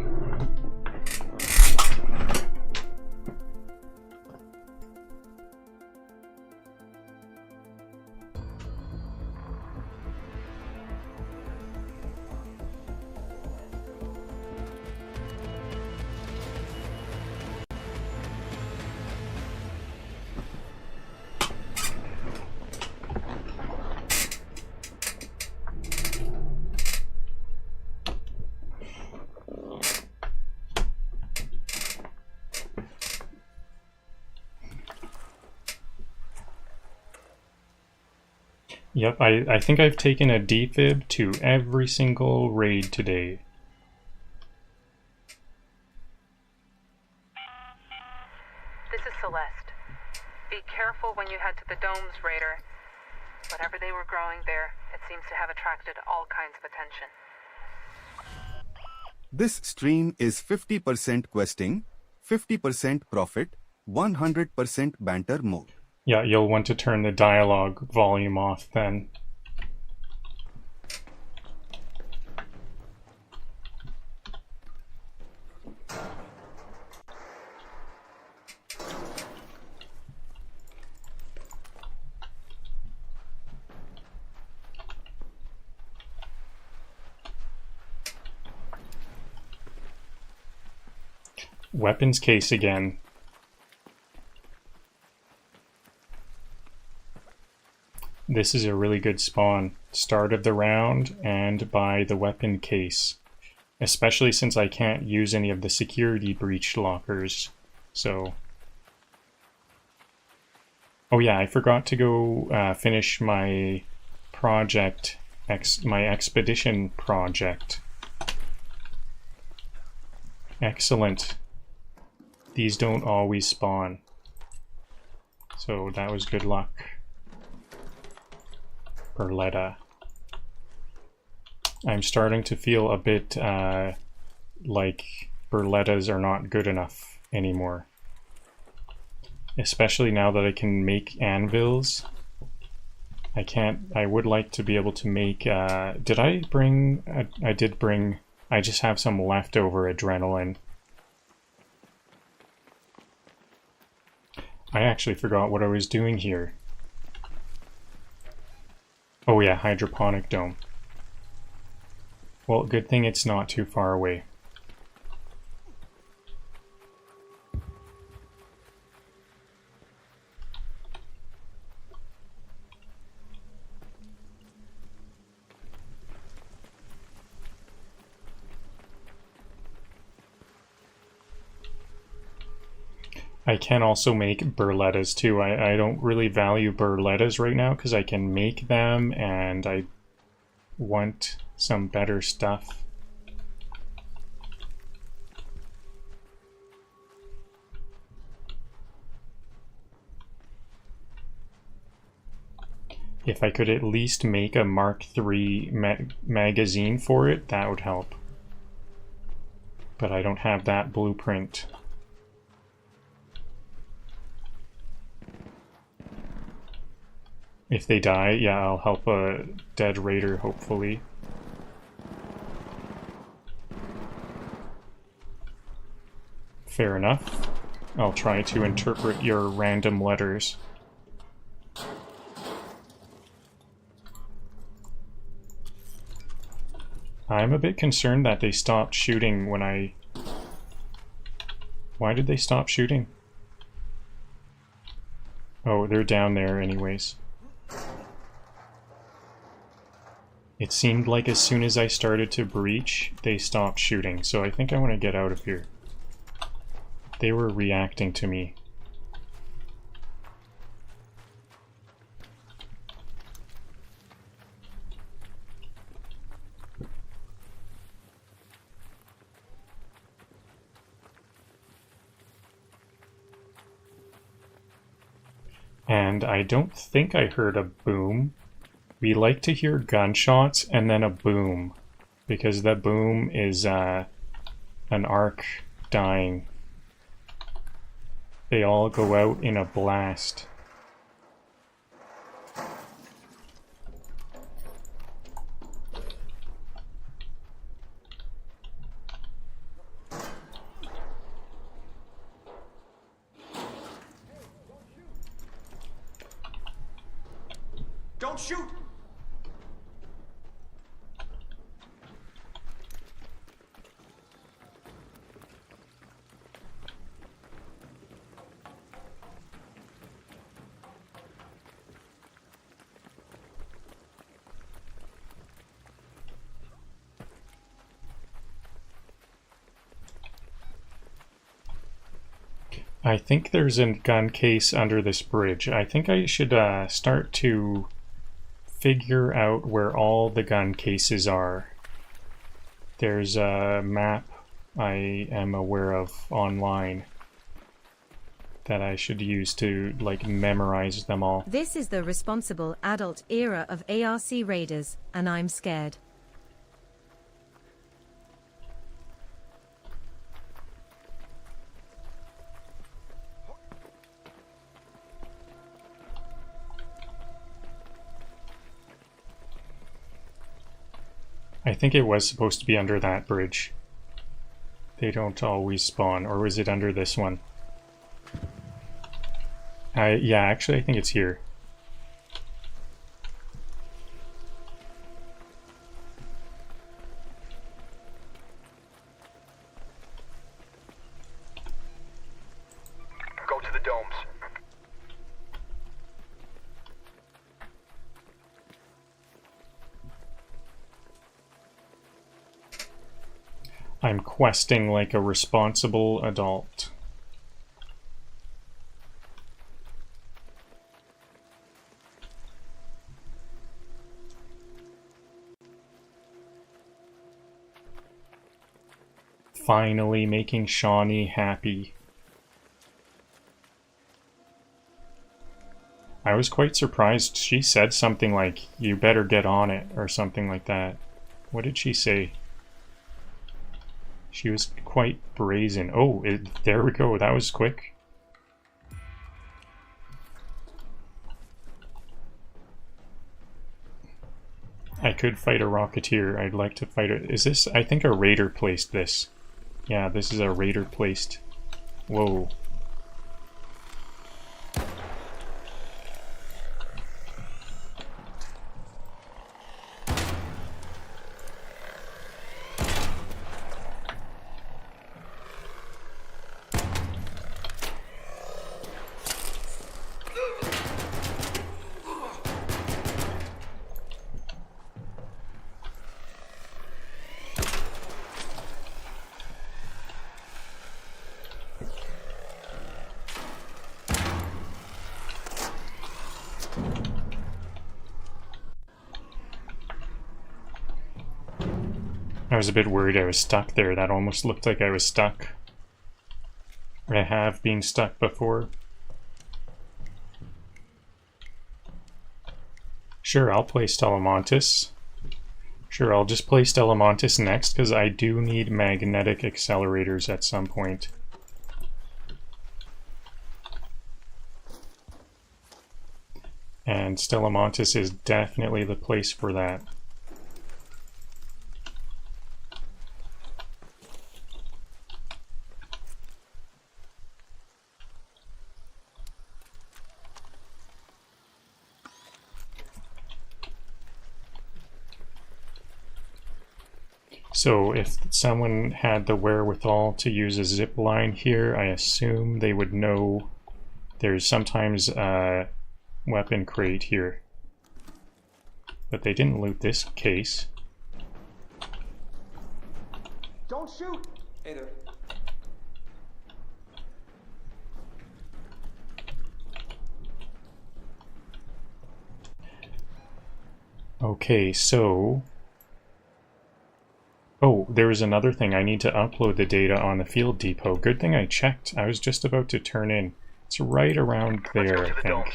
Yep, I think I've taken a defib to every single raid today. This is Celeste. Be careful when you head to the domes, Raider. Whatever they were growing there, it seems to have attracted all kinds of attention. This stream is 50% questing, 50% profit, 100% banter mode. Yeah, you'll want to turn the dialogue volume off then. Weapons case again. This is a really good spawn. Start of the round and buy the weapon case. Especially since I can't use any of the security breach lockers. So... Oh yeah, I forgot to go finish my project, my expedition project. Excellent. These don't always spawn. So that was good luck. Berletta. I'm starting to feel a bit like Berlettas are not good enough anymore. Especially now that I can make anvils. I would like to be able to make, did I bring, I did bring, I just have some leftover adrenaline. I actually forgot what I was doing here. Oh yeah, hydroponic dome. Well, good thing it's not too far away. I can also make burlettas too. I don't really value burlettas right now because I can make them and I want some better stuff. If I could at least make a Mark III magazine for it, that would help. But I don't have that blueprint. If they die, yeah, I'll help a dead raider, hopefully. Fair enough. I'll try to interpret your random letters. I'm a bit concerned that they stopped shooting when I... Why did they stop shooting? Oh, they're down there anyways. It seemed like as soon as I started to breach, they stopped shooting, so I think I want to get out of here. They were reacting to me. And I don't think I heard a boom. We like to hear gunshots and then a boom, because the boom is an arc dying. They all go out in a blast. Don't shoot! I think there's a gun case under this bridge. I think I should start to figure out where all the gun cases are. There's a map I am aware of online that I should use to, like, memorize them all. This is the responsible adult era of ARC raiders, and I'm scared. I think it was supposed to be under that bridge. They don't always spawn, or was it under this one? Yeah, actually I think it's here. I'm questing like a responsible adult. Finally making Shawnee happy. I was quite surprised. She said something like, "You better get on it," or something like that. What did she say? She was quite brazen. Oh, there we go. That was quick. I could fight a Rocketeer. I'd like to fight a... Is this... I think a Raider placed this. Yeah, this is a Raider placed. Whoa. I was a bit worried I was stuck there. That almost looked like I was stuck. I have been stuck before. Sure, I'll play Stellamontis. Sure, I'll just play Stellamontis next, because I do need magnetic accelerators at some point. And Stellamontis is definitely the place for that. So if someone had the wherewithal to use a zip line here, I assume they would know there's sometimes a weapon crate here. But they didn't loot this case. Don't shoot! Hey there. Okay, so... Oh, there was another thing. I need to upload the data on the field depot. Good thing I checked. I was just about to turn in. It's right around there, I think.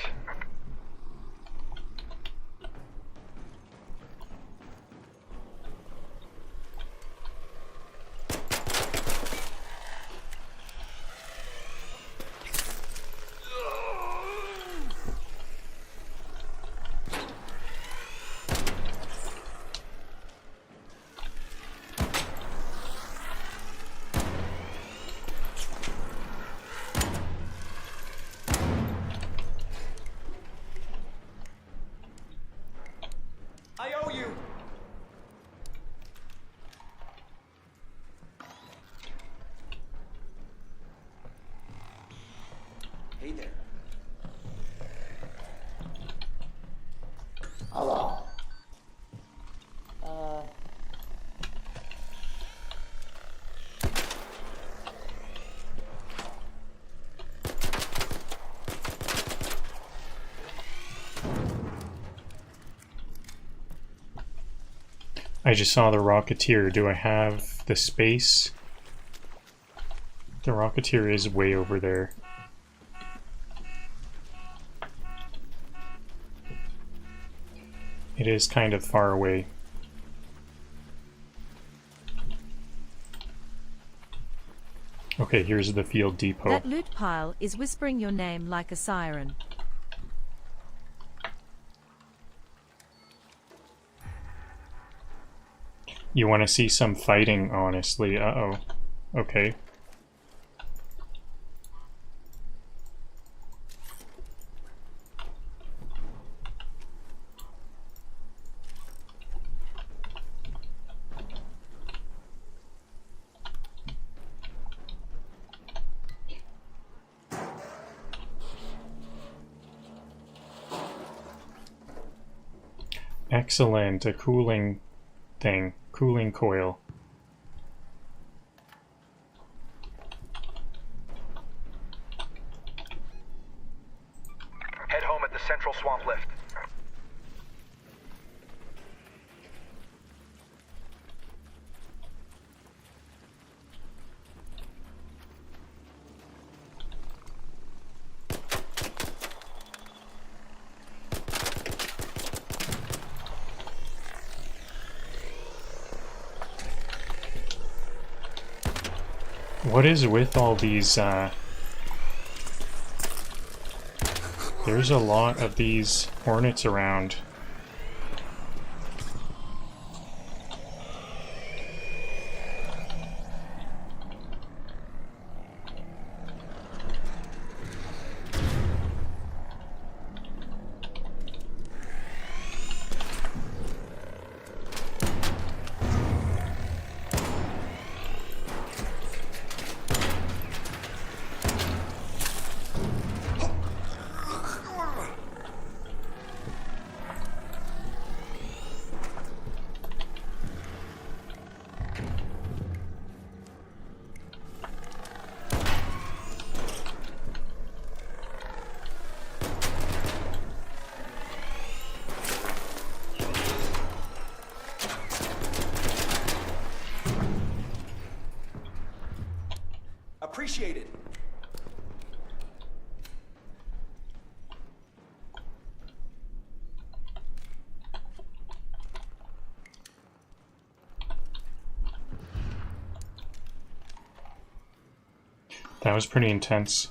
I owe you! Hey there. Hello. I just saw the Rocketeer. Do I have the space? The Rocketeer is way over there. It is kind of far away. Okay, here's the field depot. That loot pile is whispering your name like a siren. You want to see some fighting, honestly. Uh-oh. Okay. Excellent, a cooling thing. Cooling coil. central swamp lift. What is with all these, there's a lot of these hornets around. Appreciated. That was pretty intense.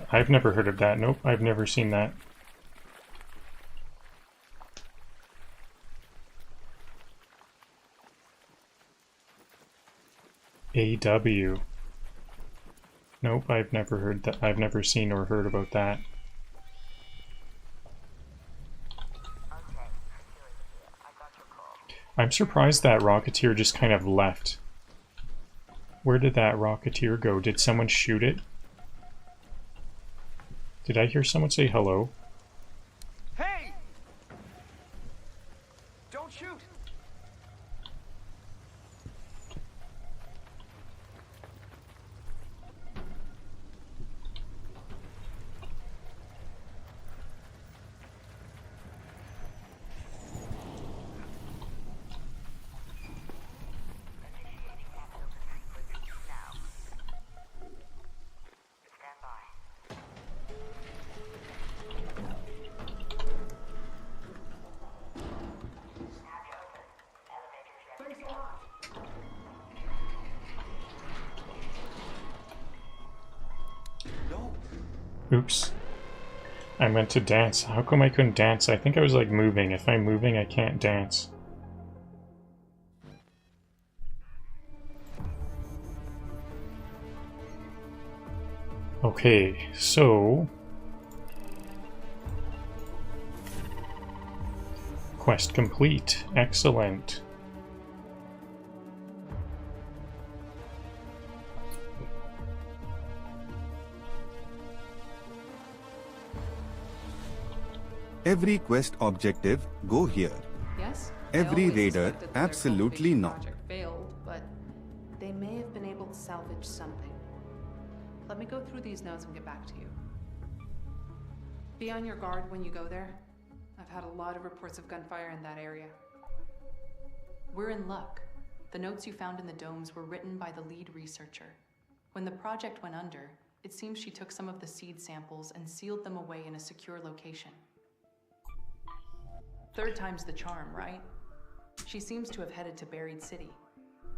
I've never heard of that. Nope, I've never seen that. AW. Nope, I've never heard that. I've never seen or heard about that. I'm surprised that Rocketeer just kind of left. Where did that Rocketeer go? Did someone shoot it? Did I hear someone say hello? Hey! Don't shoot! Oops. I meant to dance. How come I couldn't dance? I think I was like moving. If I'm moving, I can't dance. Okay, so... Quest complete. Excellent. Every quest objective, go here. Yes? Every raider, absolutely not. Project failed, but they may have been able to salvage something. Let me go through these notes and get back to you. Be on your guard when you go there. I've had a lot of reports of gunfire in that area. We're in luck. The notes you found in the domes were written by the lead researcher. When the project went under, it seems she took some of the seed samples and sealed them away in a secure location. Third time's the charm, right? She seems to have headed to Buried City.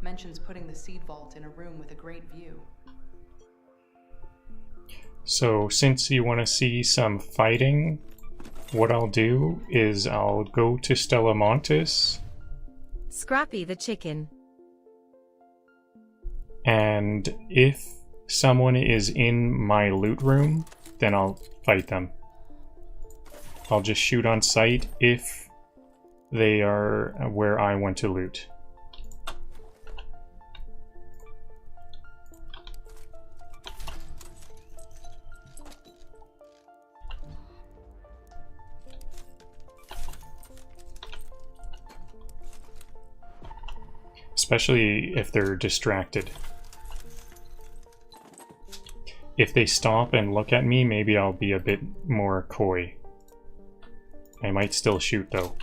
Mentions putting the seed vault in a room with a great view. So, since you want to see some fighting, what I'll do is I'll go to Stella Montis. Scrappy the chicken. And if someone is in my loot room, then I'll fight them. I'll just shoot on sight if they are where I want to loot. Especially if they're distracted. If they stop and look at me, maybe I'll be a bit more coy. I might still shoot though.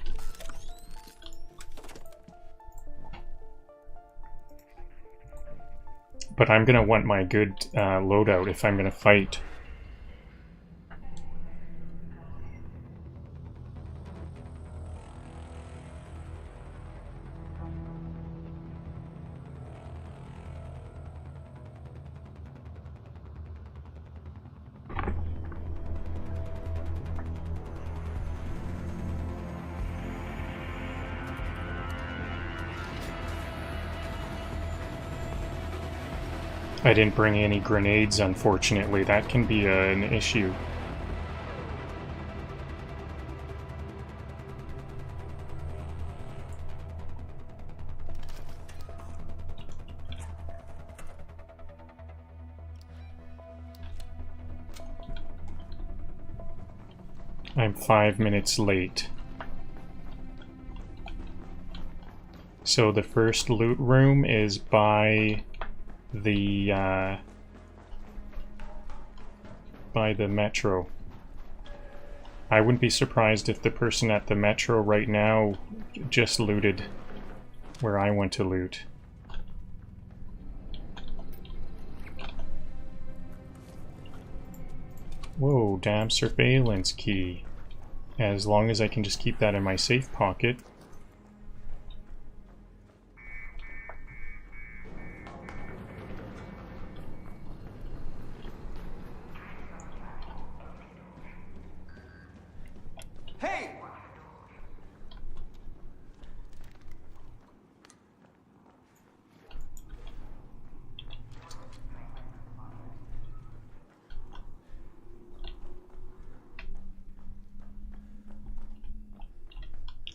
But I'm gonna want my good loadout if I'm gonna fight. I didn't bring any grenades, unfortunately. That can be an issue. I'm 5 minutes late. So the first loot room is by the metro. I wouldn't be surprised if the person at the metro right now just looted where I want to loot. Whoa, damn surveillance key. As long as I can just keep that in my safe pocket.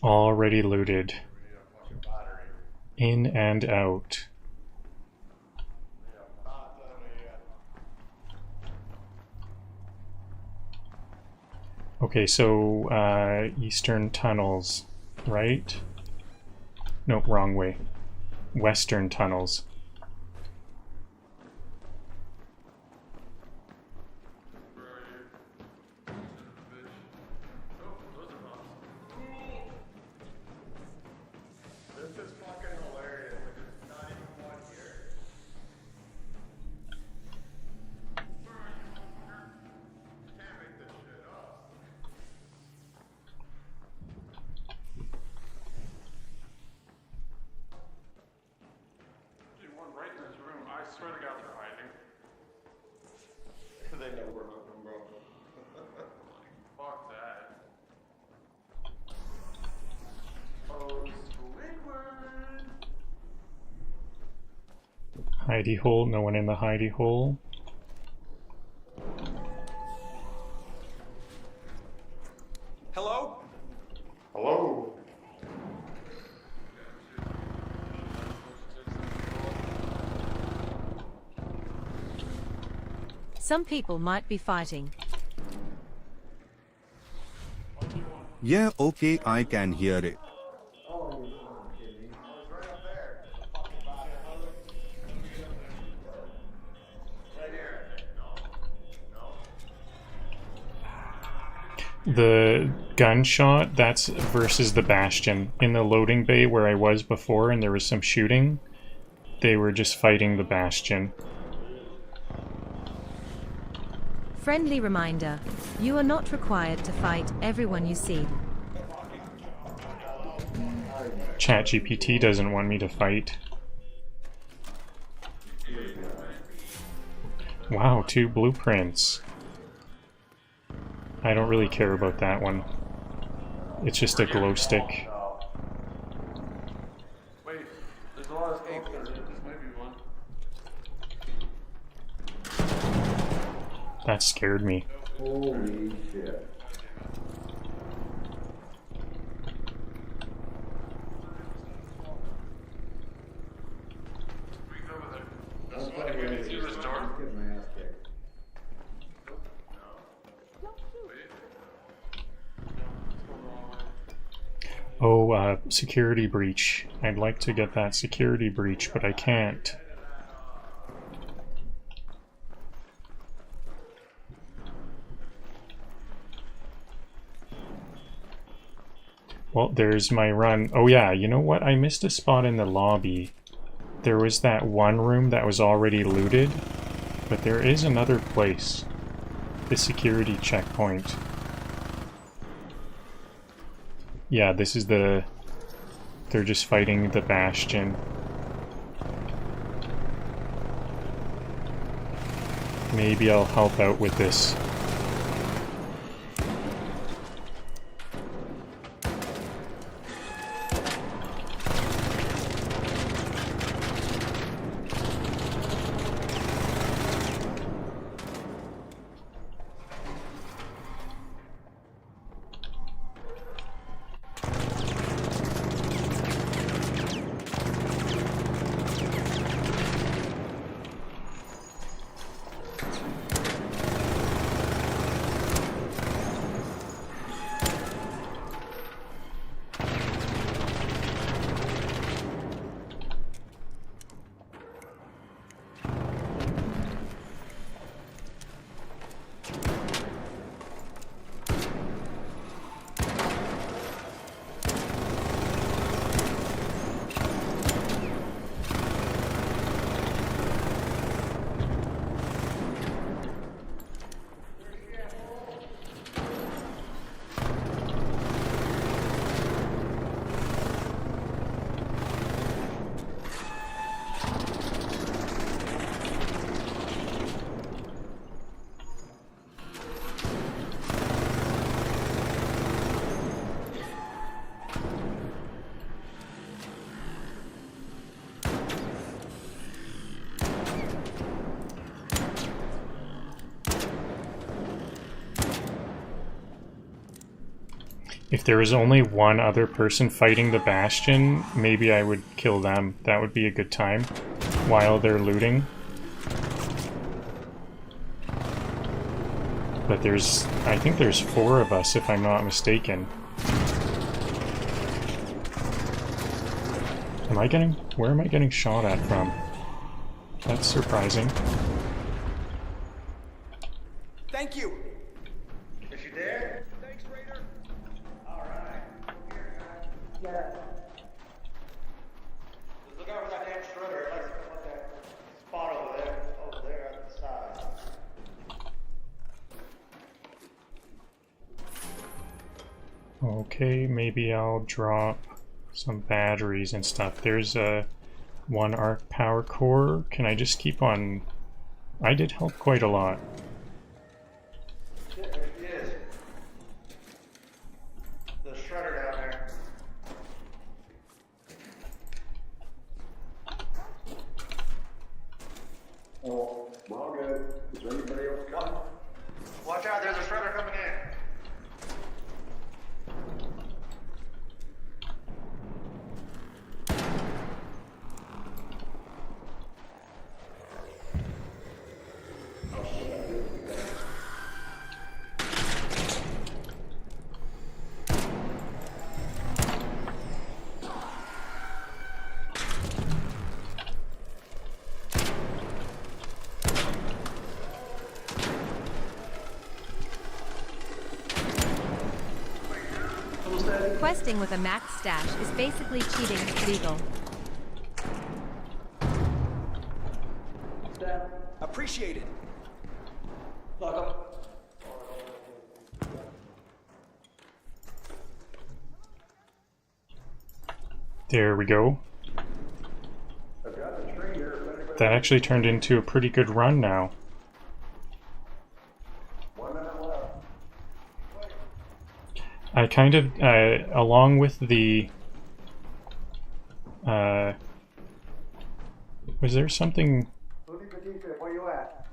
Already looted. In and out. Okay, so eastern tunnels, right? No, wrong way. Western tunnels. Hidey hole, no one in the hidey hole. Hello? Hello? Some people might be fighting. Yeah, okay, I can hear it. The gunshot, that's versus the Bastion. In the loading bay where I was before and there was some shooting, they were just fighting the Bastion. Friendly reminder, you are not required to fight everyone you see. ChatGPT doesn't want me to fight. Wow, 2 blueprints. I don't really care about that one. It's just a glow stick. Wait, there's a lot of smoke there. This might be one. That scared me. Holy shit. Somebody made it through the door. Get my ass kicked. Oh, security breach. I'd like to get that security breach, but I can't. Well, there's my run. Oh yeah, you know what? I missed a spot in the lobby. There was that one room that was already looted, but there is another place. The security checkpoint. Yeah, this is the... They're just fighting the Bastion. Maybe I'll help out with this. If there was only one other person fighting the Bastion, maybe I would kill them. That would be a good time while they're looting. But there's... I think there's 4 of us, if I'm not mistaken. Am I getting... Where am I getting shot at from? That's surprising. Thank you. Is she there? Thanks, Raider. Alright. Yeah. Just look out for that damn shredder. It likes to come up that spot over there at the side. Okay, maybe I'll drop some batteries and stuff. There's a 1 arc power core. Can I just keep on... I did help quite a lot. Yeah, there she is. The shredder down there. Oh, well, good. Is there anybody else coming? Watch out, there's a shredder coming in. Questing with a max stash is basically cheating legal. Appreciate it. There we go. That actually turned into a pretty good run now. I kind of, along with the, was there something... Where you at?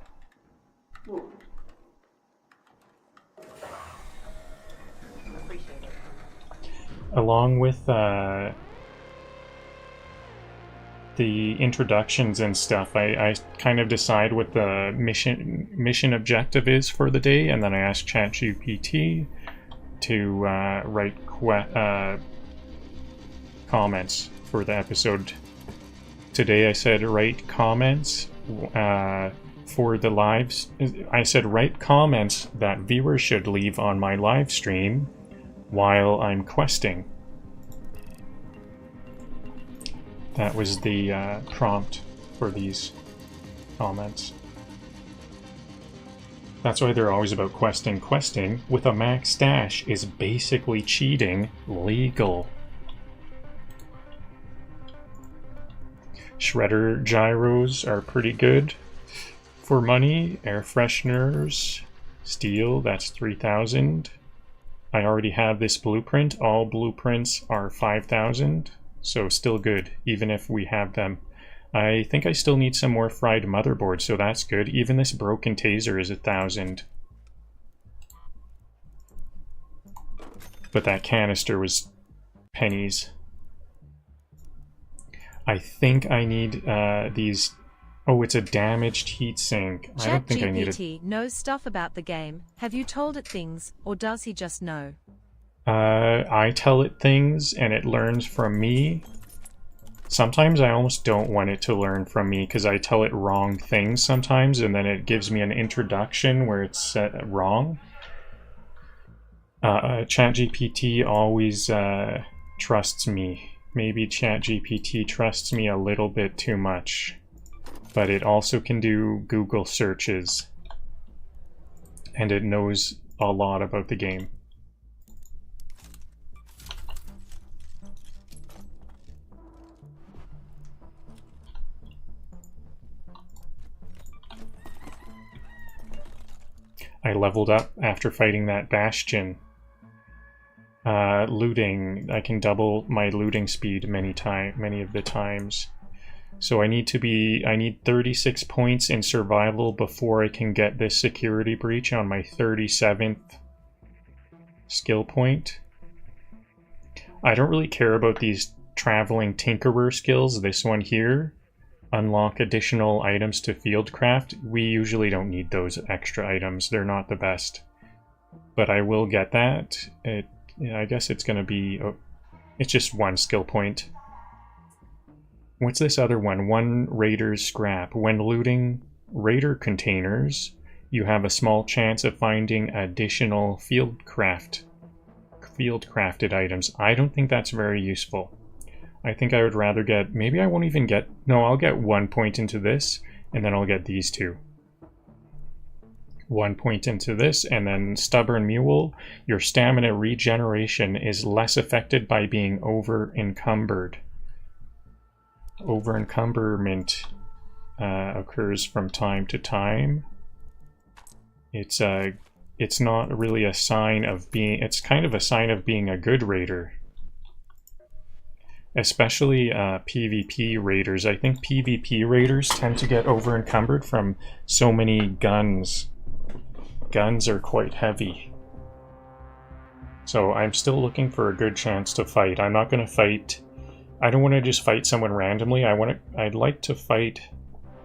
Along with, the introductions and stuff, I kind of decide what the mission objective is for the day, and then I ask ChatGPT to write comments for the episode. Today I said write comments for the lives. I said write comments that viewers should leave on my live stream while I'm questing. That was the prompt for these comments. That's why they're always about questing. Questing with a max stash is basically cheating legal. Shredder gyros are pretty good for money. Air fresheners, steel, that's 3,000. I already have this blueprint. All blueprints are 5,000, so still good, even if we have them. I think I still need some more fried motherboards, so that's good. Even this broken taser is 1,000. But that canister was pennies. I think I need these... Oh, it's a damaged heatsink. I don't think I need it. ChatGPT knows stuff about the game. Have you told it things, or does he just know? I tell it things, and it learns from me. Sometimes I almost don't want it to learn from me, because I tell it wrong things sometimes, and then it gives me an introduction where it's wrong. ChatGPT always trusts me. Maybe ChatGPT trusts me a little bit too much, but it also can do Google searches, and it knows a lot about the game. I leveled up after fighting that Bastion. Looting, I can double my looting speed many of the times. So I need 36 points in survival before I can get this security breach on my 37th skill point. I don't really care about these traveling tinkerer skills. This one here, unlock additional items to fieldcraft. We usually don't need those extra items. They're not the best. But I will get that. I guess it's going to be... Oh, it's just one skill point. What's this other one? One Raider's Scrap. When looting Raider containers, you have a small chance of finding additional fieldcrafted items. I don't think that's very useful. I think I would rather get... Maybe I won't even get... No, I'll get 1 point into this, and then I'll get these two. 1 point into this, and then Stubborn Mule. Your stamina regeneration is less affected by being over-encumbered. Over-encumberment occurs from time to time. It's not really a sign of being... It's kind of a sign of being a good raider. Especially PvP raiders. I think PvP raiders tend to get over-encumbered from so many guns. Guns are quite heavy. So I'm still looking for a good chance to fight. I'm not going to fight... I don't want to just fight someone randomly. I'd like to fight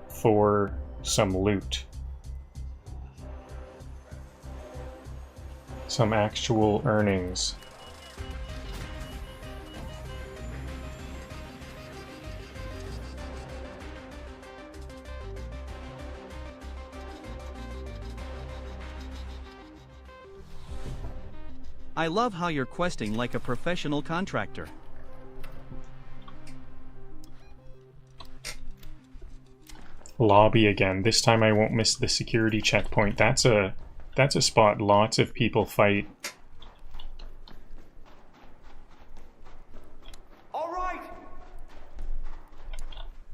for some loot. Some actual earnings. I love how you're questing like a professional contractor. Lobby again. This time I won't miss the security checkpoint. That's a spot lots of people fight. All right.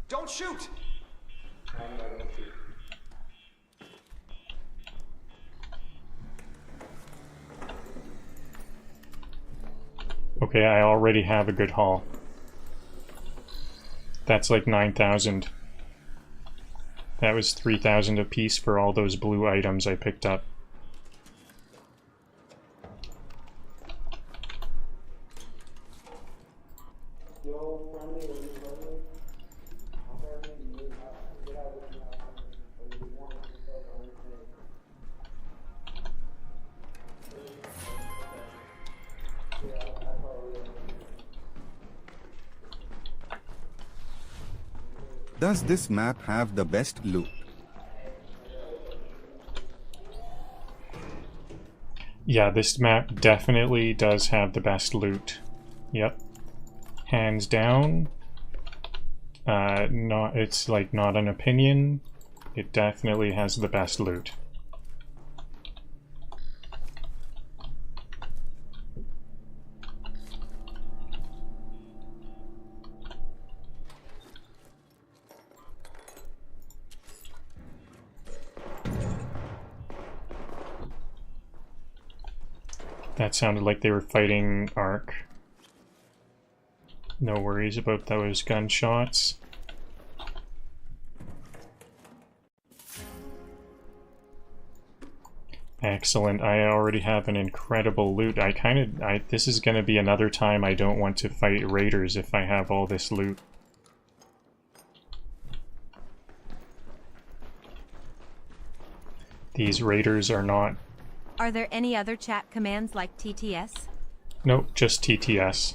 Don't shoot. I'm not gonna shoot. Okay, I already have a good haul. That's like 9,000. That was 3,000 apiece for all those blue items I picked up. Does this map have the best loot? Yeah, this map definitely does have the best loot. Yep. Hands down. It's like not an opinion. It definitely has the best loot. That sounded like they were fighting Ark. No worries about those gunshots. Excellent. I already have an incredible loot. This is going to be another time I don't want to fight raiders if I have all this loot. These raiders are not... Are there any other chat commands like TTS? Nope, just TTS.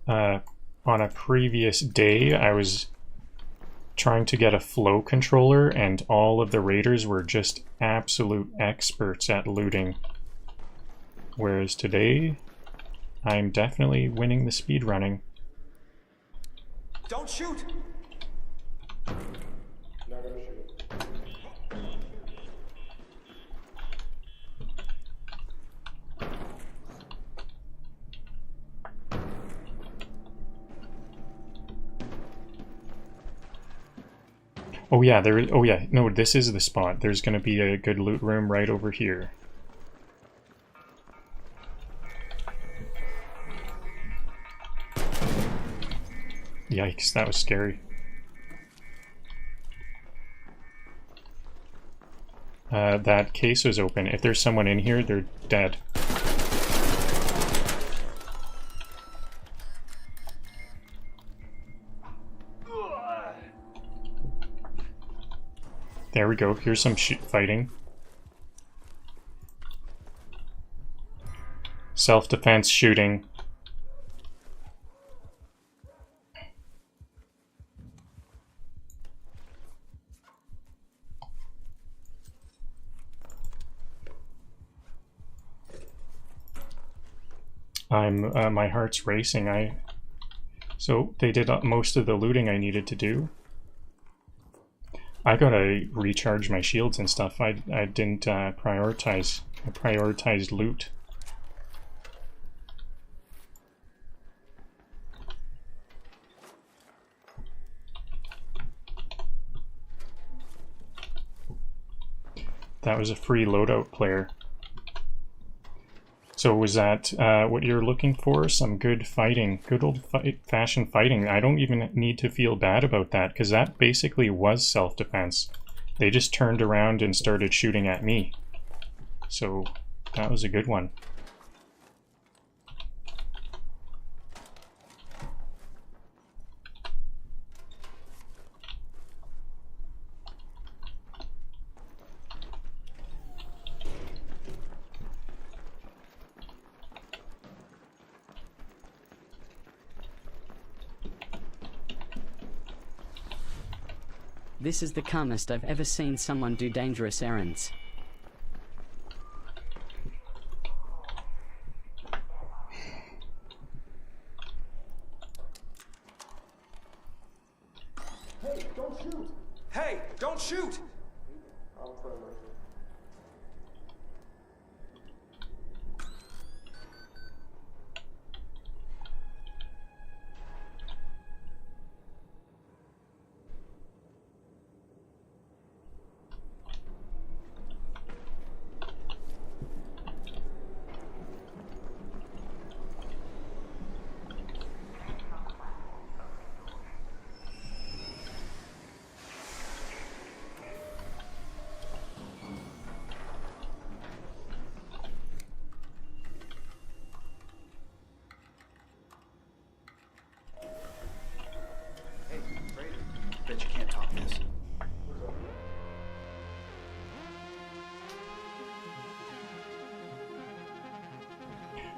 On a previous day, I was trying to get a flow controller, and all of the raiders were just absolute experts at looting. Whereas today, I'm definitely winning the speedrunning. Don't shoot! Not gonna shoot. Oh yeah, no, this is the spot. There's gonna be a good loot room right over here. Yikes, that was scary. That case was open. If there's someone in here, they're dead. There we go. Here's some fighting. Self-defense shooting. My heart's racing. So they did most of the looting I needed to do. I gotta recharge my shields and stuff. I didn't prioritize. I prioritized loot. That was a free loadout player. So was that what you're looking for? Some good fighting, good old-fashioned fighting. I don't even need to feel bad about that, because that basically was self-defense. They just turned around and started shooting at me. So that was a good one. This is the calmest I've ever seen someone do dangerous errands. Hey, don't shoot! Hey, don't shoot!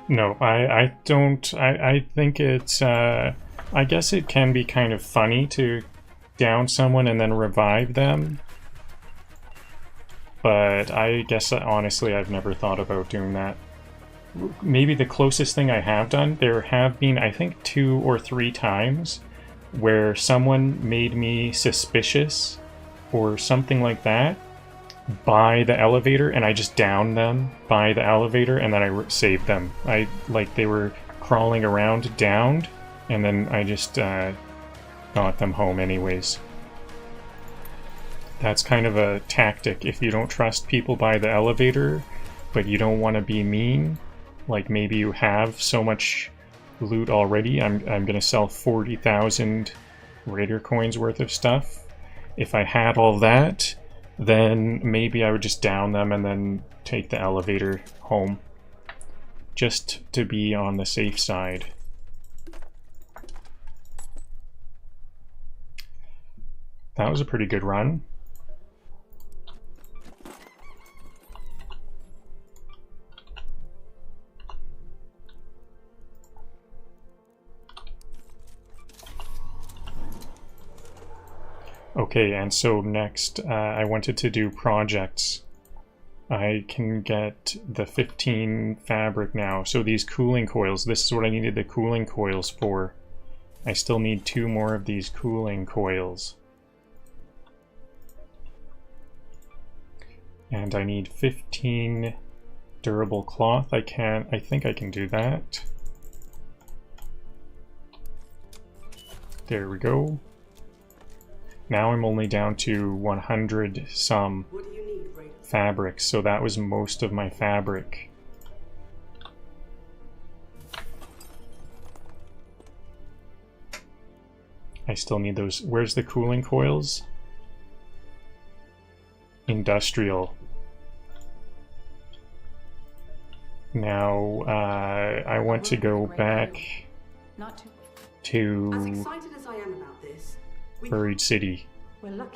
No, I don't. I think it's. I guess it can be kind of funny to down someone and then revive them. But I guess honestly, I've never thought about doing that. Maybe the closest thing I have done, there have been, I think, 2 or 3 times where someone made me suspicious or something like that by the elevator, and I just downed them by the elevator, and then I saved them. Like, they were crawling around, downed, and then I just got them home anyways. That's kind of a tactic. If you don't trust people by the elevator, but you don't want to be mean, like maybe you have so much loot already. I'm gonna sell 40,000 Raider coins worth of stuff. If I had all that, then maybe I would just down them and then take the elevator home. Just to be on the safe side. That was a pretty good run. Okay, and so next I wanted to do projects. I can get the 15 fabric now. So these cooling coils, this is what I needed the cooling coils for. I still need 2 more of these cooling coils. And I need 15 durable cloth. I think I can do that. There we go. Now I'm only down to 100 some fabric, so that was most of my fabric. I still need those. Where's the cooling coils? Industrial. Now, I want to go back to Buried City.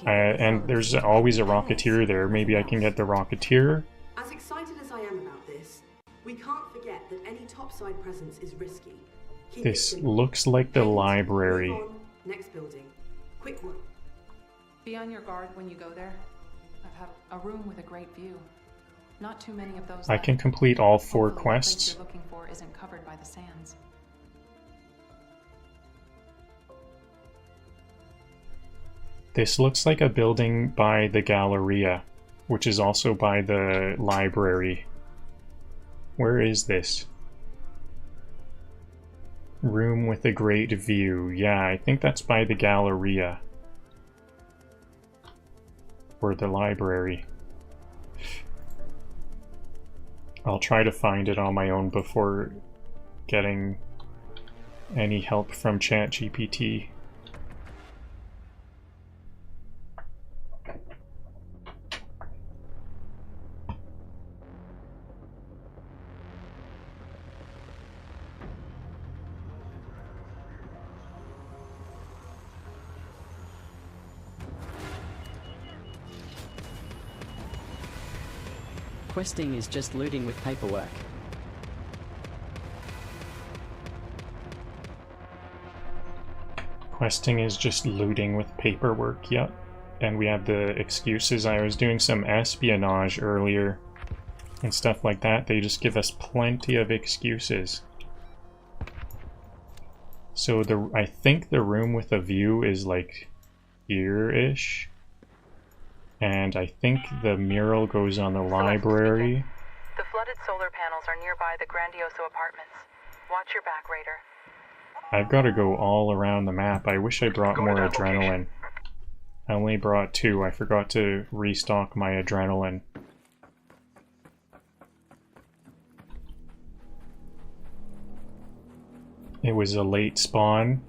And there's always a Rocketeer there. Maybe I can get the Rocketeer. As excited as I am about this, we can't forget that any topside presence is risky. This looks like the library. Next building. Quick one. Be on your guard when you go there. I've had a room with a great view. Not too many of those. I can complete all 4 quests. The place you're looking for isn't covered by the sands. This looks like a building by the Galleria, which is also by the library. Where is this? Room with a great view. Yeah, I think that's by the Galleria. Or the library. I'll try to find it on my own before getting any help from ChatGPT. Questing is just looting with paperwork. Questing is just looting with paperwork, yep. And we have the excuses. I was doing some espionage earlier and stuff like that. They just give us plenty of excuses. So I think the room with a view is like here-ish. And I think the mural goes on the library. The flooded solar panels are nearby the Grandioso apartments. Watch your back, Raider. I've got to go all around the map. I wish I brought more adrenaline. I only brought 2. I forgot to restock my adrenaline. It was a late spawn.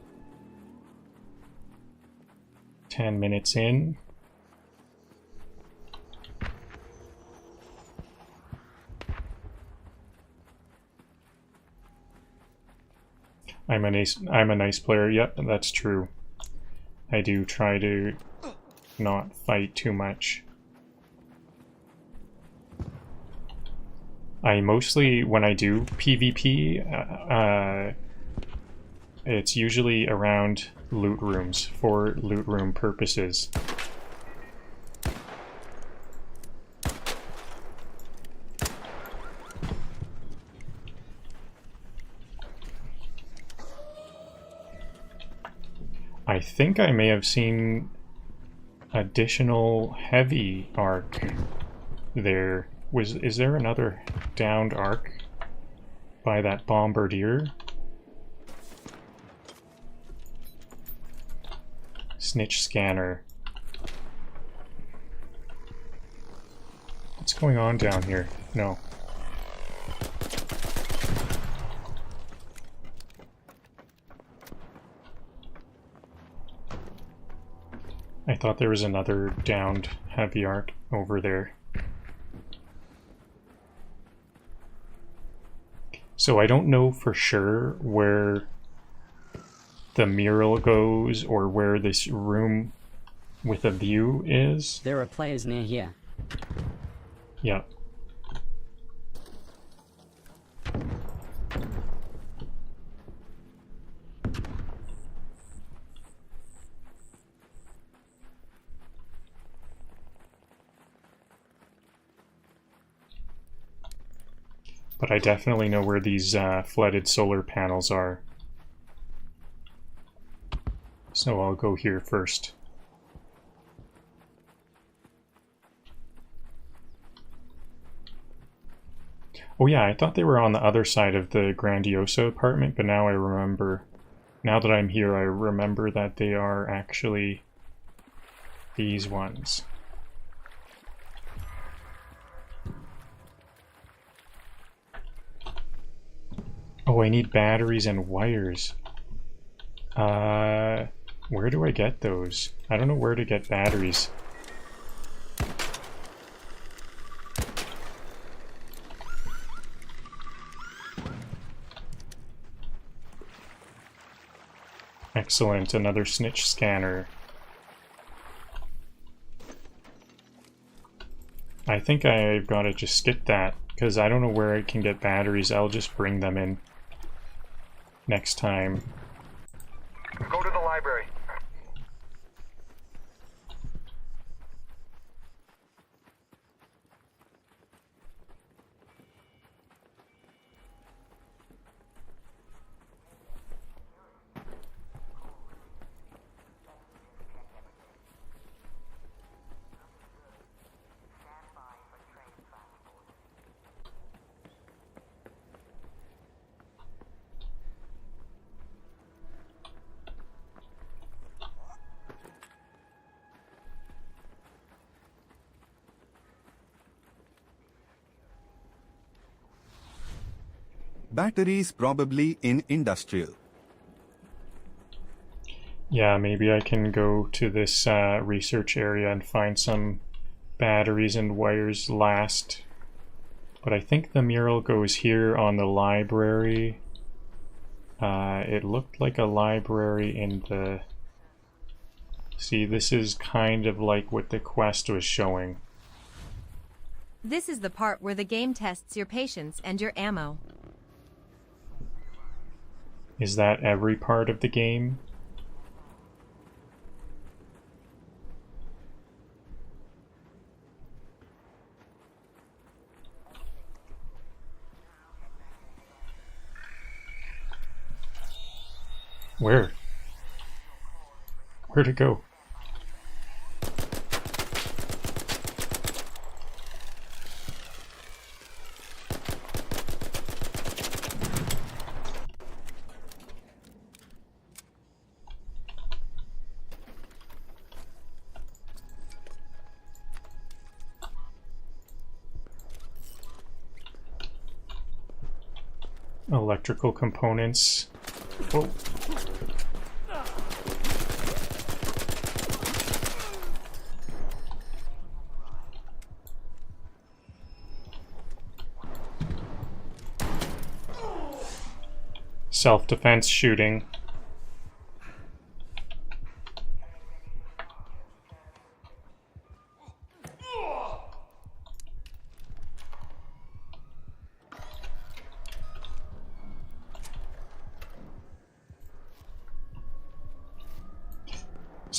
10 minutes in. I'm a nice player. Yep, that's true. I do try to not fight too much. I mostly, when I do PvP, it's usually around loot rooms for loot room purposes. I think I may have seen additional heavy arc there. Is there another downed arc by that bombardier? Snitch scanner. What's going on down here? No. I thought there was another downed heavy arc over there. So I don't know for sure where the mural goes or where this room with a view is. There are players near here. Yeah. But I definitely know where these flooded solar panels are. So I'll go here first. Oh yeah, I thought they were on the other side of the Grandioso apartment, but now I remember. Now that I'm here, I remember that they are actually these ones. Oh, I need batteries and wires. Where do I get those? I don't know where to get batteries. Excellent, another snitch scanner. I think I've got to just skip that, because I don't know where I can get batteries. I'll just bring them in next time. Go to the library. Batteries probably in industrial. Yeah, maybe I can go to this research area and find some batteries and wires last. But I think the mural goes here on the library. It looked like a library in the... See, this is kind of like what the quest was showing. This is the part where the game tests your patience and your ammo. Is that every part of the game? Where? Where'd it go? Electrical components. Oh. Self-defense shooting.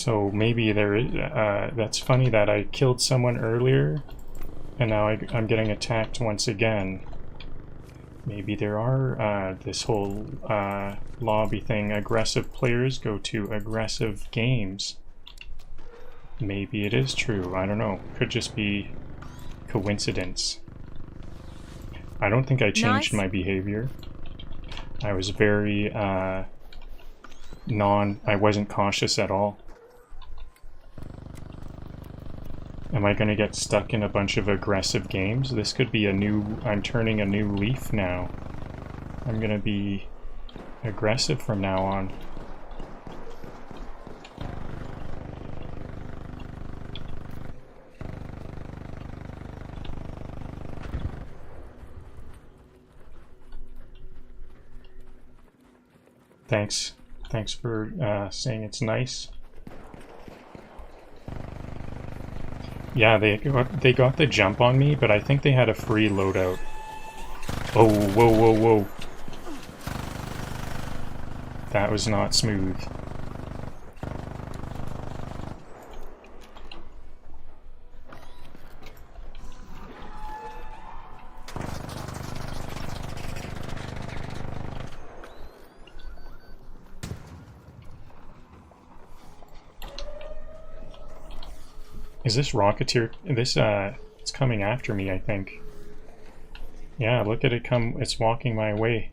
So maybe there is, that's funny that I killed someone earlier and now I'm getting attacked once again. Maybe there are, this whole lobby thing, aggressive players go to aggressive games. Maybe it is true, I don't know. Could just be coincidence. I don't think I changed my behavior. I was very, I wasn't cautious at all. Am I going to get stuck in a bunch of aggressive games? This could be I'm turning a new leaf now. I'm going to be aggressive from now on. Thanks for saying it's nice. Yeah, they got the jump on me, but I think they had a free loadout. Oh, whoa, whoa, whoa. That was not smooth. Is this Rocketeer? This, it's coming after me, I think. Yeah, look at it come, it's walking my way.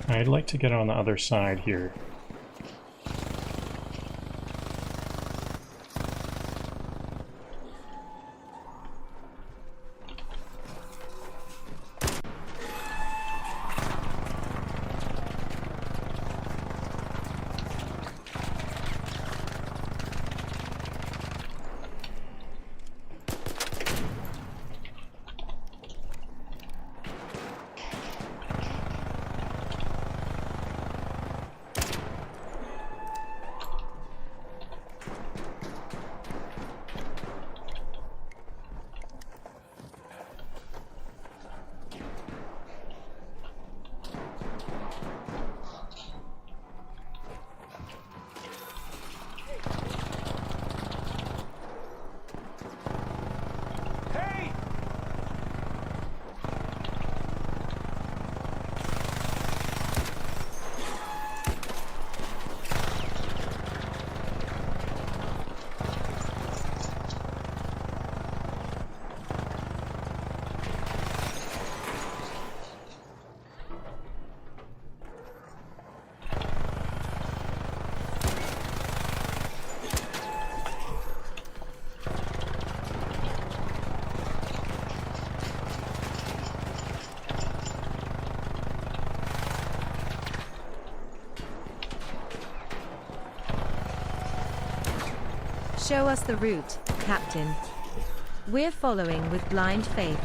I'd like to get on the other side here. Show us the route, Captain. We're following with blind faith.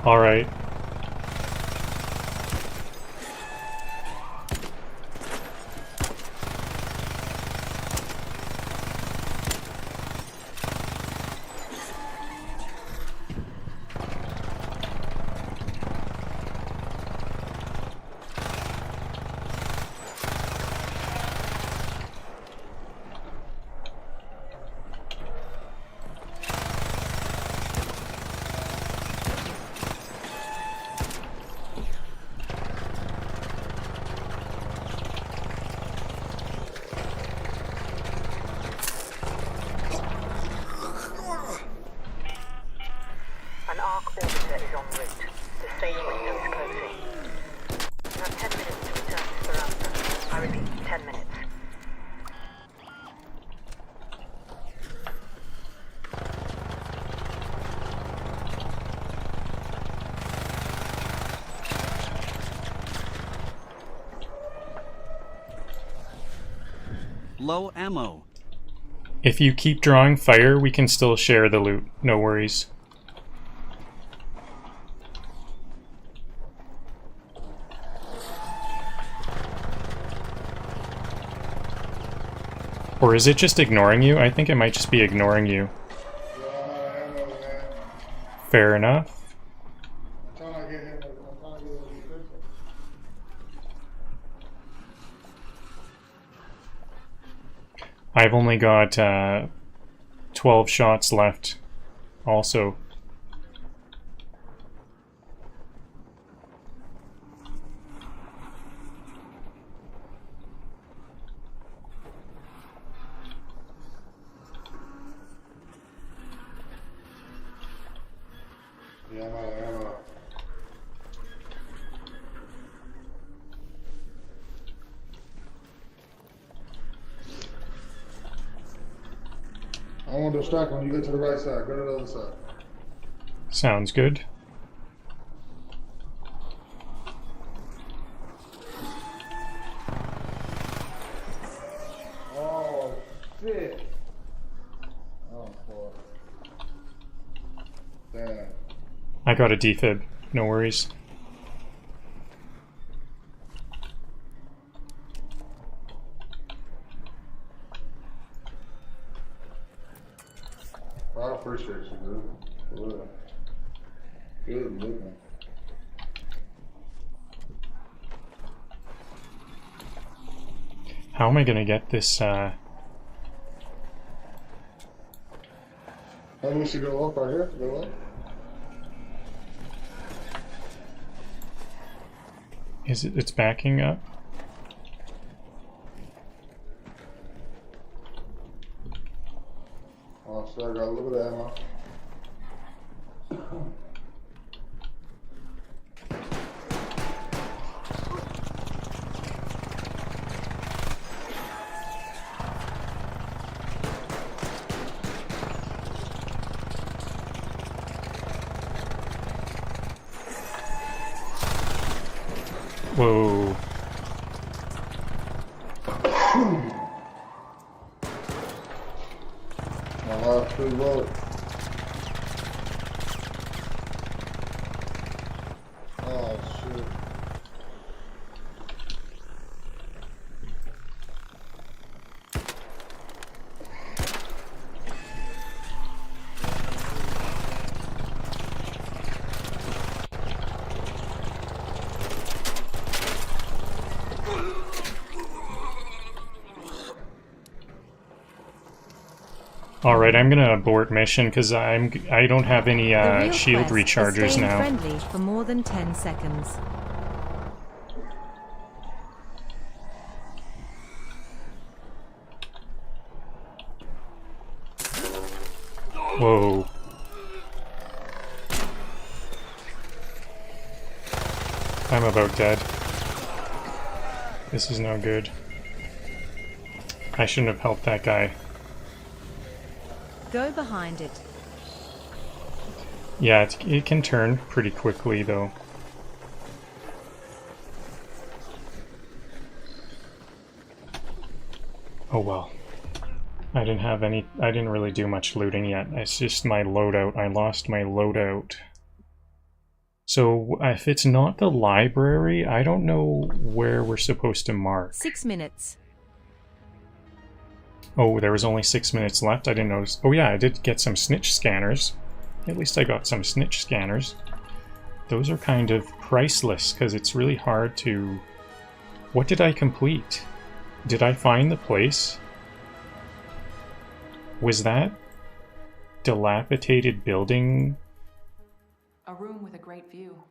All right. low ammo. If you keep drawing fire, we can still share the loot. No worries. Or is it just ignoring you? I think it might just be ignoring you. Fair enough. I've only got 12 shots left also. Yeah, I'm out of ammo. I want to distract when you get to the right side. Go to the other side. Sounds good. Oh, shit. Oh, boy. Damn. I got a defib. No worries. I appreciate you, dude. Good looking. How am I gonna get this, Maybe we should go up right here. Go up. Is it? It's backing up? Oh, so I got a little bit of ammo. Whoa. My last 3 bullets. Oh, shit. Alright, I'm gonna abort mission because I don't have any The real shield quest is rechargers staying now. friendly for more than 10 seconds. Whoa. I'm about dead. This is no good. I shouldn't have helped that guy. Go behind it. Yeah, it can turn pretty quickly though. Oh well. I didn't really do much looting yet. It's just my loadout. I lost my loadout. So if it's not the library, I don't know where we're supposed to mark. 6 minutes. Oh, there was only 6 minutes left. I didn't notice. Oh yeah, I did get some snitch scanners. At least I got some snitch scanners. Those are kind of priceless because it's really hard to... What did I complete? Did I find the place? Was that dilapidated building? A room with a great view.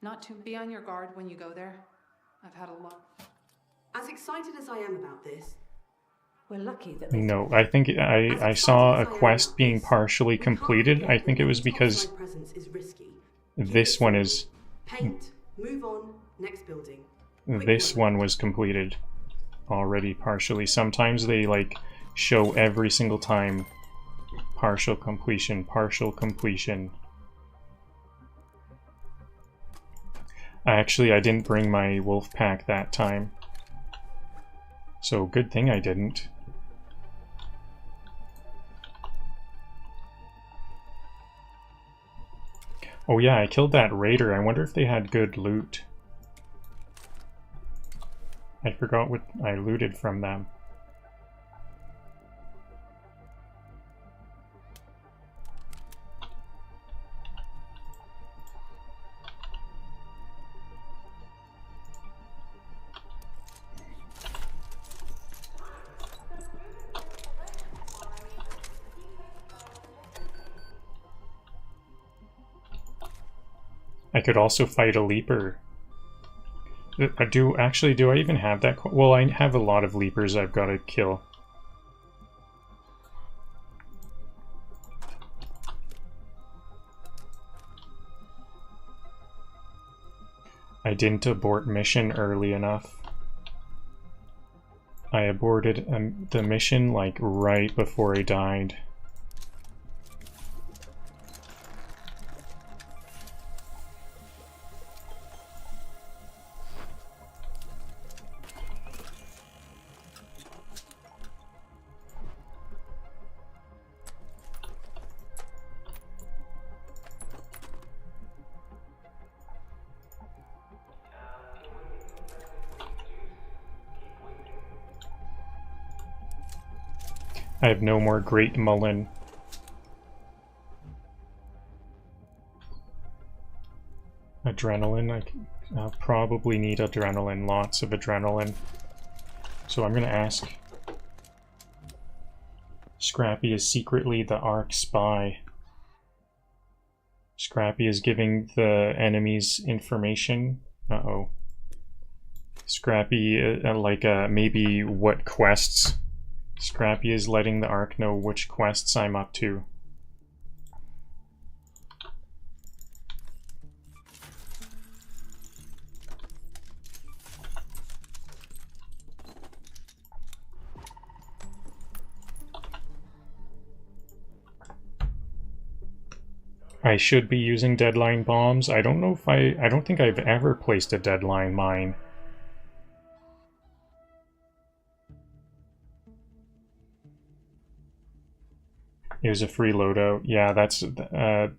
Not to be on your guard when you go there. I've had a lot. As excited as I am about this, we're lucky that No, I think I saw a quest being partially completed. I think it was because this one is... paint, move on, next building. This one was completed already partially. Sometimes they like show every single time partial completion, partial completion. Actually, I didn't bring my wolf pack that time. So good thing I didn't. Oh yeah, I killed that raider. I wonder if they had good loot. I forgot what I looted from them. I could also fight a leaper. Do I even have that? Well, I have a lot of leapers I've got to kill. I didn't abort mission early enough. I aborted the mission like right before I died. I have no more Great Mullen. Adrenaline, I'll probably need adrenaline, lots of adrenaline. So I'm gonna ask. Scrappy is secretly the ARC spy. Scrappy is giving the enemies information. Uh-oh. Scrappy, maybe what quests. Scrappy is letting the ARC know which quests I'm up to. I should be using deadline bombs. I don't know if I don't think I've ever placed a deadline mine. It was a free loadout. Yeah, that's a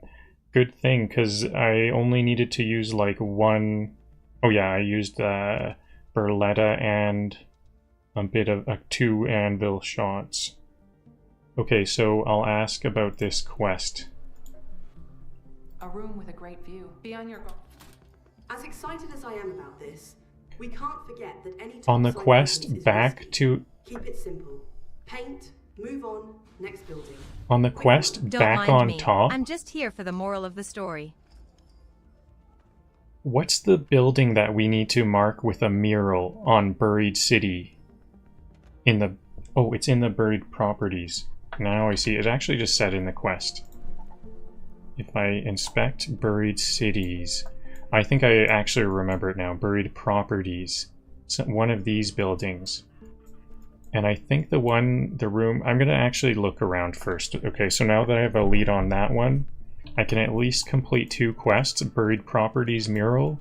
good thing, because I only needed to use like one... Oh yeah, I used Berletta and a bit of 2 anvil shots. Okay, so I'll ask about this quest. A room with a great view. Be on your guard. As excited as I am about this, we can't forget that any On the quest back to... Keep it simple. Paint, move on, next building. On the quest back on top? I'm just here for the moral of the story. What's the building that we need to mark with a mural on Buried City? In the... Oh, it's in the Buried Properties. Now I see. It actually just said in the quest. If I inspect Buried Cities... I think I actually remember it now. Buried Properties. It's one of these buildings. And I think the room... I'm going to actually look around first. Okay, so now that I have a lead on that one, I can at least complete 2 quests. Buried Properties mural.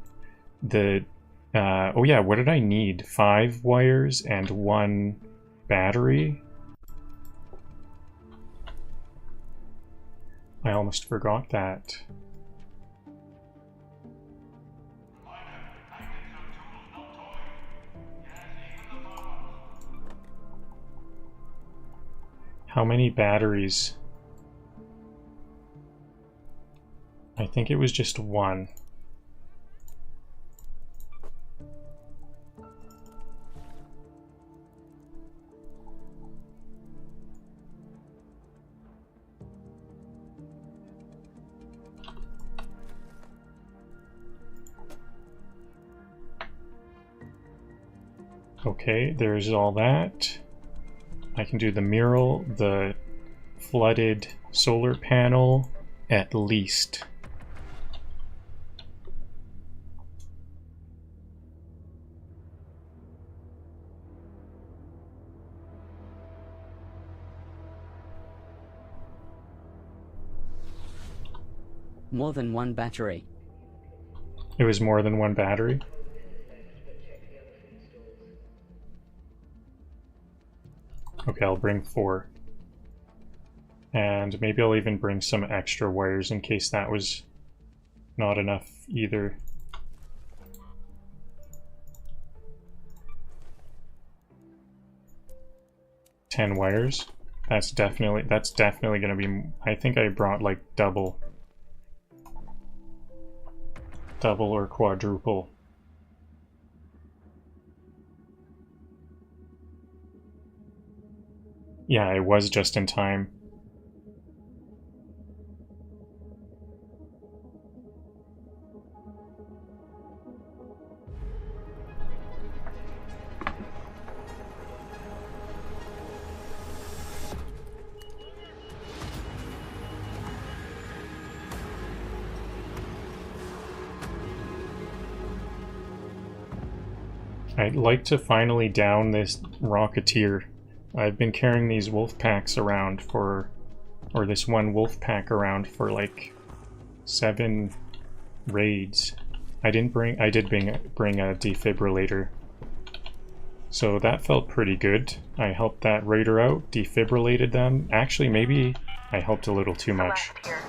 Oh yeah, what did I need? 5 wires and 1 battery? I almost forgot that. How many batteries? I think it was just 1. Okay, there's all that. I can do the mural, the flooded solar panel, at least. More than 1 battery. It was more than 1 battery? Okay, I'll bring 4. And maybe I'll even bring some extra wires in case that was not enough either. Ten wires. That's definitely gonna be. I think I brought like double or quadruple. Yeah, it was just in time. I'd like to finally down this Rocketeer. I've been carrying these wolf packs around for, or this one wolf pack around for like 7 raids. I did bring a defibrillator. So that felt pretty good. I helped that raider out, defibrillated them. Actually, maybe I helped a little too much. Here.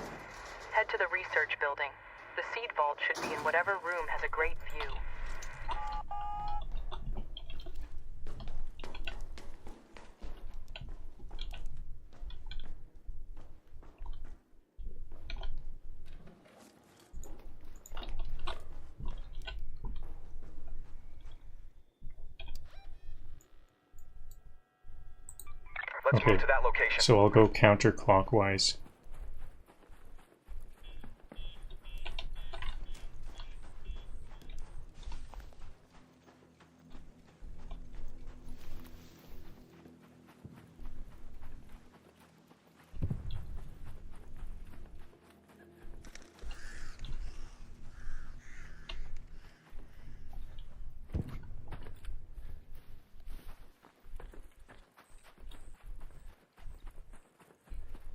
Head to the research building. The seed vault should be in whatever room has a great view. Let's move to that location. So I'll go counterclockwise.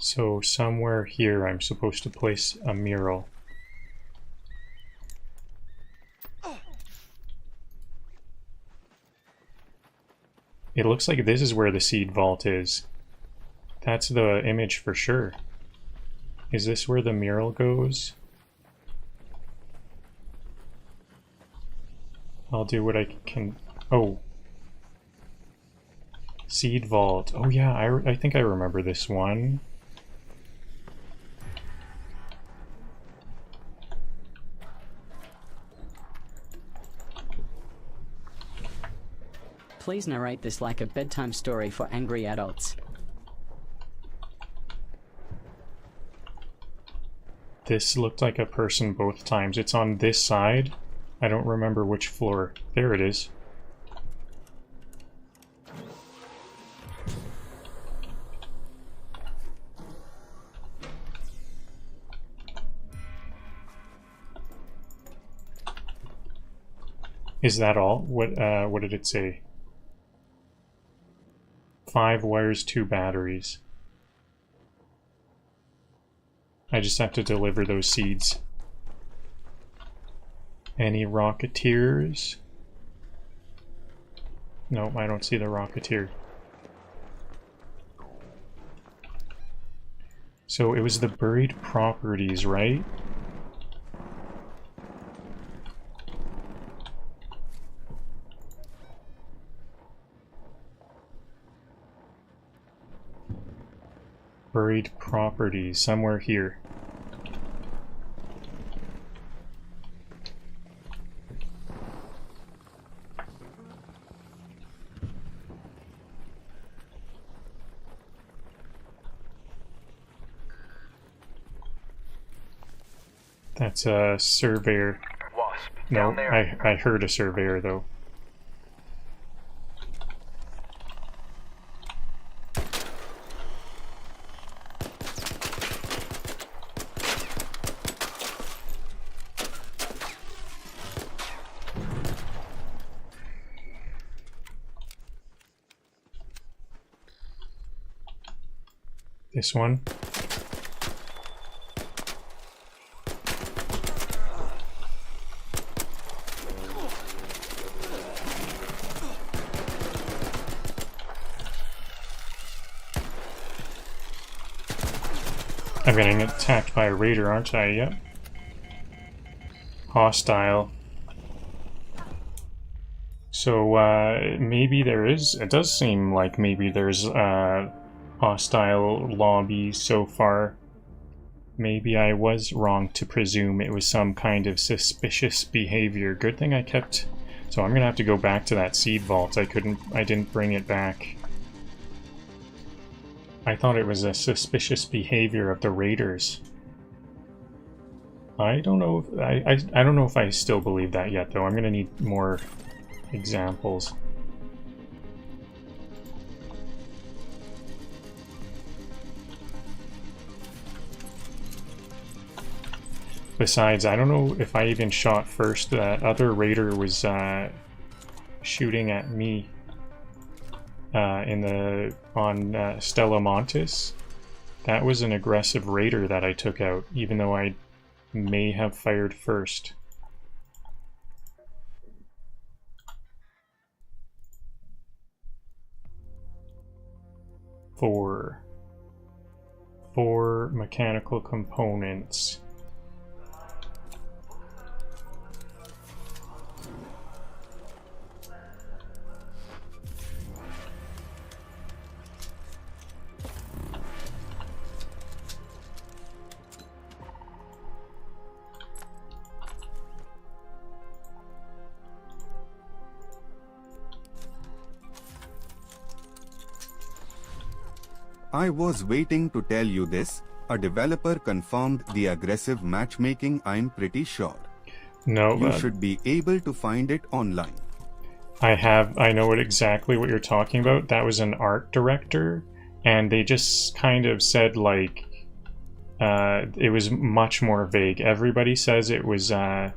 So somewhere here I'm supposed to place a mural. It looks like this is where the seed vault is. That's the image for sure. Is this where the mural goes? I'll do what I can. Oh. Seed vault. Oh yeah, I think I remember this one. Please narrate this like a bedtime story for angry adults. This looked like a person both times. It's on this side. I don't remember which floor. There it is. Is that all? What did it say? 5 wires, 2 batteries. I just have to deliver those seeds. Any Rocketeers? No, I don't see the Rocketeer. So it was the buried properties, right? Buried properties, somewhere here. That's a surveyor. Wasp, no, down there. I heard a surveyor though. This one. I'm getting attacked by a raider, aren't I? Yep. hostile. So maybe there is, it does seem like maybe there's hostile lobbies so far. Maybe I was wrong to presume it was some kind of suspicious behavior. Good thing I kept, so I'm gonna have to go back to that seed vault. I didn't bring it back. I thought it was a suspicious behavior of the raiders. I don't know if I don't know if I still believe that yet though. I'm gonna need more examples. Besides, I don't know if I even shot first. That other raider was shooting at me on Stella Montis. That was an aggressive raider that I took out, even though I may have fired first. Four mechanical components. I was waiting to tell you this. A developer confirmed the aggressive matchmaking, I'm pretty sure. No, you should be able to find it online. I know exactly what you're talking about. That was an art director, and they just kind of said like it was much more vague. Everybody says it was and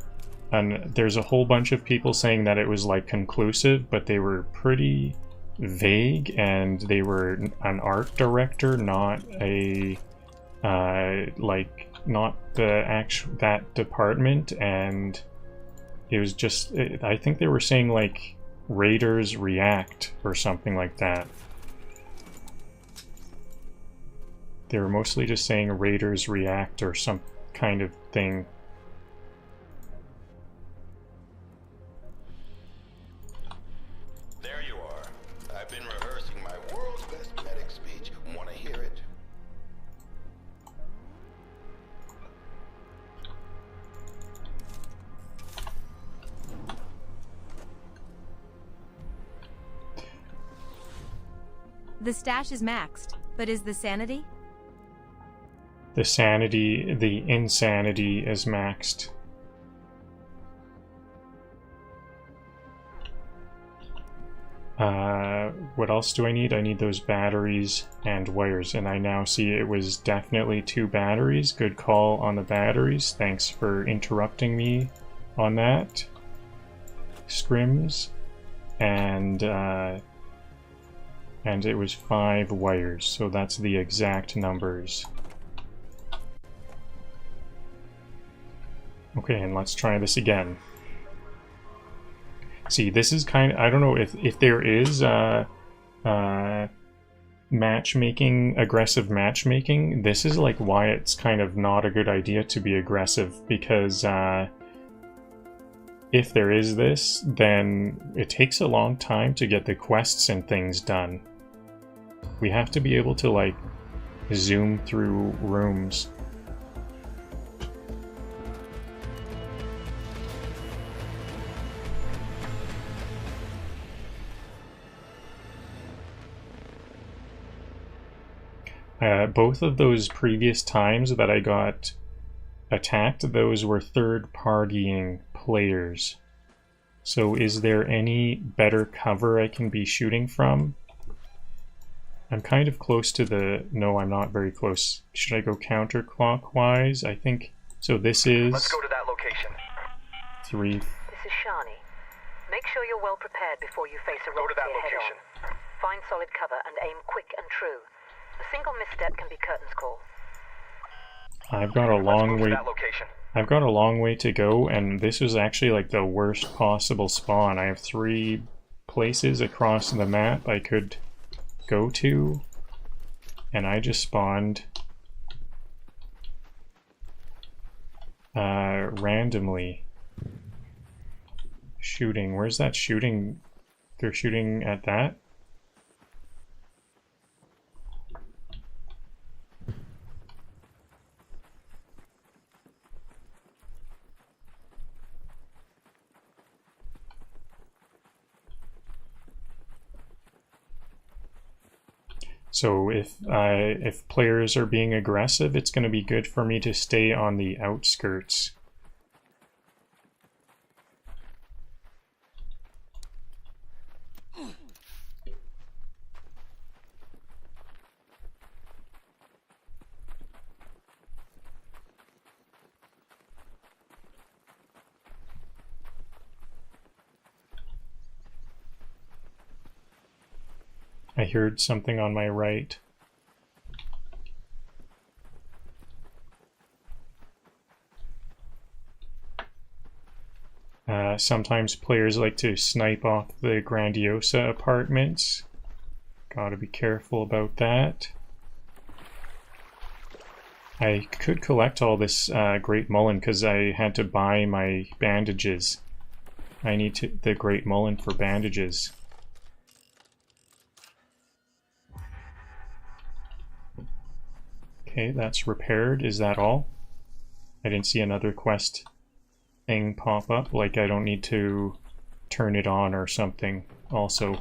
there's a whole bunch of people saying that it was like conclusive, but they were pretty vague, and they were an art director, not a not the actual that department, and it was just I think they were saying like Raiders React or something like that. They were mostly just saying Raiders React or some kind of thing. There you are. I've been rehearsing my world's best medic speech. Want to hear it? The stash is maxed, but is the sanity? The insanity is maxed. What else do I need? I need those batteries and wires, and I now see it was definitely 2 batteries. Good call on the batteries. Thanks for interrupting me on that, Scrims. And it was 5 wires, so that's the exact numbers. Okay, and let's try this again. See, this is kind of, I don't know if there is matchmaking, aggressive matchmaking. This is like why it's kind of not a good idea to be aggressive, because if there is this, then it takes a long time to get the quests and things done. We have to be able to like zoom through rooms. Both of those previous times that I got attacked, those were third-partying players. So is there any better cover I can be shooting from? I'm kind of close to the... No, I'm not very close. Should I go counterclockwise? I think... So this is... Let's go to that location. 3... This is Shani. Make sure you're well prepared before you face a rock head-on. Find solid cover and aim quick and true. A single misstep can be curtain's call. I've got a long way. I've got a long way to go, and this was actually like the worst possible spawn. I have 3 places across the map I could go to, and I just spawned randomly. Shooting. Where's that shooting? They're shooting at that? So if players are being aggressive, it's going to be good for me to stay on the outskirts. I heard something on my right. Sometimes players like to snipe off the Grandiosa apartments. Gotta be careful about that. I could collect all this Great Mullen because I had to buy my bandages. I need the Great Mullen for bandages. Okay, that's repaired. Is that all? I didn't see another quest thing pop up, like I don't need to turn it on or something also.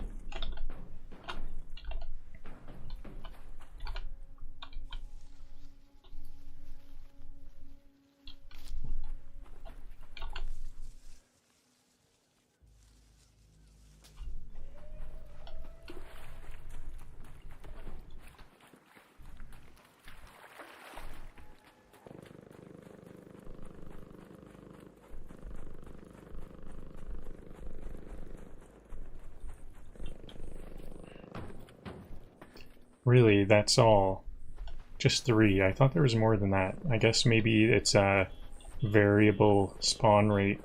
Really, that's all? Just 3. I thought there was more than that. I guess maybe it's a variable spawn rate.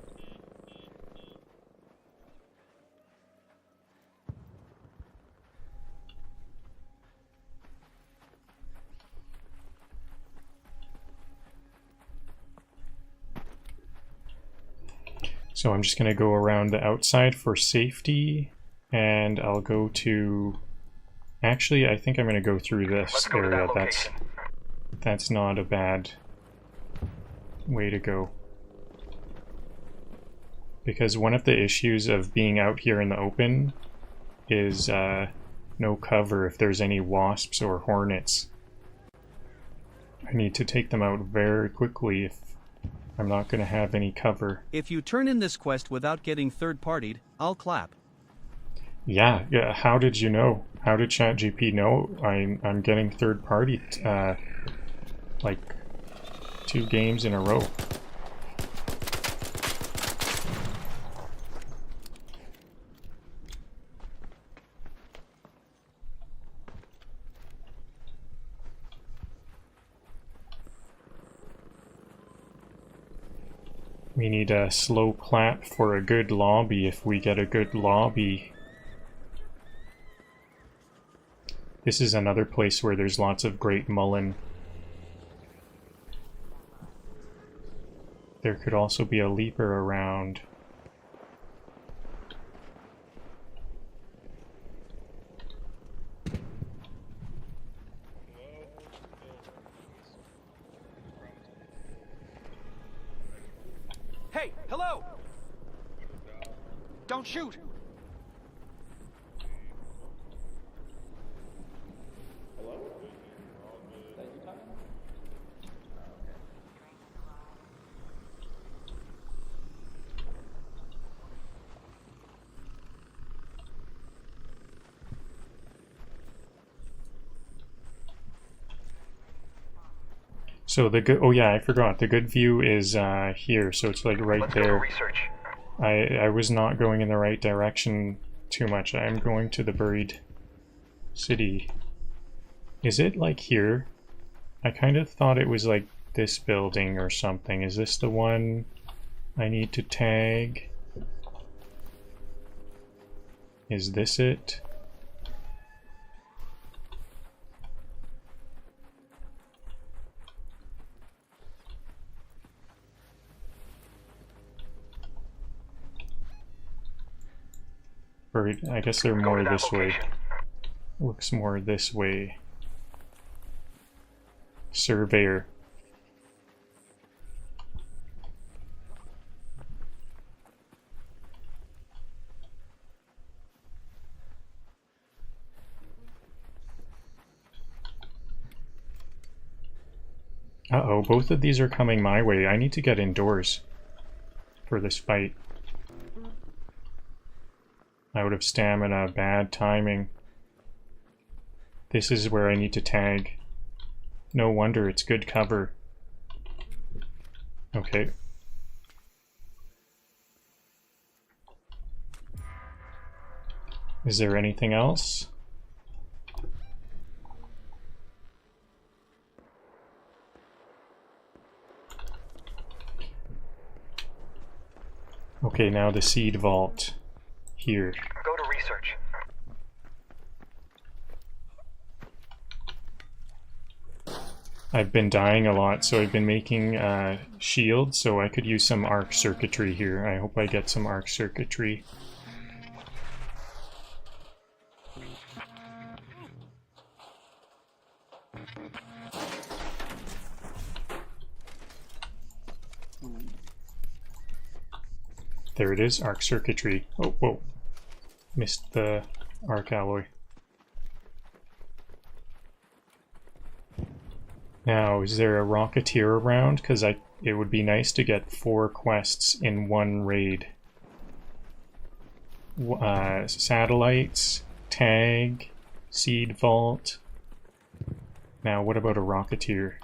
So I'm just going to go around the outside for safety, and I'll go to... Actually, I think I'm going to go through this area. That's not a bad way to go. Because one of the issues of being out here in the open is no cover if there's any wasps or hornets. I need to take them out very quickly if I'm not going to have any cover. If you turn in this quest without getting third-partied, I'll clap. Yeah, how did you know? How did ChatGPT know I'm getting third-party like 2 games in a row? We need a slow clap for a good lobby if we get a good lobby. This is another place where there's lots of Great Mullen. There could also be a leaper around. Hey, hello! Don't shoot! So the good, oh yeah, I forgot. The good view is here, so it's like right there. Research. I was not going in the right direction too much. I'm going to the buried city. Is it like here? I kind of thought it was like this building or something. Is this the one I need to tag? Is this it? Or I guess they're more this way. Looks more this way. Surveyor. Uh-oh, both of these are coming my way. I need to get indoors for this fight. Out of stamina, bad timing. This is where I need to tag. No wonder it's good cover. Okay. Is there anything else? Okay, now the seed vault. Here. Go to research. I've been dying a lot, so I've been making shields, so I could use some arc circuitry here. I hope I get some arc circuitry. There it is, arc circuitry. Oh, whoa. Missed the arc alloy. Now, is there a Rocketeer around? Because it would be nice to get 4 quests in one raid. Satellites, tag, seed vault. Now, what about a Rocketeer?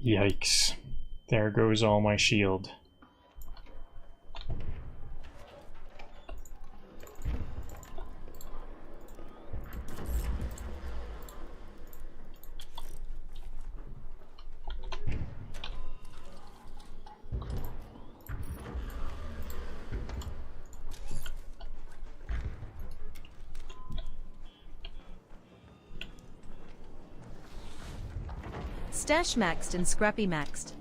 Yikes. There goes all my shield. Stash maxed and Scrappy maxed.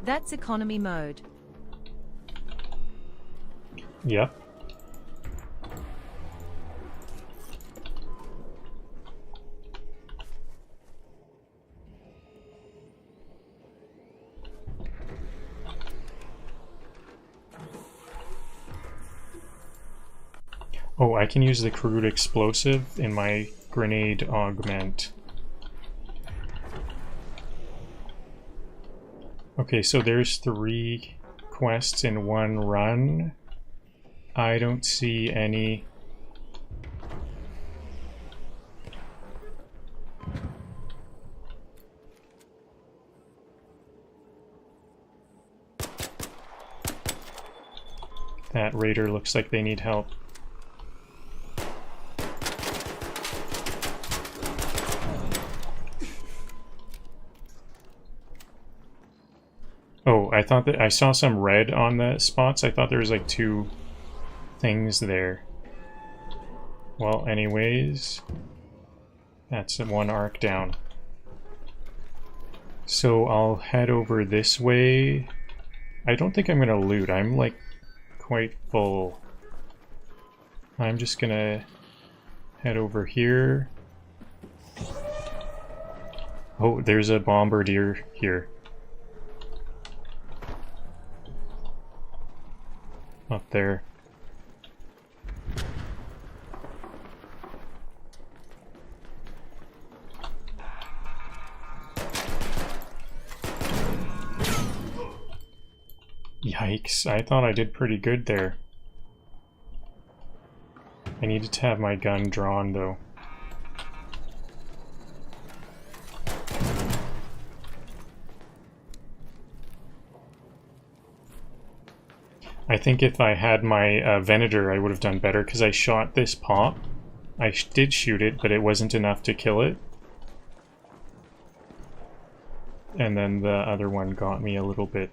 That's economy mode. Yep. Oh, I can use the crude explosive in my grenade augment. Okay, so there's 3 quests in one run. I don't see any... That raider looks like they need help. Oh, I thought that I saw some red on the spots. I thought there was like 2 things there. Well, anyways, that's 1 arc down. So I'll head over this way. I don't think I'm gonna loot. I'm like quite full. I'm just gonna head over here. Oh, there's a bombardier here. Up there. Yikes, I thought I did pretty good there. I needed to have my gun drawn though. I think if I had my Venator, I would have done better, because I shot this pop. I did shoot it, but it wasn't enough to kill it. and then the other one got me a little bit.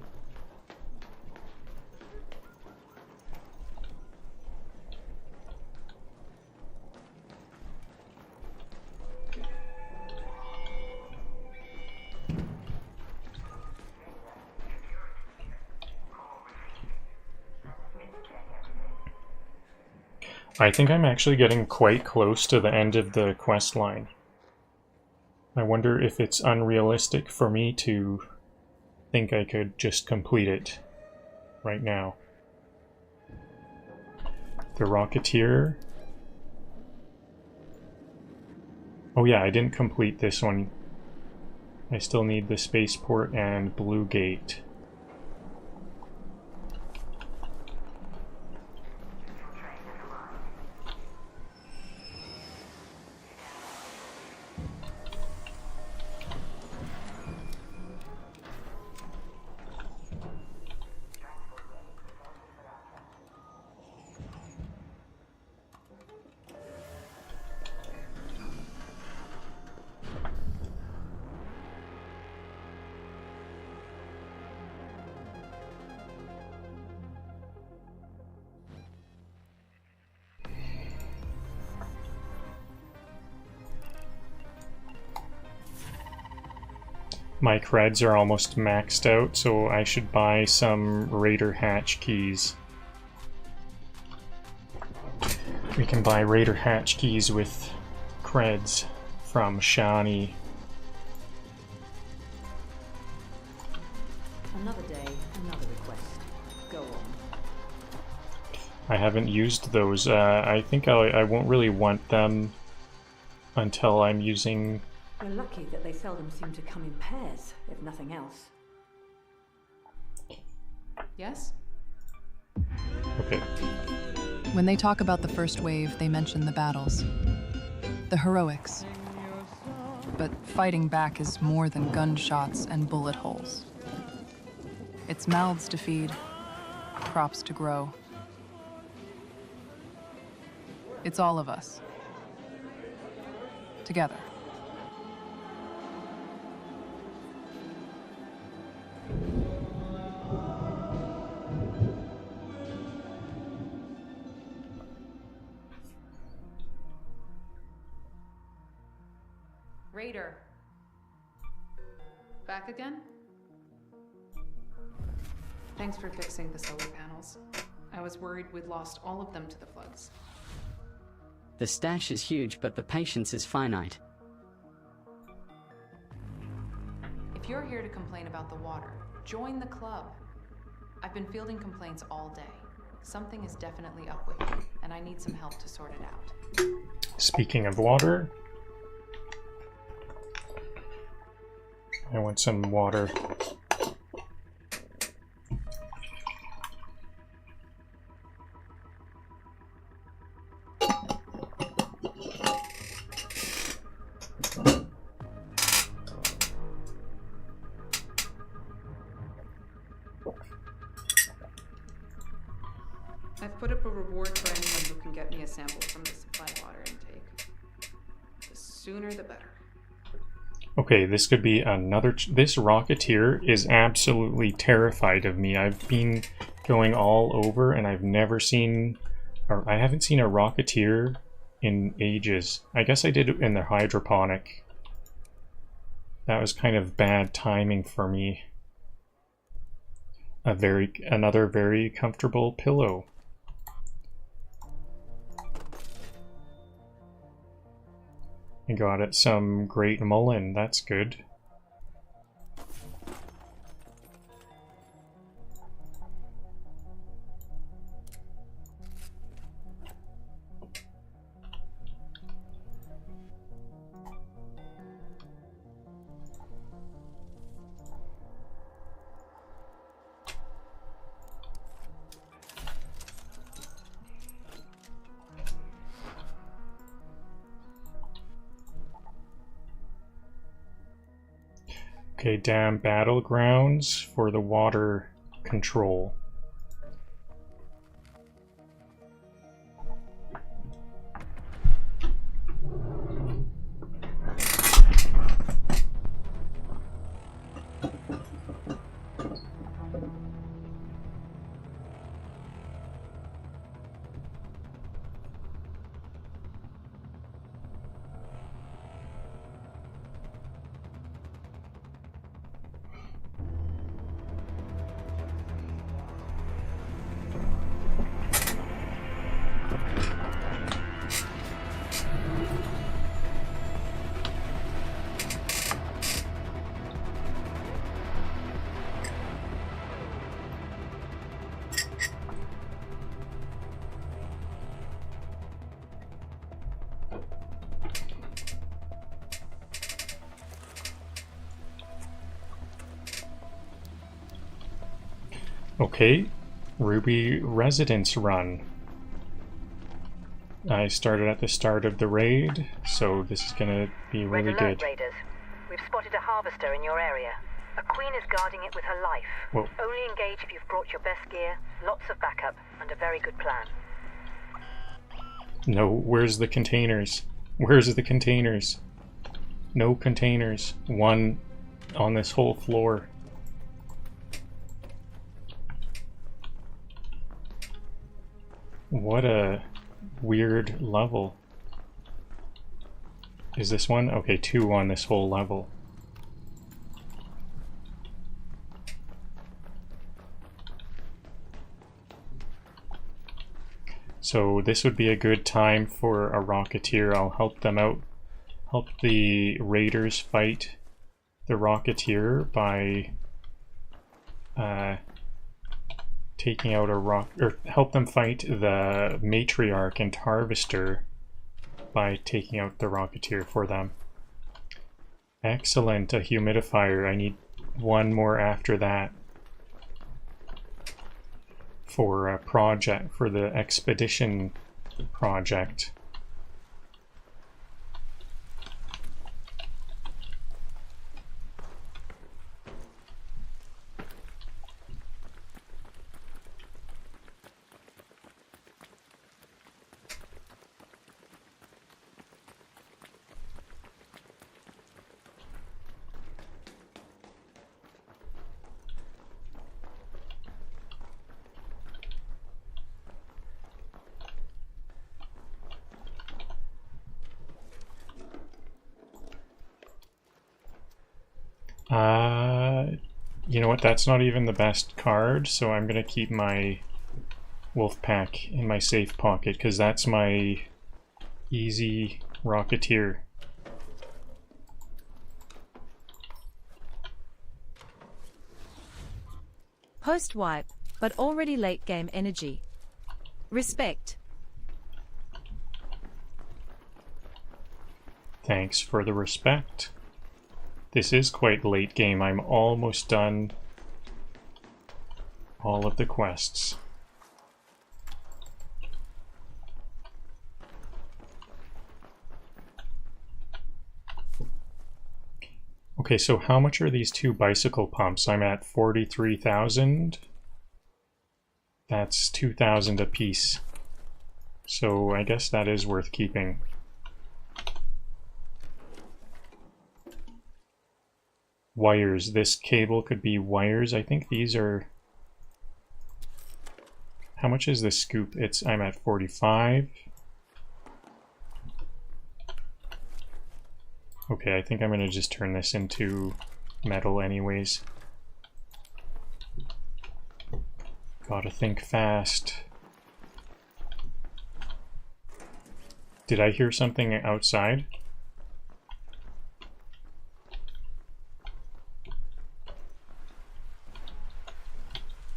I think I'm actually getting quite close to the end of the quest line. I wonder if it's unrealistic for me to think I could just complete it right now. The Rocketeer. Oh yeah, I didn't complete this one. I still need the Spaceport and Blue Gate. My creds are almost maxed out, so I should buy some Raider hatch keys. We can buy Raider hatch keys with creds from Shani. Another day, another request. Go on. I haven't used those. I think I won't really want them until I'm using... We're lucky that they seldom seem to come in pairs, if nothing else. Yes? Okay. When they talk about the first wave, they mention the battles. The heroics. But fighting back is more than gunshots and bullet holes. It's mouths to feed, crops to grow. It's all of us. Together. Raider. Back again? Thanks for fixing the solar panels. I was worried we'd lost all of them to the floods. The stash is huge, but the patience is finite. If you're here to complain about the water, join the club. I've been fielding complaints all day. Something is definitely up with it, and I need some help to sort it out. Speaking of water, I want some water. I've put up a reward for anyone who can get me a sample from the supply water intake. The sooner the better. Okay, this could be another... This Rocketeer is absolutely terrified of me. I've been going all over and I've never seen... Or I haven't seen a Rocketeer in ages. I guess I did it in the hydroponic. That was kind of bad timing for me. Another very comfortable pillow. I got it some Great Mullen, that's good. Okay, dam battlegrounds for the water control. Okay, Ruby Residence Run. I started at the start of the raid, so this is gonna be really Red alert, good. Raiders. We've spotted a harvester in your area. A queen is guarding it with her life. Whoa. Only engage if you've brought your best gear, lots of backup, and a very good plan. No, where's the containers? Where's the containers? No containers. One on this whole floor. What a weird level. Is this one? Okay, 2 on this whole level. So this would be a good time for a Rocketeer. I'll help them out. Help the Raiders fight the Rocketeer by taking out a or help them fight the Matriarch and Harvester by taking out the Rocketeer for them. Excellent, a humidifier. I need one more after that for a project, for the expedition project. You know what, that's not even the best card, so I'm gonna keep my wolf pack in my safe pocket, because that's my easy Rocketeer. Post-wipe, but already late game energy. Respect. Thanks for the respect. This is quite late game. I'm almost done all of the quests. Okay, so how much are these 2 bicycle pumps? I'm at 43,000. That's 2,000 a piece. So I guess that is worth keeping. Wires. This cable could be wires. I think these are... How much is this scoop? I'm at 45. Okay, I think I'm gonna just turn this into metal anyways. Gotta think fast. Did I hear something outside?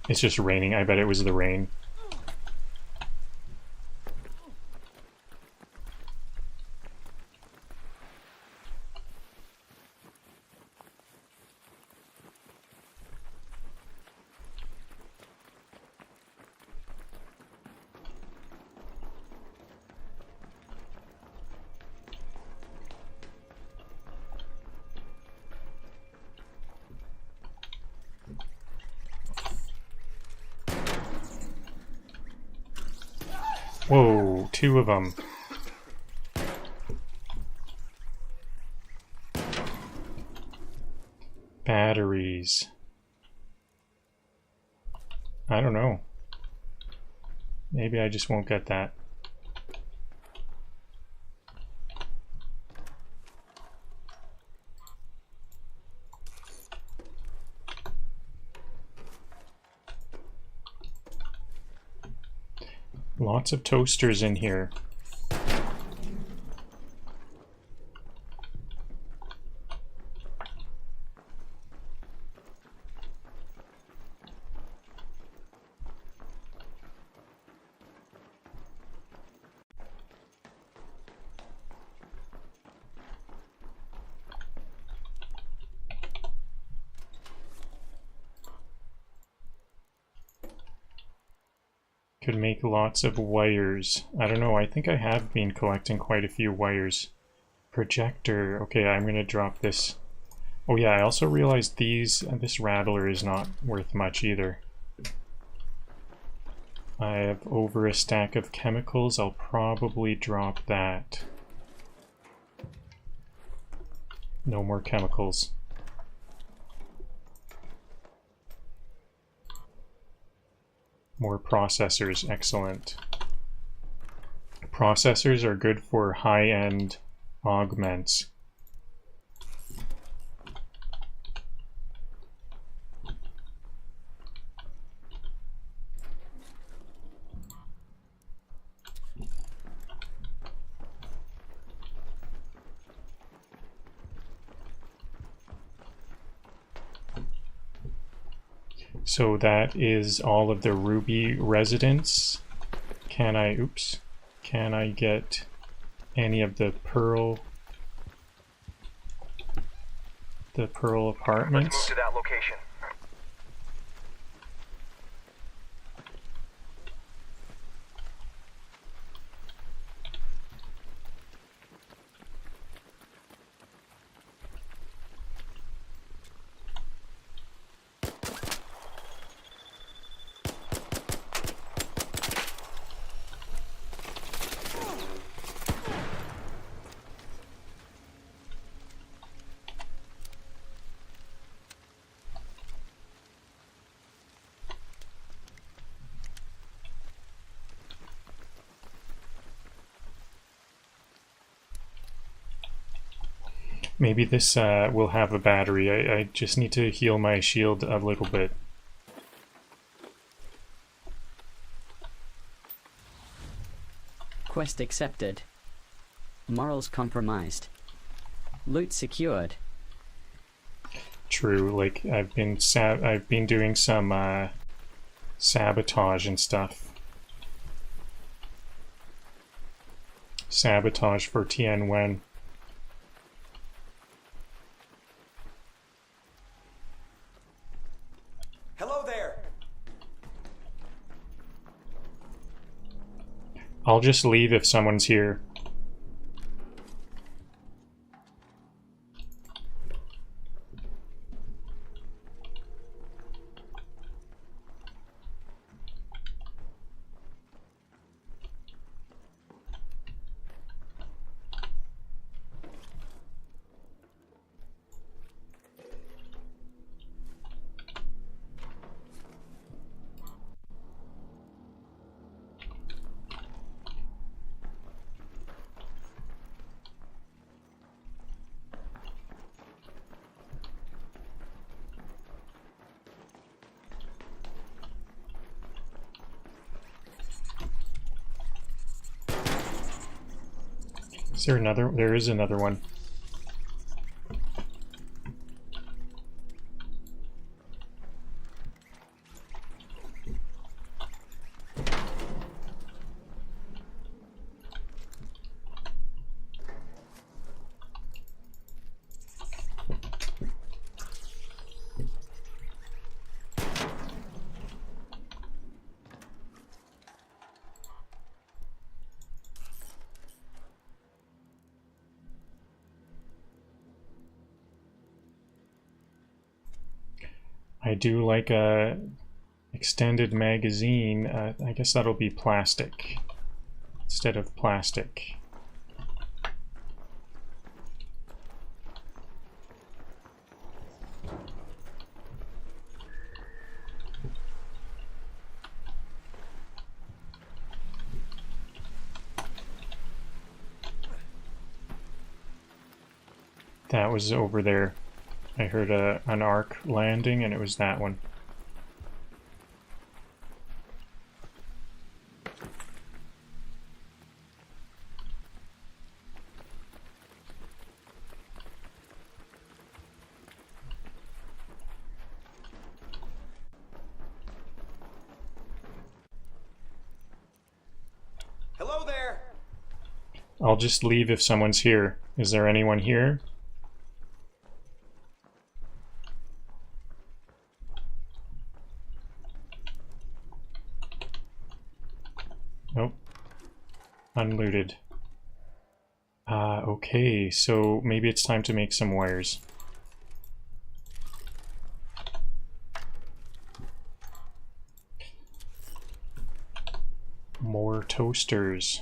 It's just raining. I bet it was the rain. Whoa, 2 of them. Batteries. I don't know. Maybe I just won't get that. Lots of toasters in here. Could make lots of wires. I don't know, I think I have been collecting quite a few wires. Projector. Okay, I'm gonna drop this. Oh yeah, I also realized this rattler is not worth much either. I have over a stack of chemicals. I'll probably drop that. No more chemicals. More processors, excellent. Processors are good for high-end augments. So that is all of the Ruby residents. Can I get any of the Pearl apartments? Let's move to that location. Maybe this will have a battery. I just need to heal my shield a little bit. Quest accepted. Morals compromised. Loot secured. True, like I've been doing some sabotage and stuff. Sabotage for Tien Wen. Hello there. I'll just leave if someone's here. Is there another? There is another one. I do like a extended magazine. I guess that'll be plastic instead of plastic. That was over there. I heard an arc landing, and it was that one. Hello there. I'll just leave if someone's here. Is there anyone here? Nope. Unlooted. Okay, so maybe it's time to make some wires. More toasters.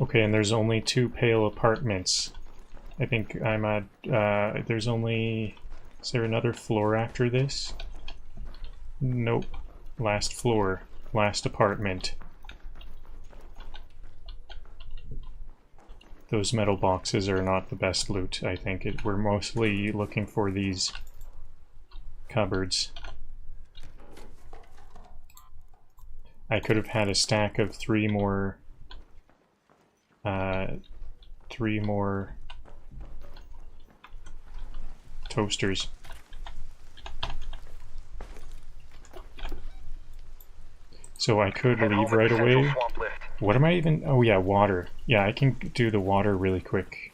Okay, and there's only 2 pale apartments. I think I'm at, there's only, is there another floor after this? Nope. Last floor, last apartment. Those metal boxes are not the best loot, I think. We're mostly looking for these cupboards. I could have had a stack of 3 more toasters. So I could leave right away. What am I even... Oh yeah, water. Yeah, I can do the water really quick.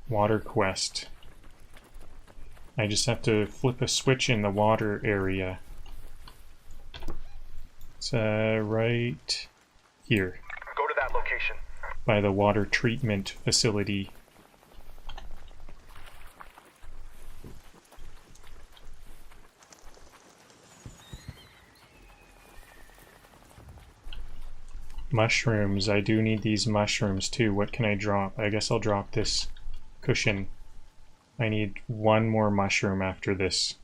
Water quest. I just have to flip a switch in the water area. It's right here. Go to that location. By the water treatment facility. Mushrooms. I do need these mushrooms too. What can I drop? I guess I'll drop this cushion. I need 1 more mushroom after this.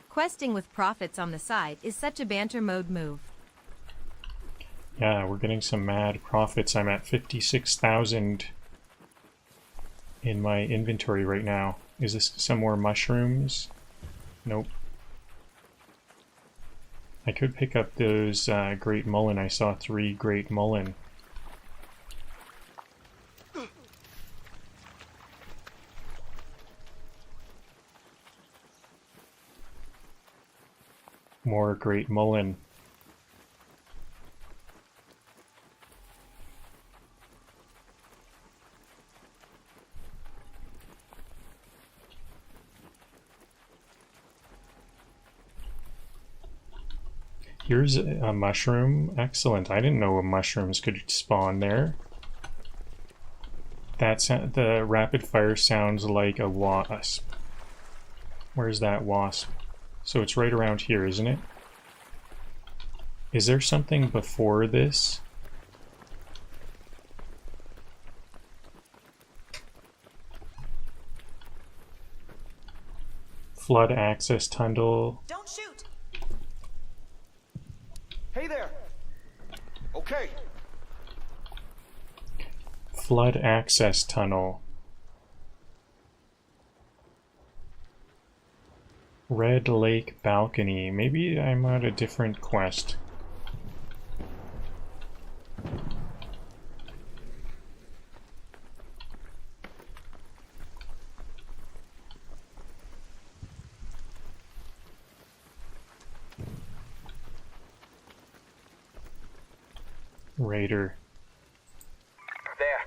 Questing with profits on the side is such a Banter Mode move. Yeah, we're getting some mad profits. I'm at 56,000 in my inventory right now. Is this some more mushrooms? Nope. I could pick up those Great Mullen. I saw 3 Great Mullen. More Great Mullen. Here's a mushroom. Excellent. I didn't know mushrooms could spawn there. The rapid fire sounds like a wasp. Where's that wasp? So it's right around here, isn't it? Is there something before this? Flood access tunnel. Don't shoot! Hey there! Okay. Flood access tunnel. Red Lake balcony. Maybe I'm on a different quest. Raider. There.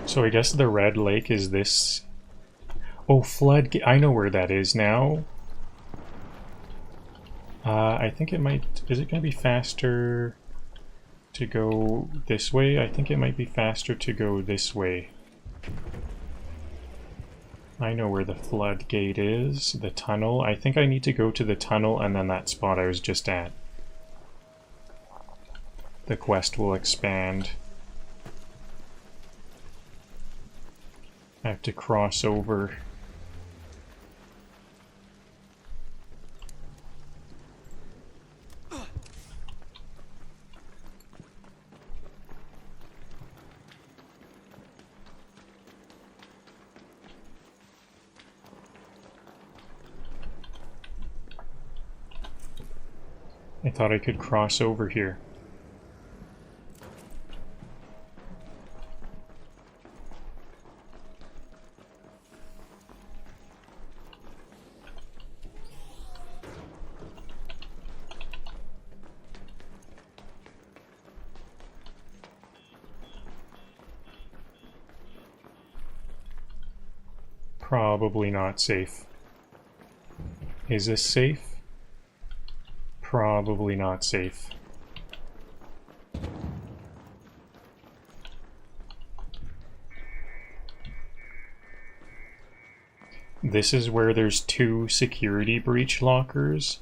So I guess the Red Lake is this... Oh, flood... I know where that is now. I think it might... Is it going to be faster to go this way? I think it might be faster to go this way. I know where the floodgate is. The tunnel. I think I need to go to the tunnel and then that spot I was just at. The quest will expand. I have to cross over. I thought I could cross over here. Probably not safe. Is this safe? Probably not safe. This is where there's 2 security breach lockers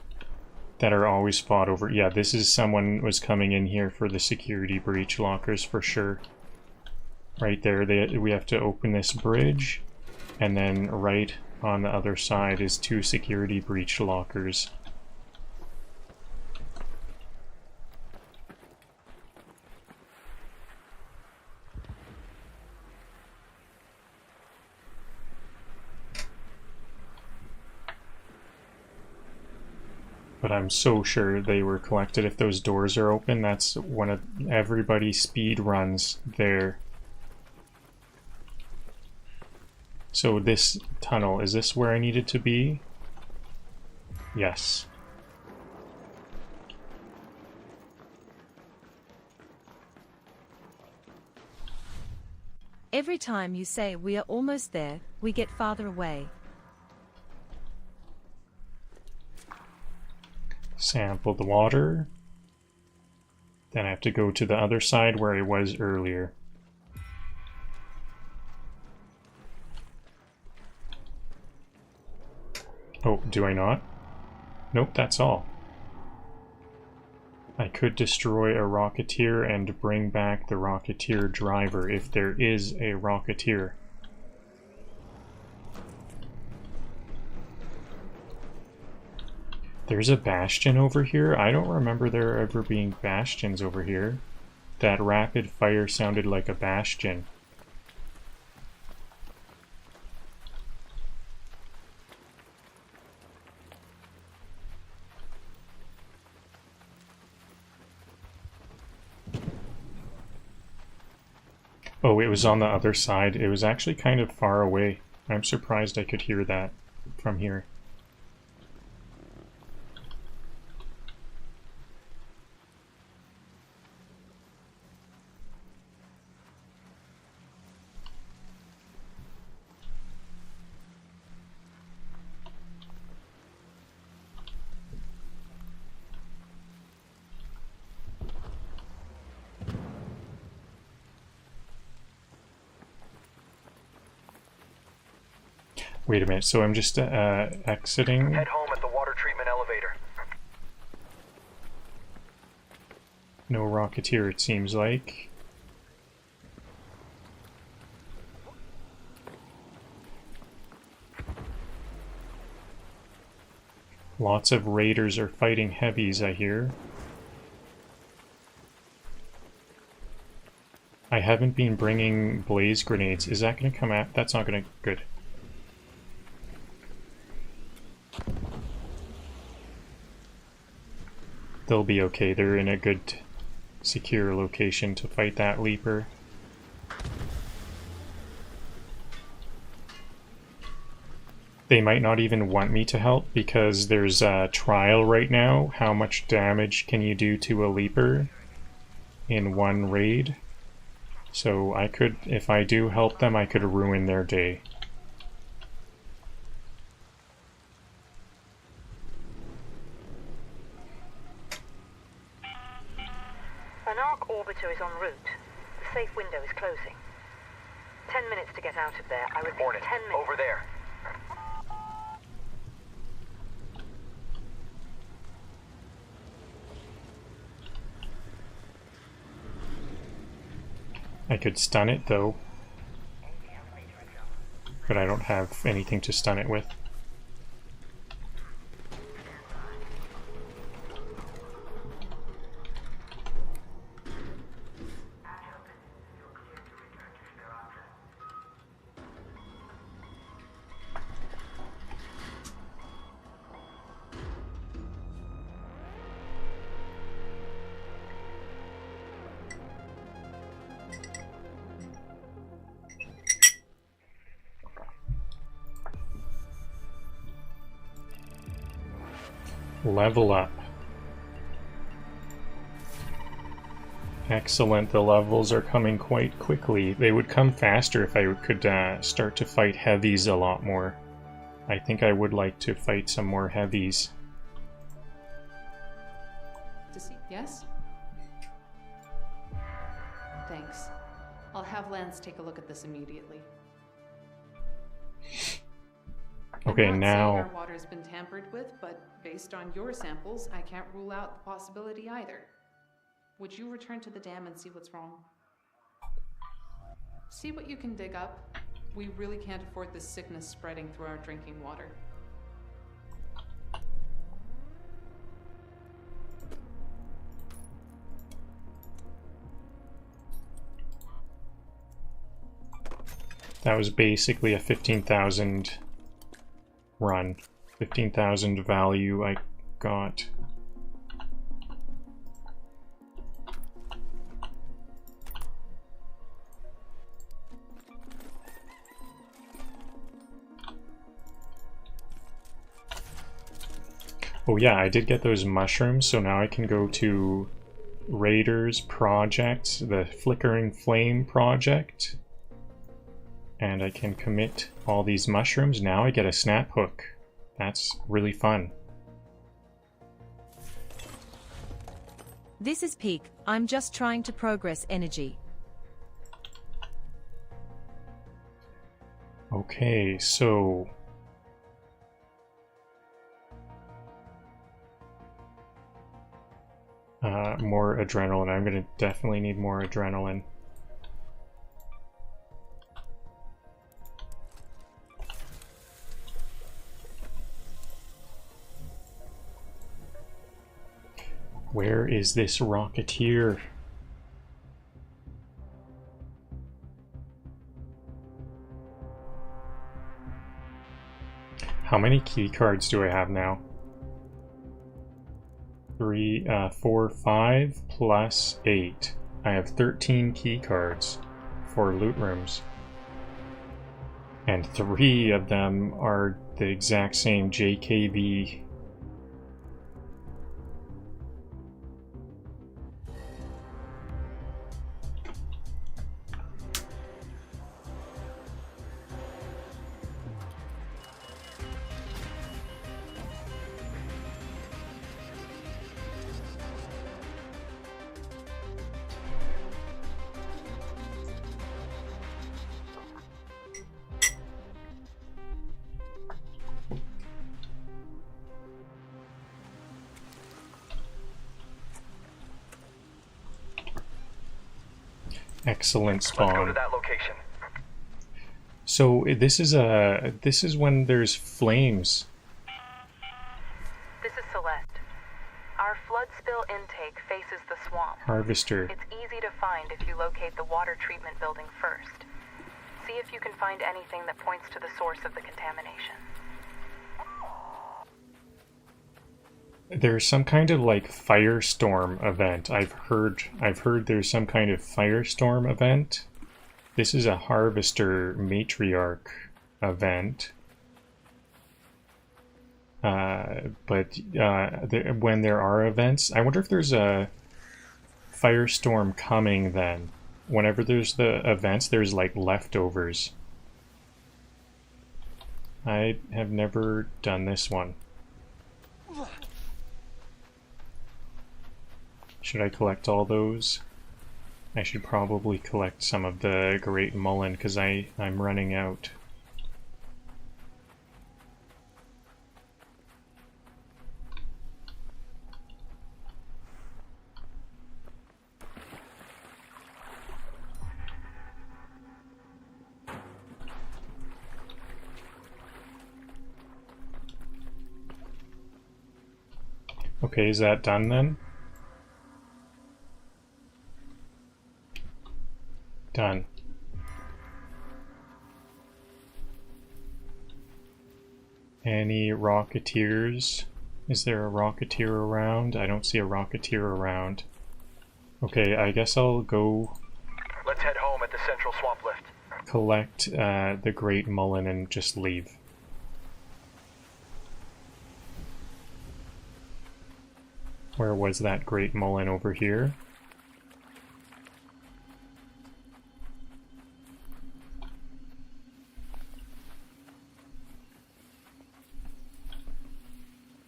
that are always fought over. Yeah, this is someone was coming in here for the security breach lockers for sure. Right there, we have to open this bridge, and then right on the other side is 2 security breach lockers. But I'm so sure they were collected. If those doors are open, that's one of everybody's speed runs there. So this tunnel, is this where I needed to be? Yes. Every time you say we are almost there, we get farther away. Sample the water. Then I have to go to the other side where I was earlier. Oh, do I not? Nope, that's all. I could destroy a Rocketeer and bring back the Rocketeer driver if there is a Rocketeer. There's a bastion over here? I don't remember there ever being bastions over here. That rapid fire sounded like a bastion. Oh, it was on the other side. It was actually kind of far away. I'm surprised I could hear that from here. Wait a minute, so I'm just exiting? Head home at the water treatment elevator. No Rocketeer, it seems like. Lots of raiders are fighting heavies, I hear. I haven't been bringing blaze grenades. Is that going to come out? That's not going to... Good. They'll be okay. They're in a good, secure location to fight that Leaper. They might not even want me to help because there's a trial right now. How much damage can you do to a Leaper in one raid? So I could, if I do help them, I could ruin their day. An arc orbiter is en route. The safe window is closing. 10 minutes to get out of there. I repeat, Hornet, 10 minutes. over there. I could stun it though. but I don't have anything to stun it with. Level up. Excellent, the levels are coming quite quickly. They would come faster if I could start to fight heavies a lot more. I think I would like to fight some more heavies. Yes? Thanks. I'll have Lance take a look at this immediately. Okay, I'm not now... saying our water's been tampered with, but based on your samples, I can't rule out the possibility either. Would you return to the dam and see what's wrong? See what you can dig up. We really can't afford this sickness spreading through our drinking water. That was basically a 15,000 run. 15,000 value I got. Oh yeah, I did get those mushrooms, so now I can go to Raiders Project, the Flickering Flame Project, and I can commit all these mushrooms. Now I get a snap hook. That's really fun. This is Peak. I'm just trying to progress energy. Okay, so... more adrenaline. I'm gonna definitely need more adrenaline. Where is this Rocketeer? How many key cards do I have now? 3, 4, 5 plus 8. I have 13 key cards for loot rooms. And 3 of them are the exact same JKB. Excellent spawn. Let's go to that location. So this is when there's flames. This is Celeste. Our flood spill intake faces the swamp. Harvester. It's easy to find if you locate the water treatment building first. See if you can find anything that points to the source of the contamination. There's some kind of like firestorm event. I've heard there's some kind of firestorm event. This is a harvester matriarch event. When there are events, I wonder if there's a firestorm coming then. Whenever there's the events, there's like leftovers. I have never done this one. Should I collect all those? I should probably collect some of the Great Mullen because I'm running out. Okay, is that done then? Done. Any Rocketeers? Is there a Rocketeer around? I don't see a Rocketeer around. Okay, I guess I'll go... Let's head home at the central swamp lift. Collect the Great Mullen and just leave. Where was that Great Mullen? Over here?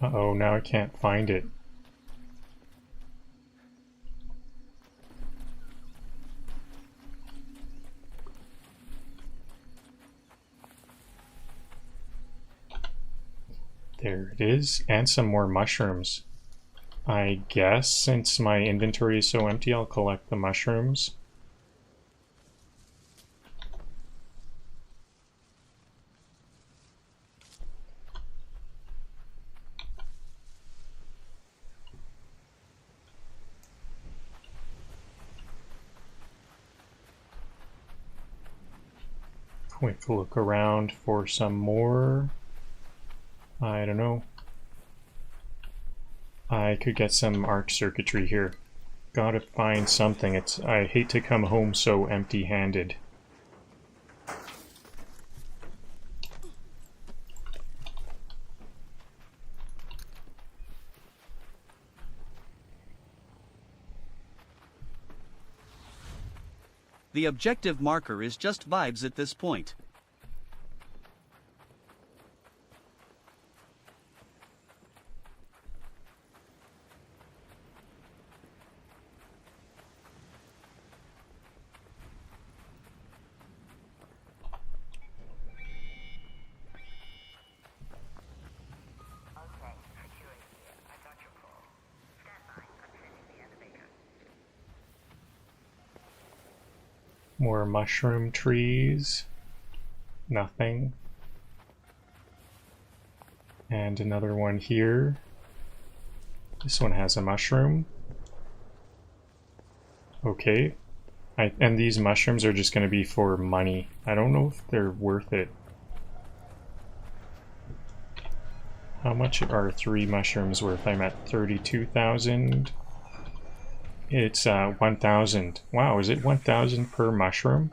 Uh-oh, now I can't find it. There it is, and some more mushrooms. I guess since my inventory is so empty, I'll collect the mushrooms. Quick look around for some more. I don't know. I could get some arc circuitry here. Gotta find something. I hate to come home so empty-handed. The objective marker is just vibes at this point. More mushroom trees. Nothing. And another one here. This one has a mushroom. Okay. And these mushrooms are just going to be for money. I don't know if they're worth it. How much are 3 mushrooms worth? I'm at 32,000. It's 1,000. Wow, is it 1,000 per mushroom?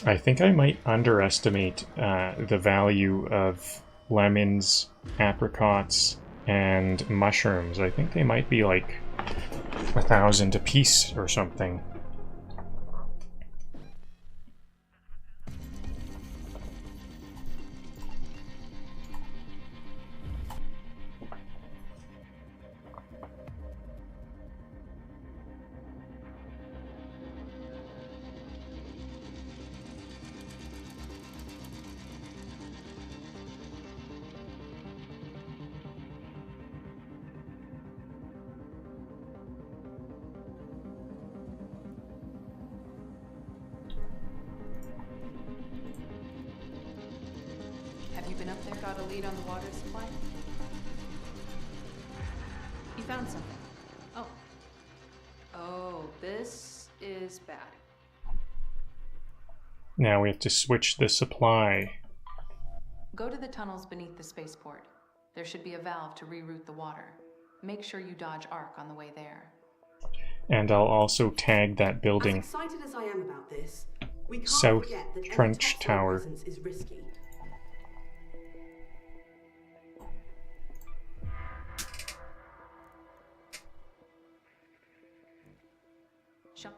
I think I might underestimate the value of lemons, apricots, and mushrooms. I think they might be like 1,000 a piece or something. Have you been up there? Got a lead on the water supply? You found something. Oh. Oh, this is bad. Now we have to switch the supply. Go to the tunnels beneath the spaceport. There should be a valve to reroute the water. Make sure you dodge arc on the way there. And I'll also tag that building. As excited as I am about this, we can't South forget that Trench any Tower. presence is risky. Shut.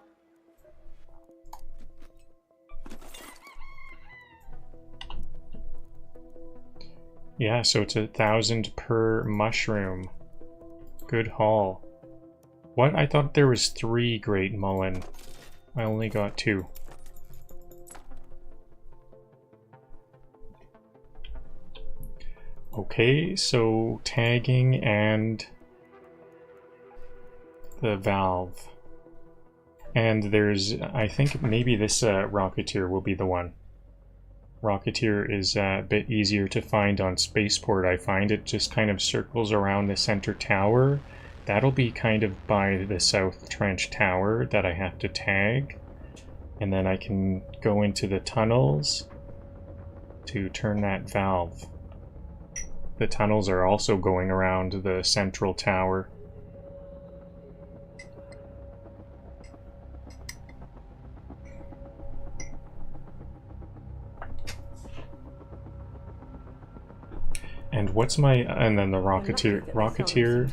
Yeah, so it's 1,000 per mushroom. Good haul. What? I thought there was 3 Great Mullen. I only got 2. Okay, so tagging and the valve. And there's, I think maybe this Rocketeer will be the one. Rocketeer is a bit easier to find on Spaceport, I find. It just kind of circles around the center tower. That'll be kind of by the South Trench Tower that I have to tag. And then I can go into the tunnels to turn that valve. The tunnels are also going around the central tower. And what's my... and then the Rocketeer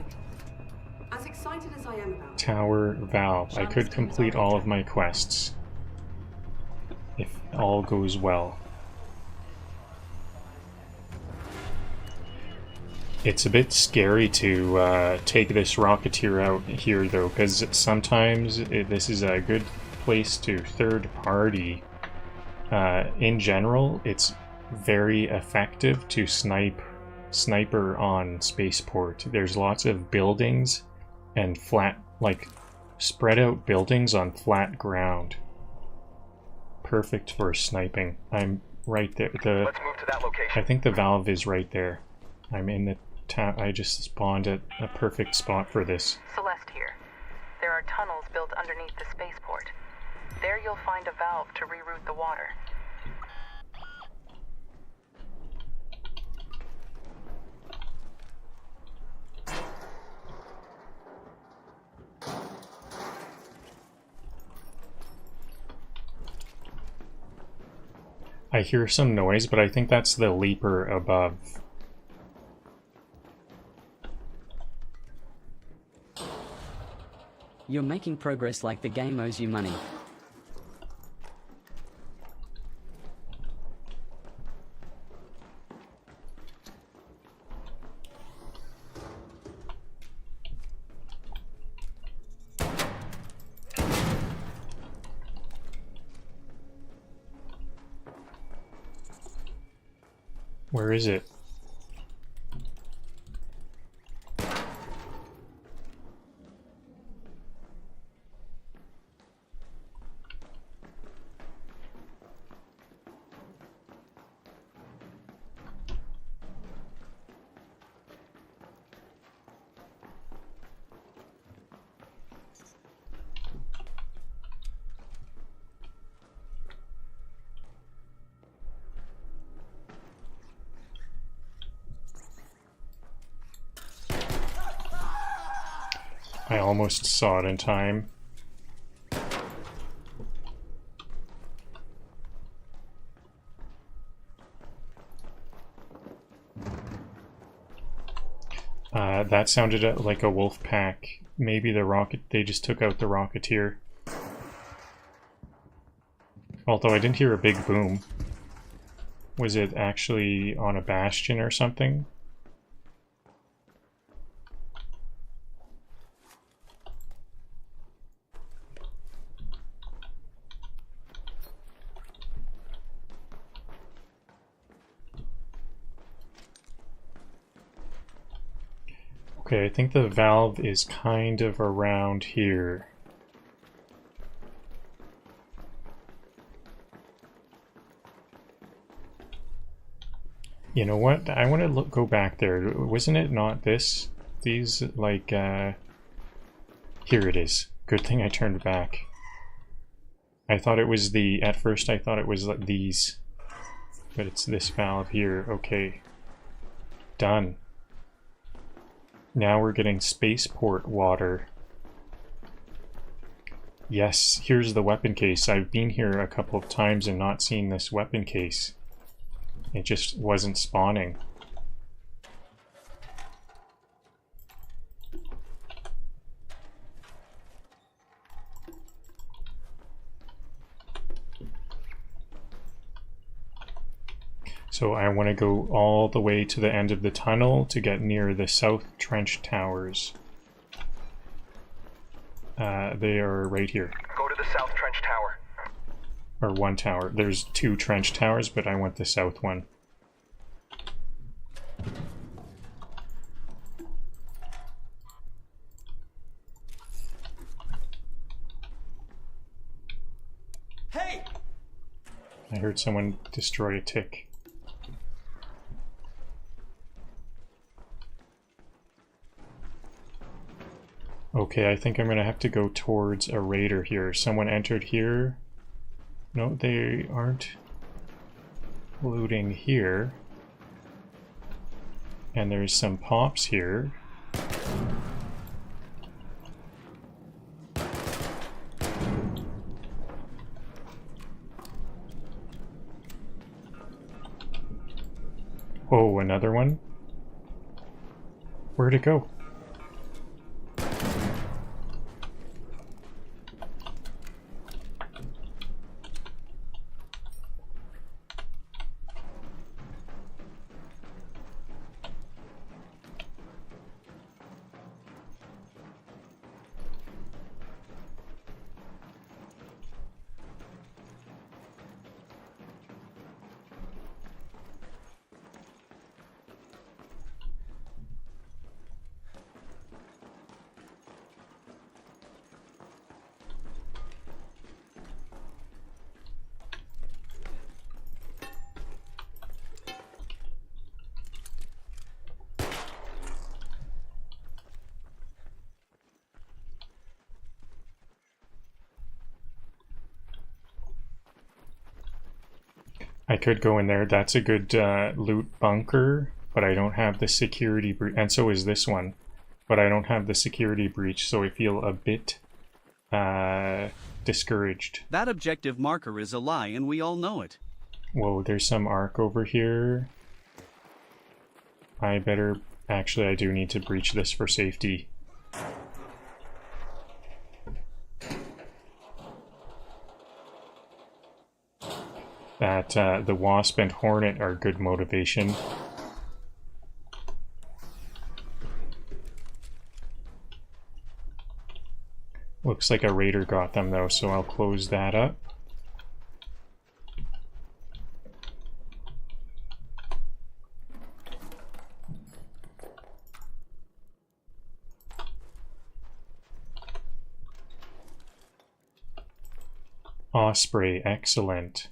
As excited as I am about Tower Valve. I could complete all of my quests if all goes well. It's a bit scary to take this Rocketeer out here though, because sometimes this is a good place to third party. In general, it's very effective to sniper on Spaceport. There's lots of buildings and flat, like, spread out buildings on flat ground. Perfect for sniping. I'm right there. Let's move to that location. I think the valve is right there. I'm in the town. I just spawned at a perfect spot for this. Celeste here. There are tunnels built underneath the spaceport. There you'll find a valve to reroute the water. I hear some noise, but I think that's the leaper above. You're making progress like the game owes you money. Where is it? I almost saw it in time. That sounded like a wolf pack. Maybe they just took out the Rocketeer. Although I didn't hear a big boom. Was it actually on a bastion or something? Okay, I think the valve is kind of around here. You know what? I want to go back there. Wasn't it not this? These, like, here it is. Good thing I turned back. I thought it was at first I thought it was like these. But it's this valve here. Okay. Done. Now we're getting spaceport water. Yes, here's the weapon case. I've been here a couple of times and not seen this weapon case. It just wasn't spawning. So I want to go all the way to the end of the tunnel to get near the South Trench Towers. They are right here. Go to the South Trench Tower. Or one tower. There's two trench towers, but I want the south one. I heard someone destroy a tick. Okay, I think I'm gonna have to go towards a raider here. Someone entered here. No, they aren't looting here. And there's some pops here. Oh, another one? Where'd it go? I could go in there. That's a good loot bunker, but I don't have the security breach. And so is this one. But I don't have the security breach, so I feel a bit discouraged. That objective marker is a lie, and we all know it. Whoa, there's some arc over here. I better... Actually, I do need to breach this for safety. That the Wasp and Hornet are good motivation. Looks like a raider got them though, so I'll close that up. Osprey, excellent.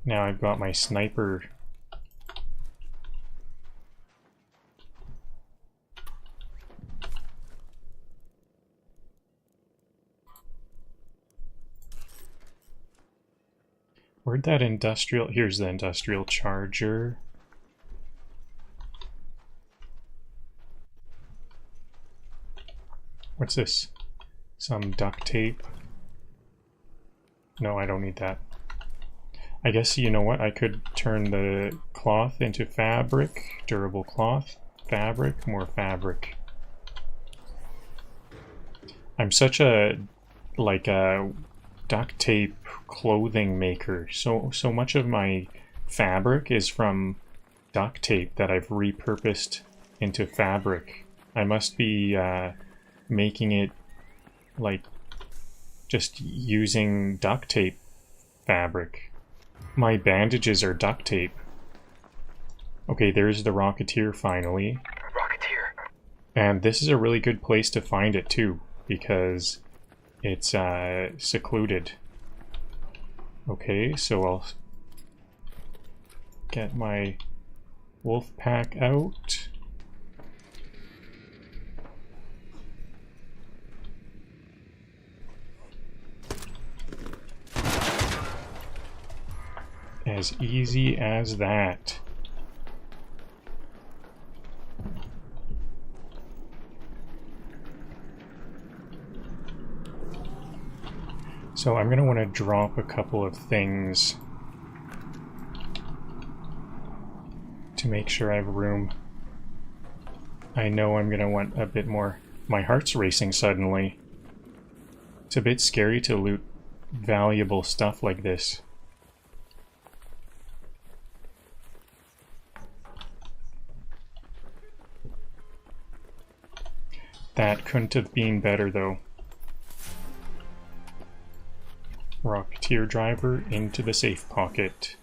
Now I've got my sniper. Where'd that industrial... Here's the industrial charger. What's this? Some duct tape. No, I don't need that. I guess, you know what, I could turn the cloth into fabric, durable cloth, fabric, more fabric. I'm such a, like a duct tape clothing maker. So much of my fabric is from duct tape that I've repurposed into fabric. I must be making it, like, just using duct tape fabric. My bandages are duct tape. Okay, there's the Rocketeer finally. Rocketeer. And this is a really good place to find it too, because it's secluded. Okay, so I'll get my wolf pack out. As easy as that. So I'm going to want to drop a couple of things to make sure I have room. I know I'm going to want a bit more. My heart's racing suddenly. It's a bit scary to loot valuable stuff like this. That couldn't have been better, though. Rocketeer driver into the safe pocket.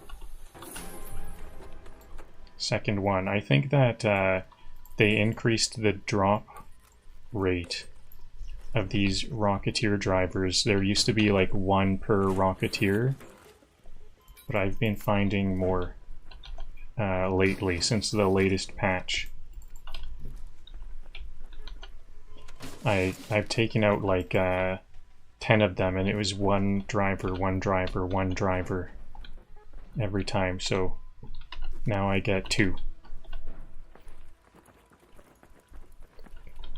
Second one. I think that they increased the drop rate of these Rocketeer drivers. There used to be like one per Rocketeer, but I've been finding more lately since the latest patch. I've taken out like 10 of them, and it was one driver every time, so now I get 2.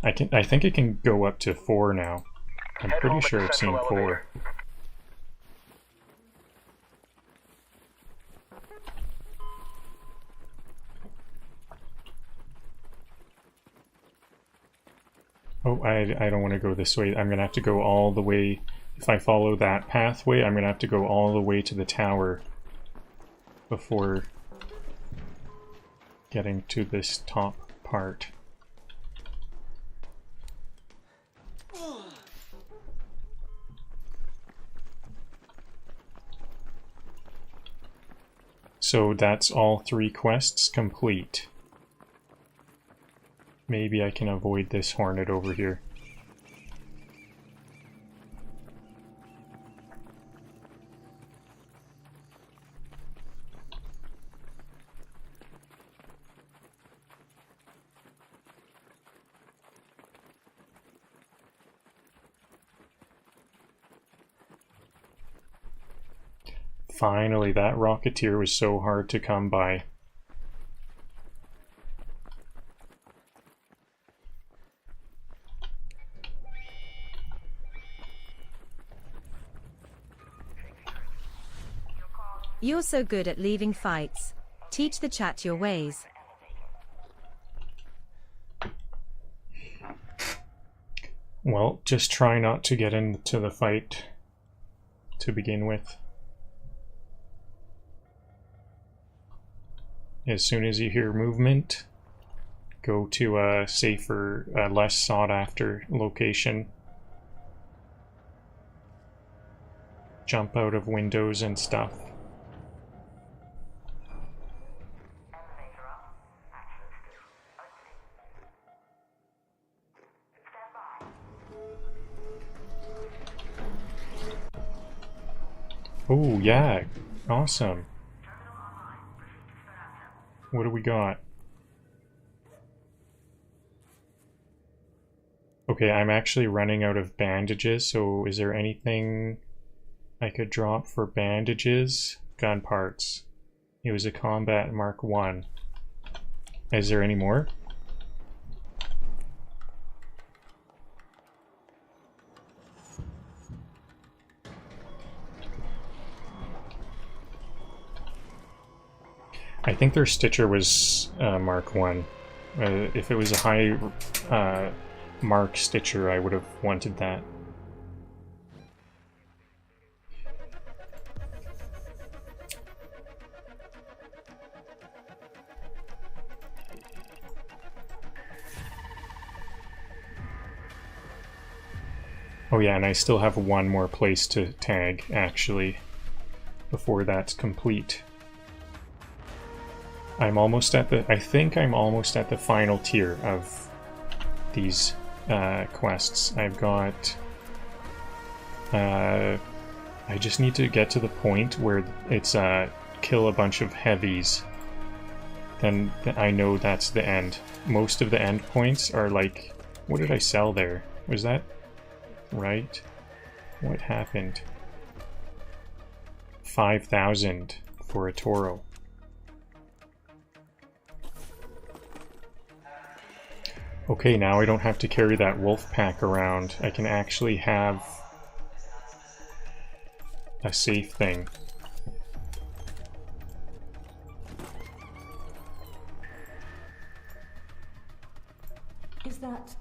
I think it can go up to 4 now. I'm pretty sure I've seen 4. Oh, I don't want to go this way. I'm gonna have to go all the way. If I follow that pathway, I'm gonna have to go all the way to the tower before getting to this top part. So that's all 3 quests complete. Maybe I can avoid this hornet over here. Finally, that Rocketeer was so hard to come by. You're so good at leaving fights. Teach the chat your ways. Well, just try not to get into the fight to begin with. As soon as you hear movement, go to a safer, less sought-after location. Jump out of windows and stuff. Oh, yeah. Awesome. What do we got? Okay, I'm actually running out of bandages, so is there anything I could drop for bandages? Gun parts. It was a combat Mark 1. Is there any more? I think their Stitcher was Mark 1. If it was a high Mark Stitcher, I would have wanted that. Oh yeah, and I still have one more place to tag, actually, before that's complete. I'm almost at the... I think I'm almost at the final tier of these quests. I've got... I just need to get to the point where it's kill a bunch of heavies. Then I know that's the end. Most of the end points are like... What did I sell there? Was that right? What happened? 5,000 for a Toro. Okay, now I don't have to carry that wolf pack around. I can actually have a safe thing. Is that...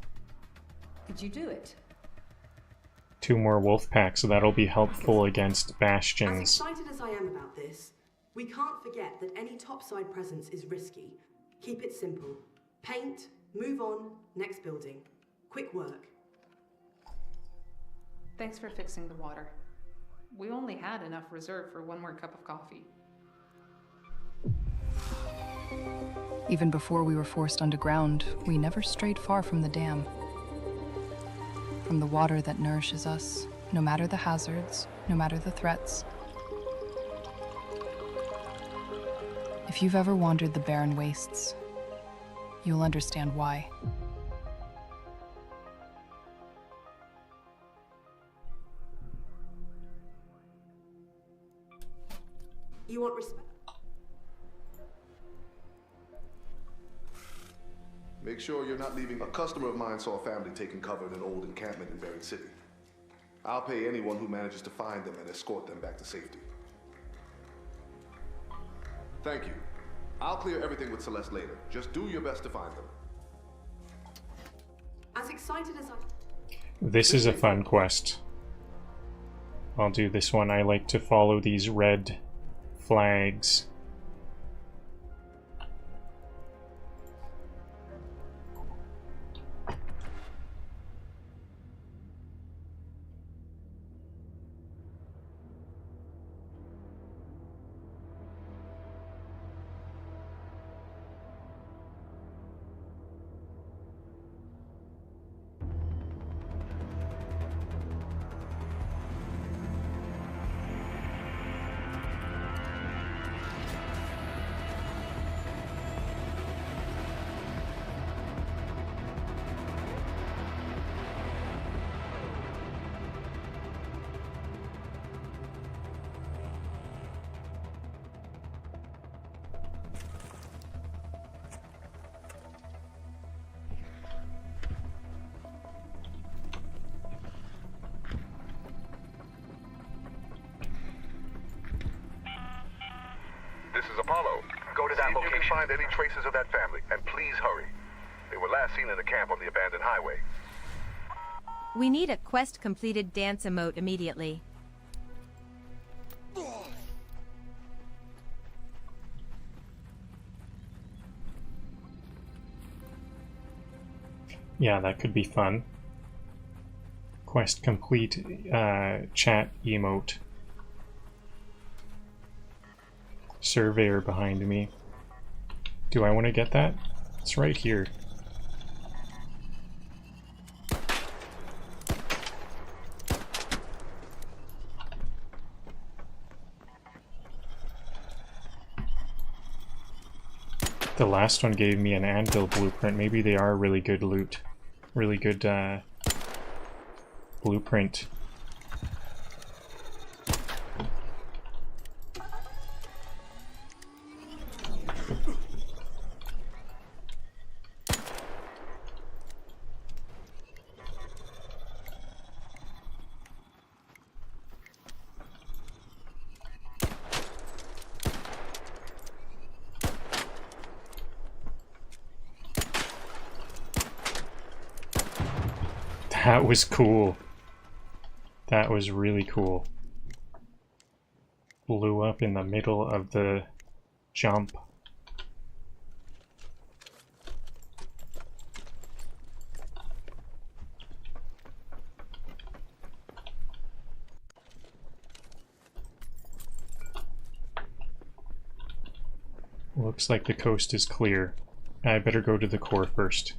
Did you do it? 2 more wolf packs, so that'll be helpful against bastions. As excited as I am about this, we can't forget that any topside presence is risky. Keep it simple. Paint, move on, next building. Quick work. Thanks for fixing the water. We only had enough reserve for one more cup of coffee. Even before we were forced underground, we never strayed far from the dam. from the water that nourishes us, no matter the hazards, no matter the threats. If you've ever wandered the barren wastes, you'll understand why. You want respect? Make sure you're not leaving. A customer of mine saw a family taking cover in an old encampment in Buried City. I'll pay anyone who manages to find them and escort them back to safety. Thank you. I'll clear everything with Celeste later. Just do your best to find them. As excited as I... This is a fun quest. I'll do this one. I like to follow these red flags. This is Apollo. Go to that location. See if you can find any traces of that family, and please hurry. They were last seen in the camp on the abandoned highway. We need a quest completed dance emote immediately. Yeah, that could be fun. Quest complete chat emote. Surveyor behind me. Do I want to get that? It's right here. The last one gave me an anvil blueprint. Maybe they are really good loot. Really good blueprint. That was cool. That was really cool. Blew up in the middle of the jump. Looks like the coast is clear. I better go to the core first.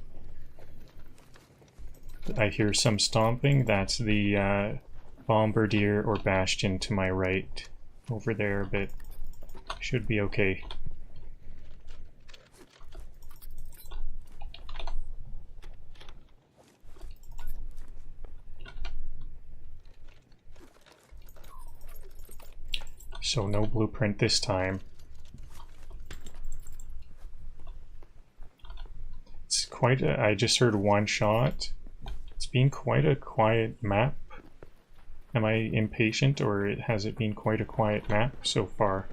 I hear some stomping. That's the bombardier or bastion to my right over there, but should be okay. So no blueprint this time. It's quite a, I just heard one shot. It's been quite a quiet map. Am I impatient, or has it been quite a quiet map so far?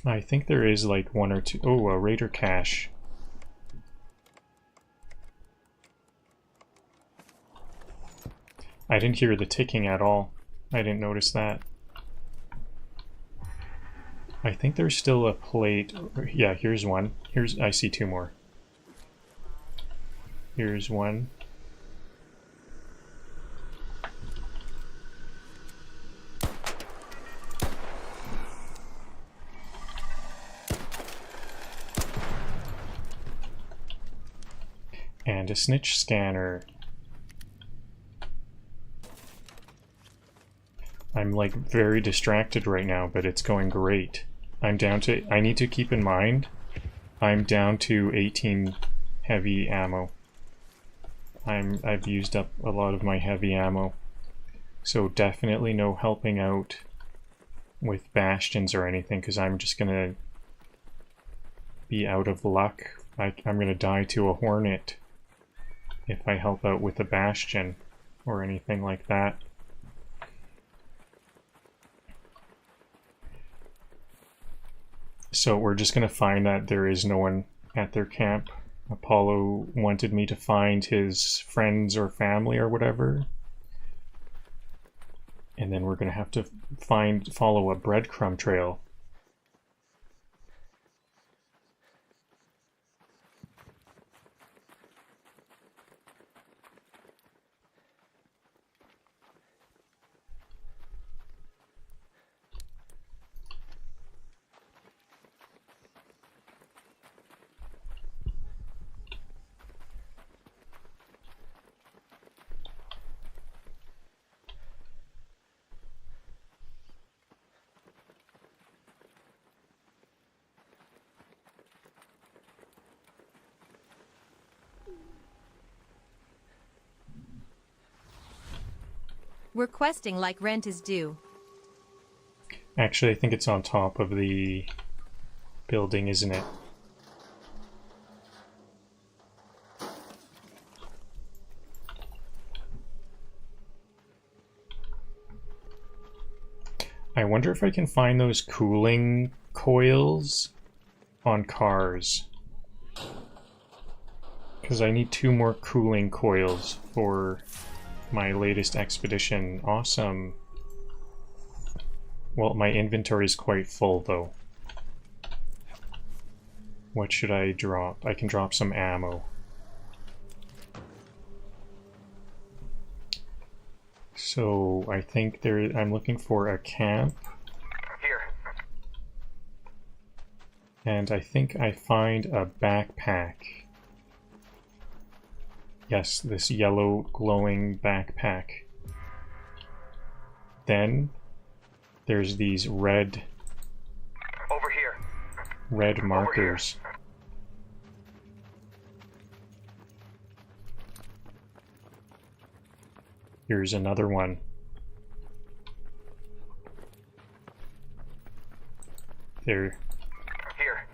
I think there is like one or two. Oh, a raider cache. I didn't hear the ticking at all. I didn't notice that. I think there's still a plate. Yeah, here's one. I see two more. Here's one. And a snitch scanner. I'm like very distracted right now, but it's going great. I'm down to, I need to keep in mind, I'm down to 18 heavy ammo. I've used up a lot of my heavy ammo. So definitely no helping out with bastions or anything, because I'm just gonna be out of luck. I'm gonna die to a hornet if I help out with a bastion or anything like that. So we're just going to find that there is no one at their camp. Apollo wanted me to find his friends or family or whatever. And then we're going to have to follow a breadcrumb trail. We're questing like rent is due. Actually, I think it's on top of the building, isn't it? I wonder if I can find those cooling coils on cars. Because I need 2 more cooling coils for my latest expedition. Awesome. Well, my inventory is quite full though. What should I drop? I can drop some ammo. So I think I'm looking for a camp. Here. And I think I find a backpack. Yes, this yellow glowing backpack. Then there's these red over here. Red markers. Here's another one. There. Here.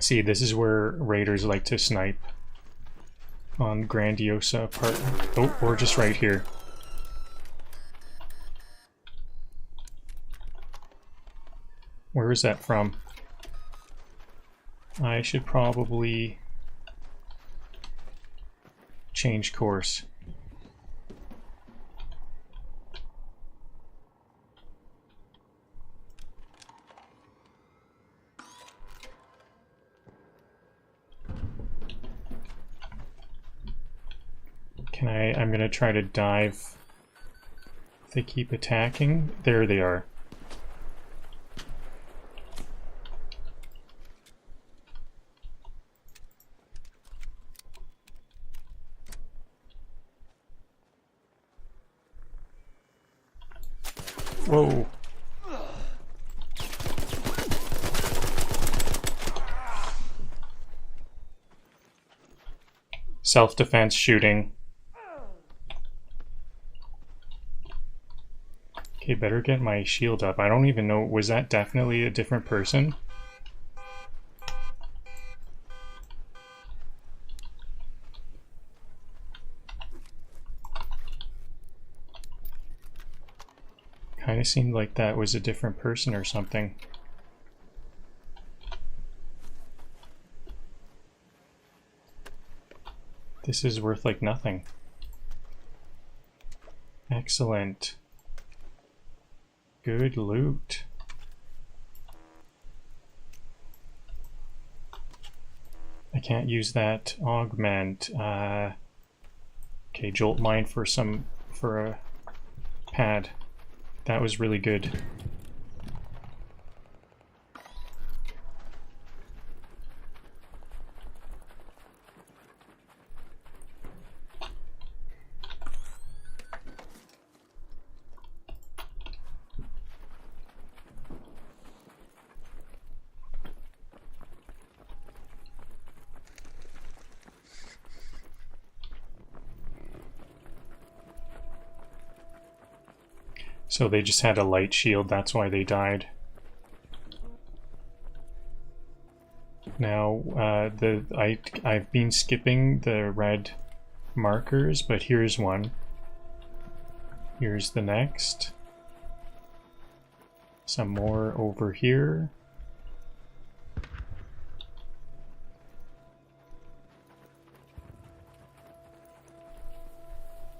See, this is where raiders like to snipe on Grandiosa part. Oh, we're just right here. Where is that from? I should probably change course. I'm gonna try to dive. If they keep attacking, there they are. Whoa. Self-defense shooting. Okay, better get my shield up. I don't even know, was that definitely a different person? Kind of seemed like that was a different person or something. This is worth like nothing. Excellent. Good loot. I can't use that augment. Okay, jolt mine for a pad. That was really good. So they just had a light shield, that's why they died. Now, I've been skipping the red markers, but here's one. Here's the next. Some more over here.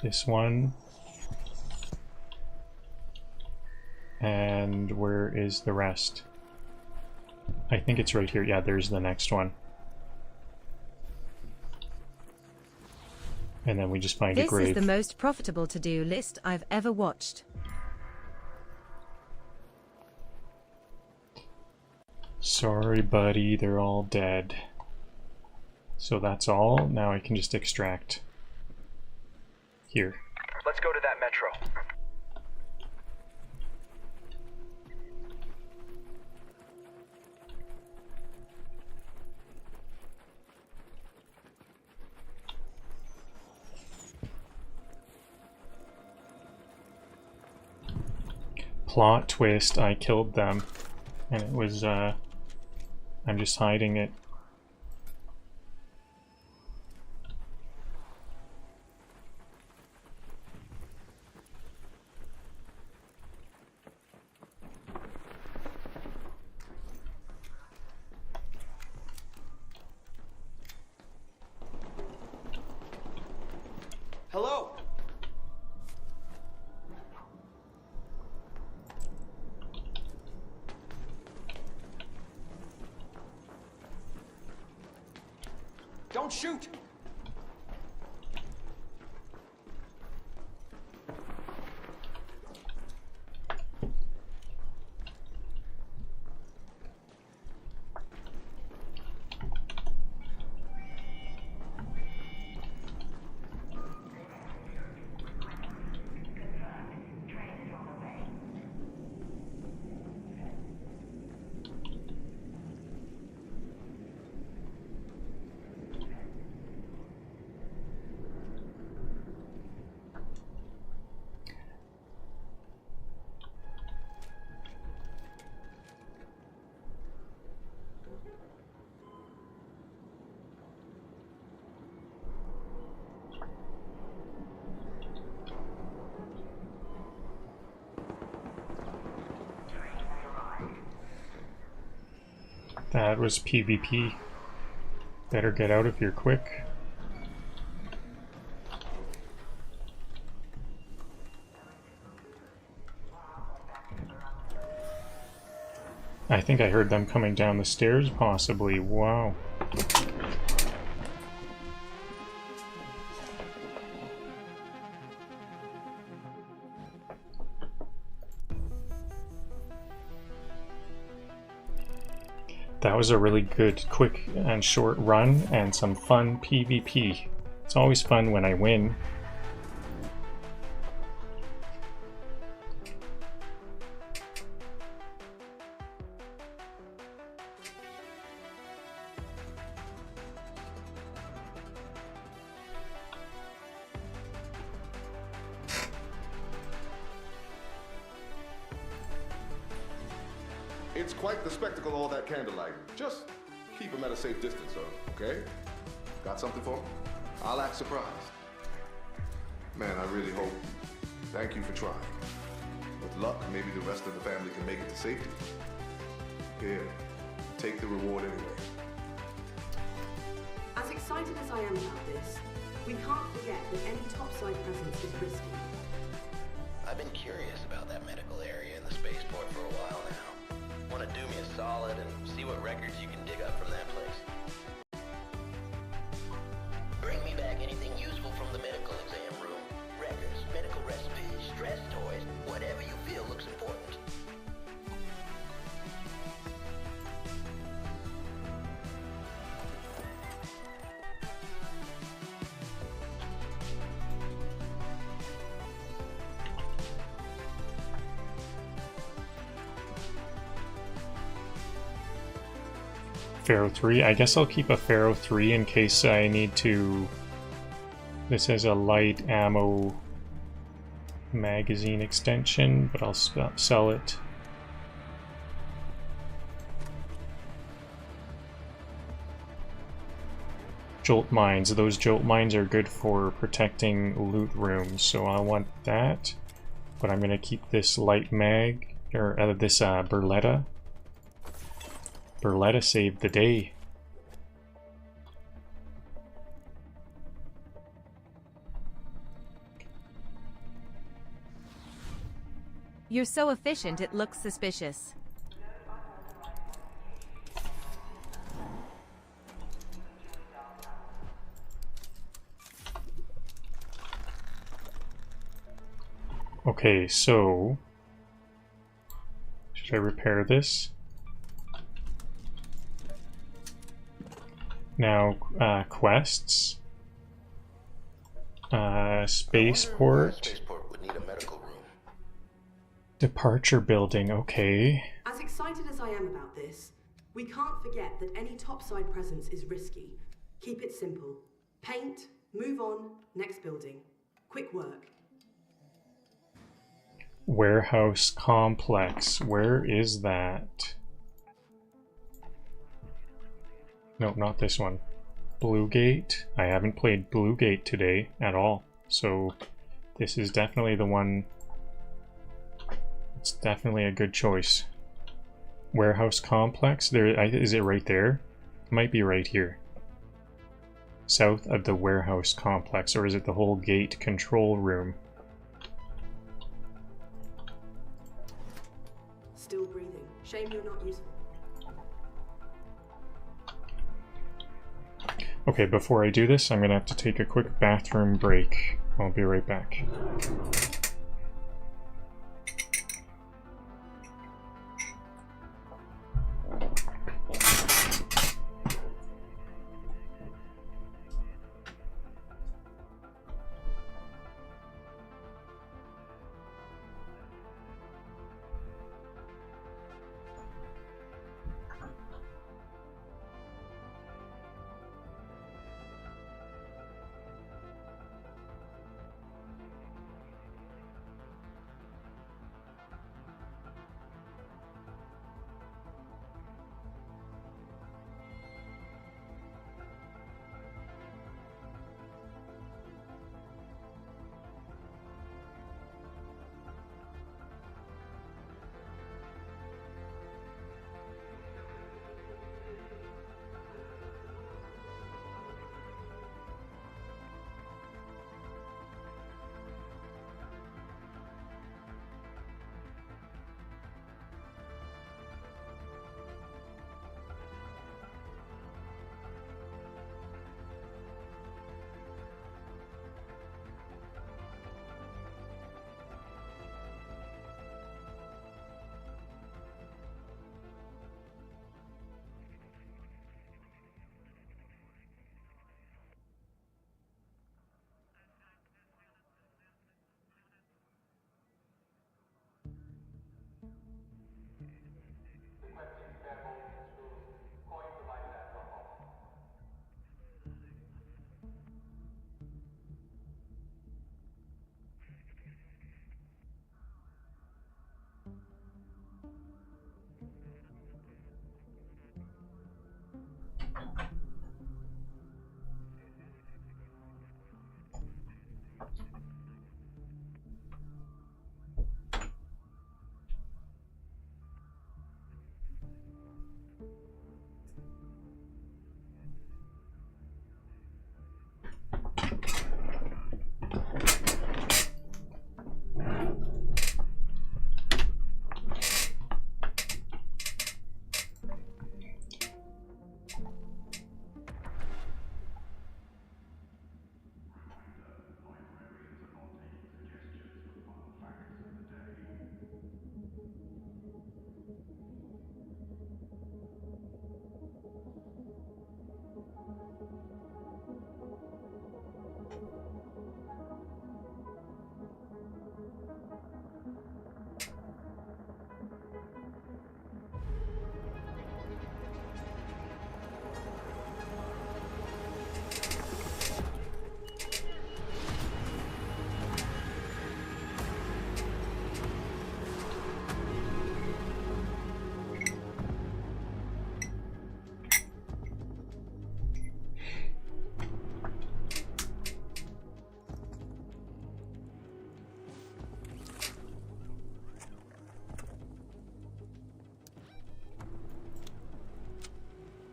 This one. And where is the rest? I think it's right here. Yeah, there's the next one. And then we just find a grave. This is the most profitable to-do list I've ever watched. Sorry, buddy, they're all dead. So that's all. Now I can just extract here. Let's go to that metro. Plot twist, I killed them. And it was, I'm just hiding it. Hello? Don't shoot! That was PvP. Better get out of here quick. I think I heard them coming down the stairs, possibly. Wow. That was a really good, quick and short run and some fun PvP. It's always fun when I win. It's quite the spectacle, all that candlelight. Just keep them at a safe distance, sir, okay? Got something for me? I'll act surprised. Man, I really hope. Thank you for trying. With luck, maybe the rest of the family can make it to safety. Here, take the reward anyway. As excited as I am about this, we can't forget that any topside presence is risky. I've been curious about that medical area in the spaceport for a while now. Want to do me a solid and see what records you can dig up from that place. Bring me back anything useful from the medical exam room. Records, medical recipes, stress toys, whatever you feel looks important. Pharaoh 3. I guess I'll keep a Pharaoh 3 in case I need to... This has a light ammo magazine extension, but I'll sell it. Jolt mines. Those jolt mines are good for protecting loot rooms, so I want that. But I'm going to keep this light mag, or this Berletta. Berletta saved the day. You're so efficient it looks suspicious. Okay, so... Should I repair this? Now, quests. Spaceport. Spaceport would need a medical room. Departure building, okay. As excited as I am about this, we can't forget that any topside presence is risky. Keep it simple. Paint, move on, next building. Quick work. Warehouse complex. Where is that? No, not this one. Blue Gate. I haven't played Blue Gate today at all, so this is definitely the one. It's definitely a good choice. Warehouse complex. There is it right there? It might be right here. South of the warehouse complex, or is it the whole gate control room? Still breathing. Shame you're not useful. Okay, before I do this, I'm gonna have to take a quick bathroom break. I'll be right back.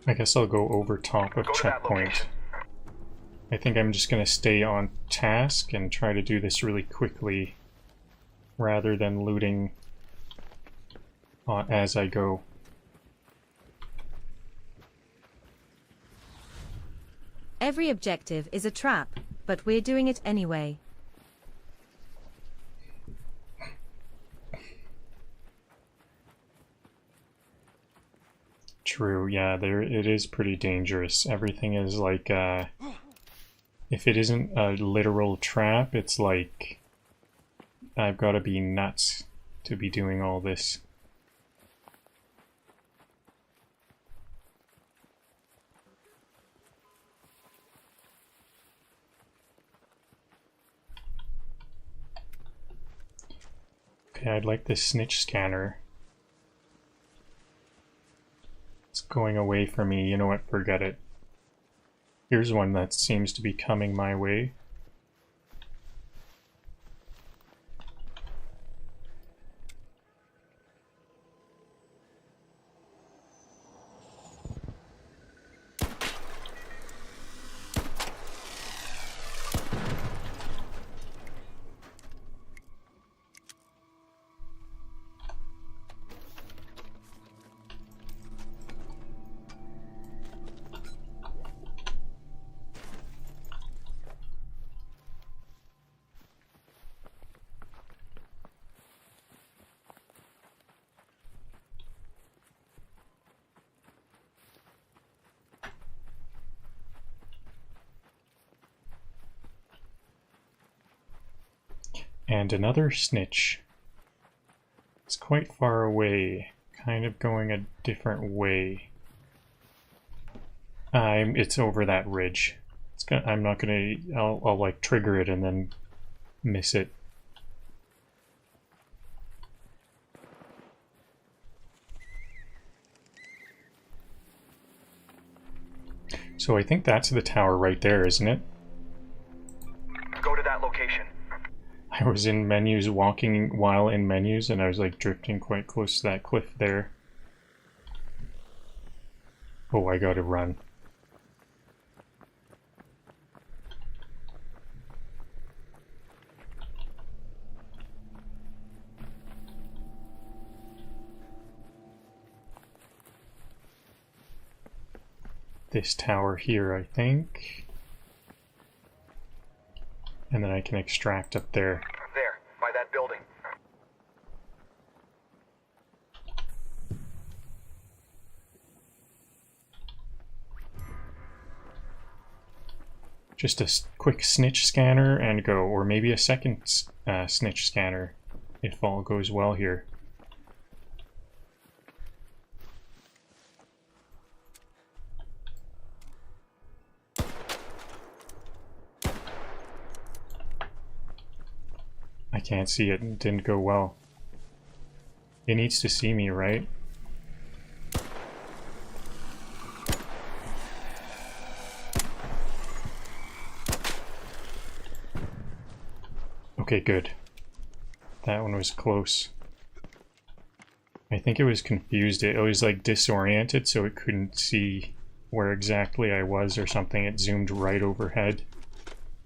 I guess I'll go over top of checkpoint. I think I'm just going to stay on task and try to do this really quickly rather than looting as I go. Every objective is a trap, but we're doing it anyway. True, yeah, it is pretty dangerous. Everything is like, if it isn't a literal trap, it's like, I've got to be nuts to be doing all this. Okay, I'd like this snitch scanner. It's going away from me, you know what, forget it. Here's one that seems to be coming my way. And another snitch. It's quite far away, kind of going a different way. It's over that ridge. I'm not gonna. I'll like trigger it and then miss it. So I think that's the tower right there, isn't it? Go to that location. I was in menus, walking while in menus, and I was like drifting quite close to that cliff there. Oh, I gotta run. This tower here, I think. And then I can extract up there. There, by that building. Just a quick snitch scanner and go, or maybe a second snitch scanner if all goes well here. I can't see it, it didn't go well. It needs to see me, right? Okay, good. That one was close. I think it was confused. It was like disoriented, so it couldn't see where exactly I was or something. It zoomed right overhead.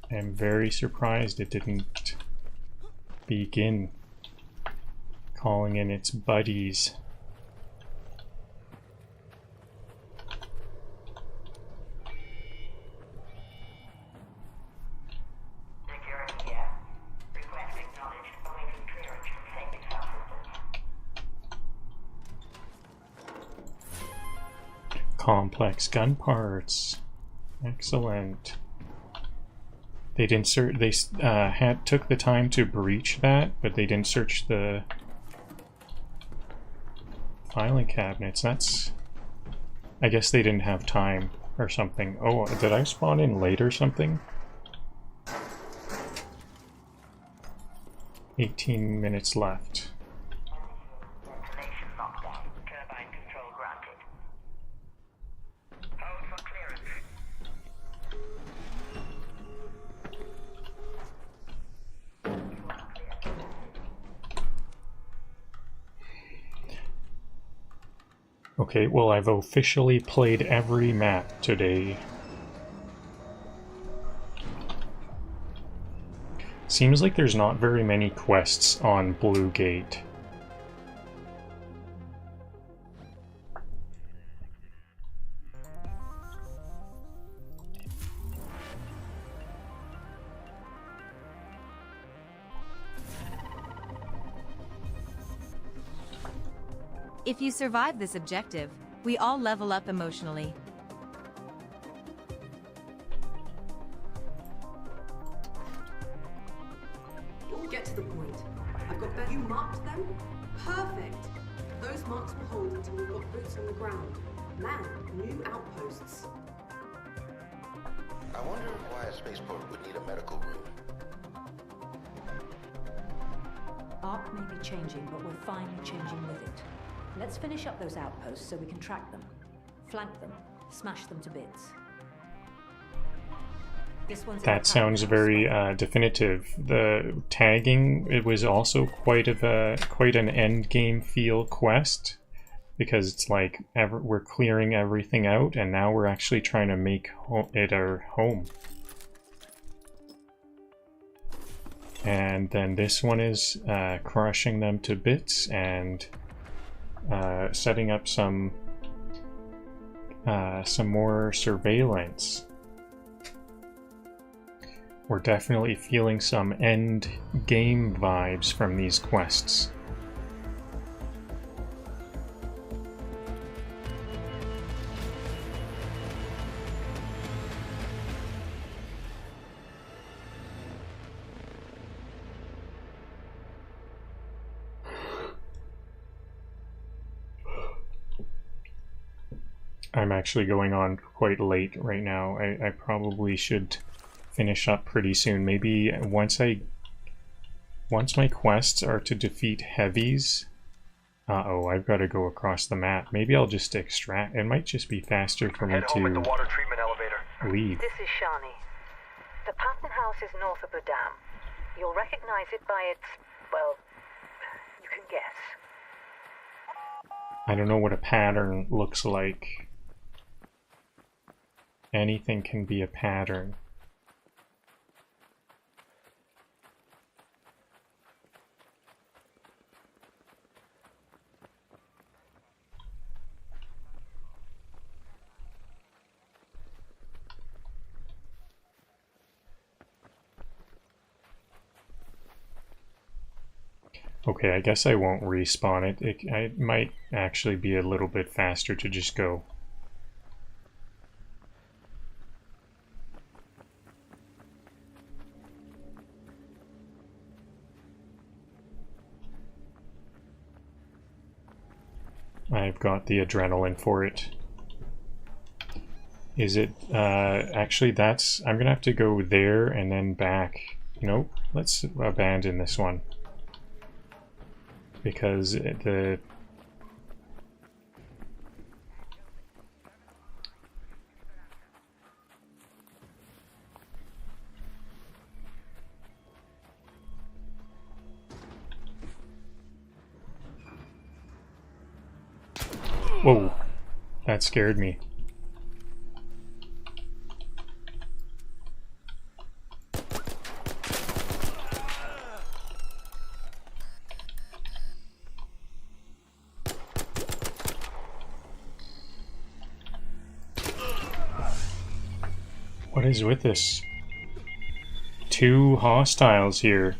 I'm very surprised it didn't begin calling in its buddies. Complex gun parts. Excellent. They didn't search. They took the time to breach that, but they didn't search the filing cabinets. That's. I guess they didn't have time or something. Oh, did I spawn in late or something? 18 minutes left. Okay, well, I've officially played every map today. Seems like there's not very many quests on Blue Gate. If you survive this objective, we all level up emotionally. Get to the point. I've got better. You marked them? Perfect. Those marks will hold until we've got boots on the ground. Man, new outposts. I wonder why a spaceport would need a medical room. Arc may be changing, but we're finally changing with it. Let's finish up those outposts so we can track them, flank them, smash them to bits. That sounds very definitive. The tagging, it was also quite an end game feel quest, because it's like we're clearing everything out, and now we're actually trying to make it our home. And then this one is crushing them to bits and setting up some more surveillance. We're definitely feeling some end game vibes from these quests. I'm actually going on quite late right now. I probably should finish up pretty soon. Maybe once my quests are to defeat heavies. Uh-oh, I've got to go across the map. Maybe I'll just extract. It might just be faster for me to the water treatment elevator. Leave. This is Shani. The Patton House is north of the dam. You'll recognize it by its, well, you can guess. I don't know what a pattern looks like. Anything can be a pattern. Okay, I guess I won't respawn it. It might actually be a little bit faster to just go. I've got the adrenaline for it. Is it, actually I'm gonna have to go there and then back. Nope, let's abandon this one. Because the... Whoa, that scared me. What is with this? 2 hostiles here.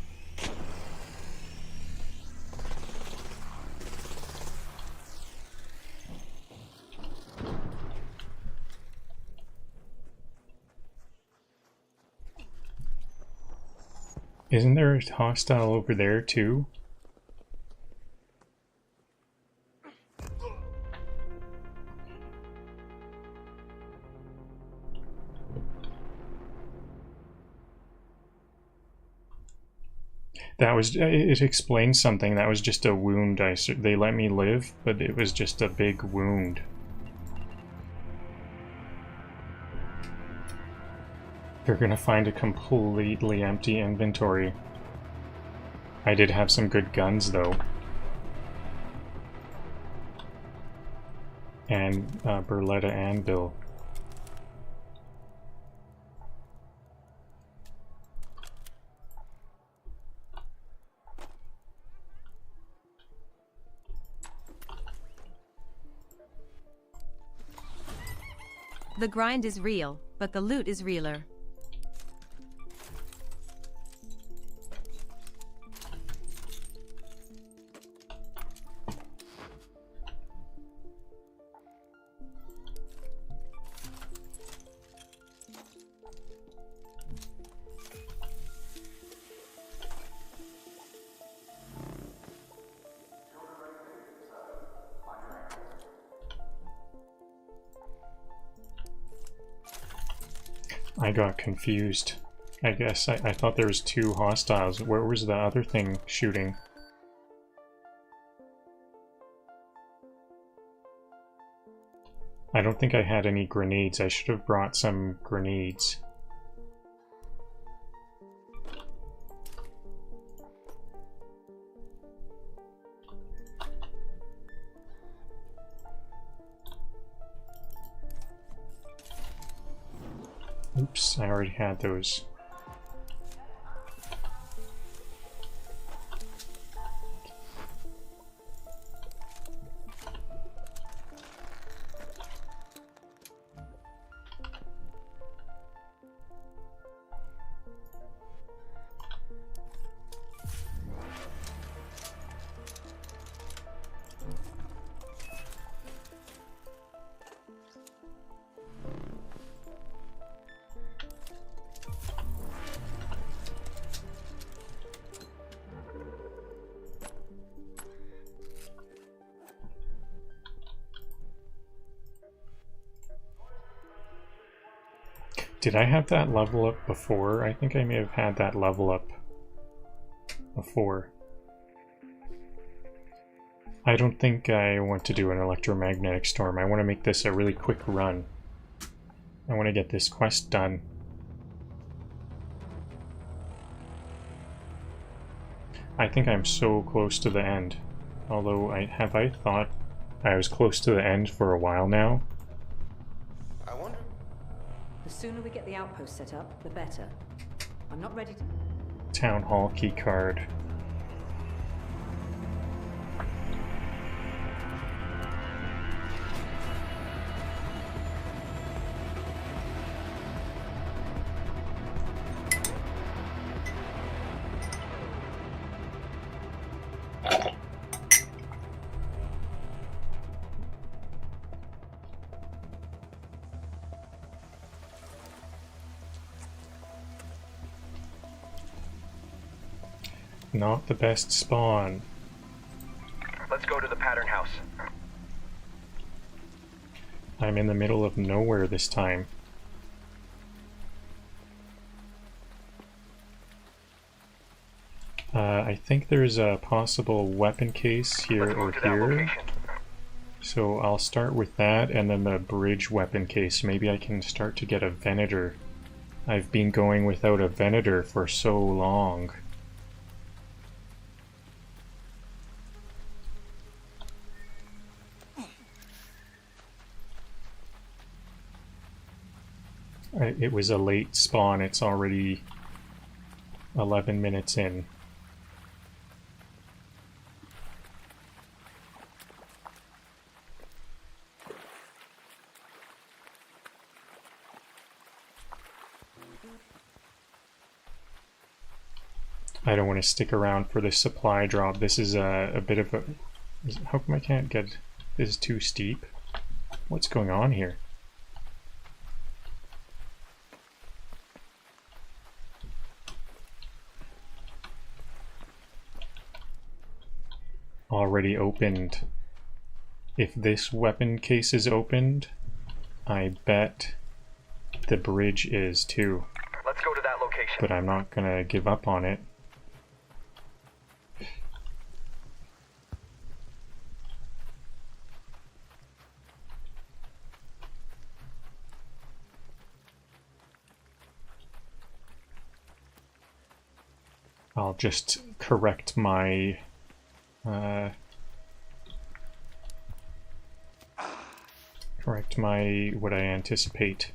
Isn't there a hostile over there too? That was, it explains something. That was just a wound. They let me live, but it was just a big wound. You're gonna find a completely empty inventory. I did have some good guns though. And Berletta and Bill. The grind is real, but the loot is realer. I got confused. I guess I thought there was two hostiles. Where was the other thing shooting? I don't think I had any grenades. I should have brought some grenades. Oops, I already had those. Did I have that level up before? I think I may have had that level up before. I don't think I want to do an electromagnetic storm. I want to make this a really quick run. I want to get this quest done. I think I'm so close to the end. Although, I thought I was close to the end for a while now. The sooner we get the outpost set up, the better. I'm not ready to... Town Hall keycard. Not the best spawn. Let's go to the pattern house. I'm in the middle of nowhere this time. I think there's a possible weapon case here or here. So I'll start with that and then the bridge weapon case. Maybe I can start to get a Venator. I've been going without a Venator for so long. It was a late spawn, it's already 11 minutes in. I don't want to stick around for the supply drop. This is a bit of a... How come I can't get... This is too steep? What's going on here? Already opened. If this weapon case is opened, I bet the bridge is too. Let's go to that location. But I'm not gonna give up on it. I'll just correct my Correct what I anticipate.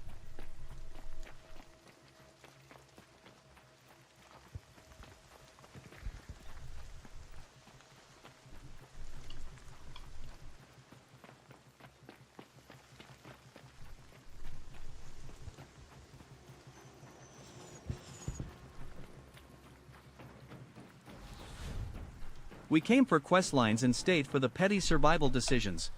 We came for Questlines and stayed for the petty survival decisions.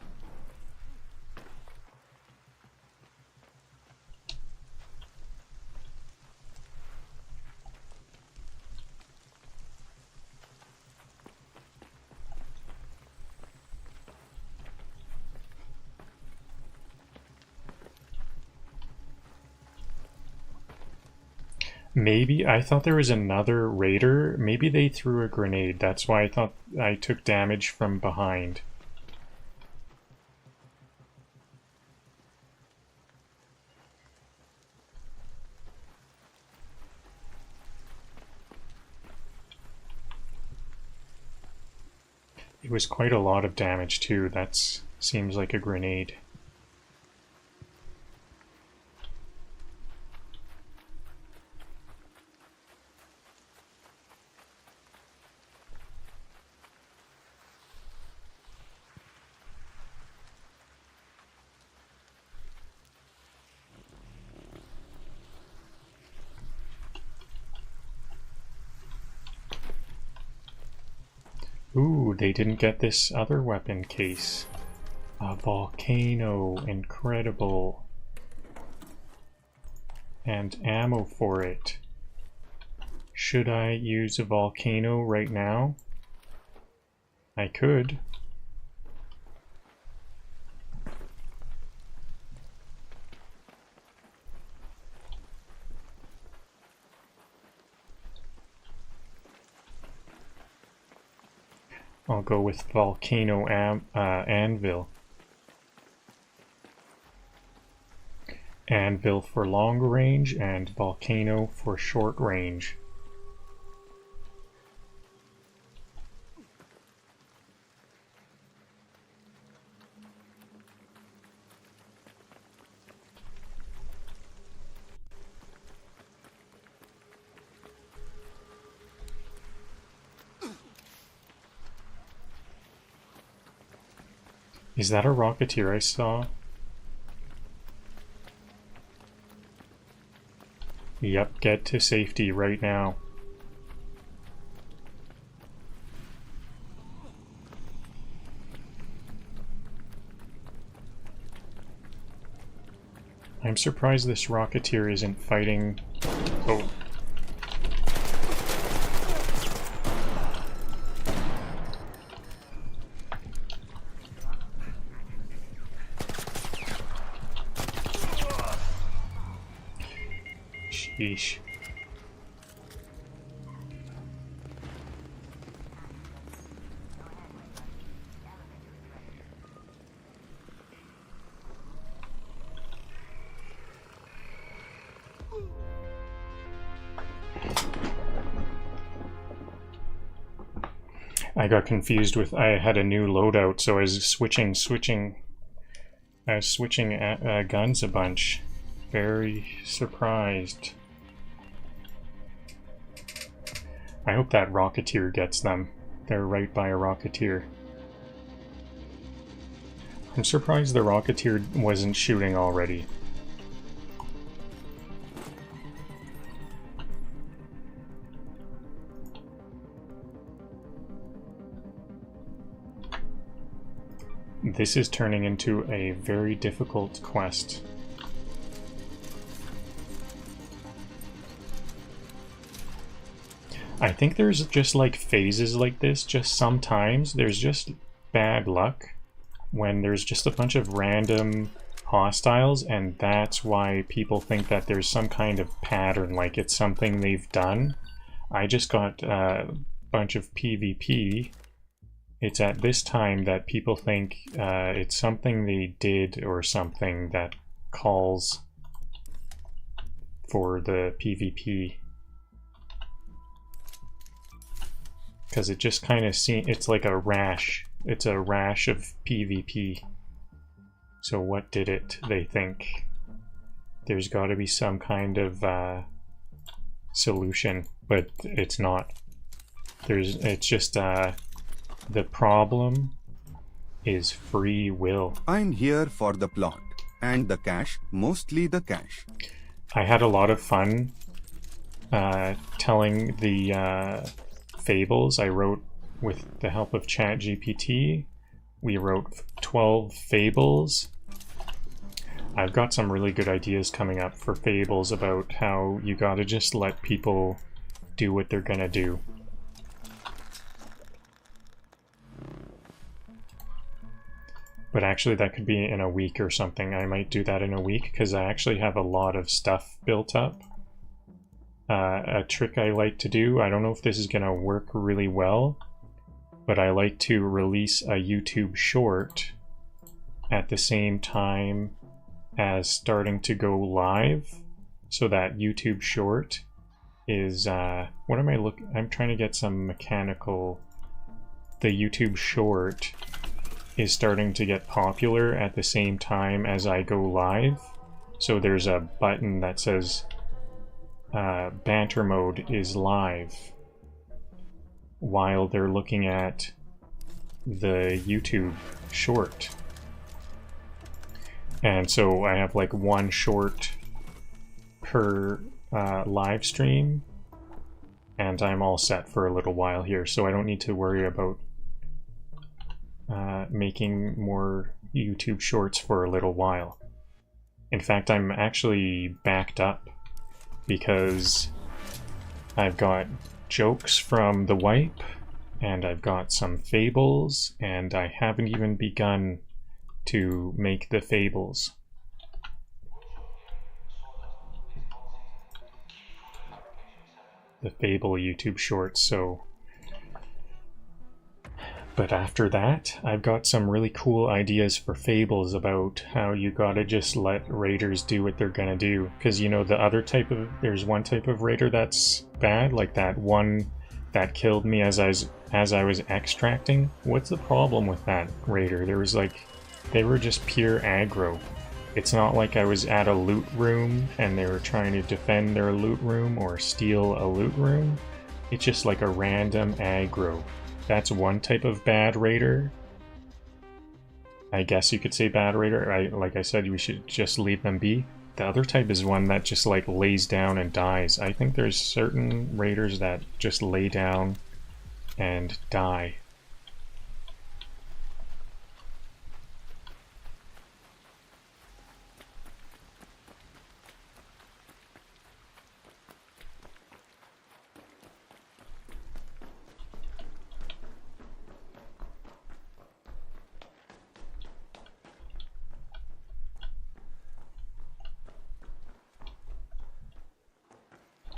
Maybe, I thought there was another raider. Maybe they threw a grenade. That's why I thought I took damage from behind. It was quite a lot of damage too. That seems like a grenade. Ooh, they didn't get this other weapon case. A volcano, incredible. And ammo for it. Should I use a volcano right now? I could. I'll go with Volcano Anvil. Anvil for long range and Volcano for short range. Is that a Rocketeer I saw? Yep, get to safety right now. I'm surprised this Rocketeer isn't fighting... Oh. Sheesh. I got confused with, I had a new loadout, so I was switching guns a bunch. Very surprised. I hope that Rocketeer gets them. They're right by a Rocketeer. I'm surprised the Rocketeer wasn't shooting already. This is turning into a very difficult quest. I think there's just like phases like this, just sometimes there's just bad luck when there's just a bunch of random hostiles, and that's why people think that there's some kind of pattern, like it's something they've done. I just got a bunch of PvP. It's at this time that people think it's something they did or something that calls for the PvP. Because it just kind of seems, it's like a rash. It's a rash of PvP. So what did it, they think? There's got to be some kind of solution, but it's not. It's just the problem is free will. I'm here for the plot and the cash, mostly the cash. I had a lot of fun telling the fables. I wrote with the help of ChatGPT. We wrote 12 fables. I've got some really good ideas coming up for fables about how you gotta just let people do what they're gonna do. But actually that could be in a week or something. I might do that in a week because I actually have a lot of stuff built up. A trick I like to do, I don't know if this is gonna work really well, but I like to release a YouTube short at the same time as starting to go live, so that YouTube short is what am I looking? I'm trying to get some mechanical. The YouTube short is starting to get popular at the same time as I go live, so there's a button that says Banter Mode is live while they're looking at the YouTube short. And so I have like one short per live stream, and I'm all set for a little while here, so I don't need to worry about making more YouTube shorts for a little while. In fact, I'm actually backed up because I've got jokes from the wipe, and I've got some fables, and I haven't even begun to make the fables. The fable YouTube shorts, so... But after that, I've got some really cool ideas for fables about how you gotta just let raiders do what they're gonna do. Because, you know, the other type of... There's one type of raider that's bad, like that one that killed me as I was extracting. What's the problem with that raider? There was like... They were just pure aggro. It's not like I was at a loot room and they were trying to defend their loot room or steal a loot room. It's just like a random aggro. That's one type of bad raider. I guess you could say bad raider. Like I said, we should just leave them be. The other type is one that just like lays down and dies. I think there's certain raiders that just lay down and die.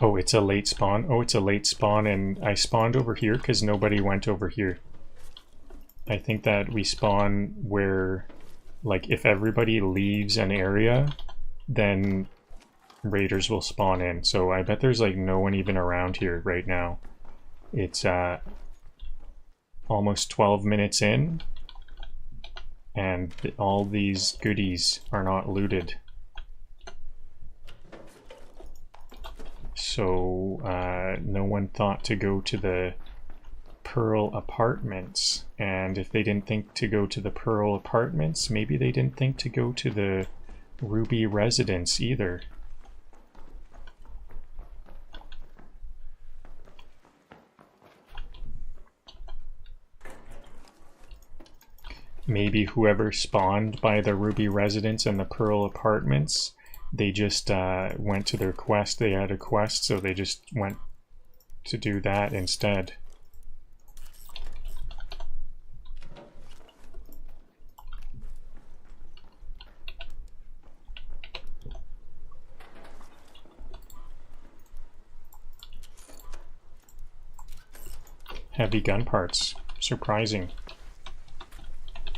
Oh, it's a late spawn. Oh, it's a late spawn, and I spawned over here because nobody went over here. I think that we spawn where, like, if everybody leaves an area, then raiders will spawn in. So I bet there's, like, no one even around here right now. It's almost 12 minutes in, and all these goodies are not looted. So no one thought to go to the Pearl Apartments, and if they didn't think to go to the Pearl Apartments, maybe they didn't think to go to the Ruby Residence either. Maybe whoever spawned by the Ruby Residence and the Pearl Apartments, they just went to their quest. They had a quest, so they just went to do that instead. Heavy gun parts. Surprising.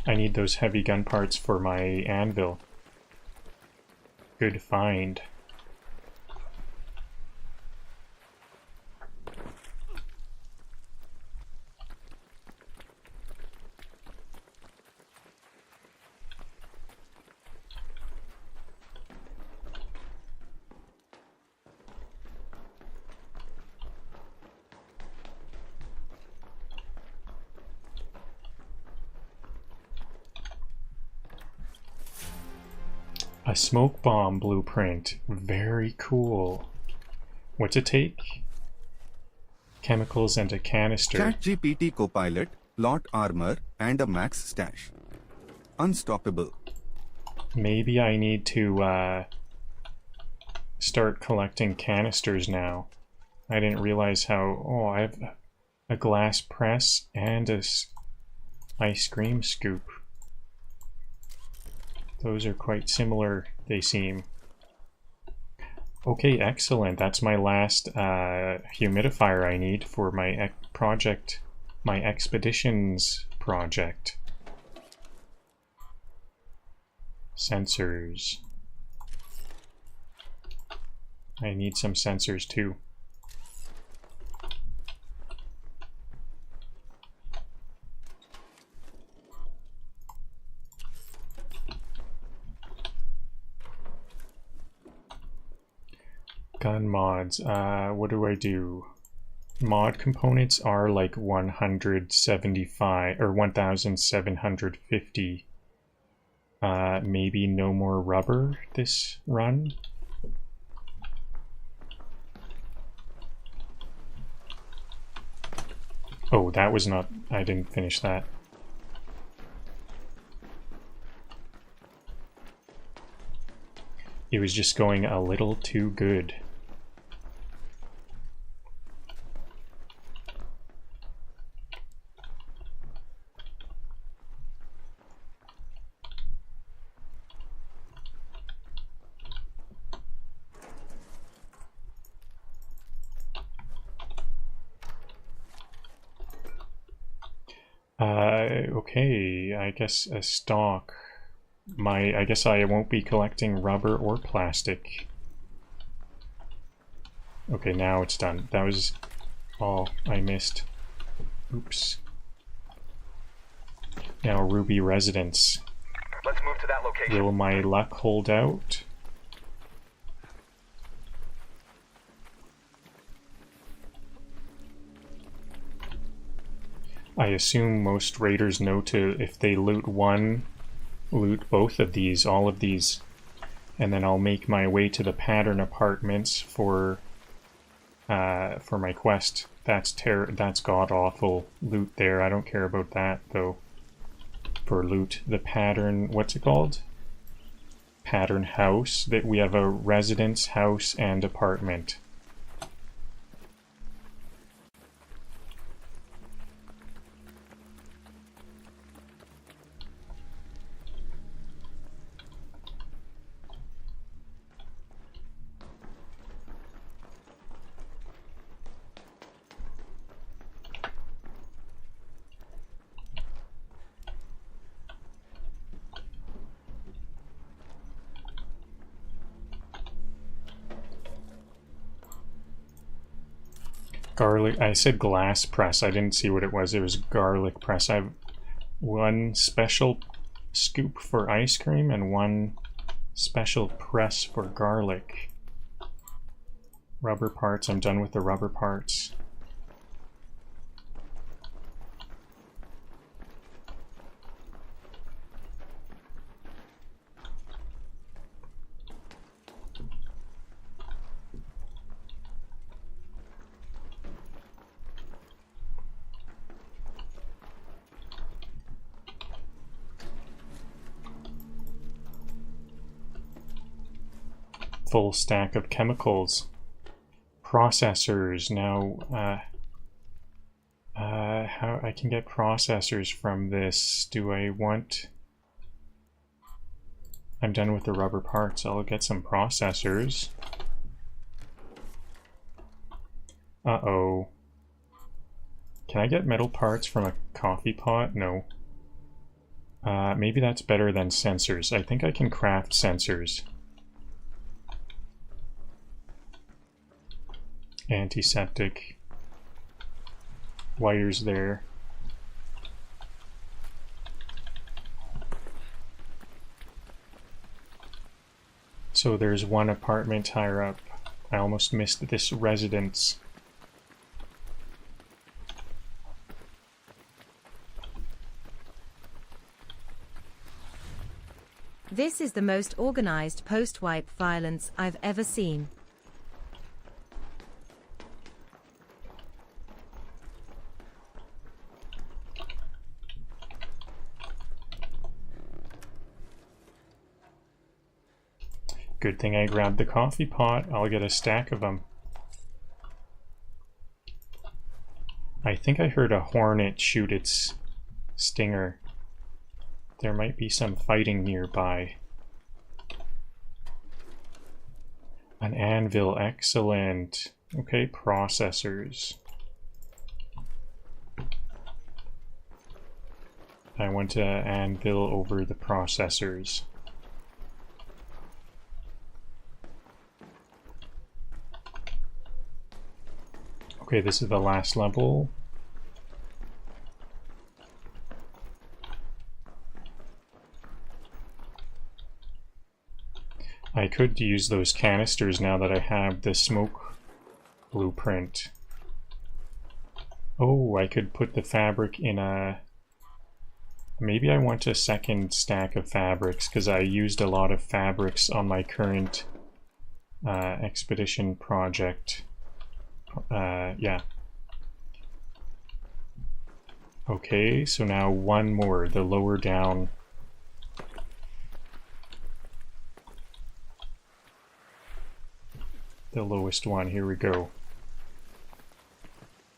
I need those heavy gun parts for my anvil. Good find. A smoke bomb blueprint. Very cool. What's it take? Chemicals and a canister. ChatGPT Copilot, plot armor, and a max stash. Unstoppable. Maybe I need to start collecting canisters now. I didn't realize how... Oh, I have a glass press and a ice cream scoop. Those are quite similar, they seem. Okay, excellent. That's my last humidifier I need for my project, my expeditions project. Sensors. I need some sensors too. Gun mods. What do I do? Mod components are like 175 or 1750. Maybe no more rubber this run. Oh, that was not... I didn't finish that. It was just going a little too good. Okay, I guess a stock. I guess I won't be collecting rubber or plastic. Okay, now it's done. That was all I missed. Oops. Now Ruby Residence. Let's move to that location. Will my luck hold out? I assume most raiders know to, if they loot one, loot both of these, all of these, and then I'll make my way to the pattern apartments for my quest. That's god-awful loot there. I don't care about that, though. For loot, the pattern, what's it called? Pattern house. That we have a residence, house, and apartment. Garlic, I said glass press, I didn't see what it was garlic press. I have one special scoop for ice cream and one special press for garlic. Rubber parts, I'm done with the rubber parts. Full stack of chemicals. Processors. Now, how I can get processors from this? Do I want... I'm done with the rubber parts. I'll get some processors. Uh-oh. Can I get metal parts from a coffee pot? No. Maybe that's better than sensors. I think I can craft sensors. Antiseptic. Wires there. So there's one apartment higher up. I almost missed this residence. This is the most organized post-wipe violence I've ever seen. Good thing I grabbed the coffee pot. I'll get a stack of them. I think I heard a hornet shoot its stinger. There might be some fighting nearby. An anvil, excellent. Okay, processors. I want to anvil over the processors. Okay, this is the last level. I could use those canisters now that I have the smoke blueprint. Oh, I could put the fabric in a... Maybe I want a second stack of fabrics because I used a lot of fabrics on my current expedition project. Yeah. Okay, so now one more, the lower down. The lowest one, here we go.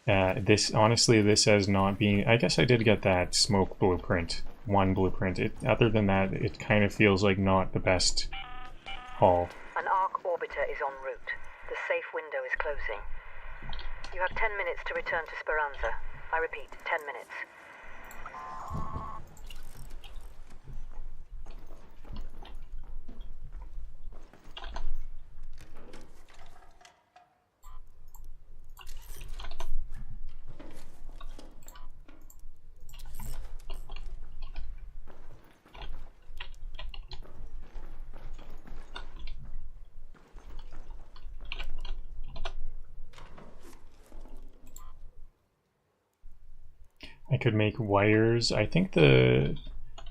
This, honestly, this has not been... I guess I did get that smoke blueprint. One blueprint. Other than that, it kind of feels like not the best haul. An arc orbiter is en route. The safe window is closing. You have 10 minutes to return to Speranza. I repeat, 10 minutes. I could make wires. I think the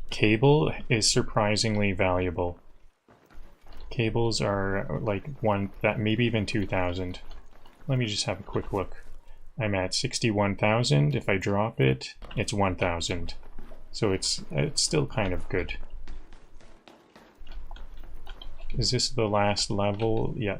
cable is surprisingly valuable. Cables are like maybe even 2,000. Let me just have a quick look. I'm at 61,000. If I drop it, it's 1,000. So it's still kind of good. Is this the last level? Yeah.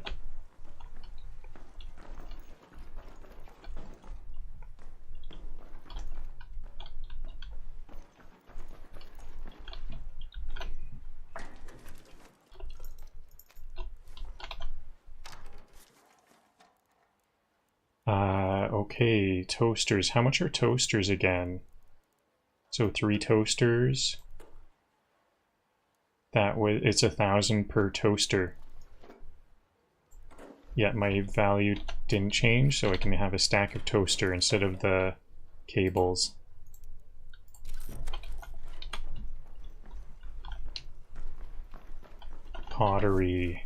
Okay, toasters. How much are toasters again? So 3 toasters. That was, it's 1,000 per toaster. Yeah, my value didn't change, so I can have a stack of toaster instead of the cables. Pottery.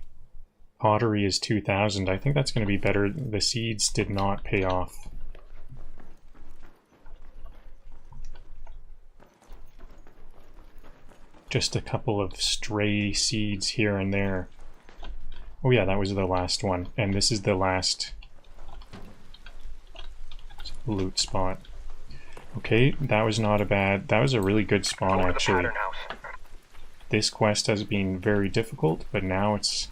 Pottery is 2,000. I think that's going to be better. The seeds did not pay off. Just a couple of stray seeds here and there. Oh yeah, that was the last one. And this is the last loot spot. Okay, that was not a bad... That was a really good spawn, actually. This quest has been very difficult, but now it's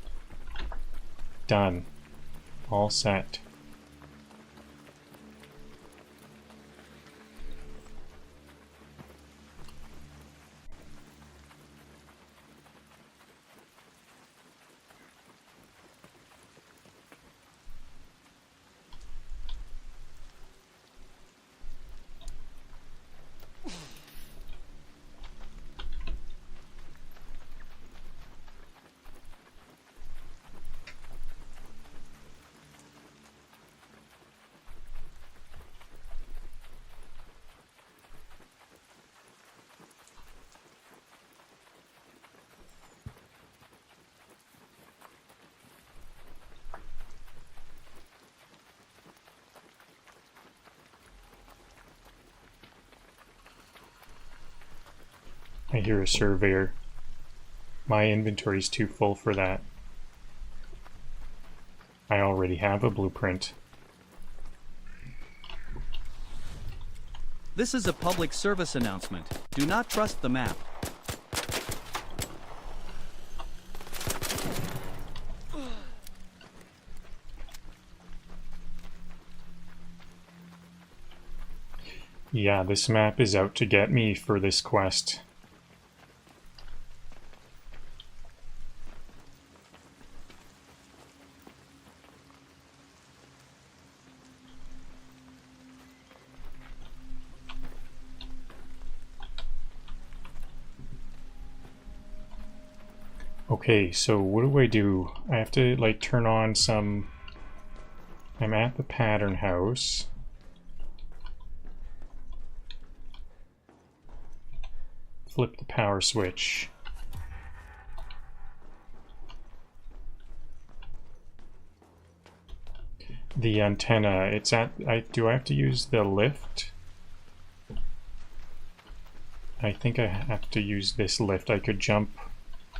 done. All set. I hear a surveyor. My inventory's too full for that. I already have a blueprint. This is a public service announcement. Do not trust the map. Yeah, this map is out to get me for this quest. Okay, so what do? I have to like turn on some... I'm at the pattern house. Flip the power switch. The antenna, it's at... do I have to use the lift? I think I have to use this lift. I could jump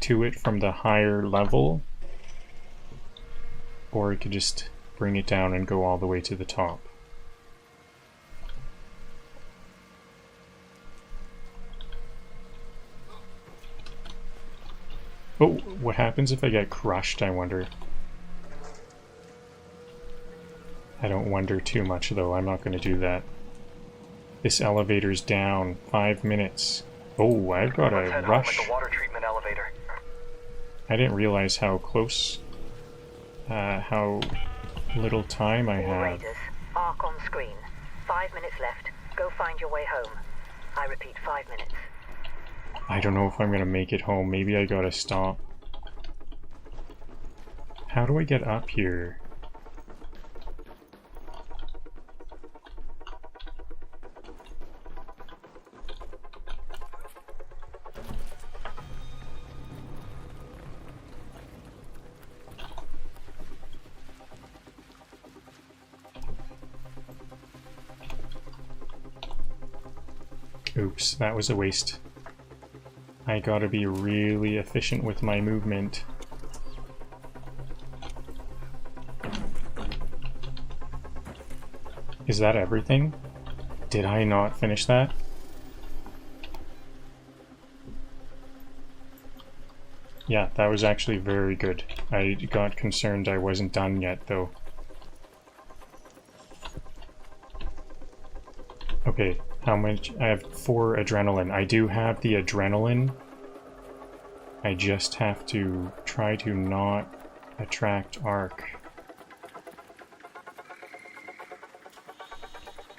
to it from the higher level, or I could just bring it down and go all the way to the top. Oh, what happens if I get crushed, I wonder? I don't wonder too much though, I'm not going to do that. This elevator's down. 5 minutes. Oh, I've got a rush. The water treatment elevator. I didn't realize how close, how little time I All have. Raiders, arc on screen. 5 minutes left. Go find your way home. I repeat, 5 minutes. I don't know if I'm gonna make it home. Maybe I gotta stop. How do I get up here? Oops, that was a waste. I gotta be really efficient with my movement. Is that everything? Did I not finish that? Yeah, that was actually very good. I got concerned I wasn't done yet, though. Okay, how much? I have 4 adrenaline. I do have the adrenaline. I just have to try to not attract arc.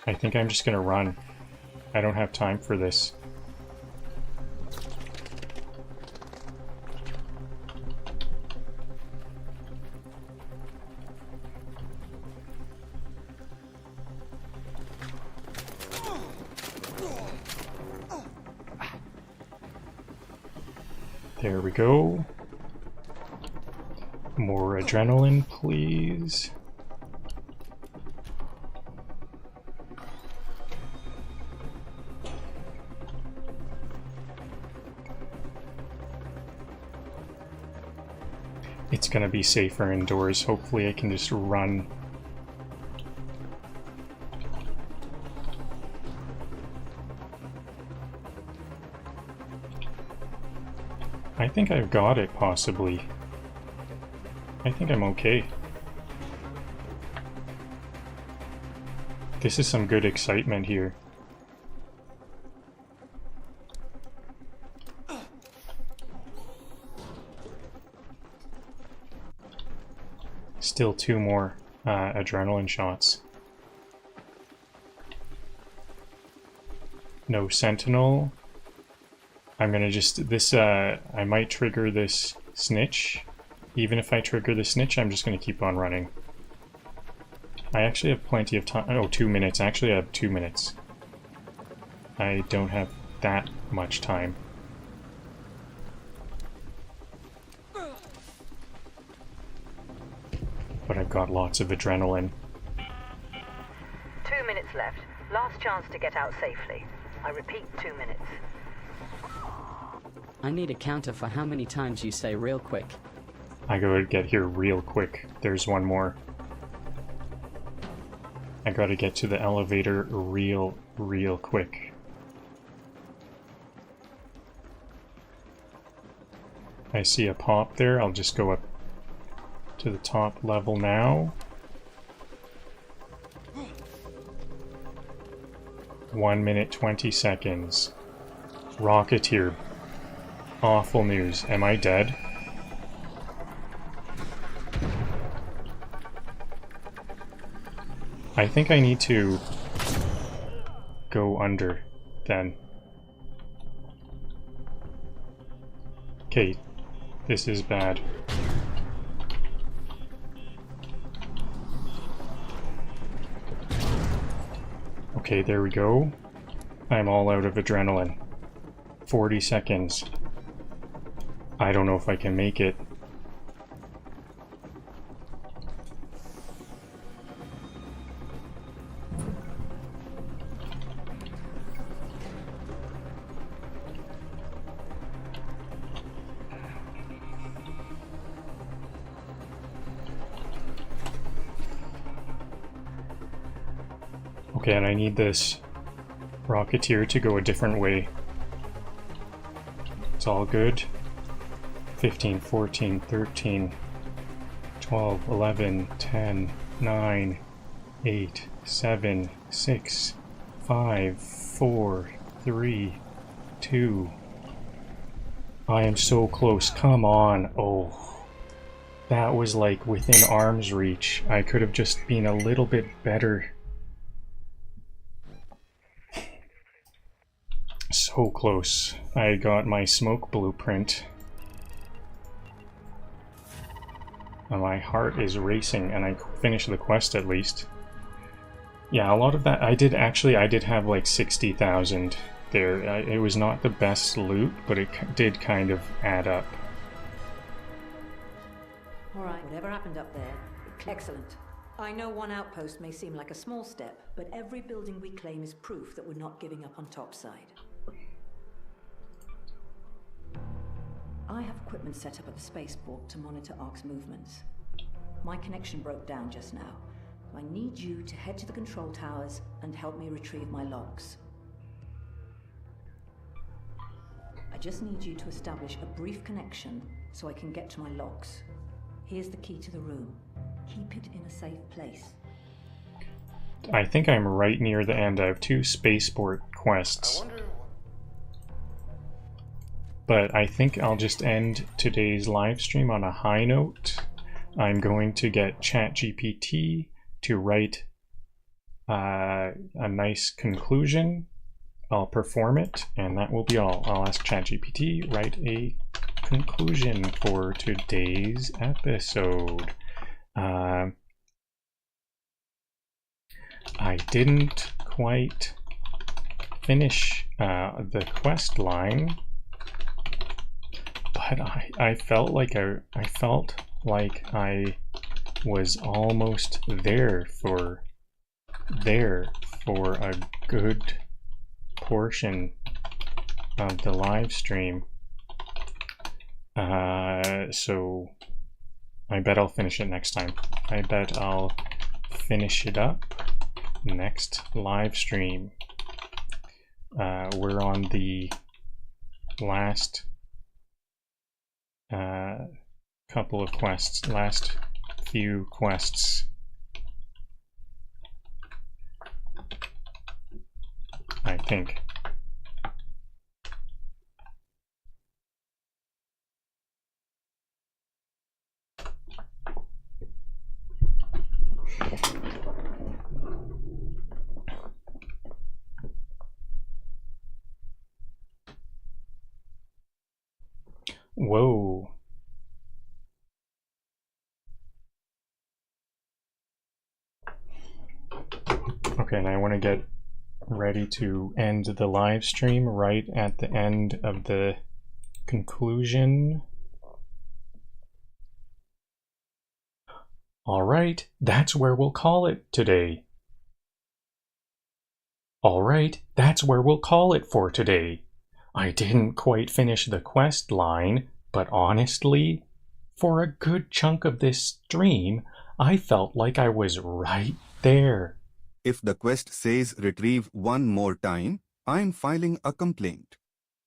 I think I'm just gonna run. I don't have time for this. There we go. More adrenaline, please. It's gonna be safer indoors. Hopefully I can just run. I think I've got it, possibly. I think I'm okay. This is some good excitement here. Still 2 more adrenaline shots. No sentinel. I'm gonna just, this, I might trigger this snitch. Even if I trigger the snitch, I'm just gonna keep on running. I actually have plenty of time. Oh, 2 minutes. Actually, I have 2 minutes. I don't have that much time. But I've got lots of adrenaline. 2 minutes left. Last chance to get out safely. I repeat, 2 minutes. I need a counter for how many times you say real quick. I gotta get here real quick. There's one more. I gotta get to the elevator real quick. I see a pop there. I'll just go up to the top level now. 1 minute 20 seconds. Rocketeer. Awful news. Am I dead? I think I need to go under then. Okay, this is bad. Okay, there we go. I'm all out of adrenaline. 40 seconds. I don't know if I can make it. Okay, and I need this Rocketeer to go a different way. It's all good. 15, 14, 13, 12, 11, 10, 9, 8, 7, 6, 5, 4, 3, 2. I am so close. Come on. Oh, that was like within arm's reach. I could have just been a little bit better. So close. I got my smoke blueprint. And my heart is racing, and I finished the quest at least. Yeah, a lot of that I did have like 60,000 there. It was not the best loot, but it did kind of add up. Alright, whatever happened up there, excellent. I know one outpost may seem like a small step, but every building we claim is proof that we're not giving up on topside. I have equipment set up at the spaceport to monitor Ark's movements. My connection broke down just now. I need you to head to the control towers and help me retrieve my logs. I just need you to establish a brief connection so I can get to my logs. Here's the key to the room. Keep it in a safe place. I think I'm right near the end. I have 2 spaceport quests. But I think I'll just end today's live stream on a high note. I'm going to get ChatGPT to write a nice conclusion. I'll perform it, and that will be all. I'll ask ChatGPT, write a conclusion for today's episode. I didn't quite finish the quest line. But I felt like I was almost there for a good portion of the live stream. So I bet I'll finish it next time. I bet I'll finish it up next live stream. We're on the last couple of quests, last few quests. I think. Whoa. Okay, and I want to get ready to end the live stream right at the end of the conclusion. All right, that's where we'll call it today. All right, that's where we'll call it for today. I didn't quite finish the quest line, but honestly, for a good chunk of this stream, I felt like I was right there. If the quest says retrieve one more time, I'm filing a complaint.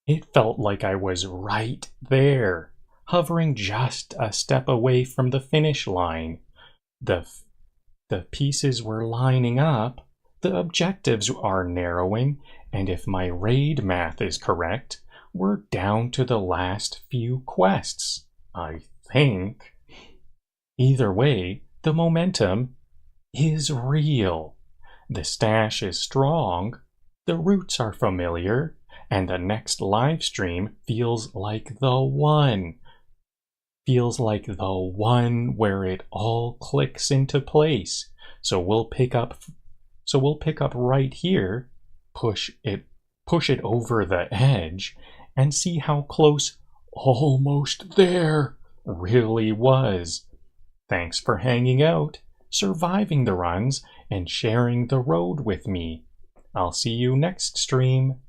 It felt like I was right there, hovering just a step away from the finish line. The pieces were lining up, the objectives are narrowing, and if my raid math is correct, we're down to the last few quests, I think. Either way, the momentum is real. The stash is strong, the routes are familiar, and the next live stream feels like the one. Feels like the one where it all clicks into place. So we'll pick up right here, push it over the edge, and see how close almost there really was. Thanks for hanging out, surviving the runs, and sharing the road with me. I'll see you next stream.